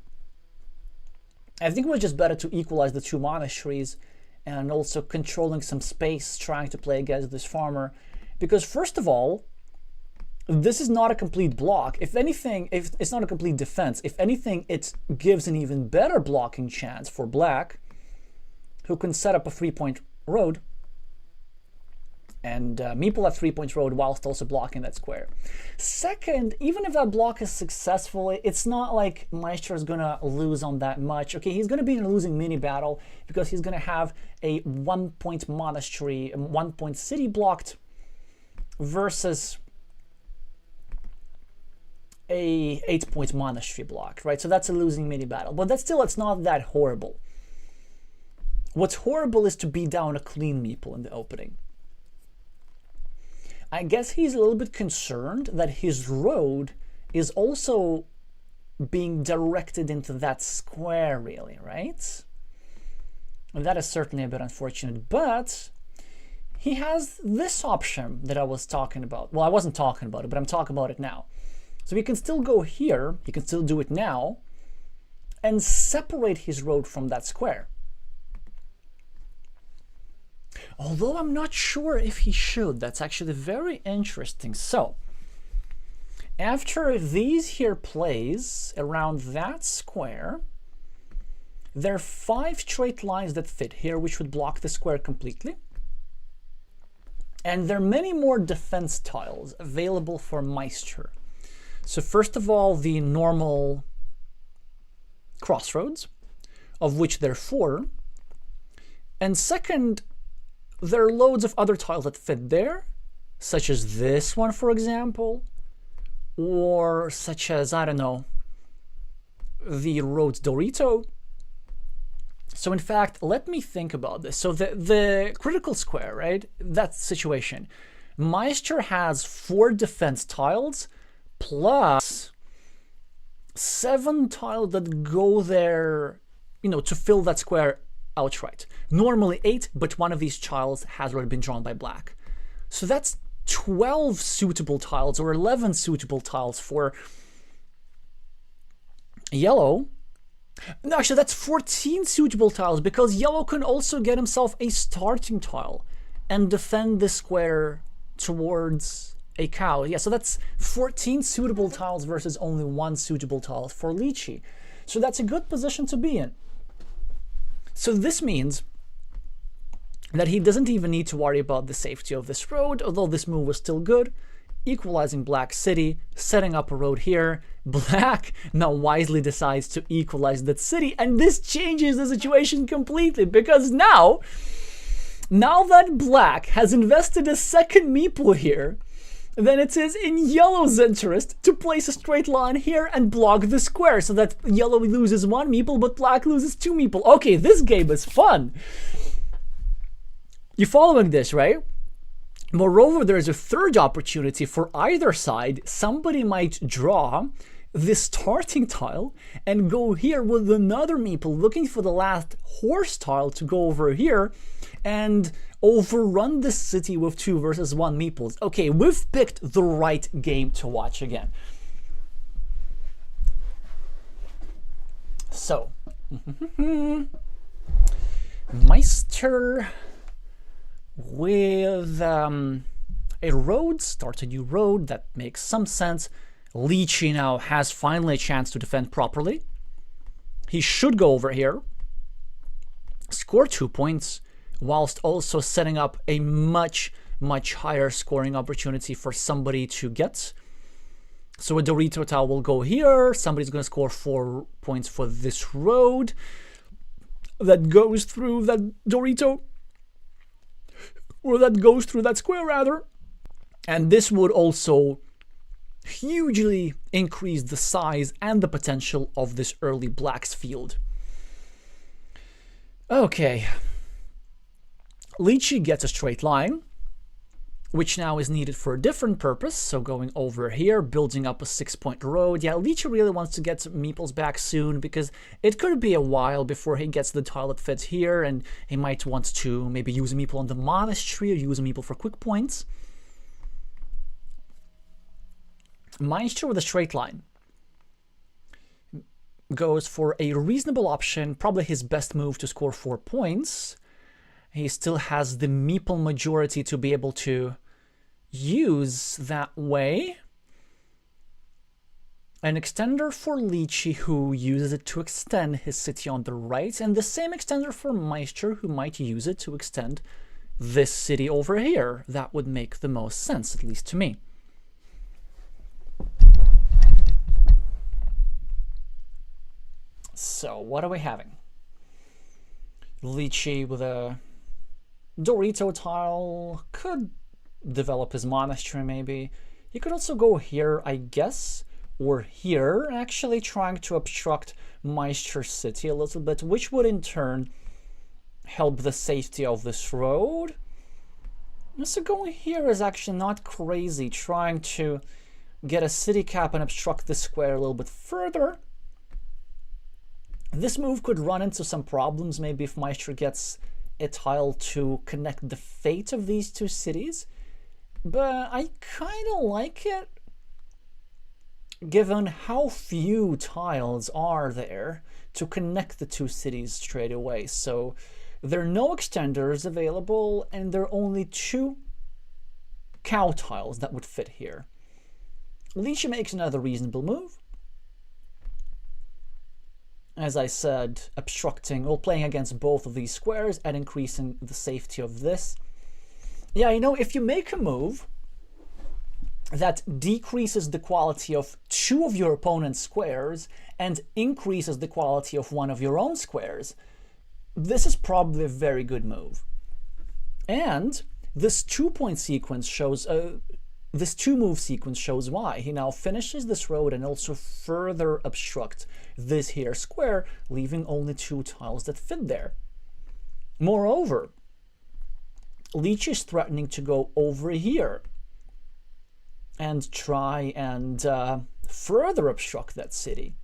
I think it was just better to equalize the 2 monasteries and also controlling some space, trying to play against this farmer. Because first of all, this is not a complete block. If anything, if it's not a complete defense. If anything, it gives an even better blocking chance for black, who can set up a 3-point road and meeple at 3-point road whilst also blocking that square. Second, even if that block is successful, it's not like Meister is gonna lose on that much. Okay, he's gonna be in a losing mini battle because he's gonna have a 1-point monastery, 1-point city blocked, versus a 8-point monastery block, right? So that's a losing mini battle, but that's still, it's not that horrible. What's horrible is to be down a clean meeple in the opening. I guess he's a little bit concerned that his road is also being directed into that square, really, right? And that is certainly a bit unfortunate, but he has this option that I was talking about. Well, I wasn't talking about it, but I'm talking about it now. So he can still go here, he can still do it now, and separate his road from that square. Although I'm not sure if he should. That's actually very interesting. So, after these here plays around that square, there are 5 straight lines that fit here, which would block the square completely. And there are many more defense tiles available for Meister. So first of all, the normal crossroads, of which there are 4. And second, there are loads of other tiles that fit there, such as this one, for example, or such as, I don't know, the Rhodes Dorito. So in fact, let me think about this. So the critical square, right, that situation, Meister has 4 defense tiles, plus 7 tiles that go there, you know, to fill that square outright. Normally 8, but one of these tiles has already been drawn by black. So that's 12 suitable tiles, or 11 suitable tiles for yellow. No, actually, that's 14 suitable tiles, because yellow can also get himself a starting tile and defend the square towards a cow. Yeah, so that's 14 suitable tiles versus only 1 suitable tile for Lychee. So that's a good position to be in. So this means that he doesn't even need to worry about the safety of this road, although this move was still good. Equalizing Black city, setting up a road here. Black now wisely decides to equalize that city, and this changes the situation completely, because now that Black has invested a second meeple here, then it is in yellow's interest to place a straight line here and block the square, so that yellow loses 1 meeple, but black loses 2 meeple. Okay, this game is fun. You following this, right? Moreover, there is a third opportunity for either side. Somebody might draw this starting tile and go here with another meeple, looking for the last horse tile to go over here and overrun the city with 2 versus 1 meeples. Okay, we've picked the right game to watch again. So, Meister with a road, starts a new road, that makes some sense. Lychee now has finally a chance to defend properly. He should go over here, score 2 points, whilst also setting up a much higher scoring opportunity for somebody to get. So a Dorito tile will go here, somebody's going to score 4 points for this road that goes through that Dorito, or that goes through that square rather. And this would also hugely increase the size and the potential of this early black's field. Okay. Lychee gets a straight line, which now is needed for a different purpose. So going over here, building up a 6-point road. Yeah, Lychee really wants to get meeples back soon, because it could be a while before he gets the tile that fits here, and he might want to maybe use a meeple on the monastery or use a meeple for quick points. Meister with a straight line goes for a reasonable option, probably his best move to score 4 points. He still has the meeple majority to be able to use that way. An extender for Lychee, who uses it to extend his city on the right, and the same extender for Meister, who might use it to extend this city over here. That would make the most sense, at least to me. So, what are we having? Lychee with a Dorito tile could develop his monastery maybe. He could also go here, I guess, or here, actually trying to obstruct Meister's city a little bit, which would in turn help the safety of this road. So going here is actually not crazy, trying to get a city cap and obstruct the square a little bit further. This move could run into some problems, maybe if Meister gets a tile to connect the fate of these two cities, but I kind of like it, given how few tiles are there to connect the two cities straight away. So there are no extenders available, and there are only 2 cow tiles that would fit here. Lichi makes another reasonable move. As I said, obstructing, or playing against both of these squares and increasing the safety of this. Yeah, you know, if you make a move that decreases the quality of 2 of your opponent's squares and increases the quality of 1 of your own squares, this is probably a very good move. And this 2-point sequence shows, this 2-move sequence shows why. He now finishes this road and also further obstructs this here square, leaving only 2 tiles that fit there. Moreover, Lichi is threatening to go over here and try and further obstruct that city.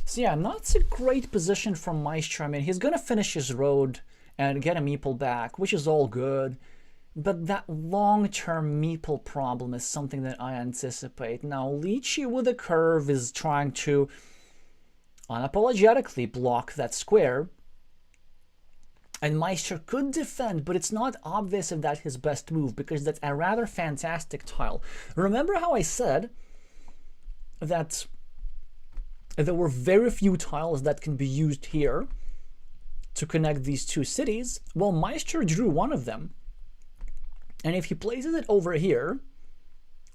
So yeah, not a great position from Meister. I mean, he's going to finish his road and get a meeple back, which is all good. But that long-term meeple problem is something that I anticipate. Now, Lichi with a curve is trying to unapologetically block that square. And Meister could defend, but it's not obvious if that's his best move, because that's a rather fantastic tile. Remember how I said that there were very few tiles that can be used here to connect these two cities? Well, Meister drew one of them. And if he places it over here,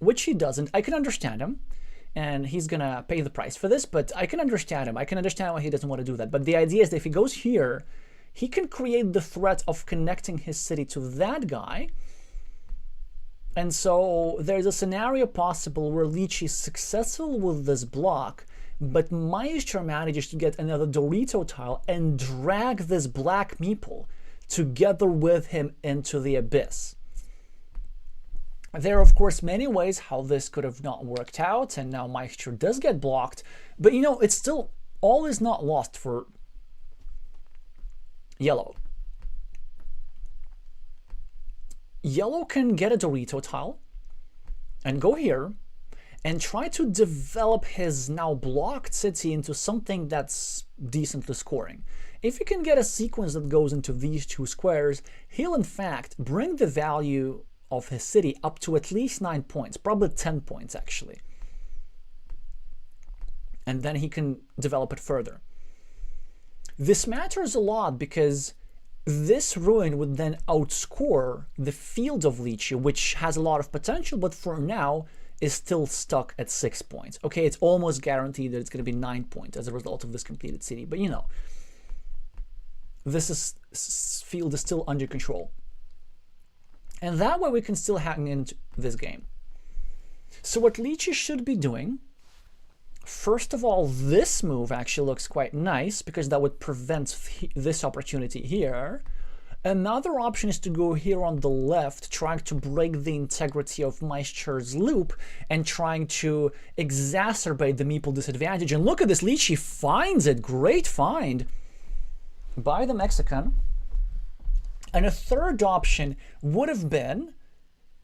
which he doesn't, I can understand him. And he's going to pay the price for this, but I can understand him. I can understand why he doesn't want to do that. But the idea is that if he goes here, he can create the threat of connecting his city to that guy. And so there's a scenario possible where Lichi is successful with this block, but Meister manages to get another Dorito tile and drag this black meeple together with him into the abyss. There are, of course, many ways how this could have not worked out, and now Meister does get blocked. But, you know, it's still, all is not lost for yellow. Yellow can get a Dorito tile and go here and try to develop his now blocked city into something that's decently scoring. If he can get a sequence that goes into these two squares, he'll in fact bring the value of his city up to at least 9 points, probably 10 points actually. And then he can develop it further. This matters a lot because this ruin would then outscore the field of Lichi, which has a lot of potential, but for now is still stuck at 6 points. Okay, it's almost guaranteed that it's going to be 9 points as a result of this completed city, but you know, this field is still under control. And that way we can still hang into this game. So what Lichi should be doing, first of all, this move actually looks quite nice because that would prevent this opportunity here. Another option is to go here on the left, trying to break the integrity of Meister's loop and trying to exacerbate the meeple disadvantage. And look at this, Lichi finds it. Great find by the Mexican. And a third option would have been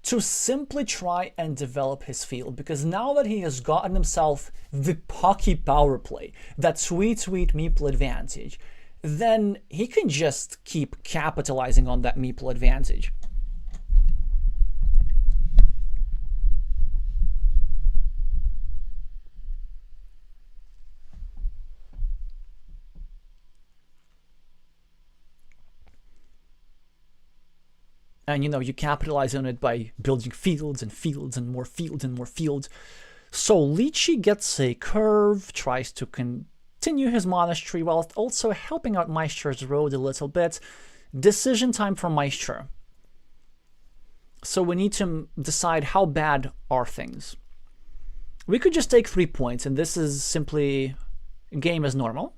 to simply try and develop his field, because now that he has gotten himself the Pocky power play, that sweet, sweet meeple advantage, then he can just keep capitalizing on that meeple advantage. And, you know, you capitalize on it by building fields and fields and more fields and more fields. So Lichi gets a curve, tries to continue his monastery while also helping out Meister's road a little bit. Decision time for Meister. So we need to decide how bad are things. We could just take 3 points, and this is simply game as normal.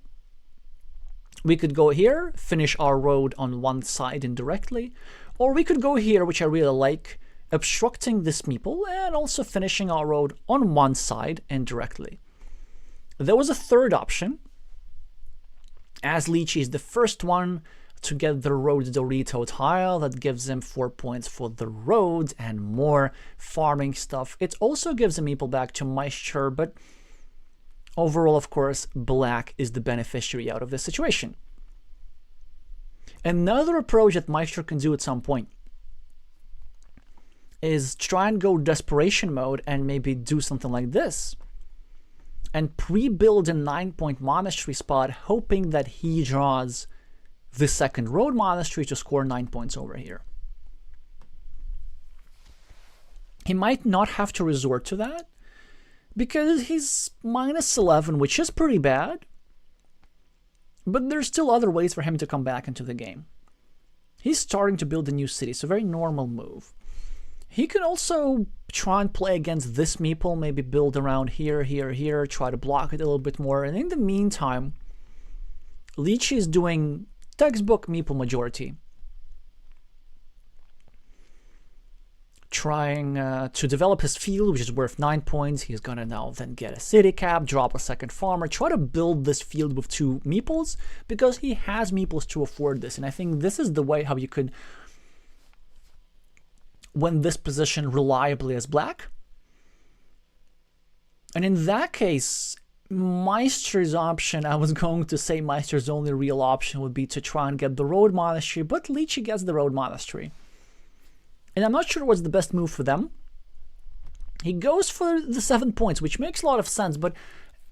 We could go here, finish our road on one side indirectly, or we could go here, which I really like, obstructing this meeple and also finishing our road on one side indirectly. There was a third option, as Lychee is the first one to get the road Dorito tile that gives him 4 points for the road and more farming stuff. It also gives a meeple back to Moisture, but overall, of course, Black is the beneficiary out of this situation. Another approach that Moisture can do at some point is try and go desperation mode and maybe do something like this and pre-build a 9-point monastery spot, hoping that he draws the second road monastery to score 9 points over here. He might not have to resort to that because he's -11, which is pretty bad, but there's still other ways for him to come back into the game. He's starting to build a new city, so very normal move. He could also try and play against this meeple, maybe build around here, here, here, try to block it a little bit more. And in the meantime, Lychee is doing textbook meeple majority. Trying to develop his field, which is worth 9 points. He's gonna now then get a city cap, drop a second farmer, try to build this field with 2 meeples, because he has meeples to afford this. And I think this is the way how you could win this position reliably as Black. And in that case, Meister's option, I was going to say Meister's only real option would be to try and get the road monastery, but Lychee gets the road monastery. And I'm not sure what's the best move for them. He goes for the 7 points, which makes a lot of sense, but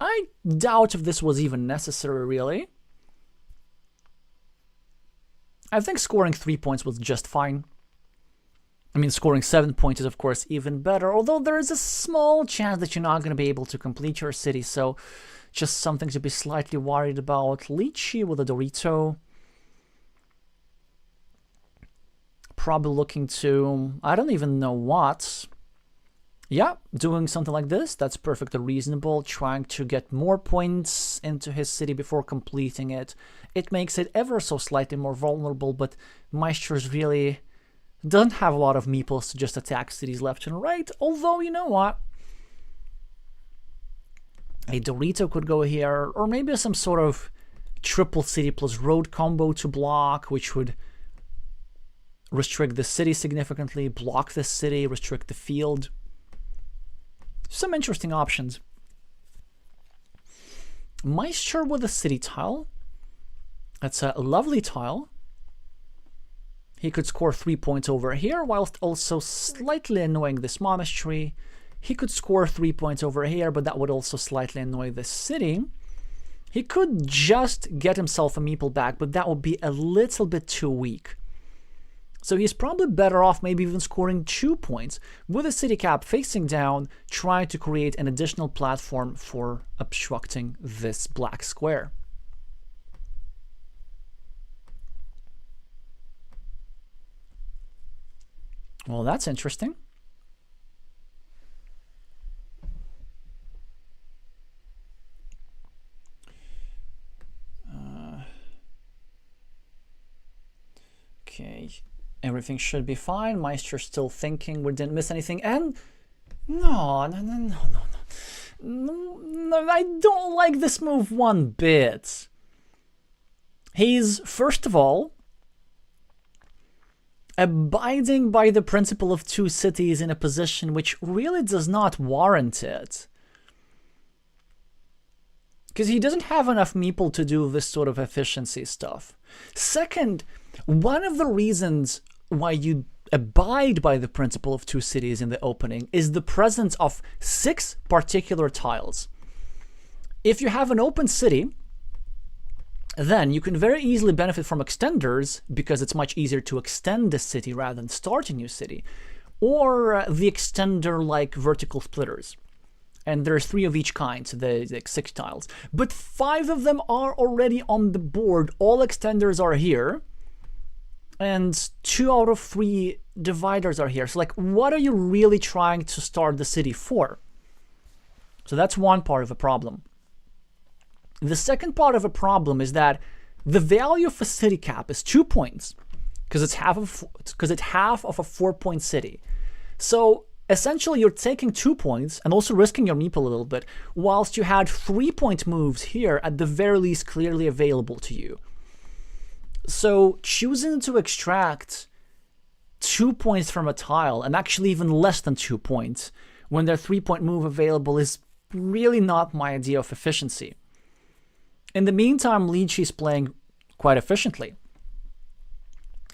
I doubt if this was even necessary, really. I think scoring 3 points was just fine. I mean, scoring 7 points is, of course, even better, although there is a small chance that you're not going to be able to complete your city, so just something to be slightly worried about. Lychee with a Dorito. Probably looking to, I don't even know what. Yeah, doing something like this, that's perfectly reasonable. Trying to get more points into his city before completing it. It makes it ever so slightly more vulnerable, but Meister's really doesn't have a lot of meeples to just attack cities left and right, although, you know what? A Dorito could go here, or maybe some sort of triple city plus road combo to block, which would restrict the city significantly, block the city, restrict the field. Some interesting options. Meister with a city tile. That's a lovely tile. He could score 3 points over here, whilst also slightly annoying this monastery. He could score 3 points over here, but that would also slightly annoy this city. He could just get himself a meeple back, but that would be a little bit too weak. So he's probably better off maybe even scoring 2 points with a city cap facing down, trying to create an additional platform for obstructing this black square. Well, that's interesting. Okay, everything should be fine. Meister's still thinking we didn't miss anything, and no, I don't like this move one bit. He's, first of all, abiding by the principle of 2 cities in a position which really does not warrant it. Because he doesn't have enough meeple to do this sort of efficiency stuff. Second, one of the reasons why you abide by the principle of 2 cities in the opening is the presence of 6 particular tiles. If you have an open city, then you can very easily benefit from extenders, because it's much easier to extend the city rather than start a new city, or the extender like vertical splitters. And there's 3 of each kind, so there's like 6 tiles. But 5 of them are already on the board. All extenders are here. And 2 out of 3 dividers are here. So like, what are you really trying to start the city for? So that's one part of the problem. The second part of a problem is that the value of a city cap is 2 points, because it's half of a 4-point city. So essentially, you're taking 2 points and also risking your meeple a little bit, whilst you had 3-point moves here at the very least clearly available to you. So choosing to extract 2 points from a tile, and actually even less than 2 points, when there's 3-point move available, is really not my idea of efficiency. In the meantime, Lychee is playing quite efficiently.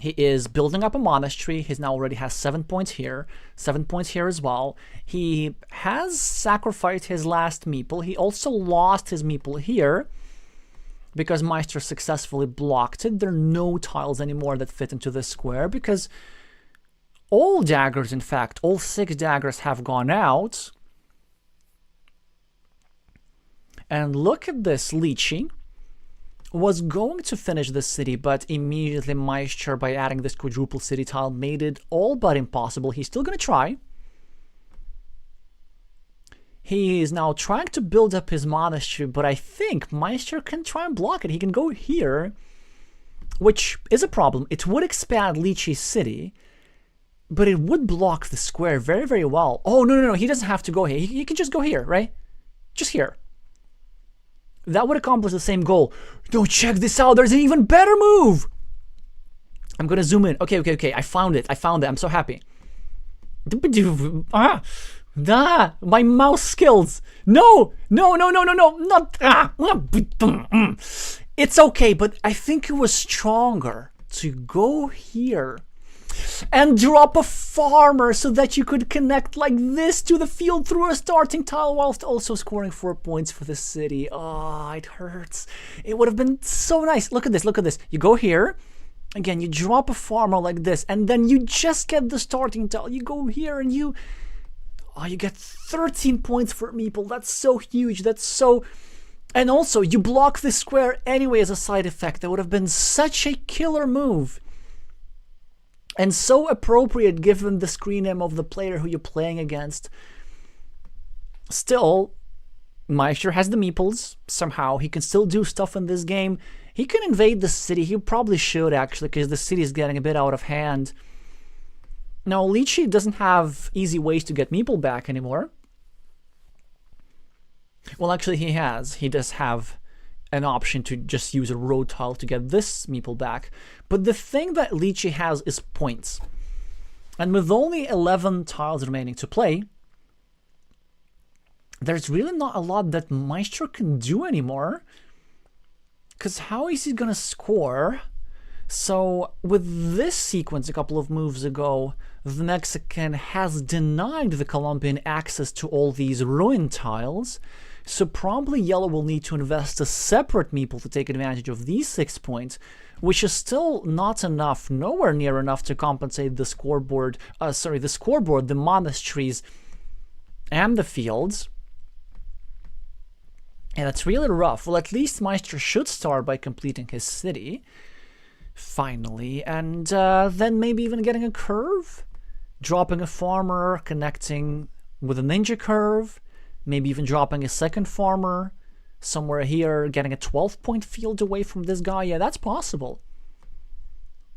He is building up a monastery. He now already has 7 points here, 7 points here as well. He has sacrificed his last meeple. He also lost his meeple here because Meister successfully blocked it. There are no tiles anymore that fit into this square because all daggers, in fact, all 6 daggers have gone out. And look at this, Lychee was going to finish this city, but immediately Meister, by adding this quadruple city tile, made it all but impossible. He's still going to try. He is now trying to build up his monastery, but I think Meister can try and block it. He can go here, which is a problem. It would expand Lychee's city, but it would block the square very, very well. Oh, no, he doesn't have to go here. He can just go here, right? Just here. That would accomplish the same goal. No, check this out. There's an even better move. I'm going to zoom in. Okay. I found it. I'm so happy. My mouse skills. No. Not. It's okay, but I think it was stronger to go here and drop a farmer so that you could connect like this to the field through a starting tile whilst also scoring 4 points for the city. Oh, it hurts. It would have been so nice. Look at this. You go here. Again, you drop a farmer like this, and then you just get the starting tile. You go here and you get 13 points for meeple. That's so huge. And also, you block this square anyway as a side effect. That would have been such a killer move. And so appropriate given the screen name of the player who you're playing against. Still, Meister has the meeples somehow. He can still do stuff in this game. He can invade the city. He probably should, actually, because the city is getting a bit out of hand. Now, Lychee doesn't have easy ways to get meeple back anymore. Well, actually, he has. He does have an option to just use a road tile to get this meeple back. But the thing that Lychee has is points. And with only 11 tiles remaining to play, there's really not a lot that Meister can do anymore. Because how is he going to score? So with this sequence a couple of moves ago, the Mexican has denied the Colombian access to all these ruin tiles. So probably Yellow will need to invest a separate meeple to take advantage of these 6 points, which is still not enough, nowhere near enough to compensate the scoreboard, the monasteries, and the fields. And that's really rough. Well, at least Meister should start by completing his city, finally, and then maybe even getting a curve, dropping a farmer, connecting with a ninja curve, maybe even dropping a second farmer somewhere here, getting a 12-point field away from this guy. Yeah, that's possible.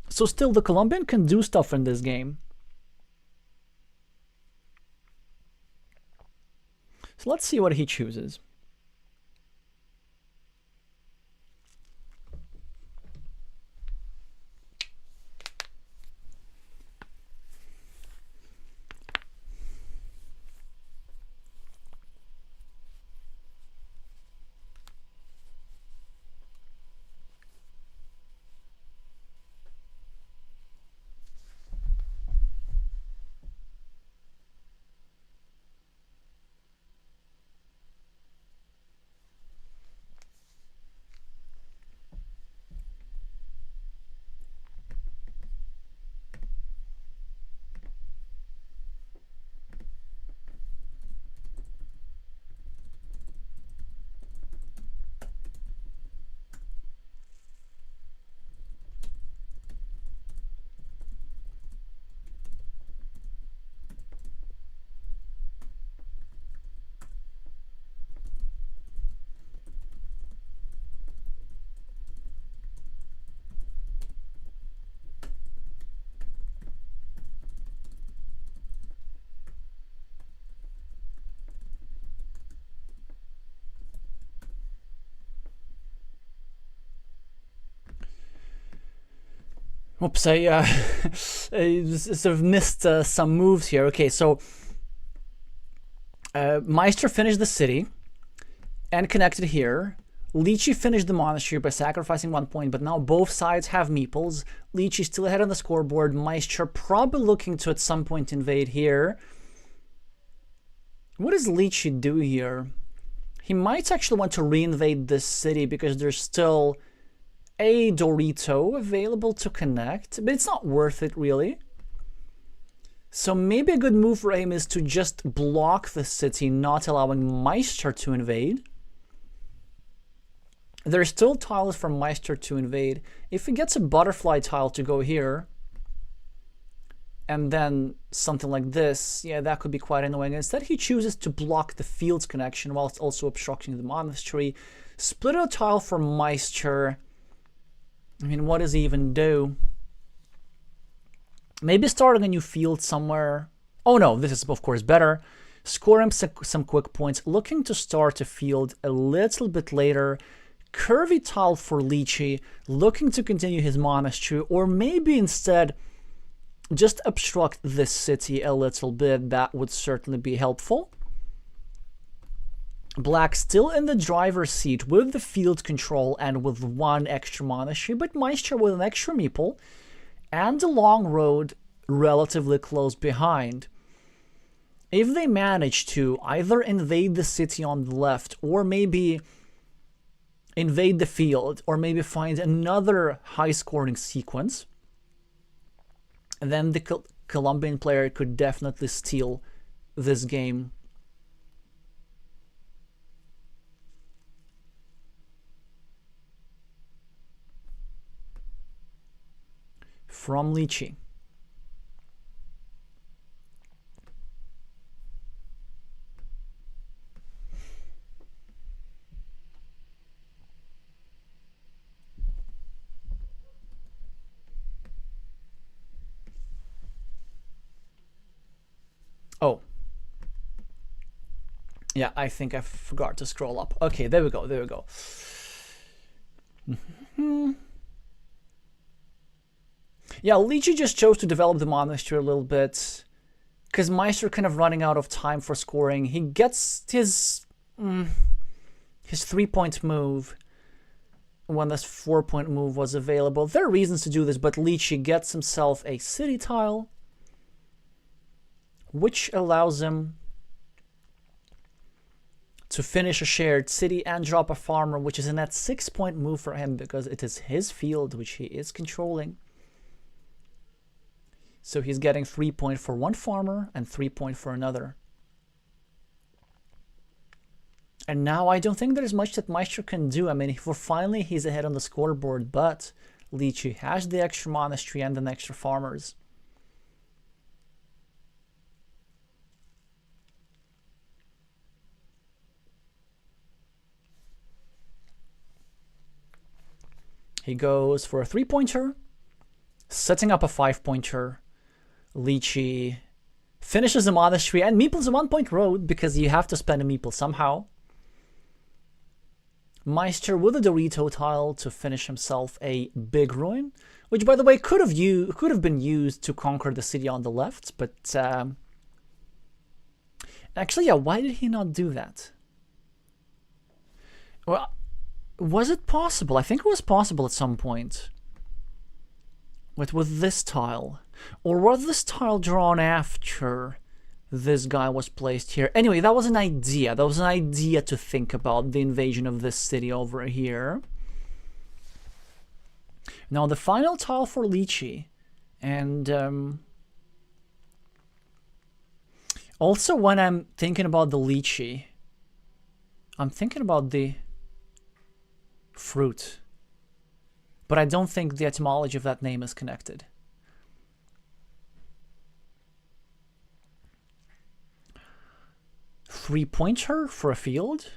So still, the Colombian can do stuff in this game. So let's see what he chooses. Oops, I sort of missed some moves here. Okay, so Meister finished the city and connected here. Lychee finished the monastery by sacrificing 1 point, but now both sides have meeples. Lychee still ahead on the scoreboard. Meister probably looking to at some point invade here. What does Lychee do here? He might actually want to reinvade this city because there's still a Dorito available to connect, but it's not worth it really. So maybe a good move for him is to just block the city, not allowing Meister to invade. There's still tiles for Meister to invade. If he gets a butterfly tile to go here, and then something like this, yeah, that could be quite annoying. Instead, he chooses to block the field's connection whilst also obstructing the monastery. Split a tile for Meister. I mean, what does he even do? Maybe starting a new field somewhere. Oh no, this is of course better. Score him some quick points. Looking to start a field a little bit later. Curvy tile for Lychee. Looking to continue his monastery. Or maybe instead just obstruct this city a little bit. That would certainly be helpful. Black still in the driver's seat with the field control and with 1 extra monastery, but Meister with an extra meeple and the long road relatively close behind. If they manage to either invade the city on the left or maybe invade the field or maybe find another high-scoring sequence, then the Colombian player could definitely steal this game. From Lychee. Oh. Yeah, I think I forgot to scroll up. Okay, there we go, there we go. Yeah, Lychee just chose to develop the monastery a little bit because Meister kind of running out of time for scoring. He gets his 3-point move when this 4-point move was available. There are reasons to do this, but Lychee gets himself a city tile, which allows him to finish a shared city and drop a farmer, which is a net 6-point move for him because it is his field, which he is controlling. So he's getting 3 points for 1 farmer and 3 points for another. And now I don't think there's much that Meister can do. I mean, finally he's ahead on the scoreboard, but Lychee has the extra monastery and the extra farmers. He goes for a 3-pointer, setting up a 5-pointer. Lychee finishes the monastery and meeples a 1-point road because you have to spend a meeple somehow. Meister with a Dorito tile to finish himself a big ruin, which by the way could have been used to conquer the city on the left, but actually, yeah, why did he not do that? Well, was it possible? I think it was possible at some point. With this tile. Or was this tile drawn after this guy was placed here? Anyway, that was an idea. That was an idea to think about the invasion of this city over here. Now, the final tile for Lychee. And also, when I'm thinking about the Lychee, I'm thinking about the fruit. But I don't think the etymology of that name is connected. Three-pointer for a field.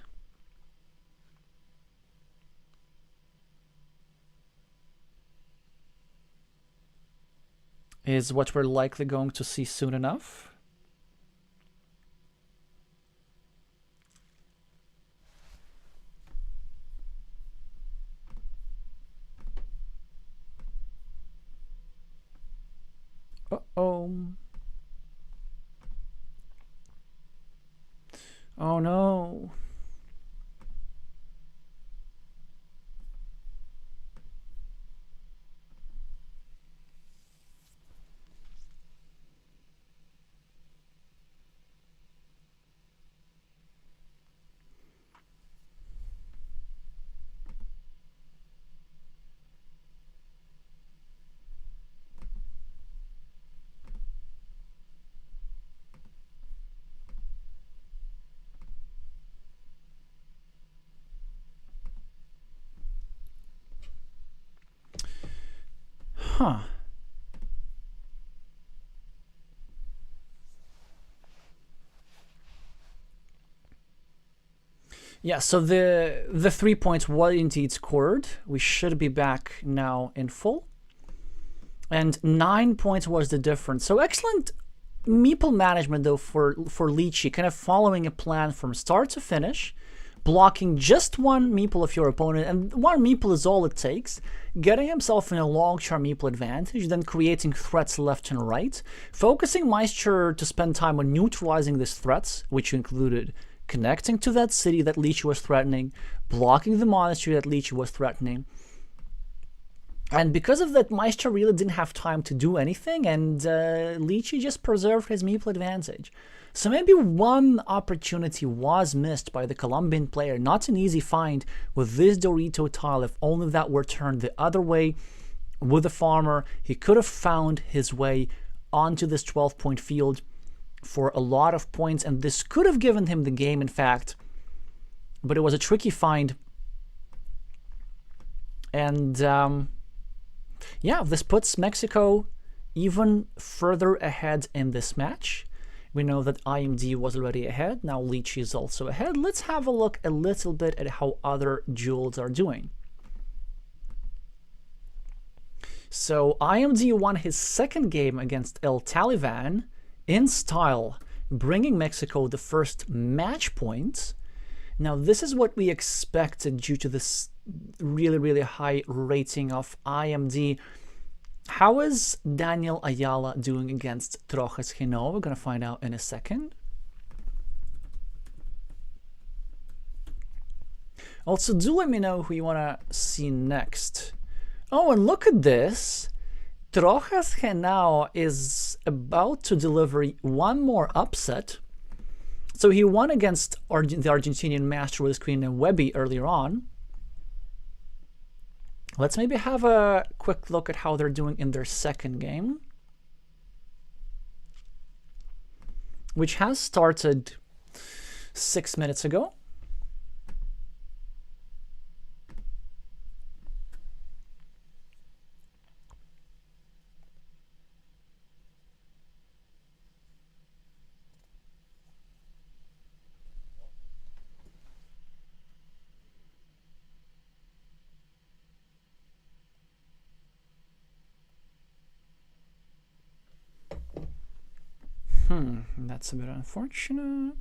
Is what we're likely going to see soon enough. Uh-oh. Oh no. Huh. Yeah, so the 3 points were indeed scored. We should be back now in full. And 9 points was the difference. So excellent meeple management though for Lychee, kind of following a plan from start to finish, blocking just one meeple of your opponent, and one meeple is all it takes, getting himself in a long-term meeple advantage, then creating threats left and right, focusing Meister to spend time on neutralizing these threats, which included connecting to that city that Lychee was threatening, blocking the monastery that Lychee was threatening. And because of that, Meister really didn't have time to do anything, and Lychee just preserved his meeple advantage. So maybe one opportunity was missed by the Colombian player. Not an easy find with this Dorito tile. If only that were turned the other way with the farmer, he could have found his way onto this 12-point field for a lot of points, and this could have given him the game, in fact. But it was a tricky find. And yeah, this puts Mexico even further ahead in this match. We know that IMD was already ahead. Now Lychee is also ahead. Let's have a look a little bit at how other duels are doing. So IMD won his second game against El Taliban in style, bringing Mexico the first match point. Now this is what we expected due to this really high rating of IMD. How is Daniel Ayala doing against Trojes Hino? We're going to find out in a second. Also, do let me know who you want to see next. Oh, and look at this. Trojes Hino is about to deliver one more upset. So he won against the Argentinian master with his queen and Webby earlier on. Let's maybe have a quick look at how they're doing in their second game, which has started 6 minutes ago. That's a bit unfortunate.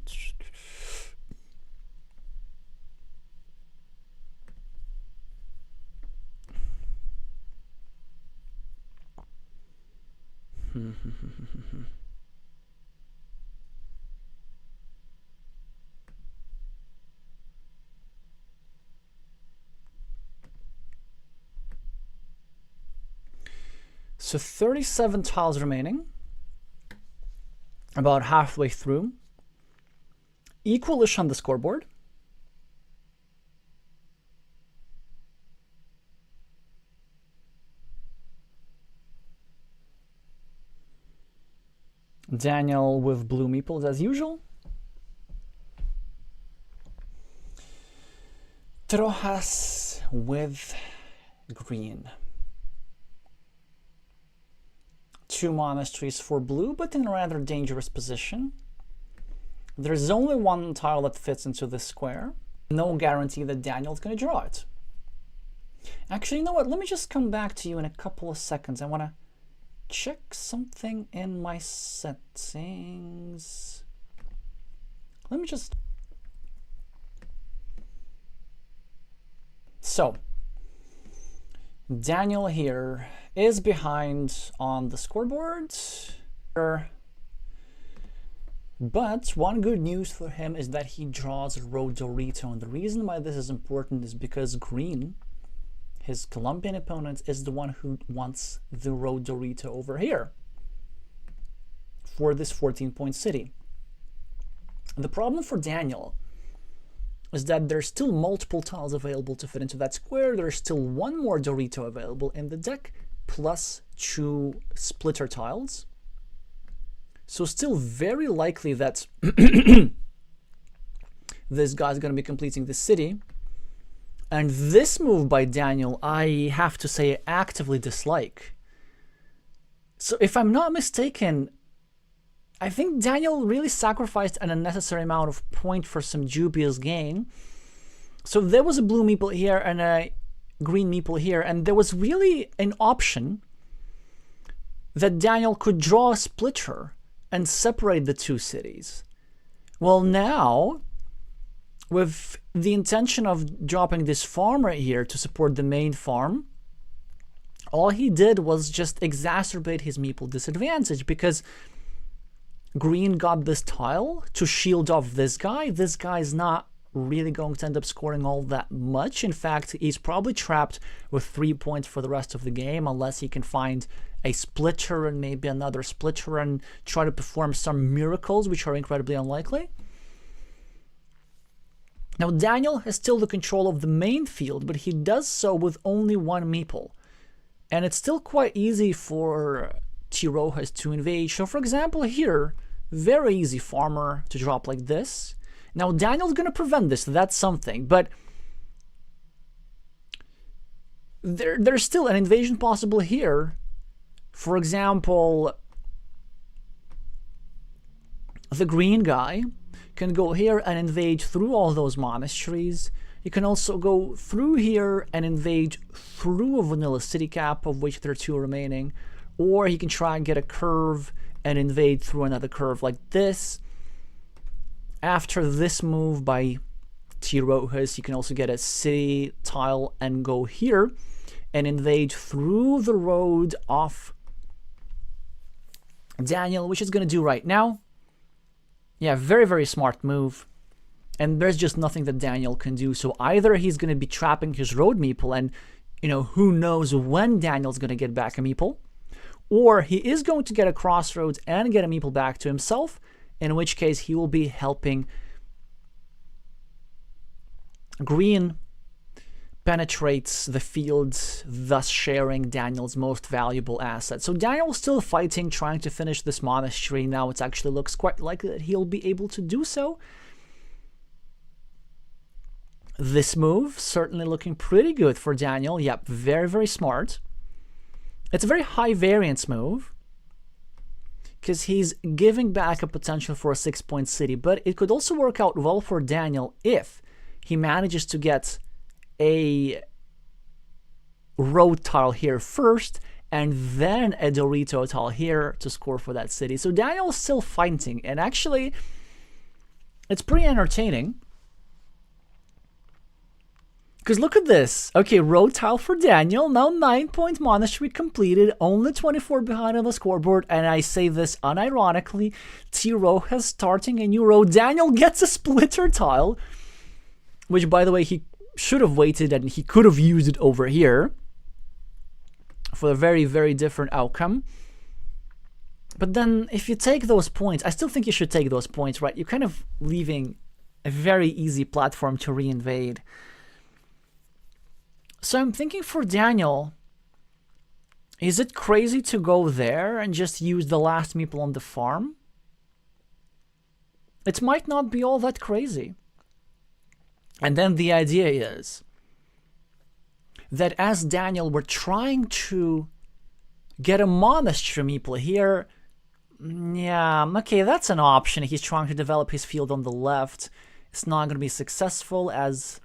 So 37 tiles remaining. About halfway through. Equalish on the scoreboard. Daniel with blue meeples as usual. Trojas with green. 2 monasteries for blue, but in a rather dangerous position. There's only one tile that fits into this square. No guarantee that Daniel's going to draw it. Actually, you know what? Let me just come back to you in a couple of seconds. I want to check something in my settings. Let me just... So, Daniel here is behind on the scoreboard. But one good news for him is that he draws a road Dorito, and the reason why this is important is because Green, his Colombian opponent, is the one who wants the road Dorito over here for this 14-point city. The problem for Daniel is that there's still multiple tiles available to fit into that square. There's still one more Dorito available in the deck, plus 2 splitter tiles. So still very likely that this guy's going to be completing the city. And this move by Daniel, I have to say, I actively dislike. So if I'm not mistaken, I think Daniel really sacrificed an unnecessary amount of point for some dubious gain. So there was a blue meeple here and a green meeple here, and there was really an option that Daniel could draw a splitter and separate the 2 cities. Well, now, with the intention of dropping this farm right here to support the main farm, all he did was just exacerbate his meeple disadvantage, because Green got this tile to shield off this guy. This guy is not really going to end up scoring all that much. In fact, he's probably trapped with 3 points for the rest of the game, unless he can find a splitter and maybe another splitter and try to perform some miracles, which are incredibly unlikely. Now, Daniel has still the control of the main field, but he does so with only 1 meeple. And it's still quite easy for T. Rojas to invade. So, for example, here, very easy farmer to drop like this. Now, Daniel's going to prevent this, so that's something, but there's still an invasion possible here. For example, the green guy can go here and invade through all those monasteries. You can also go through here and invade through a vanilla city cap, of which there are 2 remaining. Or he can try and get a curve and invade through another curve like this. After this move by T. Rojas, you can also get a city tile and go here and invade through the road of Daniel, which is going to do right now. Yeah, very, very smart move. And there's just nothing that Daniel can do. So either he's going to be trapping his road meeple, and, you know, who knows when Daniel's going to get back a meeple, or he is going to get a crossroads and get a meeple back to himself, in which case he will be helping Green penetrates the field, thus sharing Daniel's most valuable asset. So Daniel's still fighting, trying to finish this monastery. Now it actually looks quite likely that he'll be able to do so. This move certainly looking pretty good for Daniel. Yep, very, very smart. It's a very high variance move, because he's giving back a potential for a 6-point city, but it could also work out well for Daniel if he manages to get a road tile here first, and then a Dorito tile here to score for that city. So Daniel's still fighting, and actually, it's pretty entertaining. Because look at this. Okay, road tile for Daniel. Now 9-point monastery completed. Only 24 behind on the scoreboard. And I say this unironically. T. Rojas starting a new road. Daniel gets a splitter tile. Which, by the way, he should have waited and he could have used it over here for a very, very different outcome. But then if you take those points, I still think you should take those points, right? You're kind of leaving a very easy platform to reinvade. So I'm thinking for Daniel, is it crazy to go there and just use the last meeple on the farm? It might not be all that crazy. And then the idea is that as Daniel were trying to get a monastery meeple here, yeah, okay, that's an option. He's trying to develop his field on the left. It's not going to be successful as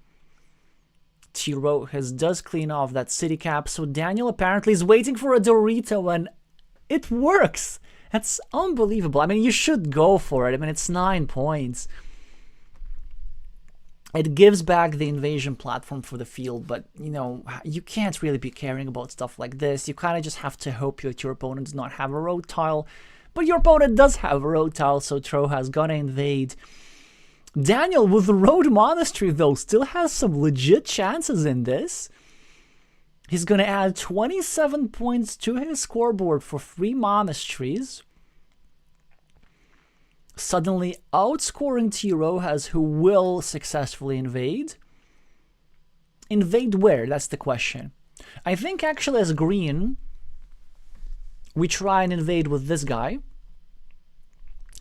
T. Rojas does clean off that city cap. So Daniel apparently is waiting for a Dorito, and it works. That's unbelievable. I mean, you should go for it. I mean, it's 9 points. It gives back the invasion platform for the field, but, you know, you can't really be caring about stuff like this. You kind of just have to hope that your opponent does not have a road tile. But your opponent does have a road tile, so Troha's gonna invade. Daniel, with the road monastery, though, still has some legit chances in this. He's gonna add 27 points to his scoreboard for 3 monasteries. Suddenly outscoring T. Rojas, who will successfully invade. Invade where? That's the question. I think actually as green, we try and invade with this guy.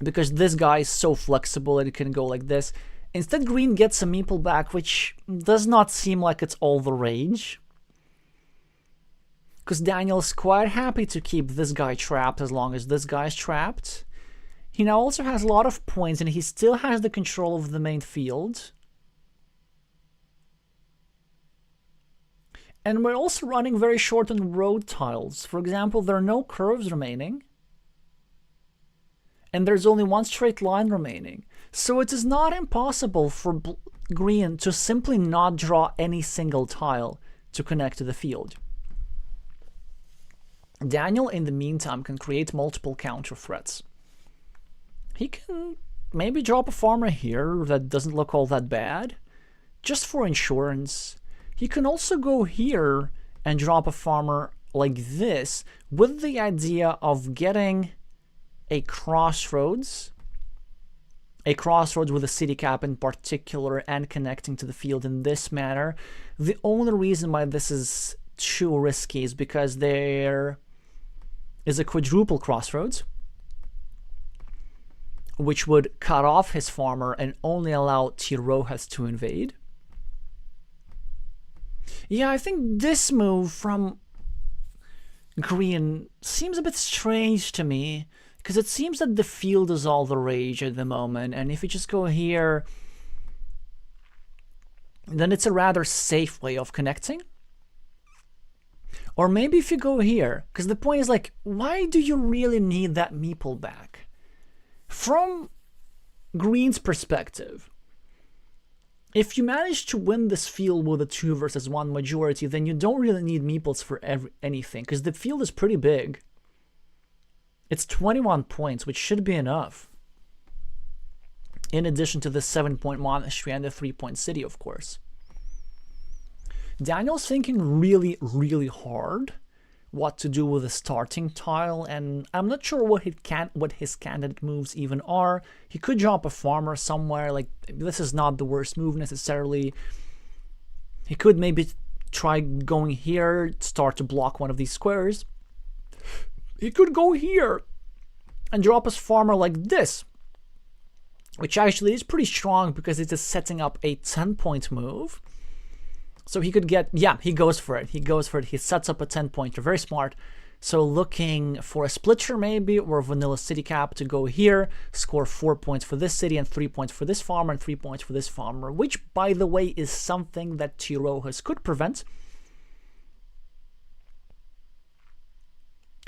Because this guy is so flexible and it can go like this. Instead, green gets a meeple back, which does not seem like it's all the rage. Because Daniel's quite happy to keep this guy trapped as long as this guy's trapped. He now also has a lot of points, and he still has the control of the main field. And we're also running very short on road tiles. For example, there are no curves remaining. And there's only one straight line remaining. So it is not impossible for green to simply not draw any single tile to connect to the field. Daniel, in the meantime, can create multiple counter threats. He can maybe drop a farmer here that doesn't look all that bad, just for insurance. He can also go here and drop a farmer like this, with the idea of getting a crossroads with a city cap in particular, and connecting to the field in this manner. The only reason why this is too risky is because there is a quadruple crossroads, which would cut off his farmer and only allow T. Rojas to invade. Yeah, I think this move from green seems a bit strange to me, because it seems that the field is all the rage at the moment, and if you just go here, then it's a rather safe way of connecting. Or maybe if you go here, because the point is, like, why do you really need that meeple back? From green's perspective, if you manage to win this field with a 2 versus 1 majority, then you don't really need meeples for anything, because the field is pretty big. It's 21 points, which should be enough. In addition to the 7-point monastery and the 3-point city, of course. Daniel's thinking really, really hard what to do with the starting tile, and I'm not sure what his candidate moves even are. He could drop a farmer somewhere, like, this is not the worst move necessarily. He could maybe try going here, start to block one of these squares. He could go here and drop his farmer like this, which actually is pretty strong because it is setting up a 10-point move. So he could get, yeah, he goes for it. He sets up a 10-pointer. Very smart. So looking for a splitter maybe, or a vanilla city cap to go here, score 4 points for this city and 3 points for this farmer and 3 points for this farmer, which, by the way, is something that T. Rojas could prevent.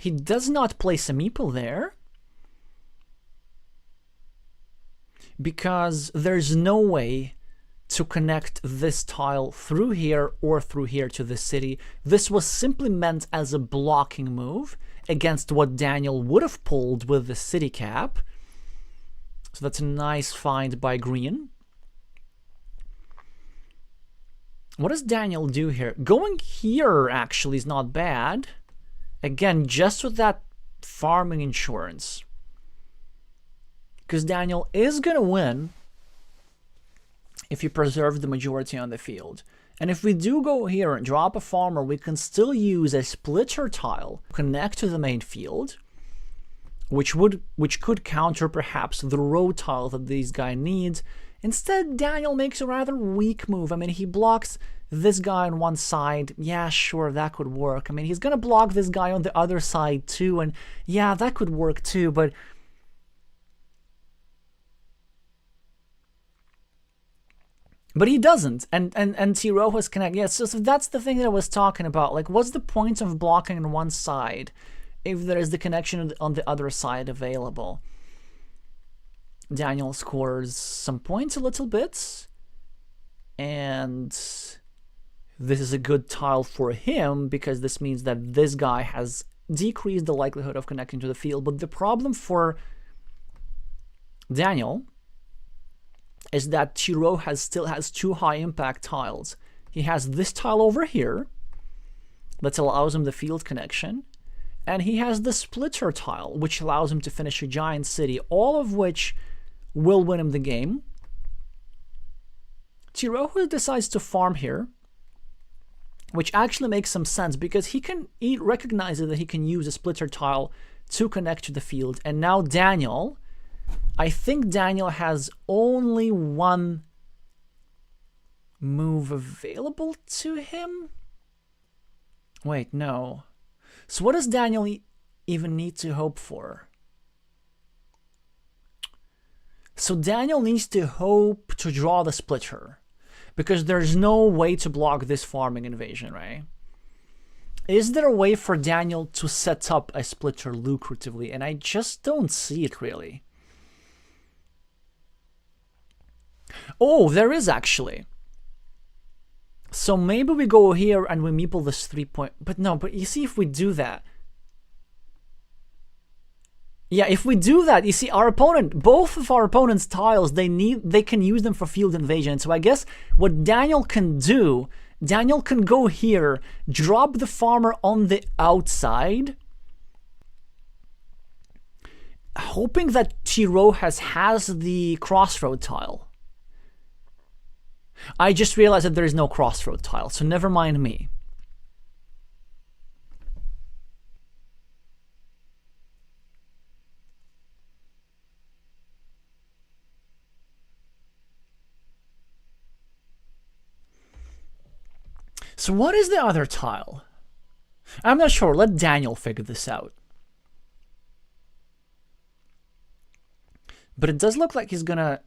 He does not place a meeple there, because there's no way to connect this tile through here or through here to the city. This was simply meant as a blocking move against what Daniel would have pulled with the city cap. So that's a nice find by green. What does Daniel do here? Going here actually is not bad. Again, just with that farming insurance. Because Daniel is going to win if you preserve the majority on the field. And if we do go here and drop a farmer, we can still use a splitter tile, connect to the main field, which could counter perhaps the road tile that this guy needs. Instead, Daniel makes a rather weak move. I mean, he blocks this guy on one side. Yeah, sure, that could work. I mean, he's gonna block this guy on the other side too, and yeah, that could work too, but he doesn't, and T. Rojas connect. Yeah, so that's the thing that I was talking about. Like, what's the point of blocking on one side if there is the connection on the other side available? Daniel scores some points a little bit. And this is a good tile for him because this means that this guy has decreased the likelihood of connecting to the field. But the problem for Daniel is that Tiro still has two high impact tiles. He has this tile over here that allows him the field connection, and he has the splitter tile, which allows him to finish a giant city, all of which will win him the game. Tiro decides to farm here, which actually makes some sense because he recognizes that he can use a splitter tile to connect to the field. And now Daniel, I think Daniel has only one move available to him. Wait, no. So what does Daniel even need to hope for? So Daniel needs to hope to draw the splitter, because there's no way to block this farming invasion, right? Is there a way for Daniel to set up a splitter lucratively? And I just don't see it, really. Oh, there is actually. So maybe we go here and we meeple this 3 point. But no, but you see, if we do that. Yeah, if we do that, you see, our opponent, both of our opponent's tiles, they can use them for field invasion. So I guess what Daniel can do, Daniel can go here, drop the farmer on the outside, hoping that Tiro has the crossroad tile. I just realized that there is no crossroad tile, so never mind me. So what is the other tile? I'm not sure. Let Daniel figure this out. But it does look like he's gonna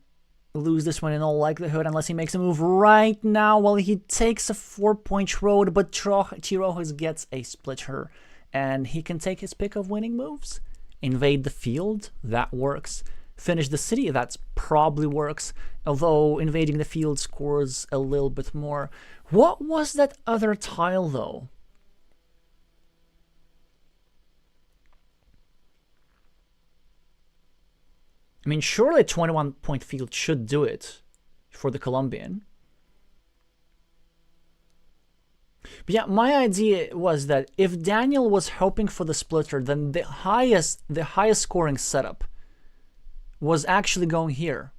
lose this one in all likelihood unless he makes a move right now. Well, he takes a 4-point road, but Tiro gets a splitter, and he can take his pick of winning moves. Invade the field, that works. Finish the city, that probably works, although invading the field scores a little bit more. What was that other tile, though? I mean, surely a 21-point field should do it for the Colombian. But yeah, my idea was that if Daniel was hoping for the splitter, then the highest scoring setup was actually going here.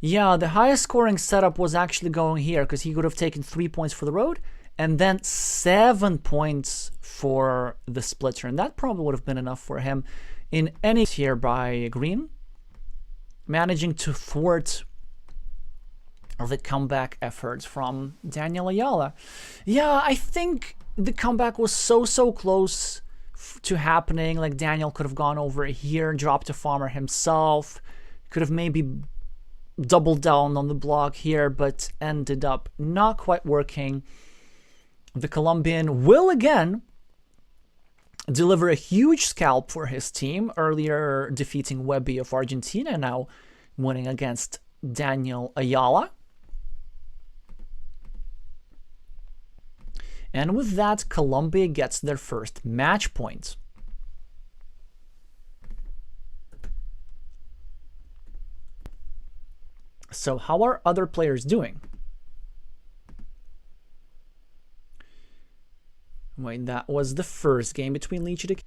Yeah, the highest scoring setup was actually going here, because he could have taken 3 points for the road and then 7 points for the splitter, and that probably would have been enough for him. In any here by Green, managing to thwart the comeback efforts from Daniel Ayala. Yeah, I think the comeback was so close to happening. Like, Daniel could have gone over here, dropped a farmer himself, could have maybe doubled down on the block here, but ended up not quite working. The Colombian will again deliver a huge scalp for his team, earlier defeating Webby of Argentina, now winning against Daniel Ayala. And with that, Colombia gets their first match point. So how are other players doing? Wait, that was the first game between Leech and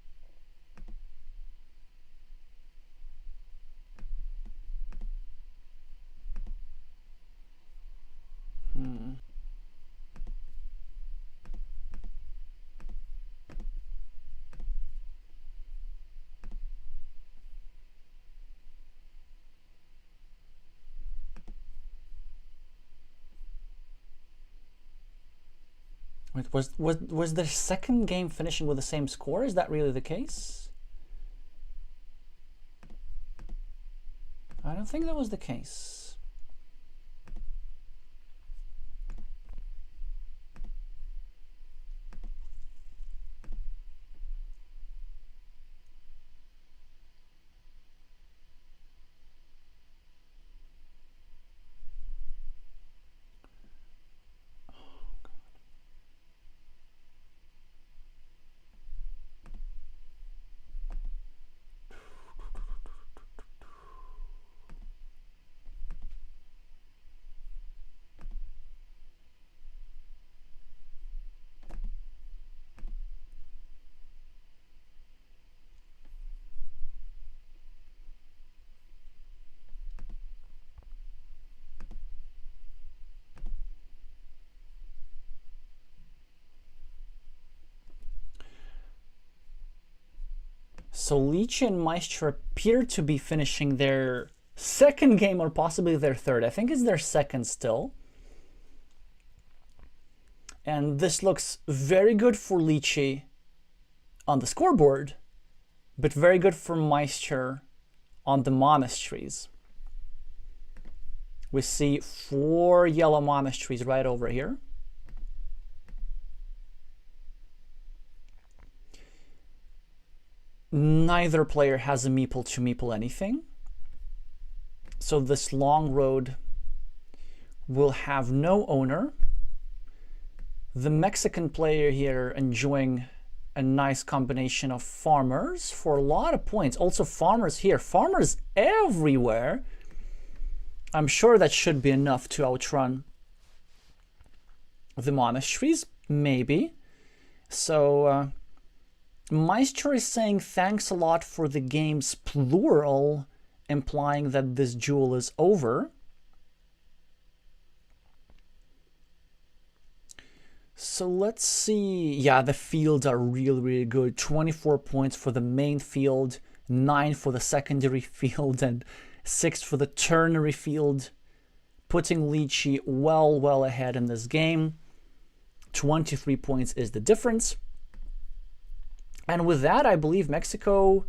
Was the second game finishing with the same score? Is that really the case? I don't think that was the case. So Lychee and Meister appear to be finishing their second game or possibly their third. I think it's their second still. And this looks very good for Lychee on the scoreboard, but very good for Meister on the monasteries. We see 4 yellow monasteries right over here. Neither player has a meeple to meeple anything. So this long road will have no owner. The Mexican player here enjoying a nice combination of farmers for a lot of points. Also farmers here, farmers everywhere. I'm sure that should be enough to outrun the monasteries, maybe. So Meister is saying thanks a lot for the game's plural, implying that this duel is over. So let's see. Yeah, the fields are really good. 24 points for the main field, 9 for the secondary field, and 6 for the ternary field, putting Lychee well ahead in this game. 23 points is the difference. And with that, I believe Mexico...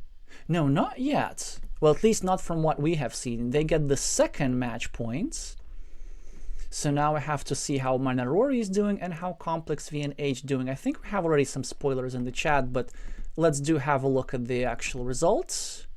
No, not yet. Well, at least not from what we have seen. They get the second match points. So now I have to see how Manarori is doing and how Complex VNH doing. I think we have already some spoilers in the chat, but let's have a look at the actual results.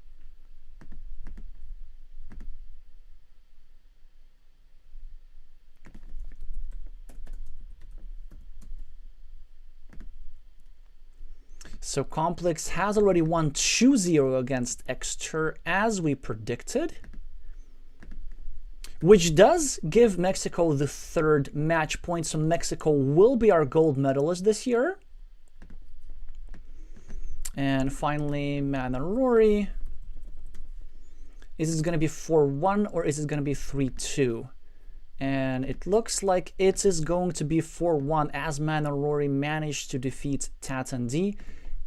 So Complex has already won 2-0 against Exter, as we predicted, which does give Mexico the 3rd match point. So Mexico will be our gold medalist this year. And finally, Manarori. Is this going to be 4-1 or is it going to be 3-2? And it looks like it is going to be 4-1 as Manarori managed to defeat Tatandi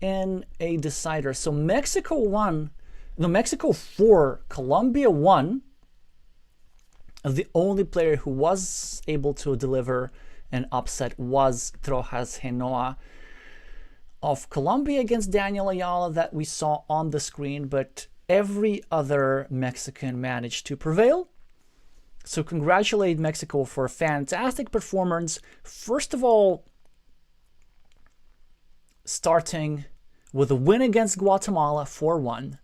in a decider. So Mexico won, no, Mexico 4, Colombia 1. The only player who was able to deliver an upset was Trojas Genoa of Colombia against Daniel Ayala that we saw on the screen, but every other Mexican managed to prevail. So congratulate Mexico for a fantastic performance. First of all, starting with a win against Guatemala 4-1,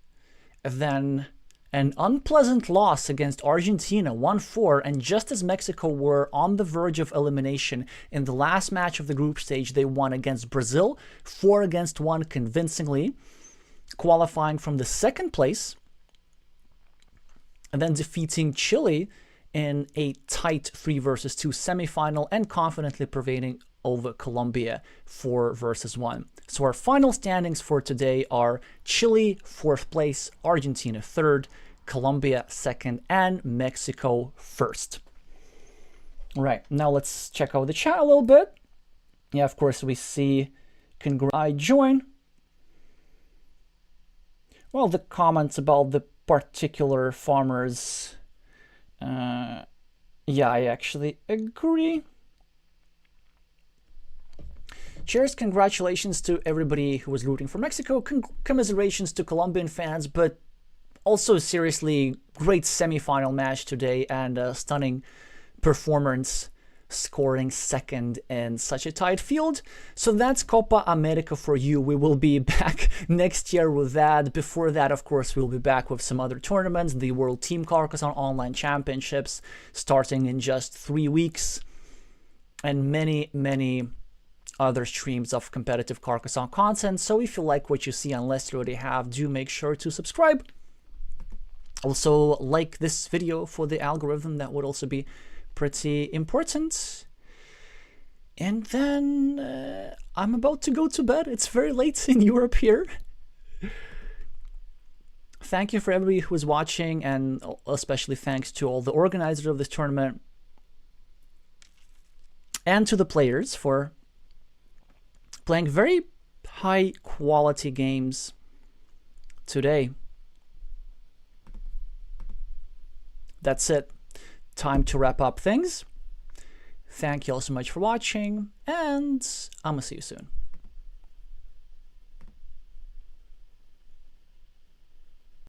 then an unpleasant loss against Argentina 1-4, and just as Mexico were on the verge of elimination in the last match of the group stage, they won against Brazil 4-1 convincingly, qualifying from the 2nd place, and then defeating Chile in a tight 3-2 semifinal and confidently prevailing over Colombia 4-1. So our final standings for today are Chile 4th place, Argentina 3rd, Colombia 2nd, and Mexico 1st. All right, now let's check out the chat a little bit. Yeah, of course we see I join. Well, the comments about the particular farmers, yeah, I actually agree. Cheers, congratulations to everybody who was rooting for Mexico, commiserations to Colombian fans, but also seriously, great semifinal match today and a stunning performance, scoring 2nd in such a tight field. So that's Copa America for you. We will be back next year with that. Before that, of course, we'll be back with some other tournaments, the World Team Carcassonne Online Championships starting in just 3 weeks, and many other streams of competitive Carcassonne content. So if you like what you see, unless you already have, do make sure to subscribe. Also, like this video for the algorithm. That would also be pretty important. And then I'm about to go to bed. It's very late in Europe here. Thank you for everybody who is watching, and especially thanks to all the organizers of this tournament and to the players for playing very high quality games today. That's it. Time to wrap up things. Thank you all so much for watching, and I'm gonna see you soon.